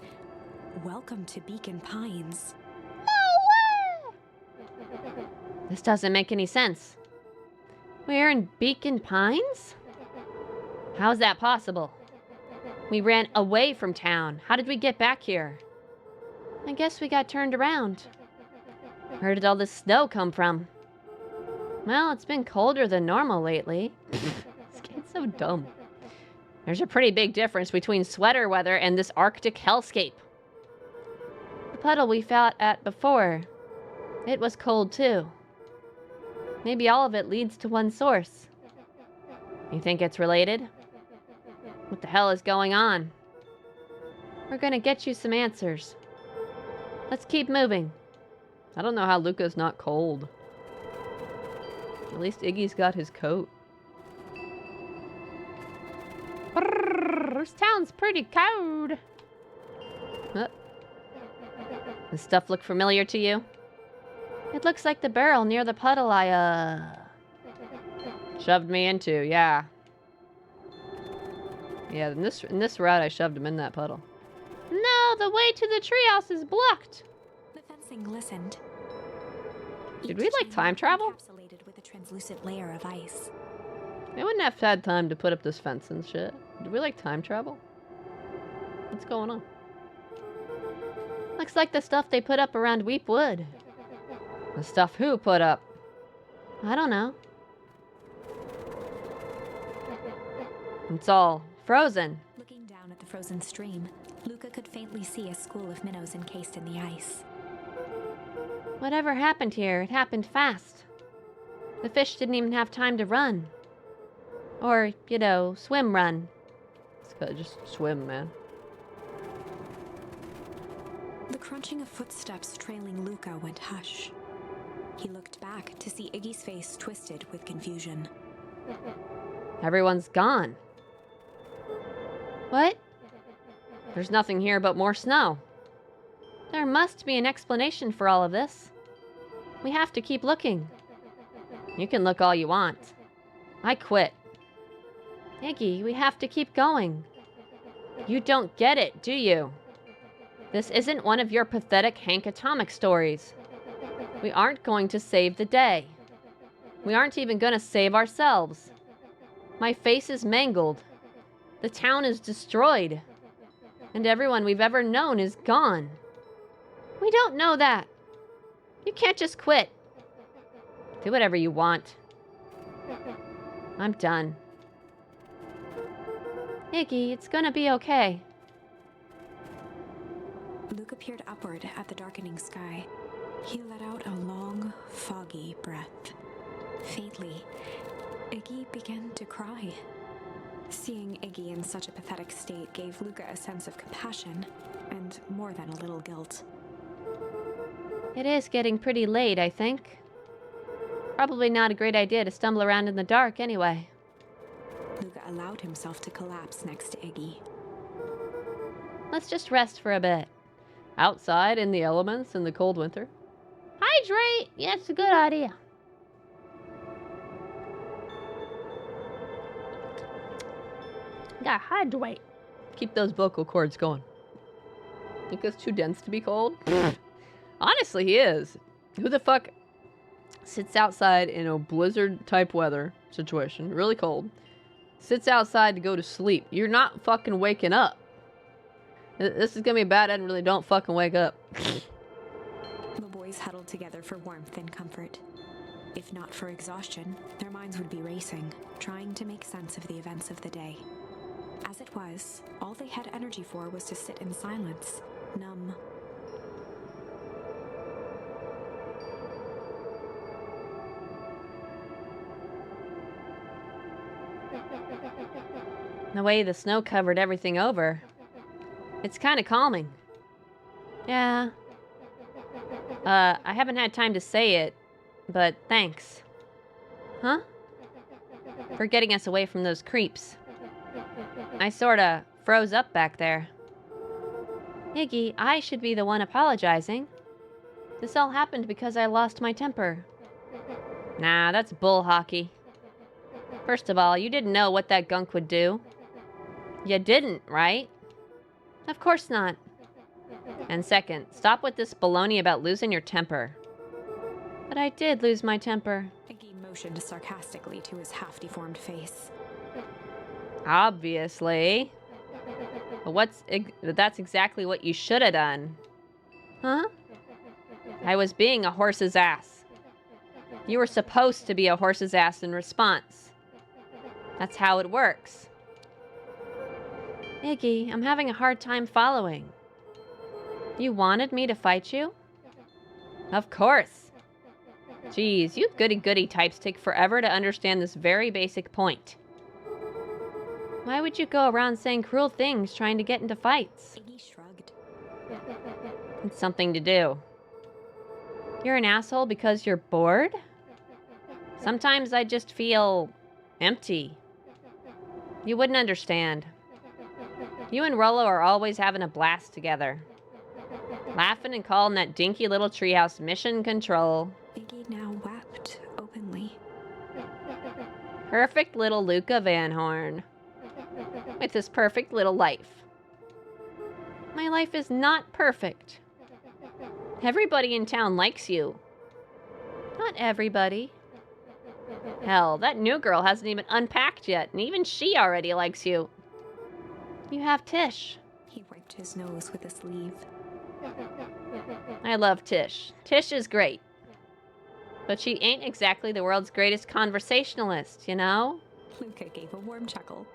"Welcome to Beacon Pines." This doesn't make any sense. We're in Beacon Pines? How's that possible? We ran away from town. How did we get back here? I guess we got turned around. Where did all this snow come from? Well, it's been colder than normal lately. This game's so dumb. There's a pretty big difference between sweater weather and this Arctic hellscape. The puddle we fought at before, it was cold too. Maybe all of it leads to one source. You think it's related? What the hell is going on? We're gonna get you some answers. Let's keep moving. I don't know how Luca's not cold. At least Iggy's got his coat. Brrr, this town's pretty cold. Does stuff look familiar to you? It looks like the barrel near the puddle Shoved me into, yeah. Yeah, in this route I shoved him in that puddle. No, the way to the treehouse is blocked. The fencing listened. Did we, like, time travel? Encapsulated with a translucent layer of ice. They wouldn't have had time to put up this fence and shit. Did we, like, time travel? What's going on? Looks like the stuff they put up around Weep Wood. The stuff who put up? I don't know. It's all frozen. Looking down at the frozen stream, Luca could faintly see a school of minnows encased in the ice. Whatever happened here, it happened fast. The fish didn't even have time to run. Or, you know, swim run. It's gotta just swim, man. The crunching of footsteps trailing Luca went hush. He looked back to see Iggy's face twisted with confusion. Everyone's gone. What? There's nothing here but more snow. There must be an explanation for all of this. We have to keep looking. You can look all you want. I quit. Iggy, we have to keep going. You don't get it, do you? This isn't one of your pathetic Hank Atomic stories. We aren't going to save the day. We aren't even going to save ourselves. My face is mangled. The town is destroyed. And everyone we've ever known is gone. We don't know that. You can't just quit. Do whatever you want. I'm done. Iggy, it's gonna be okay. Luca peered upward at the darkening sky. He let out a long, foggy breath. Faintly, Iggy began to cry. Seeing Iggy in such a pathetic state gave Luca a sense of compassion, and more than a little guilt. It is getting pretty late, I think. Probably not a great idea to stumble around in the dark anyway. Luca allowed himself to collapse next to Iggy. Let's just rest for a bit. Outside in the elements in the cold winter. Hydrate! Yeah, it's a good idea. Gotta hydrate. Keep those vocal cords going. Think it's too dense to be cold? Honestly, he is. Who the fuck sits outside in a blizzard type weather situation, really cold, sits outside to go to sleep? You're not fucking waking up. This is gonna be bad and really don't fucking wake up. The boys huddled together for warmth and comfort. If not for exhaustion, their minds would be racing, trying to make sense of the events of the day. As it was, all they had energy for was to sit in silence, numb. The way the snow covered everything over, it's kind of calming. Yeah. I haven't had time to say it, but thanks. Huh? For getting us away from those creeps. I sorta froze up back there. Iggy, I should be the one apologizing. This all happened because I lost my temper. Nah, that's bull hockey. First of all, you didn't know what that gunk would do. You didn't, right? Of course not. And second, stop with this baloney about losing your temper. But I did lose my temper. Iggy motioned sarcastically to his half-deformed face. Obviously. But that's exactly what you should have done. Huh? I was being a horse's ass. You were supposed to be a horse's ass in response. That's how it works. Iggy, I'm having a hard time following. You wanted me to fight you? Of course. Geez, you goody-goody types take forever to understand this very basic point. Why would you go around saying cruel things trying to get into fights? Iggy shrugged. It's something to do. You're an asshole because you're bored? Sometimes I just feel empty. You wouldn't understand. You and Rollo are always having a blast together. Laughing and calling that dinky little treehouse mission control. Iggy now wept openly. Perfect little Luca Van Horn. With his perfect little life. My life is not perfect. Everybody in town likes you. Not everybody. Hell, that new girl hasn't even unpacked yet, and even she already likes you. You have Tish. He wiped his nose with a sleeve. I love Tish. Tish is great. But she ain't exactly the world's greatest conversationalist, you know? Luca gave a warm chuckle.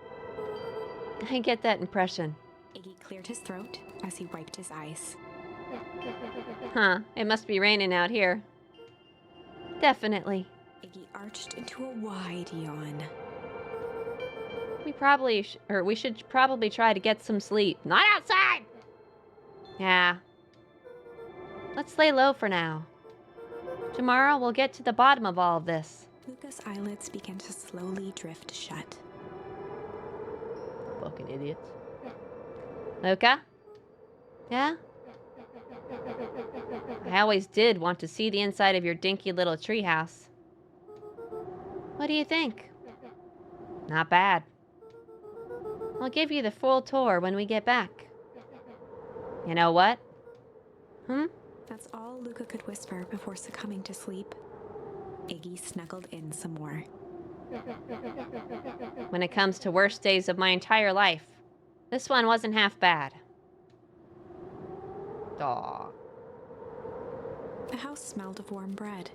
I get that impression. Iggy cleared his throat as he wiped his eyes. Huh, it must be raining out here. Definitely. Iggy arched into a wide yawn. We should probably try to get some sleep. Not outside! Yeah. Let's lay low for now. Tomorrow we'll get to the bottom of all of this. Luca's eyelids began to slowly drift shut. Fucking idiots. Luca? Yeah? I always did want to see the inside of your dinky little treehouse. What do you think? Not bad. I'll give you the full tour when we get back. You know what? That's all Luca could whisper before succumbing to sleep. Iggy snuggled in some more. When it comes to worst days of my entire life, this one wasn't half bad. Aw. The house smelled of warm bread.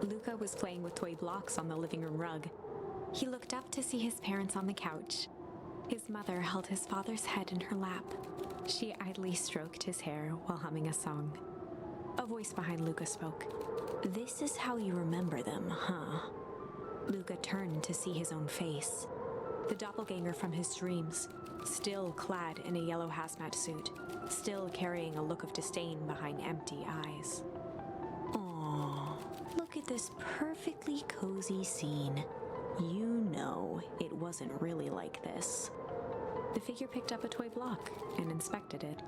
Luca was playing with toy blocks on the living room rug. He looked up to see his parents on the couch. His mother held his father's head in her lap. She idly stroked his hair while humming a song. A voice behind Luca spoke. "This is how you remember them, huh?" Luca turned to see his own face. The doppelganger from his dreams, still clad in a yellow hazmat suit, still carrying a look of disdain behind empty eyes. "Aw, look at this perfectly cozy scene. You know it wasn't really like this." The figure picked up a toy block and inspected it.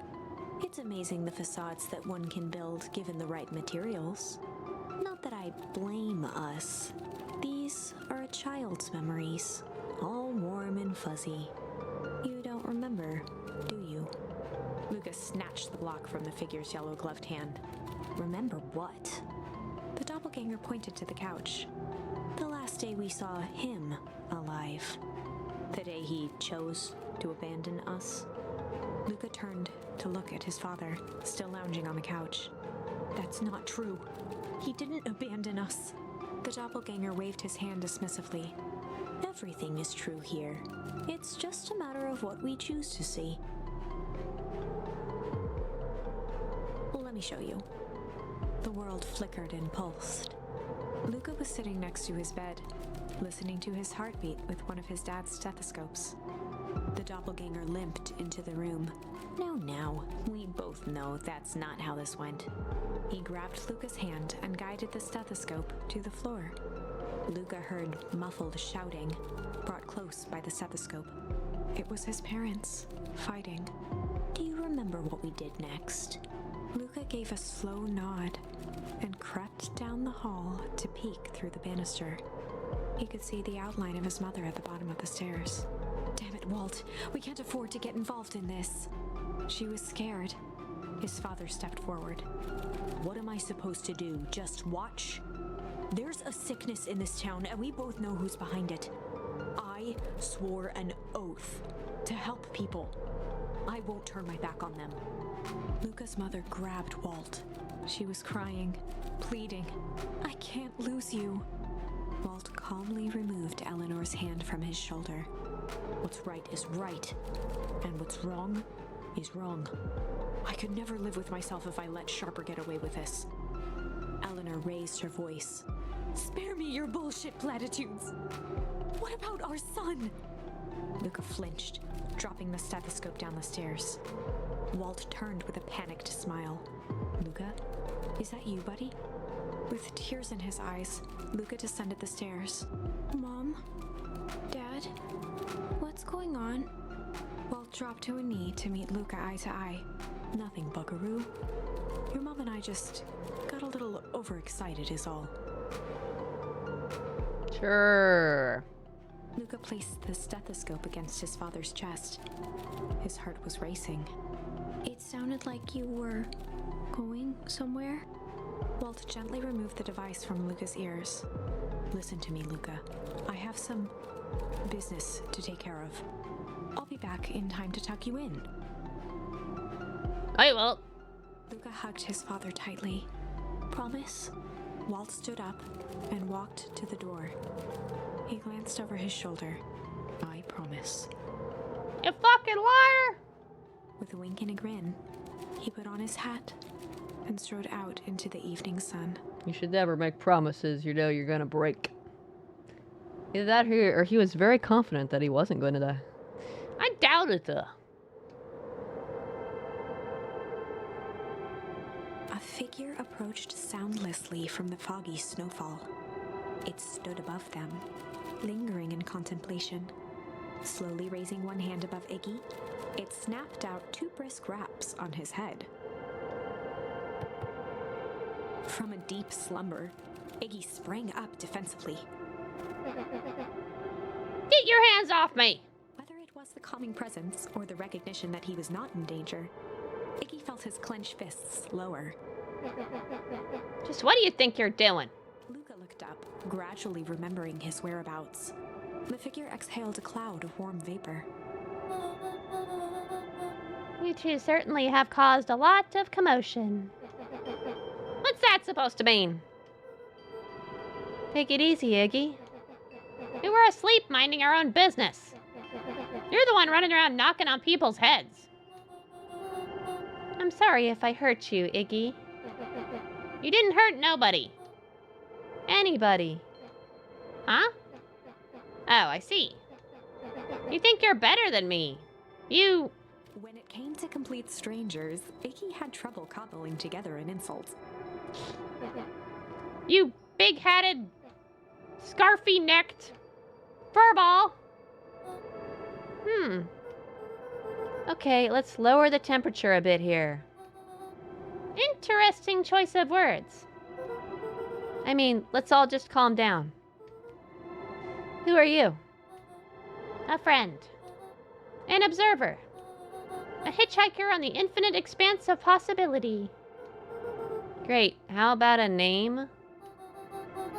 "It's amazing the facades that one can build given the right materials. Not that I blame us. These are a child's memories, all warm and fuzzy. You don't remember, do you?" Lucas snatched the block from the figure's yellow-gloved hand. "Remember what?" The doppelganger pointed to the couch. "The last day we saw him alive. The day he chose to abandon us." Luca turned to look at his father, still lounging on the couch. "That's not true. He didn't abandon us." The doppelganger waved his hand dismissively. "Everything is true here. It's just a matter of what we choose to see. Let me show you." The world flickered and pulsed. Luca was sitting next to his bed, listening to his heartbeat with one of his dad's stethoscopes. The doppelganger limped into the room. Now, we both know that's not how this went." He grabbed Luca's hand and guided the stethoscope to the floor. Luca heard muffled shouting, brought close by the stethoscope. It was his parents, fighting. "Do you remember what we did next?" Luca gave a slow nod and crept down the hall to peek through the banister. He could see the outline of his mother at the bottom of the stairs. "Damn it, Walt. We can't afford to get involved in this." She was scared. His father stepped forward. "What am I supposed to do? Just watch? There's a sickness in this town, and we both know who's behind it. I swore an oath to help people. I won't turn my back on them." Luca's mother grabbed Walt. She was crying, pleading, "I can't lose you." Walt calmly removed Eleanor's hand from his shoulder. "What's right is right, and what's wrong is wrong. I could never live with myself if I let Sharper get away with this." Eleanor raised her voice. "Spare me your bullshit platitudes. What about our son?" Luca flinched, dropping the stethoscope down the stairs. Walt turned with a panicked smile. "Luca, is that you, buddy?" With tears in his eyes, Luca descended the stairs. "Mom? Dad? What's going on?" Walt dropped to a knee to meet Luca eye to eye. Nothing, Buckaroo. Your mom and I just got a little overexcited is all. Sure. Luca placed the stethoscope against his father's chest. His heart was racing. It sounded like you were going somewhere? Walt gently removed the device from Luca's ears. Listen to me, Luca. I have some business to take care of. I'll be back in time to tuck you in. I will. Luca hugged his father tightly. Promise? Walt stood up and walked to the door. He glanced over his shoulder. I promise. You fucking liar! With a wink and a grin, he put on his hat and strode out into the evening sun. You should never make promises you know you're gonna break. Either that or he was very confident that he wasn't going to die. I doubt it, though. A figure approached soundlessly from the foggy snowfall. It stood above them, lingering in contemplation. Slowly raising one hand above Iggy, it snapped out 2 brisk raps on his head. From a deep slumber, Iggy sprang up defensively. Get your hands off me! Whether it was the calming presence or the recognition that he was not in danger, Iggy felt his clenched fists lower. Just what do you think you're doing? Luca looked up, gradually remembering his whereabouts. The figure exhaled a cloud of warm vapor. You two certainly have caused a lot of commotion. What's that supposed to mean? Take it easy, Iggy. We were asleep minding our own business. You're the one running around knocking on people's heads. I'm sorry if I hurt you, Iggy. You didn't hurt nobody. Anybody. Huh? Oh, I see. You think you're better than me. You... When it came to complete strangers, Iggy had trouble cobbling together an insult. You big-hatted, scarfy-necked furball. Okay, let's lower the temperature a bit here. Interesting choice of words. I mean, let's all just calm down. Who are you? A friend. An observer. A hitchhiker on the infinite expanse of possibility. Great. How about a name?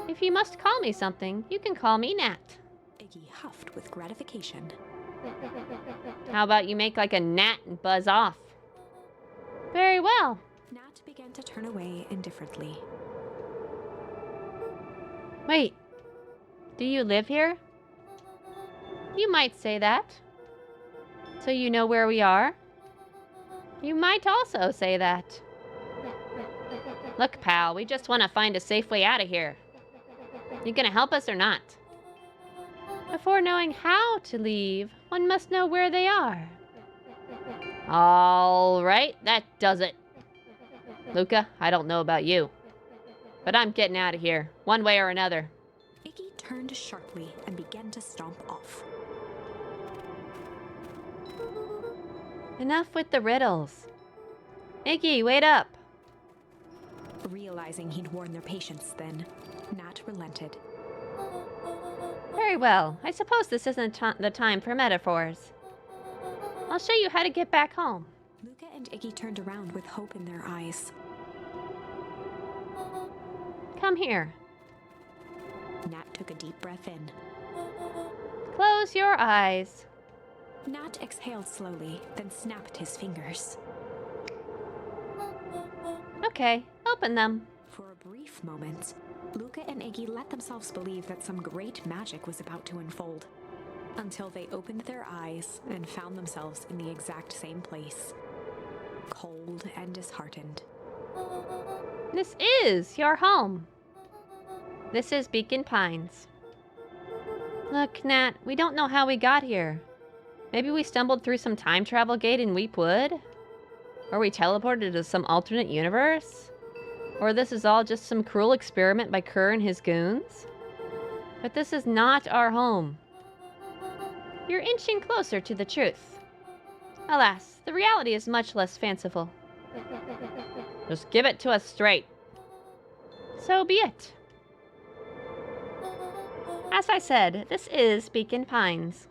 If you must call me something, you can call me Nat. Iggy huffed with gratification. How about you make like a gnat and buzz off? Very well. Nat began to turn away indifferently. Wait. Do you live here? You might say that. So you know where we are? You might also say that. Look, pal, we just want to find a safe way out of here. You gonna help us or not? Before knowing how to leave, one must know where they are. All right, that does it. Luca, I don't know about you, but I'm getting out of here, one way or another. Iggy turned sharply and began to stomp off. Enough with the riddles. Iggy, wait up. Realizing he'd worn their patience then, Nat relented. Very well. I suppose this isn't the time for metaphors. I'll show you how to get back home. Luca and Iggy turned around with hope in their eyes. Come here. Nat took a deep breath in. Close your eyes. Nat exhaled slowly, then snapped his fingers. Okay, open them. For a brief moment, Luca and Iggy let themselves believe that some great magic was about to unfold, until they opened their eyes and found themselves in the exact same place, cold and disheartened. This is your home. This is Beacon Pines. Look, Nat, we don't know how we got here. Maybe we stumbled through some time travel gate in Weep Wood? Or we teleported to some alternate universe? Or this is all just some cruel experiment by Kerr and his goons? But this is not our home. You're inching closer to the truth. Alas, the reality is much less fanciful. Just give it to us straight. So be it. As I said, this is Beacon Pines.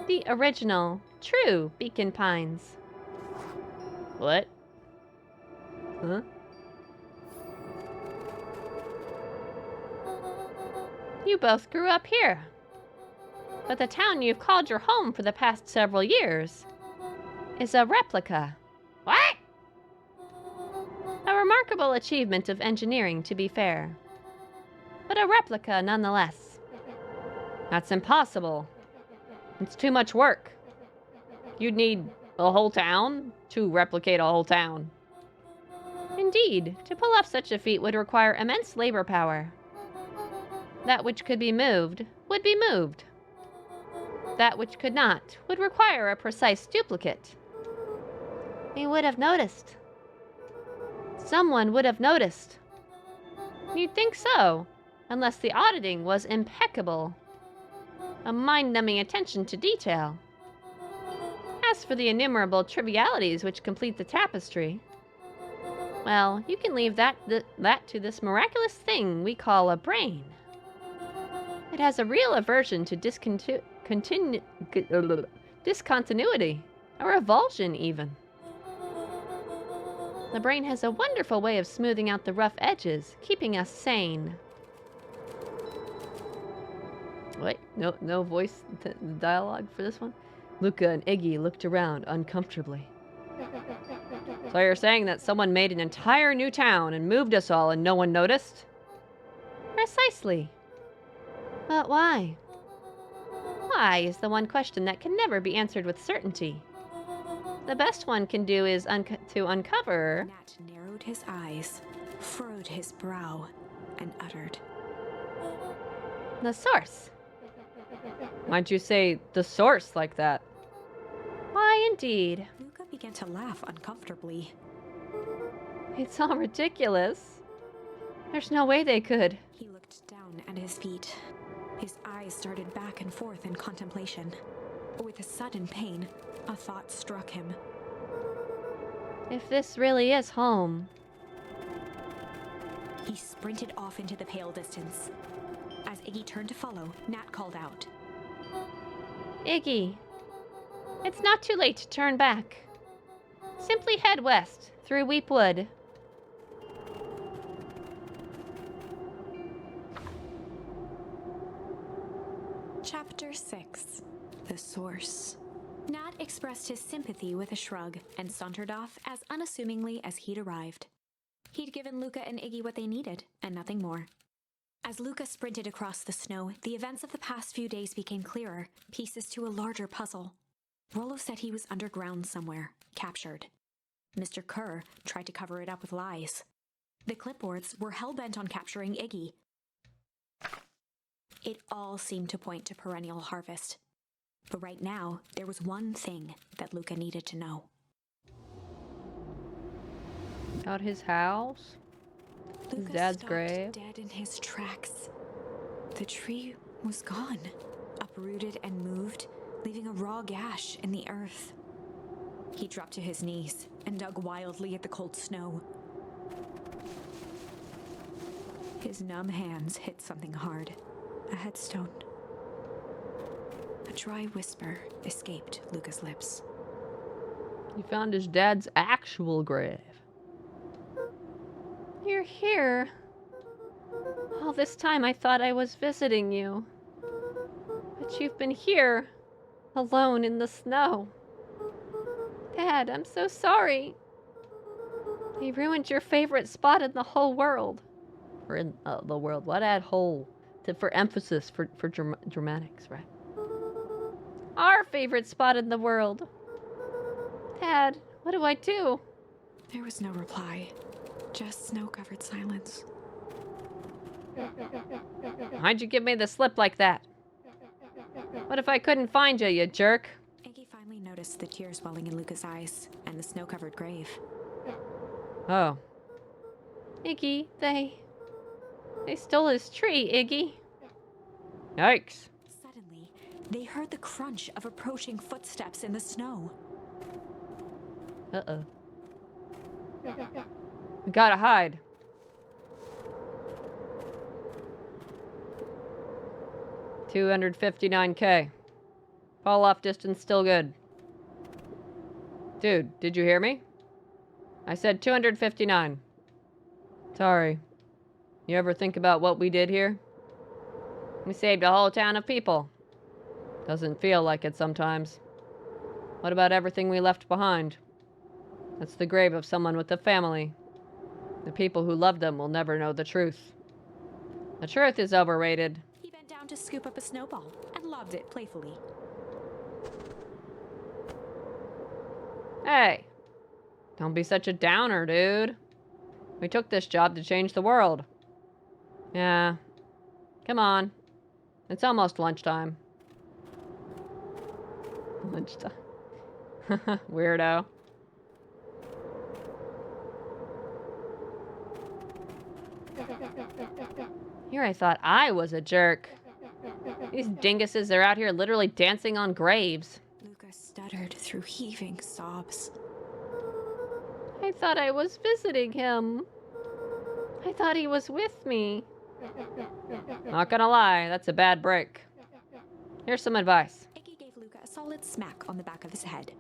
The original, true Beacon Pines. What? Huh? You both grew up here. But the town you've called your home for the past several years is a replica. What? A remarkable achievement of engineering, to be fair. But a replica nonetheless. That's impossible. It's too much work. You'd need a whole town to replicate a whole town. Indeed, to pull off such a feat would require immense labor power. That which could be moved would be moved. That which could not would require a precise duplicate. You would have noticed. Someone would have noticed. You'd think so, unless the auditing was impeccable. A mind-numbing attention to detail. As for the innumerable trivialities which complete the tapestry, well, you can leave that to this miraculous thing we call a brain. It has a real aversion to discontinuity, a revulsion even. The brain has a wonderful way of smoothing out the rough edges, keeping us sane. Wait, no voice dialogue for this one? Luca and Iggy looked around uncomfortably. So you're saying that someone made an entire new town and moved us all and no one noticed? Precisely. But why? Why is the one question that can never be answered with certainty. The best one can do is to uncover... Nat narrowed his eyes, furrowed his brow, and uttered, the source. Why'd you say the source like that? Why, indeed. Luca began to laugh uncomfortably. It's all ridiculous. There's no way they could. He looked down at his feet. His eyes started back and forth in contemplation. With a sudden pain, a thought struck him. If this really is home... He sprinted off into the pale distance. As Iggy turned to follow, Nat called out, Iggy, it's not too late to turn back. Simply head west, through Weep Wood. Chapter 6. The Source. Nat expressed his sympathy with a shrug and sauntered off as unassumingly as he'd arrived. He'd given Luca and Iggy what they needed, and nothing more. As Luca sprinted across the snow, the events of the past few days became clearer, pieces to a larger puzzle. Rollo said he was underground somewhere, captured. Mr. Kerr tried to cover it up with lies. The clipboards were hell-bent on capturing Iggy. It all seemed to point to perennial harvest. But right now, there was one thing that Luca needed to know. About his house? Luca dad's stopped grave? dead in his tracks. The tree was gone, uprooted and moved, leaving a raw gash in the earth. He dropped to his knees and dug wildly at the cold snow. His numb hands hit something hard, a headstone. A dry whisper escaped Luca's lips. He found his dad's actual grave. You're here. All this time I thought I was visiting you. But you've been here, alone in the snow. Dad, I'm so sorry. They ruined your favorite spot in the whole world. Or in the world. What add whole? For emphasis, for dramatics, right? Our favorite spot in the world. Dad, what do I do? There was no reply, just snow-covered silence. Why'd you give me the slip like that? What if I couldn't find you, you jerk? Iggy finally noticed the tears welling in Luca's eyes and the snow-covered grave. Oh. Iggy, they stole his tree, Iggy. Yikes. Suddenly, they heard the crunch of approaching footsteps in the snow. Uh-oh. We gotta hide. $259K. Fall off distance still good. Dude, did you hear me? I said 259. Sorry. You ever think about what we did here? We saved a whole town of people. Doesn't feel like it sometimes. What about everything we left behind? That's the grave of someone with a family. The people who loved them will never know the truth. The truth is overrated. He bent down to scoop up a snowball and lobbed it playfully. Hey, don't be such a downer, dude. We took this job to change the world. Yeah, come on. It's almost lunchtime. Lunchtime. Weirdo. Here I thought I was a jerk. These dinguses are out here literally dancing on graves. Luca stuttered through heaving sobs. I thought I was visiting him. I thought he was with me. Not gonna lie, that's a bad break. Here's some advice. Iggy gave Luca a solid smack on the back of his head.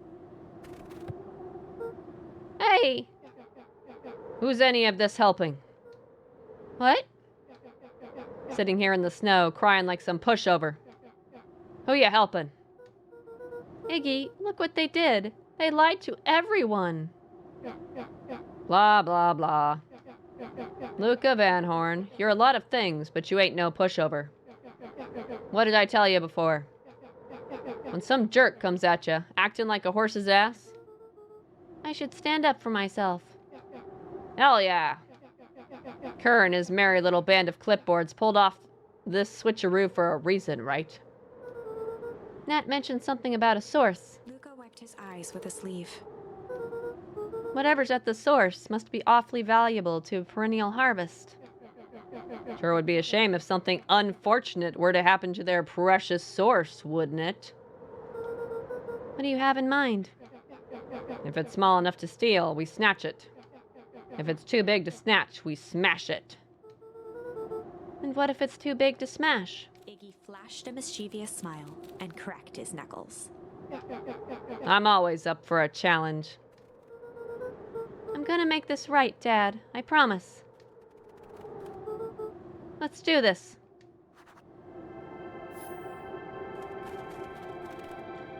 Hey! Who's any of this helping? What? Sitting here in the snow, crying like some pushover. Who you helping? Iggy, look what they did. They lied to everyone. Blah, blah, blah. Luca Van Horn, you're a lot of things, but you ain't no pushover. What did I tell you before? When some jerk comes at you, acting like a horse's ass, I should stand up for myself. Hell yeah. Kerr and his merry little band of clipboards pulled off this switcheroo for a reason, right? Nat mentioned something about a source. Luca wiped his eyes with a sleeve. Whatever's at the source must be awfully valuable to a perennial harvest. Sure would be a shame if something unfortunate were to happen to their precious source, wouldn't it? What do you have in mind? If it's small enough to steal, we snatch it. If it's too big to snatch, we smash it. And what if it's too big to smash? Iggy flashed a mischievous smile and cracked his knuckles. I'm always up for a challenge. I'm gonna make this right, Dad. I promise. Let's do this.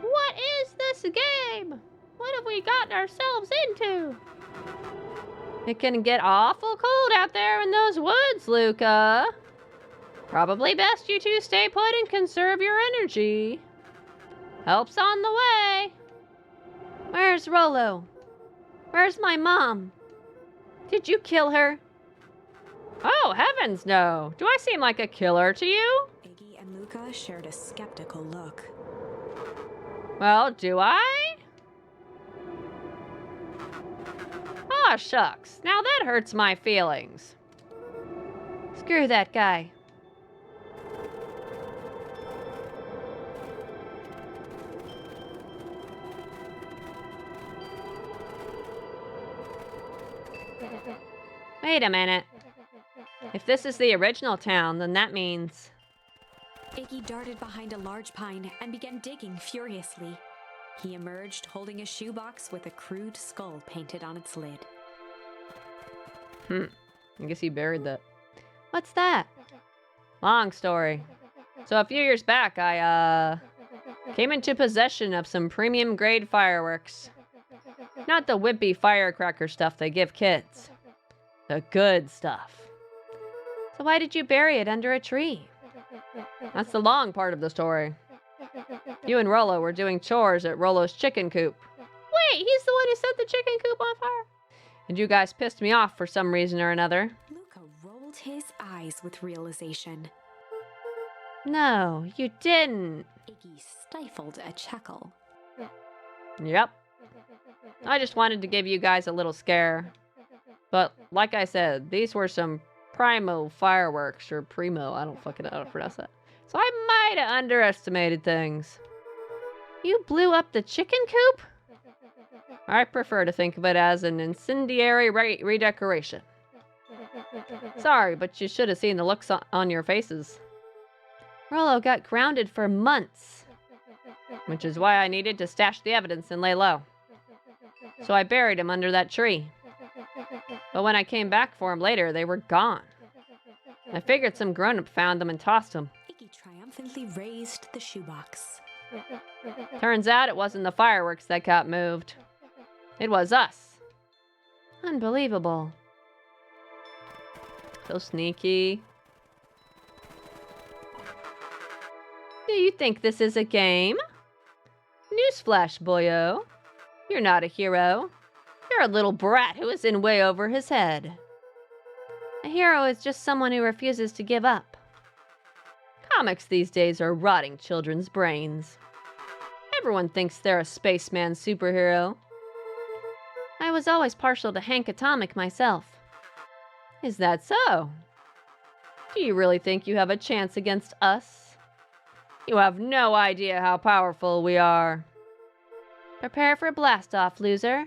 What is this game? What have we gotten ourselves into? It can get awful cold out there in those woods, Luca. Probably best you two stay put and conserve your energy. Help's on the way. Where's Rollo? Where's my mom? Did you kill her? Oh, heavens no. Do I seem like a killer to you? Iggy and Luca shared a skeptical look. Well, do I? Aw, shucks. Now that hurts my feelings. Screw that guy. Wait a minute. If this is the original town, then that means... Iggy darted behind a large pine and began digging furiously. He emerged holding a shoebox with a crude skull painted on its lid. I guess he buried that. What's that? Long story. So a few years back, I, came into possession of some premium grade fireworks. Not the wimpy firecracker stuff they give kids. The good stuff. So why did you bury it under a tree? That's the long part of the story. You and Rollo were doing chores at Rollo's chicken coop. Wait, he's the one who set the chicken coop on fire? And you guys pissed me off for some reason or another. Luca rolled his eyes with realization. No, you didn't. Iggy stifled a chuckle. Yep. I just wanted to give you guys a little scare. But like I said, these were some primo fireworks, or primo, I don't fucking know how to pronounce that. So I might have underestimated things. You blew up the chicken coop? I prefer to think of it as an incendiary redecoration. Sorry, but you should have seen the looks on your faces. Rollo got grounded for months. Which is why I needed to stash the evidence and lay low. So I buried him under that tree. But when I came back for him later, they were gone. I figured some grown-up found them and tossed them. Iggy triumphantly raised the shoebox. Turns out it wasn't the fireworks that got moved. It was us. Unbelievable. So sneaky. Do you think this is a game? Newsflash, boyo. You're not a hero. You're a little brat who is in way over his head. A hero is just someone who refuses to give up. Comics these days are rotting children's brains. Everyone thinks they're a spaceman superhero. I was always partial to Hank Atomic myself. Is that so? Do you really think you have a chance against us? You have no idea how powerful we are. Prepare for blast-off, loser.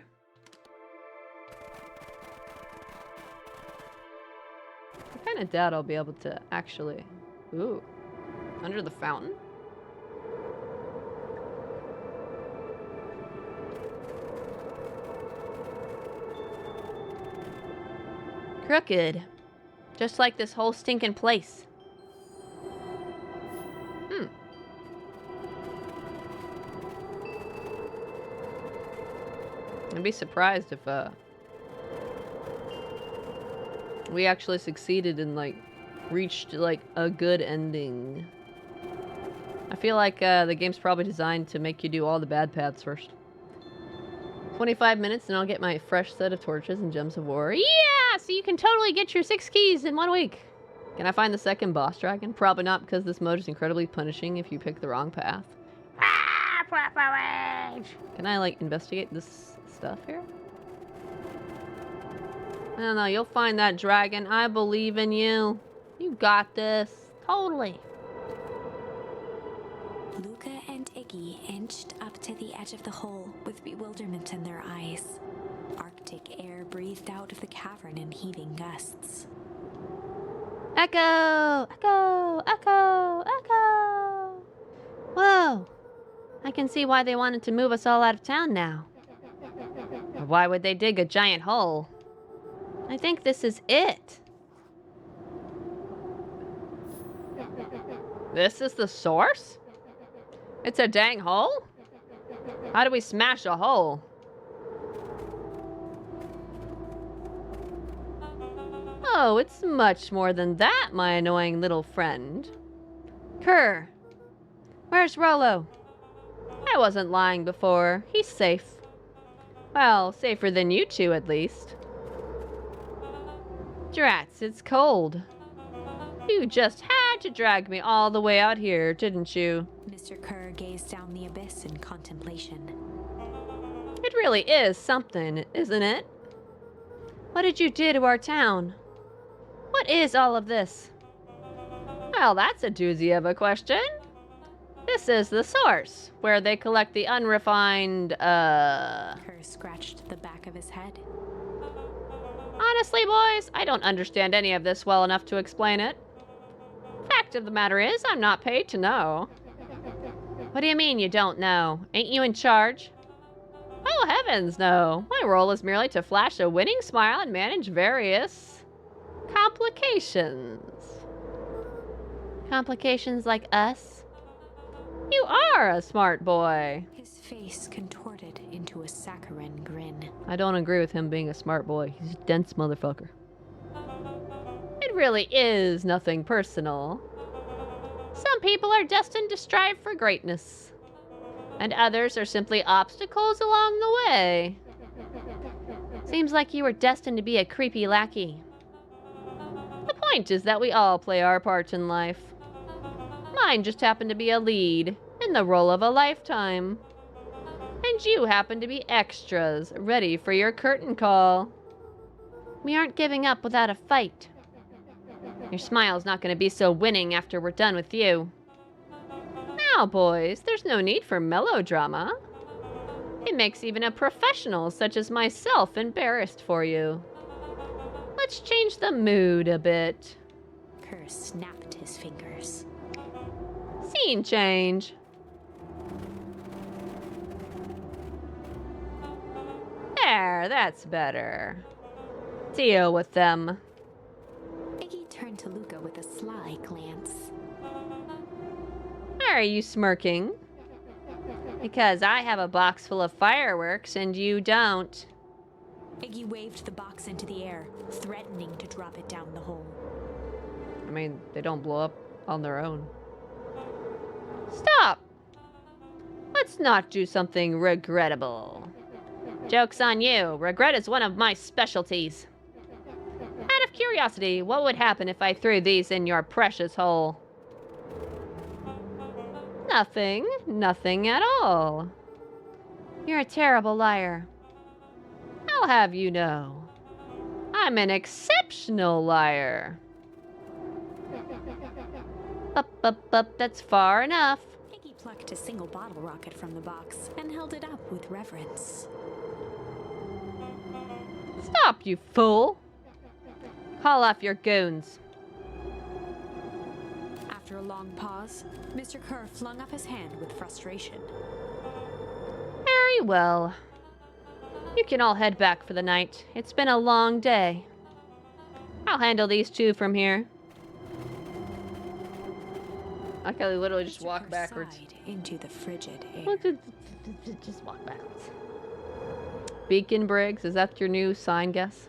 I kind of doubt I'll be able to actually... Ooh. Under the fountain? Crooked. Just like this whole stinking place. I'd be surprised if we actually succeeded and like reached like a good ending. I feel like the game's probably designed to make you do all the bad paths first. 25 minutes and I'll get my fresh set of torches and gems of war. Yeah, so you can totally get your 6 keys in 1 week. Can I find the second boss dragon? Probably not, because this mode is incredibly punishing if you pick the wrong path. Can I like investigate this stuff here? I don't know, you'll find that dragon. I believe in you. You got this. Totally. Luca and Iggy inched up to the edge of the hole with bewilderment in their eyes. Arctic air breathed out of the cavern in heaving gusts. Echo! Echo! Echo! Echo! Whoa! I can see why they wanted to move us all out of town now. Why would they dig a giant hole? I think this is it. This is the source? It's a dang hole? How do we smash a hole? Oh, it's much more than that, my annoying little friend. Kerr! Where's Rollo? I wasn't lying before. He's safe. Well, safer than you two, at least. Drats, it's cold. You just had to drag me all the way out here, didn't you? Mr. Kerr gazed down the abyss in contemplation. It really is something, isn't it? What did you do to our town? What is all of this? Well, that's a doozy of a question. This is the source, where they collect the unrefined, Kerr scratched the back of his head. Honestly, boys, I don't understand any of this well enough to explain it. Fact of the matter is, I'm not paid to know. What do you mean you don't know? Ain't you in charge? Oh, heavens, no. My role is merely to flash a winning smile and manage various complications. Complications like us? You are a smart boy. His face contorted into a saccharine grin. I don't agree with him being a smart boy. He's a dense motherfucker. It really is nothing personal. Some people are destined to strive for greatness, and others are simply obstacles along the way. Seems like you were destined to be a creepy lackey. The point is that we all play our part in life. Mine just happened to be a lead in the role of a lifetime. And you happen to be extras, ready for your curtain call. We aren't giving up without a fight. Your smile's not going to be so winning after we're done with you. Now, boys, there's no need for melodrama. It makes even a professional such as myself embarrassed for you. Let's change the mood a bit. Kerr snapped his fingers. Scene change. There, that's better. Deal with them. Iggy turned to Luca with a sly glance. Why are you smirking? Because I have a box full of fireworks and you don't. Iggy waved the box into the air, threatening to drop it down the hole. I mean, they don't blow up on their own. Stop! Let's not do something regrettable. Joke's on you. Regret is one of my specialties. Out of curiosity, what would happen if I threw these in your precious hole? Nothing. Nothing at all. You're a terrible liar. I'll have you know. I'm an exceptional liar. Up, that's far enough. Iggy plucked a single bottle rocket from the box and held it up with reverence. Stop, you fool! Call off your goons. After a long pause, Mr. Kerr flung up his hand with frustration. Very well. You can all head back for the night. It's been a long day. I'll handle these two from here. I can literally just Mr. walk Kerr backwards. sighed into the frigid air. Well, just walk backwards. Beacon Briggs, is that your new sign guess?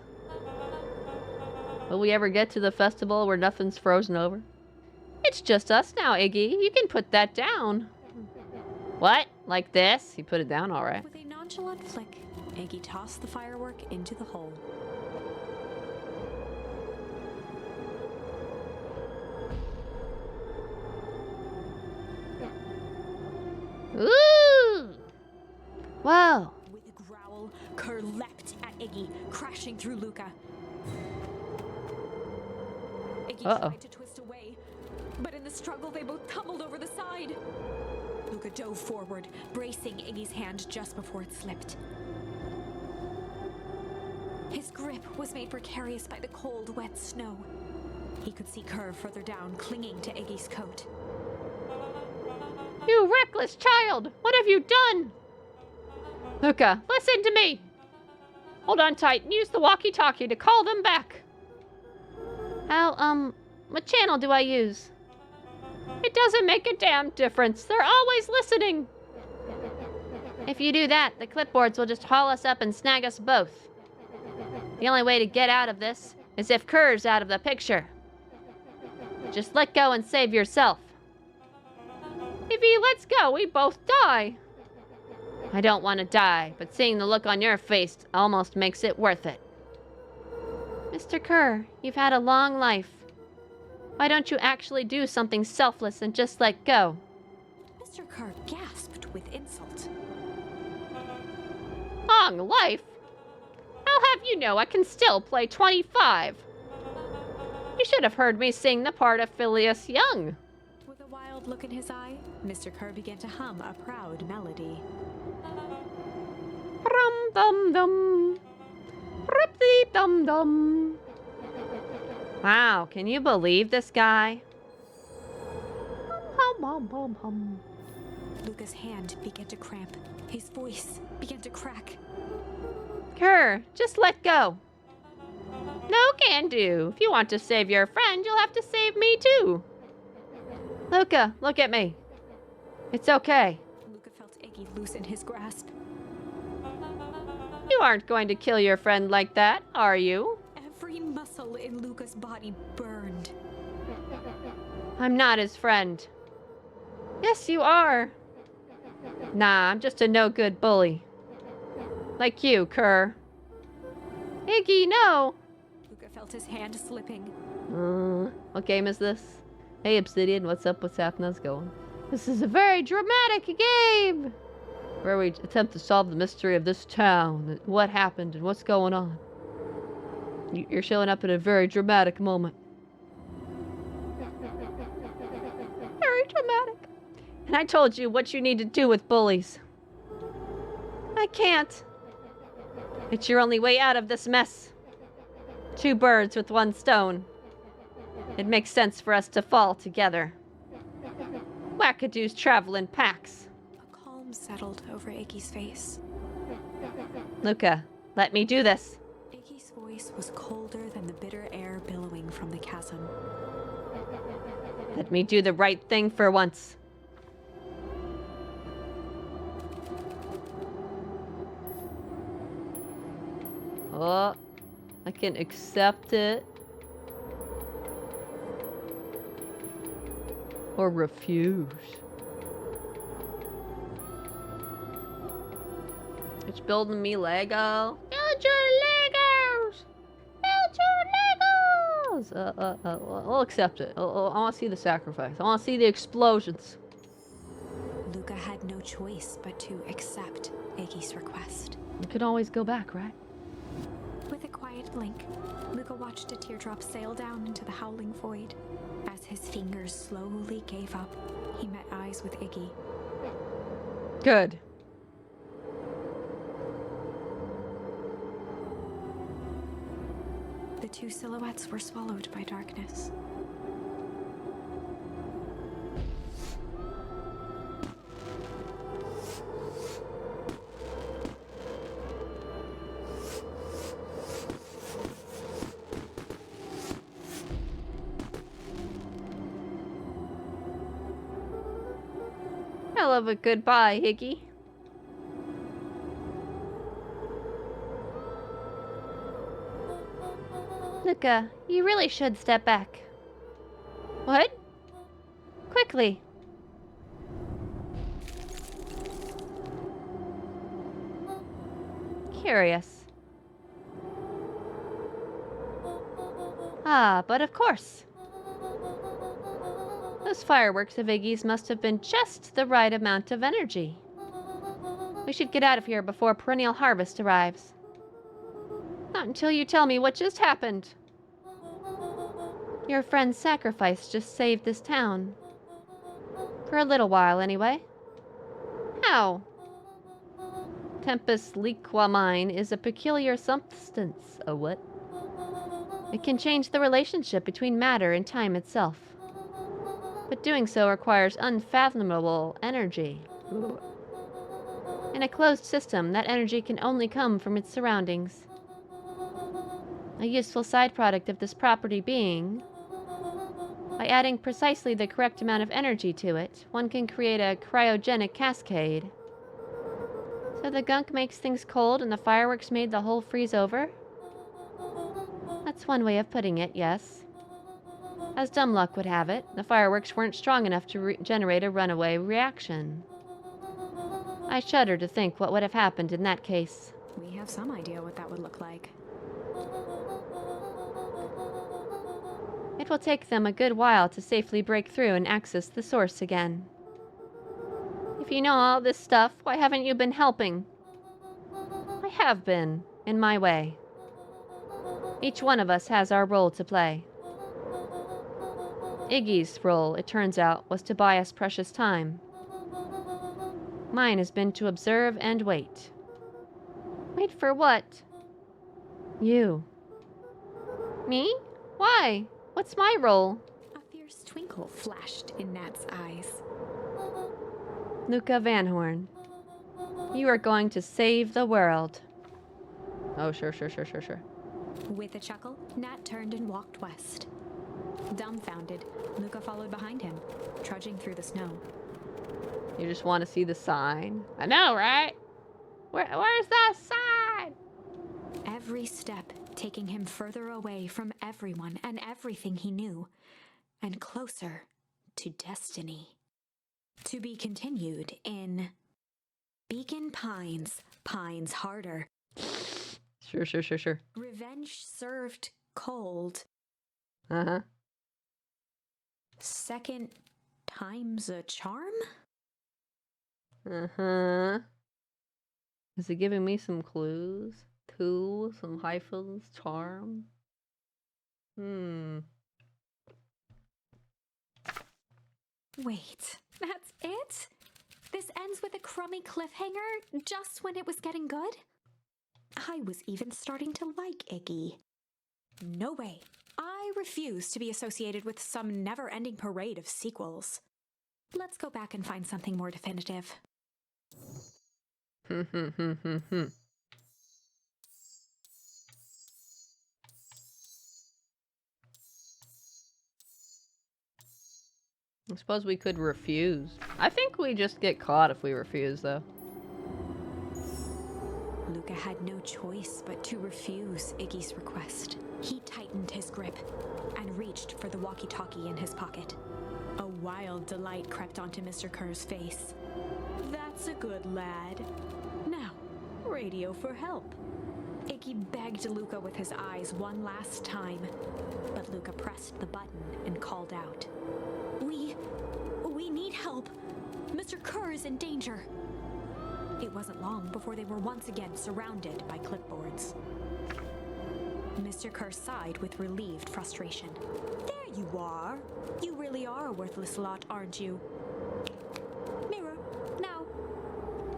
Will we ever get to the festival where nothing's frozen over? It's just us now, Iggy. You can put that down. What? Like this? He put it down all right. With a nonchalant flick, Iggy tossed the firework into the hole. Ooh! Whoa! With a growl, Kerr leapt at Iggy, crashing through Luca. Iggy tried to twist away, but in the struggle they both tumbled over the side. Luca dove forward, bracing Iggy's hand just before it slipped. His grip was made precarious by the cold, wet snow. He could see Kerr further down, clinging to Iggy's coat. You reckless child! What have you done? Luca, listen to me! Hold on tight and use the walkie-talkie to call them back. What channel do I use? It doesn't make a damn difference. They're always listening. If you do that, the clipboards will just haul us up and snag us both. The only way to get out of this is if Kerr's out of the picture. Just let go and save yourself. If he lets go, we both die. I don't want to die, but seeing the look on your face almost makes it worth it. Mr. Kerr, you've had a long life. Why don't you actually do something selfless and just let go? Mr. Kerr gasped with insult. Long life? I'll have you know I can still play 25. You should have heard me sing the part of Phileas Young. With a wild look in his eye, Mr. Kerr began to hum a proud melody. Rum-dum-dum. Rip-dee-dum-dum. Wow, can you believe this guy? Hum, hum, hum, hum. Luca's hand began to cramp. His voice began to crack. Kerr, just let go. No can do. If you want to save your friend, you'll have to save me too. Luca, look at me. It's okay. Luca felt Iggy loosen his grasp. You aren't going to kill your friend like that, are you? Every muscle in Luca's body burned. I'm not his friend. Yes, you are. Nah, I'm just a no-good bully. Like you, Kerr. Iggy, no! Luca felt his hand slipping. What game is this? Hey, Obsidian, what's up? What's happening? How's it going? This is a very dramatic game! Where we attempt to solve the mystery of this town. What happened and what's going on. You're showing up at a very dramatic moment. Very dramatic. And I told you what you need to do with bullies. I can't. It's your only way out of this mess. 2 birds with 1 stone. It makes sense for us to fall together. Wackadoos travel in packs. A calm settled over Iggy's face. Luca, let me do this. Iggy's voice was colder than the bitter air billowing from the chasm. Let me do the right thing for once. Oh, I can accept it. Or refuse. It's building me Lego. Build your Legos! Build your Legos! I'll accept it. I want to see the sacrifice. I want to see the explosions. Luca had no choice but to accept Iggy's request. We could always go back, right? With a quiet blink, Luca watched a teardrop sail down into the howling void. As his fingers slowly gave up, he met eyes with Iggy. Good. The 2 silhouettes were swallowed by darkness. Hell of a goodbye, Iggy. Luca, you really should step back. What? Quickly. Curious. Ah, but of course. Those fireworks of Iggy's must have been just the right amount of energy. We should get out of here before perennial harvest arrives. Not until you tell me what just happened. Your friend's sacrifice just saved this town. For a little while, anyway. How? Tempus liquamine is a peculiar substance. A what? It can change the relationship between matter and time itself. But doing so requires unfathomable energy. In a closed system, that energy can only come from its surroundings. A useful side product of this property being, by adding precisely the correct amount of energy to it, one can create a cryogenic cascade. So the gunk makes things cold and the fireworks made the whole freeze over? That's one way of putting it, yes. As dumb luck would have it, the fireworks weren't strong enough to generate a runaway reaction. I shudder to think what would have happened in that case. We have some idea what that would look like. It will take them a good while to safely break through and access the source again. If you know all this stuff, why haven't you been helping? I have been, in my way. Each one of us has our role to play. Iggy's role, it turns out, was to buy us precious time. Mine has been to observe and wait. Wait for what? You. Me? Why? What's my role? A fierce twinkle flashed in Nat's eyes. Luca Van Horn. You are going to save the world. Oh, sure. With a chuckle, Nat turned and walked west. Dumbfounded, Luca followed behind him, trudging through the snow. You just want to see the sign? I know, right? Where's that sign? Every step taking him further away from everyone and everything he knew, and closer to destiny. To be continued in Beacon Pines, Pines Harder. Sure. Revenge served cold. Uh-huh. Second time's a charm? Uh-huh. Is it giving me some clues? Cool, some hyphens, charm? Wait, that's it? this ends with a crummy cliffhanger just when it was getting good? I was even starting to like Iggy. No way. I refuse to be associated with some never-ending parade of sequels. Let's go back and find something more definitive. I suppose we could refuse. I think we just get caught if we refuse, though. Luca had no choice but to refuse Iggy's request. He tightened his grip and reached for the walkie-talkie in his pocket. A wild delight crept onto Mr. Kerr's face. That's a good lad. Now, radio for help. Iggy begged Luca with his eyes one last time, but Luca pressed the button and called out. We need help. Mr. Kerr is in danger. It wasn't long before they were once again surrounded by clipboards. Mr. Kerr sighed with relieved frustration. There you are. You really are a worthless lot, aren't you? Mirror, now.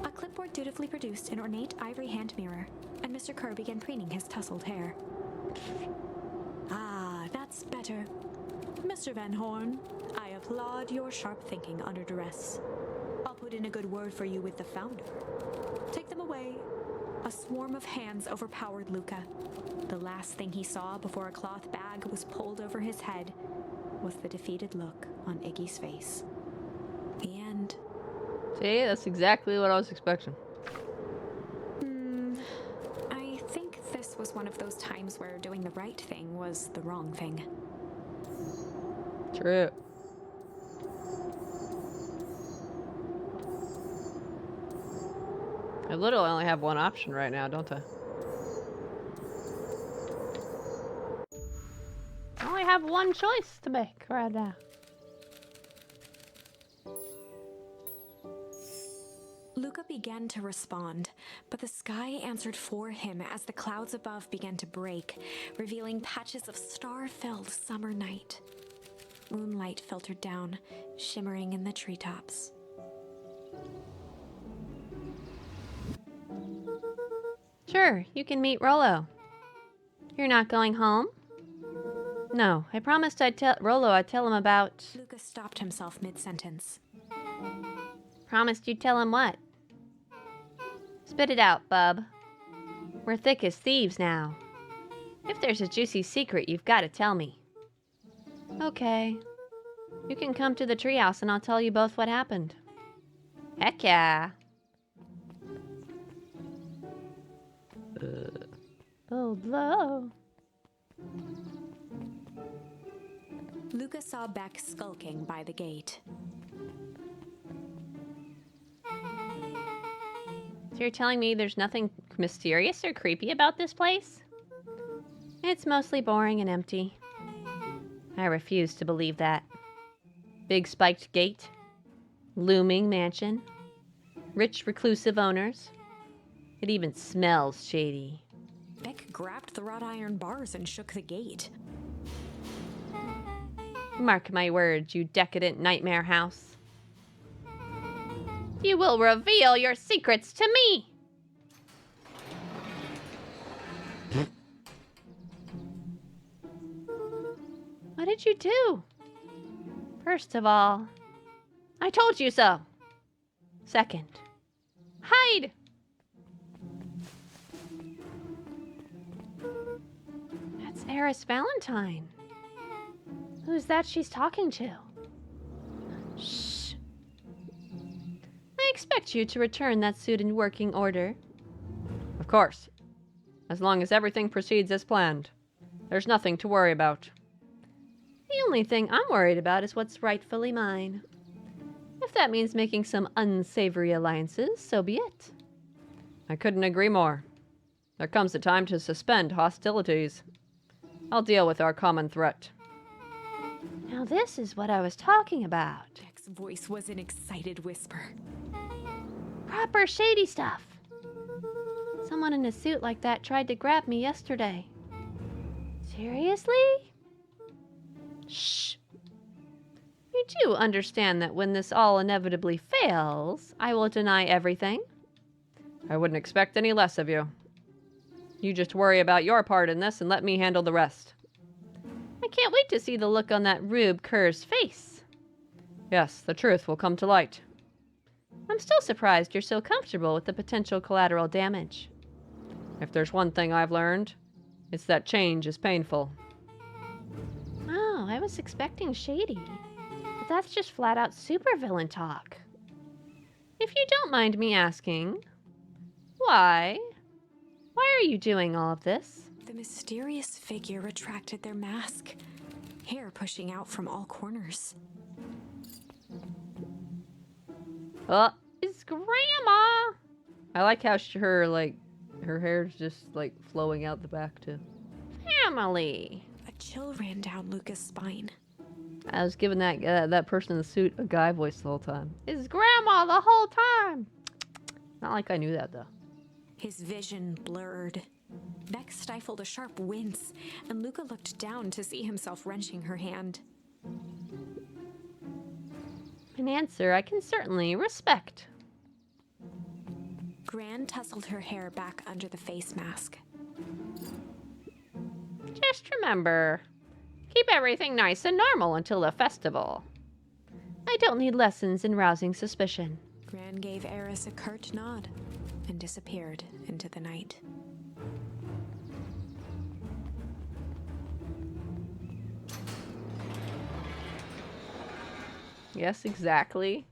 A clipboard dutifully produced an ornate ivory hand mirror, and Mr. Kerr began preening his tousled hair. Ah, that's better. Mr. Van Horn, I applaud your sharp thinking under duress. I'll put in a good word for you with the founder. Take them away. A swarm of hands overpowered Luca. The last thing he saw before a cloth bag was pulled over his head was the defeated look on Iggy's face. The end. See, that's exactly what I was expecting. I think this was one of those times where doing the right thing was the wrong thing. True. I literally only have one option right now, don't I? I only have one choice to make right now. Luca began to respond, but the sky answered for him as the clouds above began to break, revealing patches of star-filled summer night. Moonlight filtered down, shimmering in the treetops. Sure, you can meet Rollo. You're not going home? No, I promised I'd tell Rollo I'd tell him about... Luca stopped himself mid-sentence. Promised you'd tell him what? Spit it out, bub. We're thick as thieves now. If there's a juicy secret, you've got to tell me. Okay. You can come to the treehouse and I'll tell you both what happened. Heck yeah. Bold blow. Luca saw Beck skulking by the gate. So you're telling me there's nothing mysterious or creepy about this place? It's mostly boring and empty. I refuse to believe that. Big spiked gate, looming mansion, rich reclusive owners. It even smells shady. Beck grabbed the wrought iron bars and shook the gate. Mark my words, you decadent nightmare house. You will reveal your secrets to me! What did you do? First of all, I told you so. Second, hide! That's Eris Valentine. Who's that she's talking to? Shh. I expect you to return that suit in working order. Of course. As long as everything proceeds as planned. There's nothing to worry about. The only thing I'm worried about is what's rightfully mine. If that means making some unsavory alliances, so be it. I couldn't agree more. There comes a time to suspend hostilities. I'll deal with our common threat. Now this is what I was talking about. Beck's voice was an excited whisper. Proper shady stuff. Someone in a suit like that tried to grab me yesterday. Seriously? Shh. You do understand that when this all inevitably fails, I will deny everything? I wouldn't expect any less of you. You just worry about your part in this and let me handle the rest. I can't wait to see the look on that Rube Kerr's face. Yes, the truth will come to light. I'm still surprised you're so comfortable with the potential collateral damage. If there's one thing I've learned, it's that change is painful. Oh, I was expecting shady. But that's just flat out supervillain talk. If you don't mind me asking, why? Why are you doing all of this? The mysterious figure retracted their mask, hair pushing out from all corners. Oh, it's Grandma! I like how her hair's just, flowing out the back, too. Family. A chill ran down Luca's spine. I was giving that person in the suit a guy voice the whole time. It's Grandma the whole time. Not like I knew that, though. His vision blurred. Beck stifled a sharp wince, and Luca looked down to see himself wrenching her hand. An answer I can certainly respect. Gran tousled her hair back under the face mask. Just remember, keep everything nice and normal until the festival. I don't need lessons in rousing suspicion. Gran gave Eris a curt nod and disappeared into the night. Yes, exactly.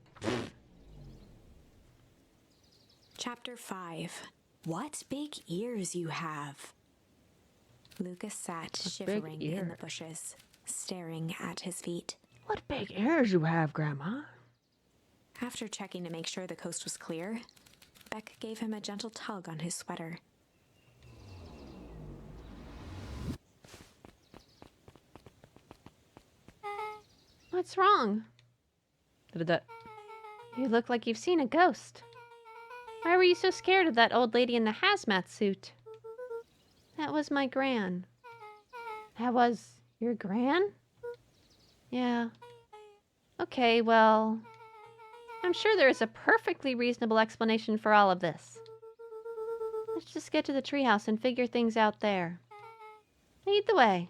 Chapter 5. What big ears you have. Lucas sat shivering in the bushes, staring at his feet. What big ears you have, Grandma. After checking to make sure the coast was clear, Beck gave him a gentle tug on his sweater. What's wrong? You look like you've seen a ghost. Why were you so scared of that old lady in the hazmat suit? That was my Gran. That was your Gran? Yeah. Okay, well, I'm sure there is a perfectly reasonable explanation for all of this. Let's just get to the treehouse and figure things out there. Lead the way.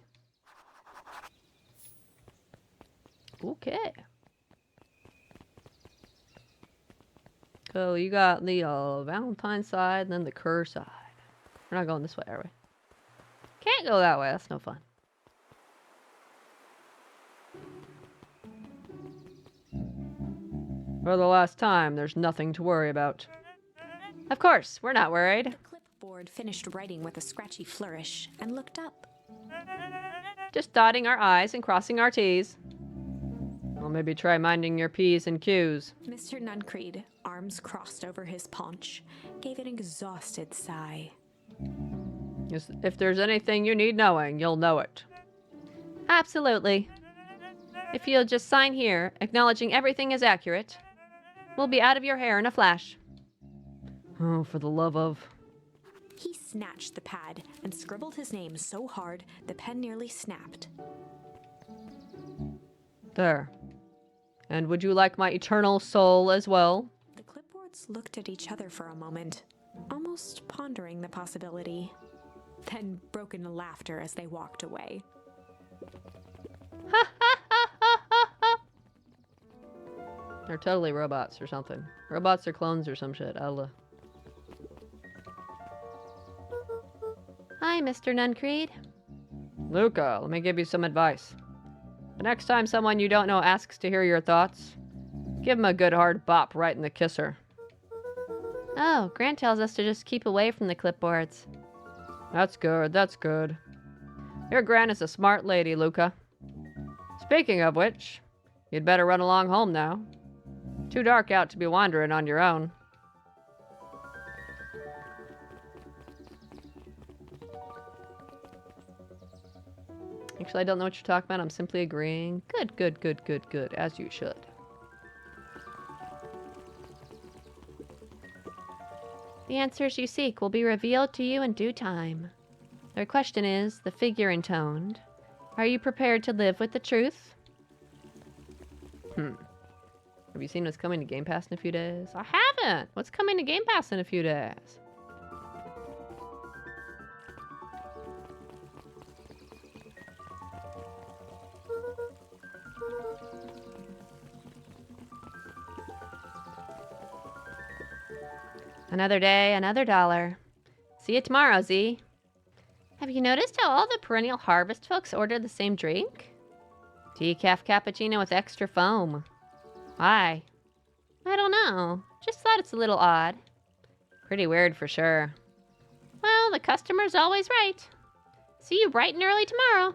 Okay. So you got the Valentine side and then the Kerr side. We're not going this way, are we? Can't go that way. That's no fun. For the last time, there's nothing to worry about. Of course, we're not worried. The clipboard finished writing with a scratchy flourish and looked up. Just dotting our I's and crossing our T's. Well, maybe try minding your P's and Q's. Mr. Nuncreed, arms crossed over his paunch, gave an exhausted sigh. If there's anything you need knowing, you'll know it. Absolutely. If you'll just sign here, acknowledging everything is accurate, we'll be out of your hair in a flash. Oh, for the love of... He snatched the pad and scribbled his name so hard the pen nearly snapped. There. And would you like my eternal soul as well? The clipboards looked at each other for a moment, almost pondering the possibility, then broke into laughter as they walked away. They're totally robots or something. Robots or clones or some shit. Hi, Mr. Nuncreed. Luca, let me give you some advice. The next time someone you don't know asks to hear your thoughts, give them a good hard bop right in the kisser. Oh, Grant tells us to just keep away from the clipboards. That's good, that's good. Your Gran is a smart lady, Luca. Speaking of which, you'd better run along home now. Too dark out to be wandering on your own. Actually, I don't know what you're talking about. I'm simply agreeing. Good, good, good, good, good. As you should. The answers you seek will be revealed to you in due time. Their question is, the figure intoned, are you prepared to live with the truth? Have you seen what's coming to Game Pass in a few days? I haven't! What's coming to Game Pass in a few days? Another day, another dollar. See you tomorrow, Z. Have you noticed how all the Perennial Harvest folks order the same drink? Decaf cappuccino with extra foam. Why? I don't know. Just thought it's a little odd. Pretty weird for sure. Well, the customer's always right. See you bright and early tomorrow.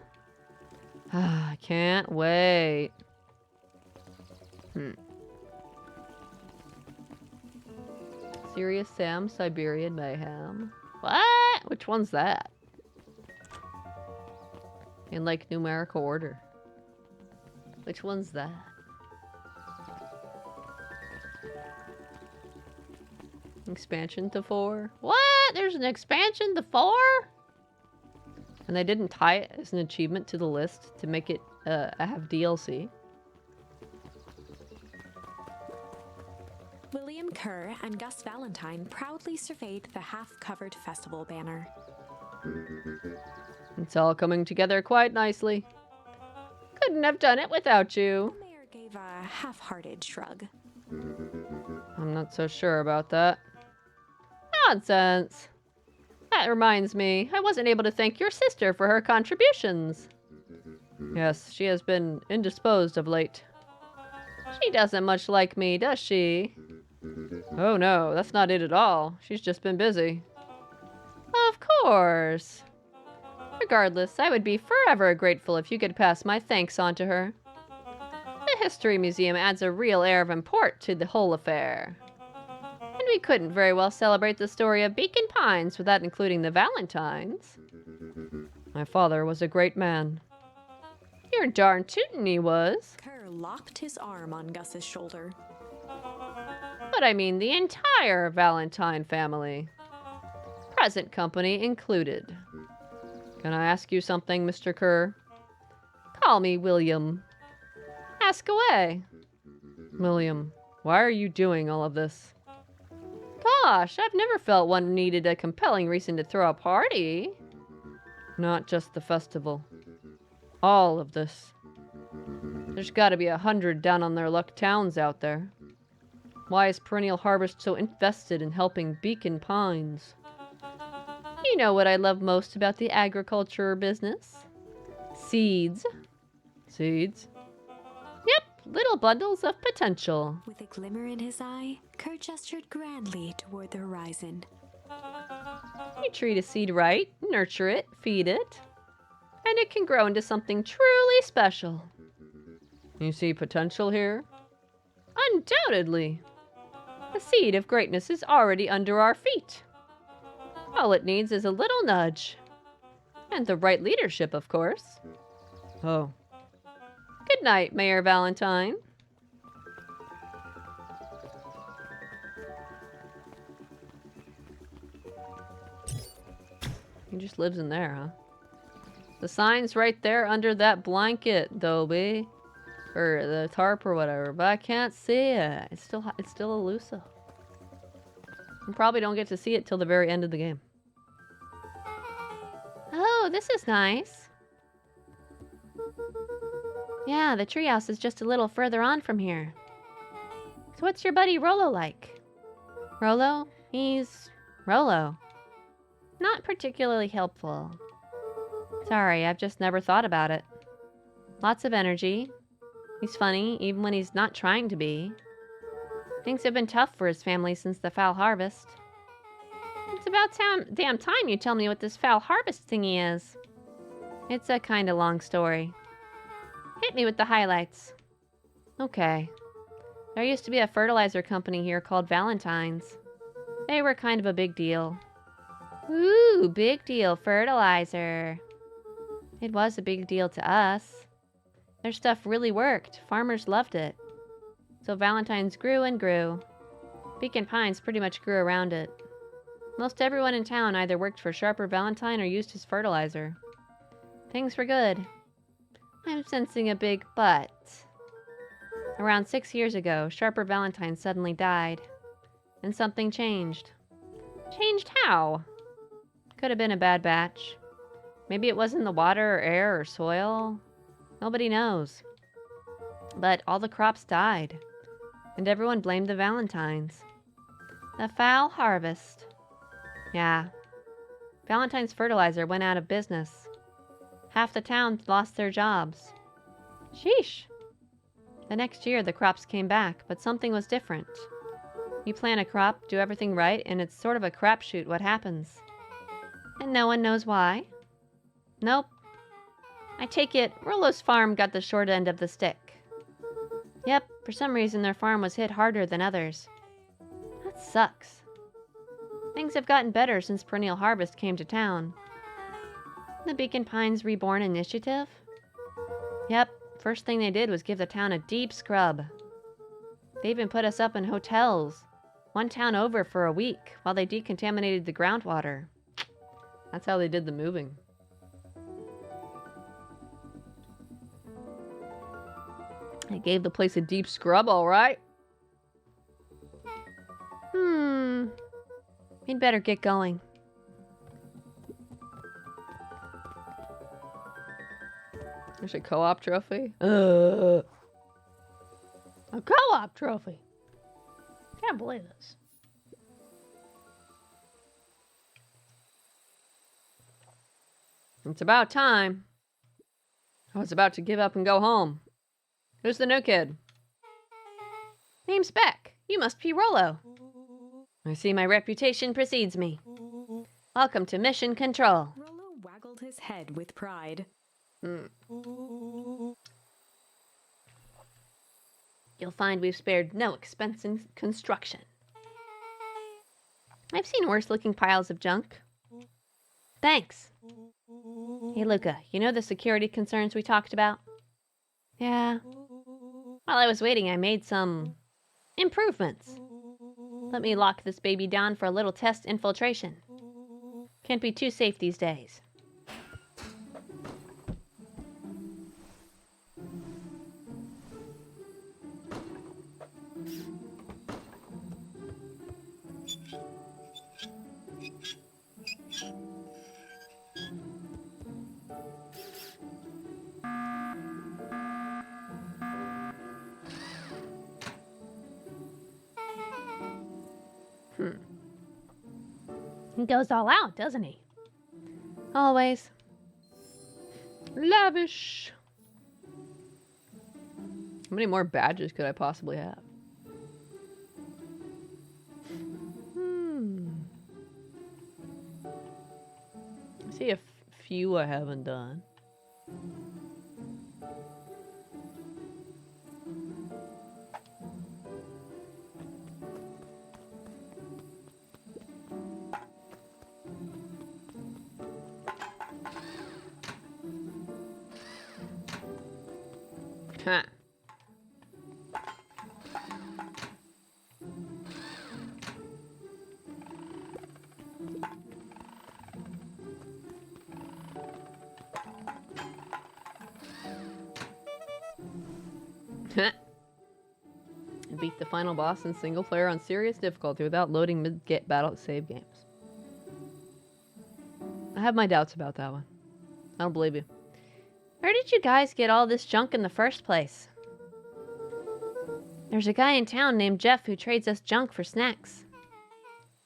I can't wait. Serious Sam, Siberian Mayhem. What? Which one's that? In like numerical order. Which one's that? Expansion to 4? What? There's an expansion to 4? And they didn't tie it as an achievement to the list to make it have DLC. William Kerr and Gus Valentine proudly surveyed the half-covered festival banner. It's all coming together quite nicely. Couldn't have done it without you. The mayor gave a half-hearted shrug. I'm not so sure about that. Nonsense. That reminds me, I wasn't able to thank your sister for her contributions. Yes, she has been indisposed of late. She doesn't much like me, does she? Oh no, that's not it at all. She's just been busy. Of course. Regardless, I would be forever grateful if you could pass my thanks on to her. The History Museum adds a real air of import to the whole affair. And we couldn't very well celebrate the story of Beacon Pines without including the Valentines. My father was a great man. You're darn tootin' he was. Kerr locked his arm on Gus's shoulder. But I mean the entire Valentine family. Present company included. Can I ask you something, Mr. Kerr? Call me William. Ask away. William, why are you doing all of this? Gosh, I've never felt one needed a compelling reason to throw a party. Not just the festival. All of this. There's gotta be 100 down on their luck towns out there. Why is Perennial Harvest so invested in helping Beacon Pines? You know what I love most about the agriculture business? Seeds. Seeds? Yep, little bundles of potential. With a glimmer in his eye, Kerr gestured grandly toward the horizon. You treat a seed right, nurture it, feed it, and it can grow into something truly special. You see potential here? Undoubtedly. The seed of greatness is already under our feet. All it needs is a little nudge. And the right leadership, of course. Oh. Good night, Mayor Valentine. He just lives in there, huh? The sign's right there under that blanket, Dobie. Or the tarp or whatever, but I can't see it. It's still elusive. You probably don't get to see it till the very end of the game. Oh, this is nice. Yeah, the treehouse is just a little further on from here. So what's your buddy Rolo like? Rolo? He's Rolo. Not particularly helpful. Sorry, I've just never thought about it. Lots of energy. He's funny, even when he's not trying to be. Things have been tough for his family since the foul harvest. It's about damn time you tell me what this foul harvest thingy is. It's a kinda long story. Hit me with the highlights. Okay. There used to be a fertilizer company here called Valentine's. They were kind of a big deal. Ooh, big deal fertilizer. It was a big deal to us. Their stuff really worked. Farmers loved it. So Valentine's grew and grew. Beacon Pines pretty much grew around it. Most everyone in town either worked for Sharper Valentine or used his fertilizer. Things were good. I'm sensing a big but. Around 6 years ago, Sharper Valentine suddenly died. And something changed. Changed how? Could have been a bad batch. Maybe it was in the water or air or soil. Nobody knows. But all the crops died. And everyone blamed the Valentines. A foul harvest. Yeah. Valentine's fertilizer went out of business. Half the town lost their jobs. Sheesh. The next year, the crops came back, but something was different. You plant a crop, do everything right, and it's sort of a crapshoot what happens. And no one knows why. Nope. I take it Rollo's farm got the short end of the stick. Yep, for some reason their farm was hit harder than others. That sucks. Things have gotten better since Perennial Harvest came to town. The Beacon Pines Reborn Initiative? Yep, first thing they did was give the town a deep scrub. They even put us up in hotels, one town over for a week, while they decontaminated the groundwater. That's how they did the moving. They gave the place a deep scrub, all right. We'd better get going. There's a co-op trophy. A co-op trophy. Can't believe this. It's about time. I was about to give up and go home. Who's the new kid? Name's Beck. You must be Rollo. I see my reputation precedes me. Welcome to Mission Control. Rollo waggled his head with pride. You'll find we've spared no expense in construction. I've seen worse-looking piles of junk. Thanks. Hey, Luca, you know the security concerns we talked about? Yeah. While I was waiting, I made some improvements. Let me lock this baby down for a little test infiltration. Can't be too safe these days. He goes all out, doesn't he? Always. Lavish. How many more badges could I possibly have? I see a few I haven't done. Huh. Beat the final boss in single player on serious difficulty without loading mid-get battle save games. I have my doubts about that one. I don't believe you. Where did you guys get all this junk in the first place? There's a guy in town named Jeff who trades us junk for snacks.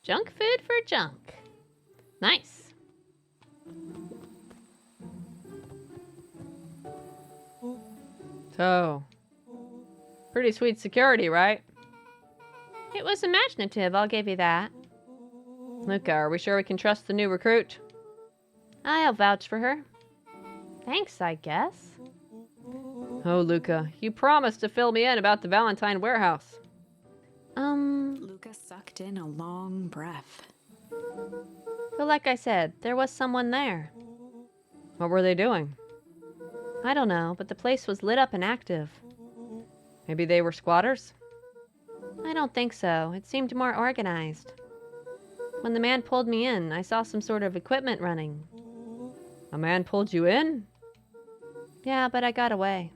Junk food for junk. Nice. So, pretty sweet security, right? It was imaginative, I'll give you that. Luca, are we sure we can trust the new recruit? I'll vouch for her. Thanks, I guess. Oh, Luca, you promised to fill me in about the Valentine warehouse. Luca sucked in a long breath. But like I said, there was someone there. What were they doing? I don't know, but the place was lit up and active. Maybe they were squatters? I don't think so. It seemed more organized. When the man pulled me in, I saw some sort of equipment running. A man pulled you in? Yeah, but I got away.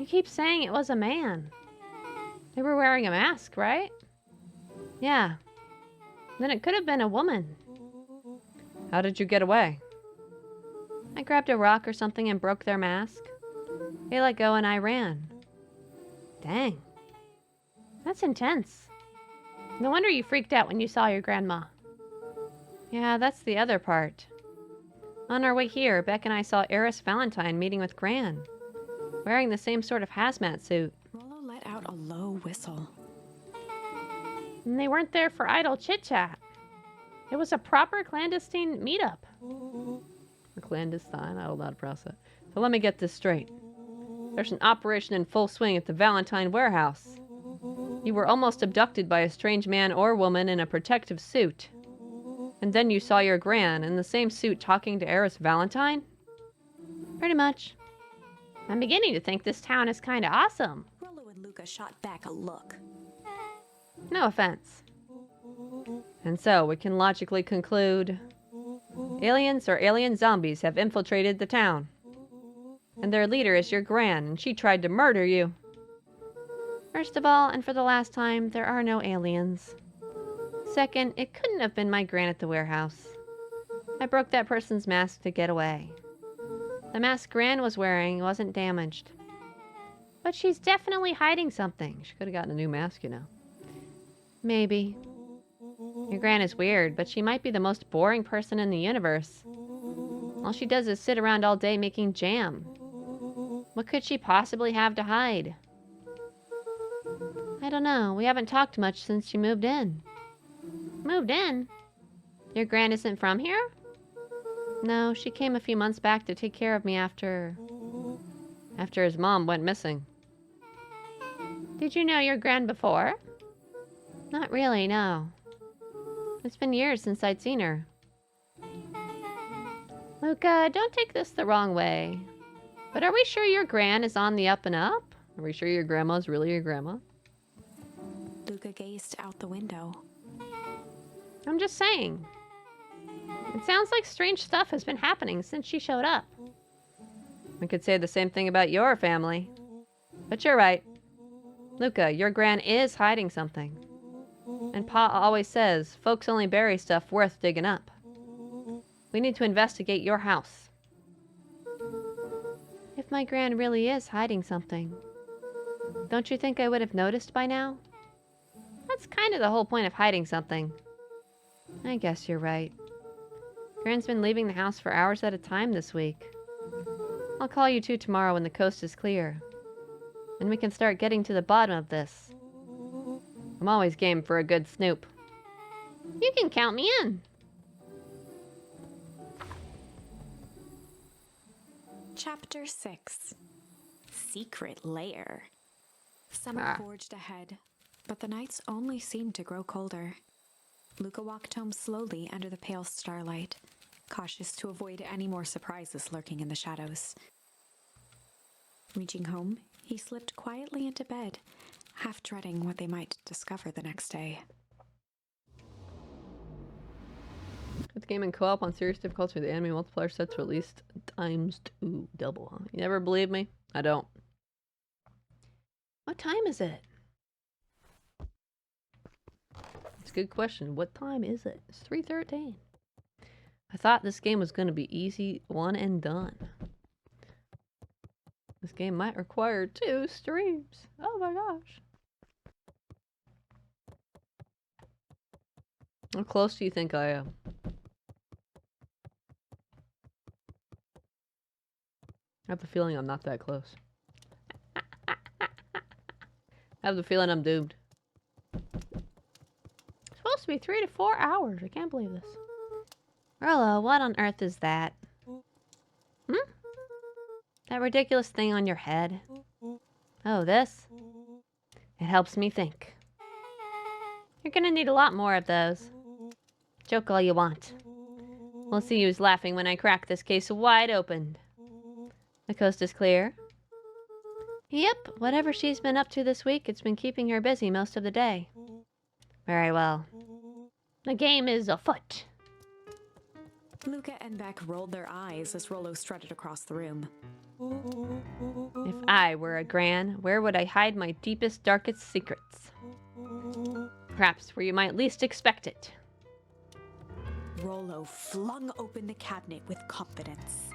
You keep saying it was a man. They were wearing a mask, right? Yeah. Then it could have been a woman. How did you get away? I grabbed a rock or something and broke their mask. They let go and I ran. Dang. That's intense. No wonder you freaked out when you saw your grandma. Yeah, that's the other part. On our way here, Beck and I saw Eris Valentine meeting with Gran, wearing the same sort of hazmat suit. Rollo let out a low whistle. And they weren't there for idle chit-chat. It was a proper clandestine meetup. Or clandestine? I don't know how to pronounce that. So let me get this straight. There's an operation in full swing at the Valentine warehouse. You were almost abducted by a strange man or woman in a protective suit. And then you saw your Gran in the same suit talking to Eris Valentine? Pretty much. I'm beginning to think this town is kinda awesome. Rollo and Luca shot back a look. No offense. And so we can logically conclude aliens or alien zombies have infiltrated the town. And their leader is your Gran, and she tried to murder you. First of all, and for the last time, there are no aliens. Second, it couldn't have been my Gran at the warehouse. I broke that person's mask to get away. The mask Gran was wearing wasn't damaged. But she's definitely hiding something. She could have gotten a new mask, you know. Maybe. Your Gran is weird, but she might be the most boring person in the universe. All she does is sit around all day making jam. What could she possibly have to hide? I don't know. We haven't talked much since she moved in. Moved in? Your Gran isn't from here? No, she came a few months back to take care of me after His mom went missing. Did you know your Gran before? Not really, no. It's been years since I'd seen her. Luca, don't take this the wrong way. But are we sure your Gran is on the up and up? Are we sure your grandma's really your grandma? Luca gazed out the window. I'm just saying. It sounds like strange stuff has been happening since she showed up. We could say the same thing about your family. But you're right. Luca, your Gran is hiding something. And Pa always says, folks only bury stuff worth digging up. We need to investigate your house. If my Gran really is hiding something, don't you think I would have noticed by now? That's kind of the whole point of hiding something. I guess you're right. Gran's been leaving the house for hours at a time this week. I'll call you two tomorrow when the coast is clear. And we can start getting to the bottom of this. I'm always game for a good snoop. You can count me in. Chapter 6. Secret Lair. Summer forged ahead, but the nights only seemed to grow colder. Luca walked home slowly under the pale starlight, cautious to avoid any more surprises lurking in the shadows. Reaching home, he slipped quietly into bed, half dreading what they might discover the next day. It's game in co-op on serious difficulty with the enemy multiplier set to at least ×2 double, huh? You never believe me? I don't. What time is it? It's a good question. What time is it? It's 3:13. I thought this game was going to be easy, one and done. This game might require 2 streams. Oh my gosh. How close do you think I am? I have the feeling I'm not that close. I have the feeling I'm doomed. It's supposed to be 3 to 4 hours. I can't believe this. Rollo, what on earth is that? That ridiculous thing on your head? Oh, this? It helps me think. You're gonna need a lot more of those. Joke all you want. We'll see who's laughing when I crack this case wide open. The coast is clear? Yep, whatever she's been up to this week, it's been keeping her busy most of the day. Very well. The game is afoot. Luca and Beck rolled their eyes as Rollo strutted across the room. If I were a Gran, where would I hide my deepest, darkest secrets? Perhaps where you might least expect it. Rollo flung open the cabinet with confidence.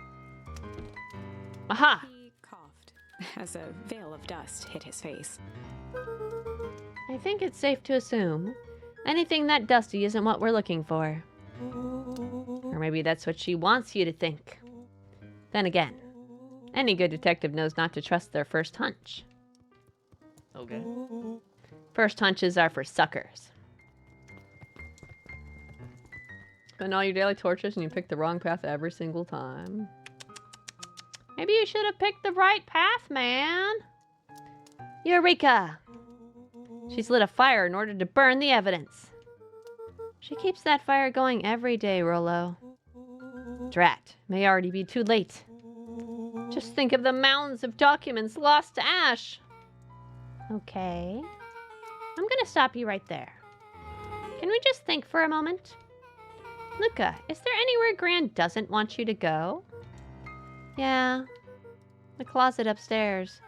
Aha! He coughed as a veil of dust hit his face. I think it's safe to assume anything that dusty isn't what we're looking for. Or maybe that's what she wants you to think. Then again, any good detective knows not to trust their first hunch. Okay. First hunches are for suckers. Spend all your daily tortures and you pick the wrong path every single time. Maybe you should have picked the right path, man. Eureka! She's lit a fire in order to burn the evidence. She keeps that fire going every day, Rollo. Drat, may already be too late. Just think of the mountains of documents lost to ash. Okay. I'm gonna stop you right there. Can we just think for a moment? Luca, is there anywhere Gran doesn't want you to go? Yeah, the closet upstairs.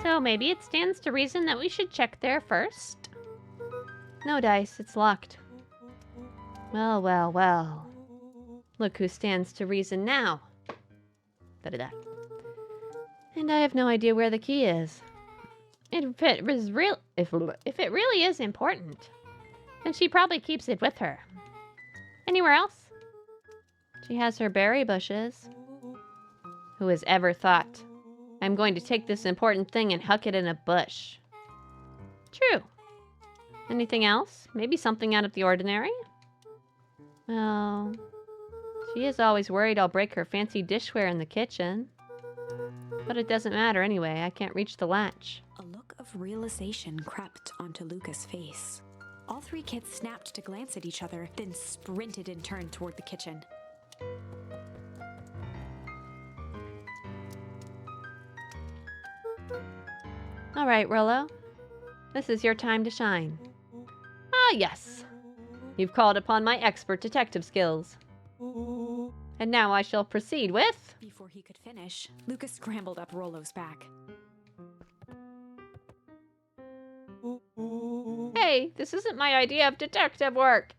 So maybe it stands to reason that we should check there first? No, Dice, it's locked. Well, well, well. Look who stands to reason now. Da-da-da. And I have no idea where the key is. If it really is important, then she probably keeps it with her. Anywhere else? She has her berry bushes. Who has ever thought, I'm going to take this important thing and huck it in a bush? True. Anything else? Maybe something out of the ordinary? Well, she is always worried I'll break her fancy dishware in the kitchen. But it doesn't matter anyway, I can't reach the latch. A look of realization crept onto Luca's face. All three kids snapped to glance at each other, then sprinted in turn toward the kitchen. All right, Rollo. This is your time to shine. Ah, yes. You've called upon my expert detective skills. And now I shall proceed with... Before he could finish, Luca scrambled up Rollo's back. Hey, this isn't my idea of detective work.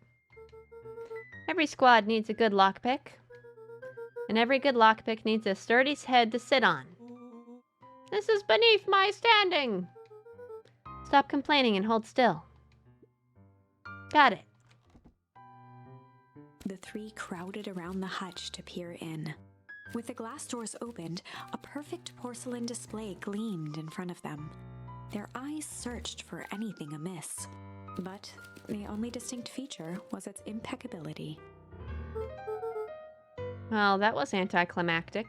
Every squad needs a good lockpick. And every good lockpick needs a sturdy head to sit on. This is beneath my standing. Stop complaining and hold still. Got it. The three crowded around the hutch to peer in. With the glass doors opened, a perfect porcelain display gleamed in front of them. Their eyes searched for anything amiss, but the only distinct feature was its impeccability. Well, that was anticlimactic.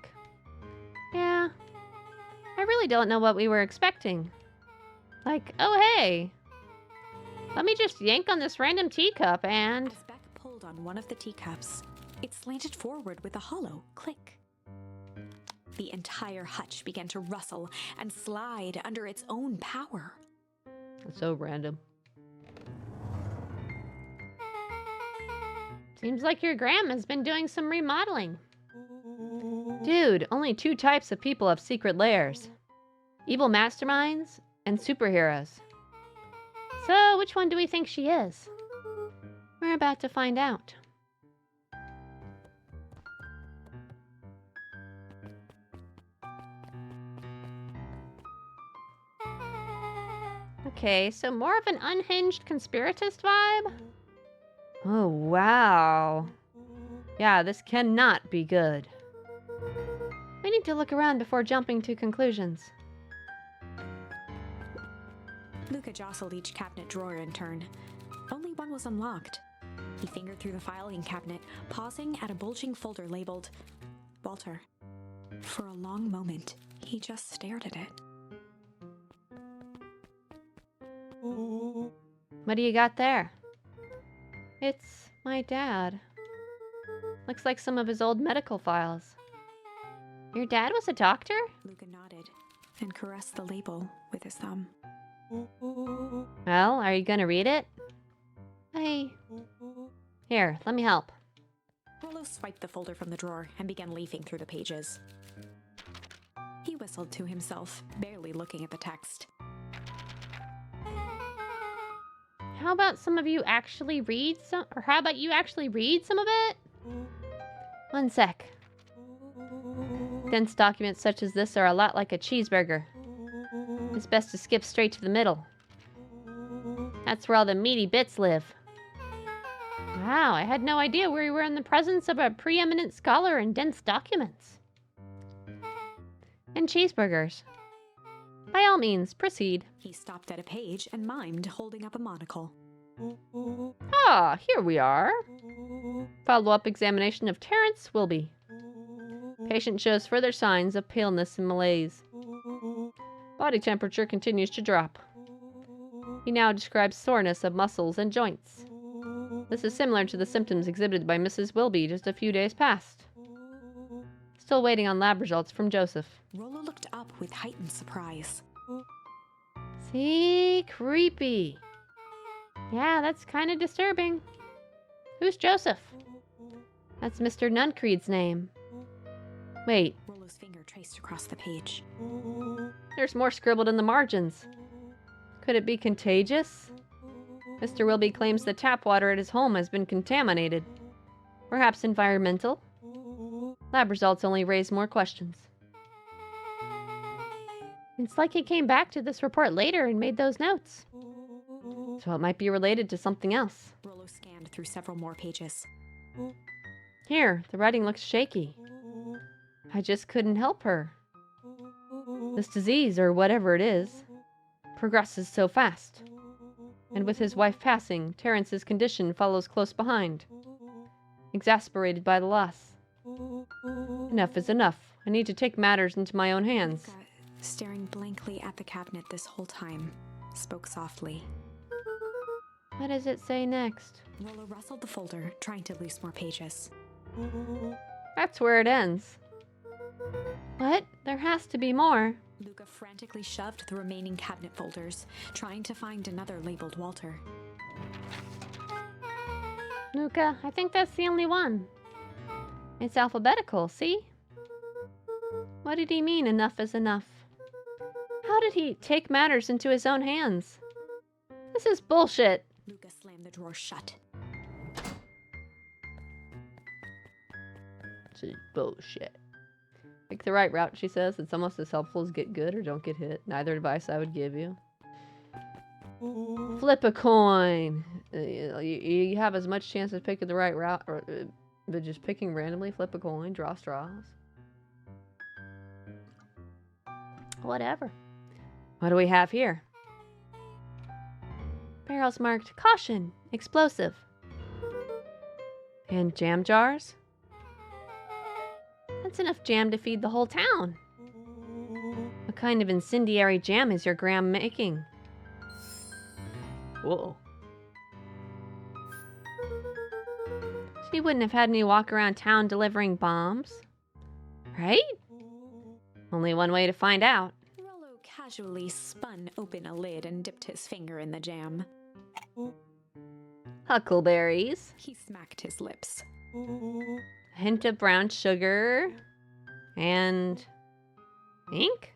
Yeah. I really don't know what we were expecting. Like, oh hey, let me just yank on this random teacup and... As Beck pulled on one of the teacups, it slanted forward with a hollow click. The entire hutch began to rustle and slide under its own power. It's so random. Seems like your grandma's been doing some remodeling. Dude, only two types of people have secret lairs. Evil masterminds and superheroes. So, which one do we think she is? We're about to find out. Okay, so more of an unhinged conspiratist vibe? Oh, wow. Yeah, this cannot be good. We need to look around before jumping to conclusions. Luca jostled each cabinet drawer in turn. Only one was unlocked. He fingered through the filing cabinet, pausing at a bulging folder labeled Walter. For a long moment, he just stared at it. What do you got there? It's my dad. Looks like some of his old medical files. Your dad was a doctor? Luca nodded and caressed the label with his thumb. Well, are you gonna read it? Here, let me help. Rollo swiped the folder from the drawer and began leafing through the pages. He whistled to himself, barely looking at the text. How about some of you actually read some, or how about you actually read some of it? One sec. Dense documents such as this are a lot like a cheeseburger. It's best to skip straight to the middle. That's where all the meaty bits live. Wow, I had no idea we were in the presence of a preeminent scholar in dense documents. And cheeseburgers. By all means, proceed. He stopped at a page and mimed, holding up a monocle. Ah, here we are. Follow-up examination of Terence Wilby. Patient shows further signs of paleness and malaise. Body temperature continues to drop. He now describes soreness of muscles and joints. This is similar to the symptoms exhibited by Mrs. Wilby just a few days past. Still waiting on lab results from Joseph. Rollo looked up with heightened surprise. See? Creepy. Yeah, that's kind of disturbing. Who's Joseph? That's Mr. Nuncreed's name. Wait, Rollo's finger traced across the page. There's more scribbled in the margins. Could it be contagious? Mr. Wilby claims the tap water at his home has been contaminated. Perhaps environmental? Lab results only raise more questions. it's like he came back to this report later and made those notes. So it might be related to something else. Rollo scanned through several more pages. Here, the writing looks shaky. I just couldn't help her. This disease, or whatever it is, progresses so fast. And with his wife passing, Terrence's condition follows close behind. Exasperated by the loss. Enough is enough. I need to take matters into my own hands. Luca, staring blankly at the cabinet this whole time, spoke softly. What does it say next? Rollo rustled the folder, trying to loose more pages. That's where it ends. What? There has to be more. Luca frantically shoved the remaining cabinet folders, trying to find another labeled Walter. Luca, I think that's the only one. It's alphabetical, see? What did he mean, enough is enough? How did he take matters into his own hands? This is bullshit. Luca slammed the drawer shut. This is bullshit. Pick the right route, she says. It's almost as helpful as get good or don't get hit. Neither advice I would give you. Flip a coin. You have as much chance of picking the right route, but just picking randomly. Flip a coin. Draw straws. Whatever. What do we have here? Barrels marked caution, explosive. And jam jars? That's enough jam to feed the whole town. What kind of incendiary jam is your gram making? Whoa. She wouldn't have had me walk around town delivering bombs. Right? Only one way to find out. Rollo casually spun open a lid and dipped his finger in the jam. Huckleberries. He smacked his lips. A hint of brown sugar. And ink?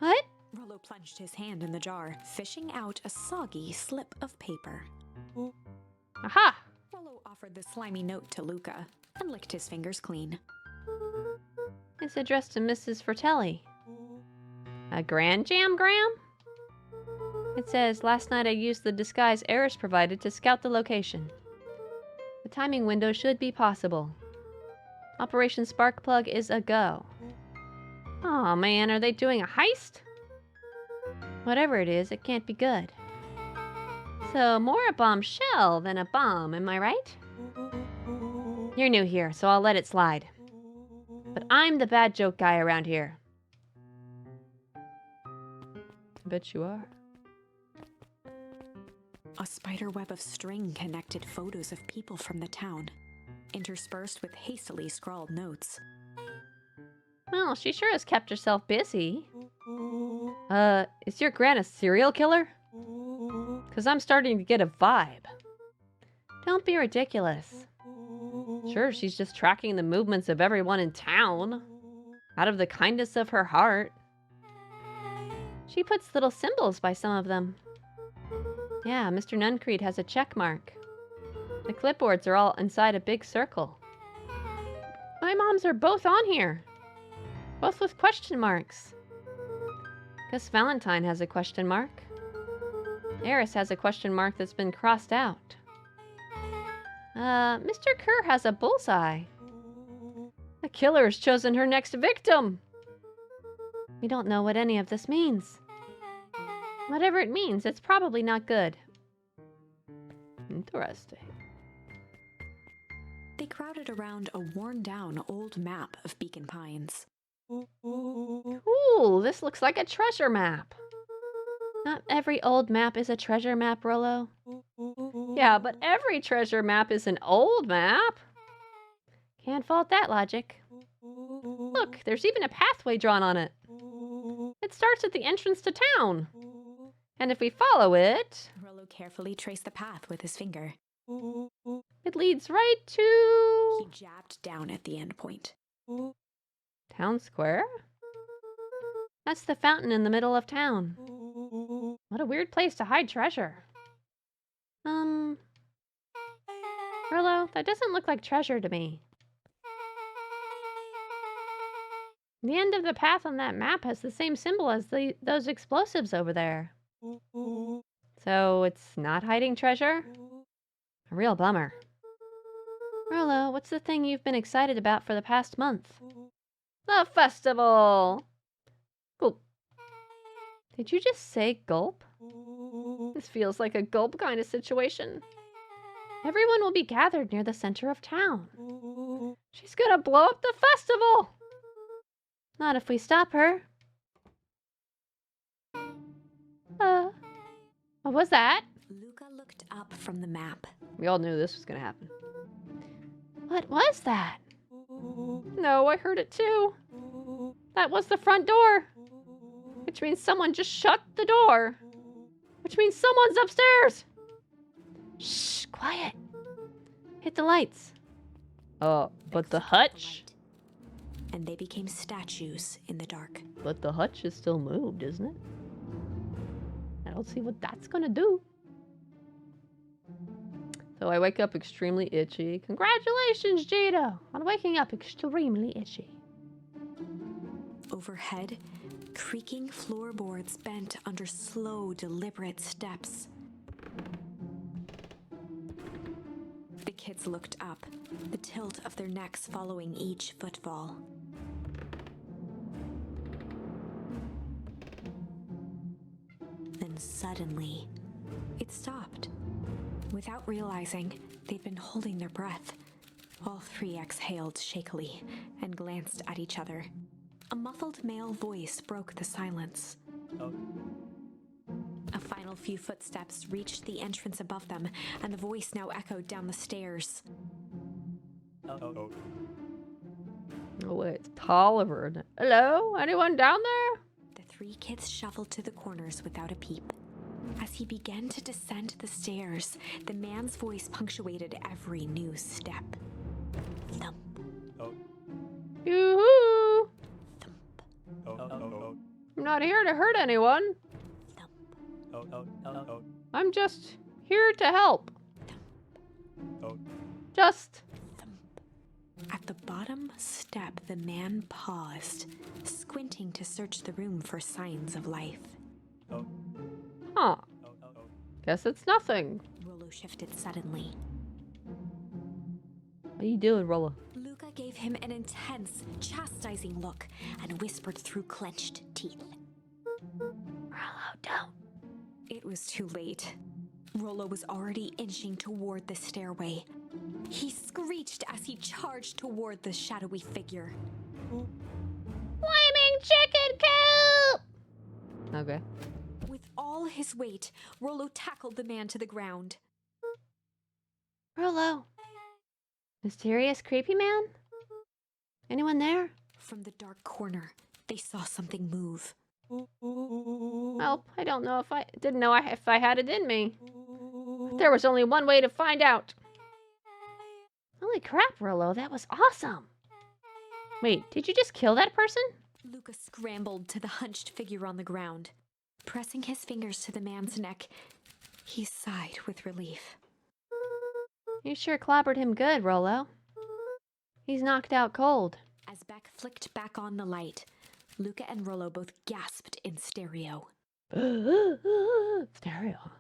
What? Rollo plunged his hand in the jar, fishing out a soggy slip of paper. Aha! Rollo offered the slimy note to Luca and licked his fingers clean. It's addressed to Mrs. Fratelli. A grand jam gram? It says, last night I used the disguise Eris provided to scout the location. The timing window should be possible. Operation Sparkplug is a go. Aw, man, are they doing a heist? Whatever it is, it can't be good. So, more a bombshell than a bomb, am I right? You're new here, so I'll let it slide. But I'm the bad joke guy around here. I bet you are. A spider web of string connected photos of people from the town, interspersed with hastily scrawled notes. Well, she sure has kept herself busy. Is your gran a serial killer? 'Cause I'm starting to get a vibe. Don't be ridiculous. Sure, she's just tracking the movements of everyone in town. Out of the kindness of her heart. She puts little symbols by some of them. Yeah, Mr. Nuncreed has a check mark. The clipboards are all inside a big circle. My moms are both on here. Both with question marks. Gus Valentine has a question mark. Eris has a question mark that's been crossed out. Mr. Kerr has a bullseye. The killer's chosen her next victim. We don't know what any of this means. Whatever it means, it's probably not good. Interesting. They crowded around a worn-down old map of Beacon Pines. Ooh, this looks like a treasure map. Not every old map is a treasure map, Rollo. Yeah, but every treasure map is an old map. Can't fault that logic. Look, there's even a pathway drawn on it. It starts at the entrance to town. And if we follow it, Rollo carefully traced the path with his finger. it leads right to He jabbed down at the end point. Town Square. That's the fountain in the middle of town. What a weird place to hide treasure. Rollo, that doesn't look like treasure to me. The end of the path on that map has the same symbol as those explosives over there. So it's not hiding treasure? A real bummer. Rollo, what's the thing you've been excited about for the past month? The festival! Gulp. Did you just say gulp? This feels like a gulp kind of situation. Everyone will be gathered near the center of town. She's gonna blow up the festival! Not if we stop her. What was that? Luca looked up from the map. We all knew this was gonna happen. What was that? No, I heard it too. That was the front door. Which means someone just shut the door. Which means someone's upstairs. Shh, quiet. Hit the lights. But the hutch? And they became statues in the dark. But the hutch is still moved, isn't it? I don't see what that's gonna do. So I wake up extremely itchy. Congratulations, Jada, on waking up extremely itchy. Overhead, creaking floorboards bent under slow, deliberate steps. The kids looked up, the tilt of their necks following each footfall. Then suddenly, it stopped. Without realizing, they'd been holding their breath. All three exhaled shakily and glanced at each other. A muffled male voice broke the silence. A final few footsteps reached the entrance above them, and the voice now echoed down the stairs. Oh wait, it's Tolliver. Hello? Anyone down there? The three kids shuffled to the corners without a peep. As he began to descend the stairs, the man's voice punctuated every new step. Thump, Yoo-hoo! thump, I'm not here to hurt anyone. thump. I'm just here to help. Just... At the bottom step, the man paused, squinting to search the room for signs of life. Huh. Guess it's nothing. Rollo shifted suddenly. What are you doing, Rolla? Luca gave him an intense, chastising look and whispered through clenched teeth. Rollo, don't. It was too late. Rollo was already inching toward the stairway. He screeched as he charged toward the shadowy figure. Flaming chicken coop! Okay. With all his weight, Rollo tackled the man to the ground. Rollo. Mysterious creepy man? Anyone there? From the dark corner, they saw something move. Well, I don't know if if I had it in me. There was only one way to find out. Holy crap, Rollo, that was awesome! Wait, did you just kill that person? Luca scrambled to the hunched figure on the ground. Pressing his fingers to the man's neck, he sighed with relief. You sure clobbered him good, Rollo. He's knocked out cold. As Beck flicked back on the light, Luca and Rollo both gasped in stereo. Stereo.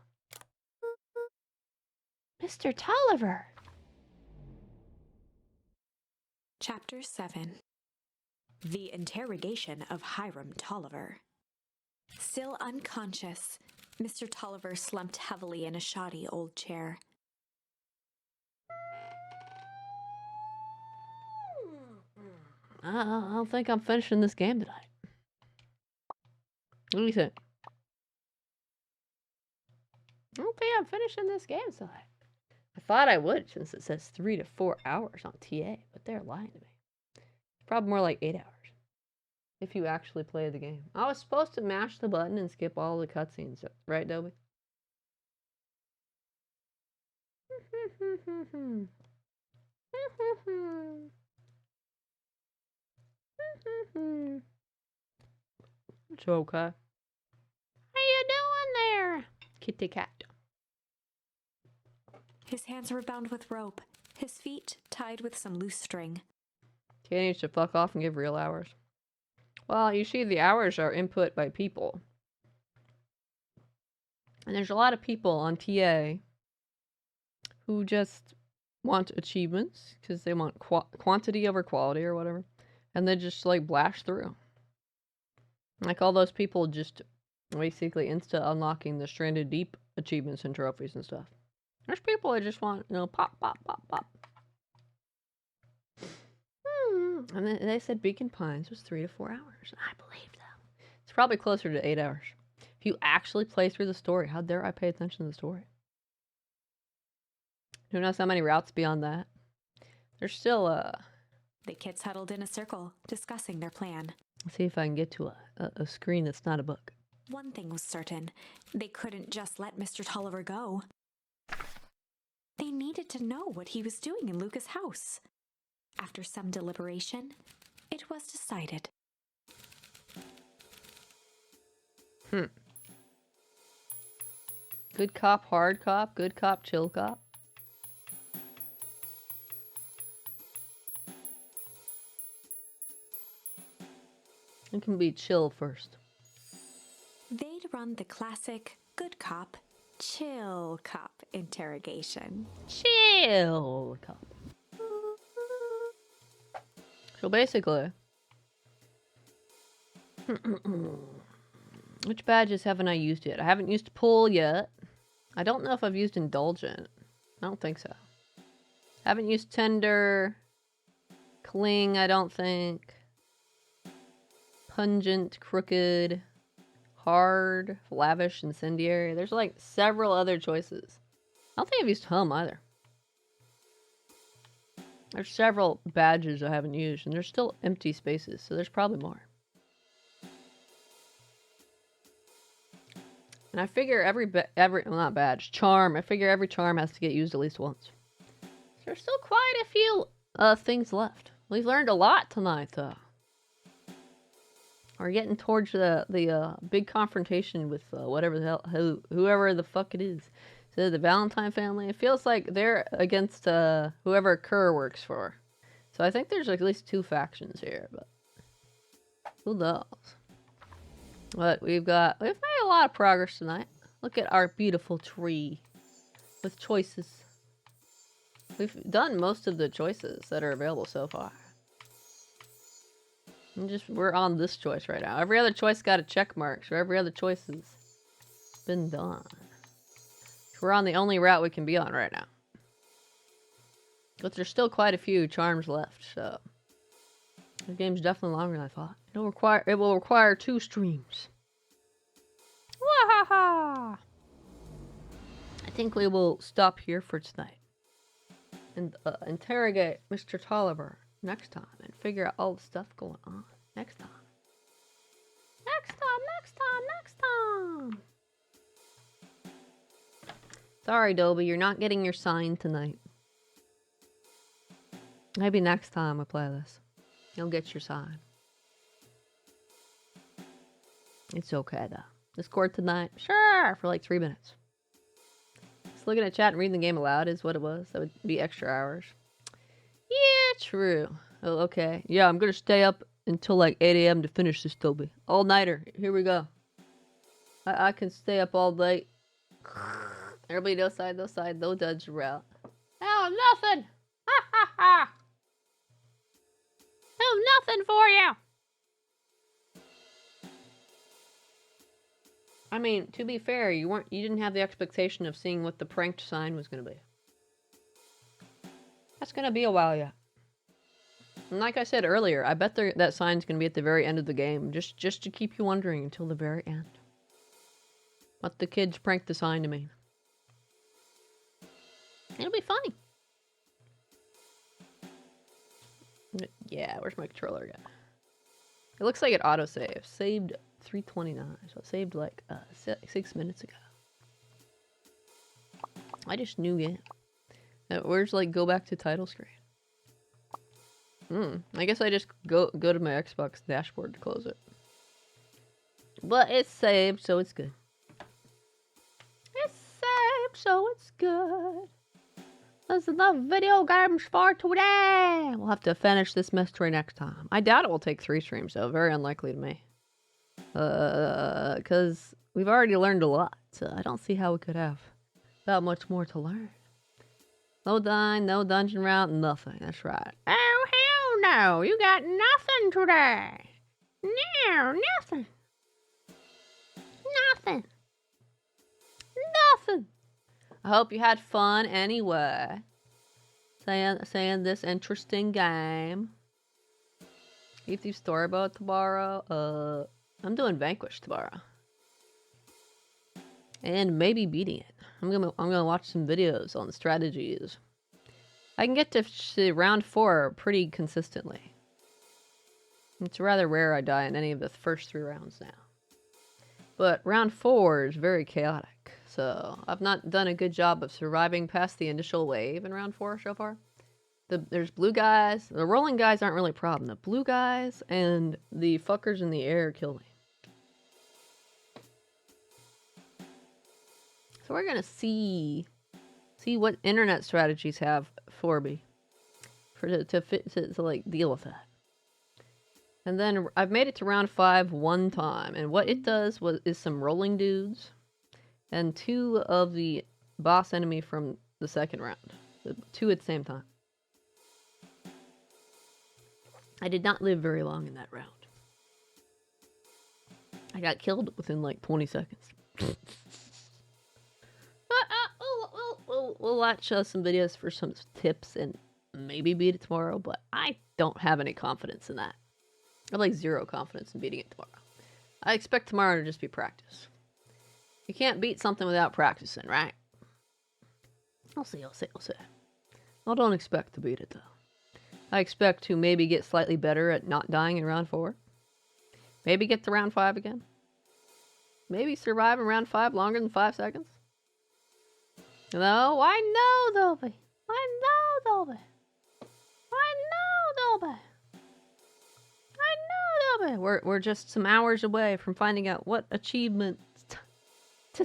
Mr. Tolliver! Chapter 7. The Interrogation of Hiram Tolliver. Still unconscious, Mr. Tolliver slumped heavily in a shoddy old chair. I don't think I'm finishing this game tonight. What do you think? I don't think I'm finishing this game tonight. I thought I would since it says 3 to 4 hours on TA, but they're lying to me. Probably more like 8 hours. If you actually play the game. I was supposed to mash the button and skip all the cutscenes, right, Dobie? It's okay. How you doing there, kitty cat? His hands were bound with rope, his feet tied with some loose string. Tia needs to fuck off and give real hours. Well, you see, the hours are input by people. And there's a lot of people on TA who just want achievements because they want quantity over quality or whatever. And they just like blast through. Like all those people just basically insta unlocking the Stranded Deep achievements and trophies and stuff. There's people that just want, you know, pop, pop, pop, pop. And then they said Beacon Pines was 3 to 4 hours. I believe them. It's probably closer to 8 hours. If you actually play through the story, how dare I pay attention to the story? Who knows how many routes beyond that? There's still The kids huddled in a circle, discussing their plan. Let's see if I can get to a screen that's not a book. One thing was certain. They couldn't just let Mr. Tolliver go. They needed to know what he was doing in Luca's house. After some deliberation, it was decided. Good cop, hard cop, good cop, chill cop. It can be chill first. They'd run the classic good cop, chill cop interrogation. Chill cop. So basically, which badges haven't I used yet? I haven't used pull yet. I don't know if I've used indulgent. I don't think so. Haven't used tender. Cling, I don't think. Pungent, crooked, hard, lavish, incendiary. There's like several other choices. I don't think I've used hum either. There's several badges I haven't used, and there's still empty spaces, so there's probably more. And I figure well, not badge, charm. I figure every charm has to get used at least once. There's still quite a few things left. We've learned a lot tonight, though. We're getting towards the big confrontation with whatever the hell, whoever the fuck it is. So the Valentine family, it feels like they're against whoever Kerr works for. So I think there's at least 2 factions here, but who knows? But we've made a lot of progress tonight. Look at our beautiful tree with choices. We've done most of the choices that are available so far. We're on this choice right now. Every other choice got a check mark, so every other choice has been done. We're on the only route we can be on right now. But there's still quite a few charms left, so the game's definitely longer than I thought. It will require 2 streams. Wahaha! I think we will stop here for tonight and interrogate Mr. Tolliver next time and figure out all the stuff going on next time. Next time. Sorry, Dobie, you're not getting your sign tonight. Maybe next time we play this, you'll get your sign. It's okay though. Discord tonight? Sure, for like 3 minutes. Just looking at chat and reading the game aloud is what it was. That would be extra hours. Yeah, true. Oh, okay. Yeah, I'm gonna stay up until like 8 a.m. to finish this, Toby. All-nighter. Here we go. I can stay up all night. Everybody no side, no judge route. Oh, nothing! Ha ha ha! Oh, nothing for you! I mean, to be fair, you didn't have the expectation of seeing what the pranked sign was gonna be. That's gonna be a while yet. And like I said earlier, I bet that sign's gonna be at the very end of the game, just to keep you wondering until the very end. What the kids pranked the sign to mean. It'll be funny. Yeah, where's my controller at? It looks like it autosaved. Saved 329, so it saved like 6 minutes ago. I just knew it. Where's like go back to title screen? I guess I just go to my Xbox dashboard to close it. But it's saved, so it's good. It's saved, so it's good. That's enough video games for today. We'll have to finish this mystery next time. I doubt it will take 3 streams, though. Very unlikely to me. Because we've already learned a lot, so I don't see how we could have that much more to learn. No dine, no dungeon route, nothing. That's right. Oh, hell no! You got nothing today! No, nothing! Nothing! Nothing! I hope you had fun anyway. Saying this interesting game. Keep these story about tomorrow. I'm doing Vanquish tomorrow. And maybe beating it. I'm gonna watch some videos on strategies. I can get to round 4 pretty consistently. It's rather rare I die in any of the first 3 rounds now. But round 4 is very chaotic. So I've not done a good job of surviving past the initial wave in round 4 so far. There's blue guys. The rolling guys aren't really a problem. The blue guys and the fuckers in the air kill me. So we're gonna see what internet strategies have for me to like deal with that. And then I've made it to round 5 one time, and what it does is some rolling dudes and 2 of the boss enemy from the second round. 2 at the same time. I did not live very long in that round. I got killed within like 20 seconds. We'll watch some videos for some tips and maybe beat it tomorrow, but I don't have any confidence in that. I have like 0 confidence in beating it tomorrow. I expect tomorrow to just be practice. You can't beat something without practicing, right? I'll see. I don't expect to beat it though. I expect to maybe get slightly better at not dying in round 4. Maybe get to round 5 again. Maybe survive in round 5 longer than 5 seconds. No, I know, Dolby. We're just some hours away from finding out what achievements to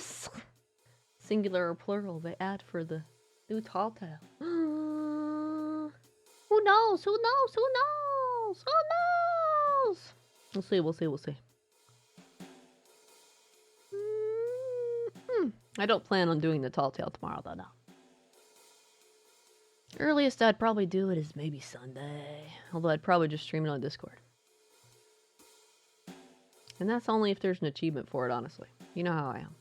singular or plural they add for the new tall tale. Who knows? We'll see. I don't plan on doing the tall tale tomorrow, though, no. Earliest I'd probably do it is maybe Sunday. Although I'd probably just stream it on Discord. And that's only if there's an achievement for it, honestly. You know how I am.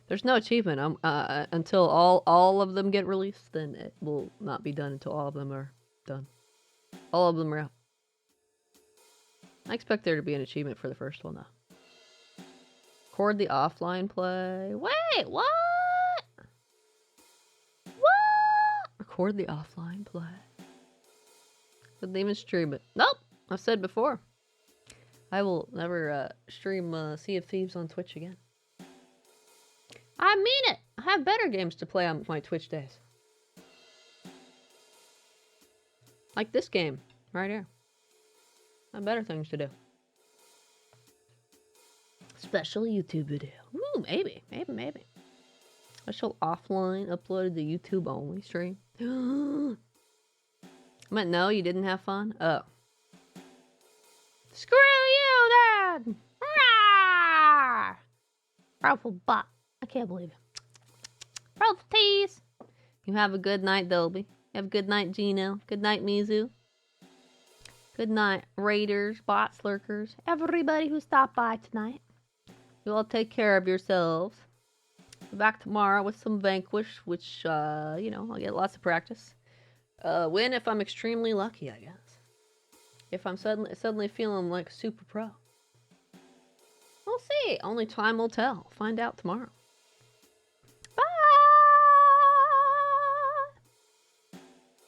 There's no achievement until all of them get released, then it will not be done until all of them are done. All of them are out. I expect there to be an achievement for the first one, though. Record the offline play. Wait, what? Record the offline play. Couldn't even stream it. Nope, I've said before. I will never stream Sea of Thieves on Twitch again. I mean it! I have better games to play on my Twitch days. Like this game, right here. I have better things to do. Special YouTube video. Ooh, maybe. Special offline uploaded to YouTube only stream. I meant no, you didn't have fun? Oh. Screw you, Dad! Rawr! Ruffle butt. I can't believe it. Ruffle tease. You have a good night, Dolby. Have a good night, Gino. Good night, Mizu. Good night, Raiders, bots, lurkers, everybody who stopped by tonight. You all take care of yourselves. Be back tomorrow with some Vanquish, which, I'll get lots of practice. Win if I'm extremely lucky, I guess. If I'm suddenly feeling like super pro. We'll see. Only time will tell. Find out tomorrow.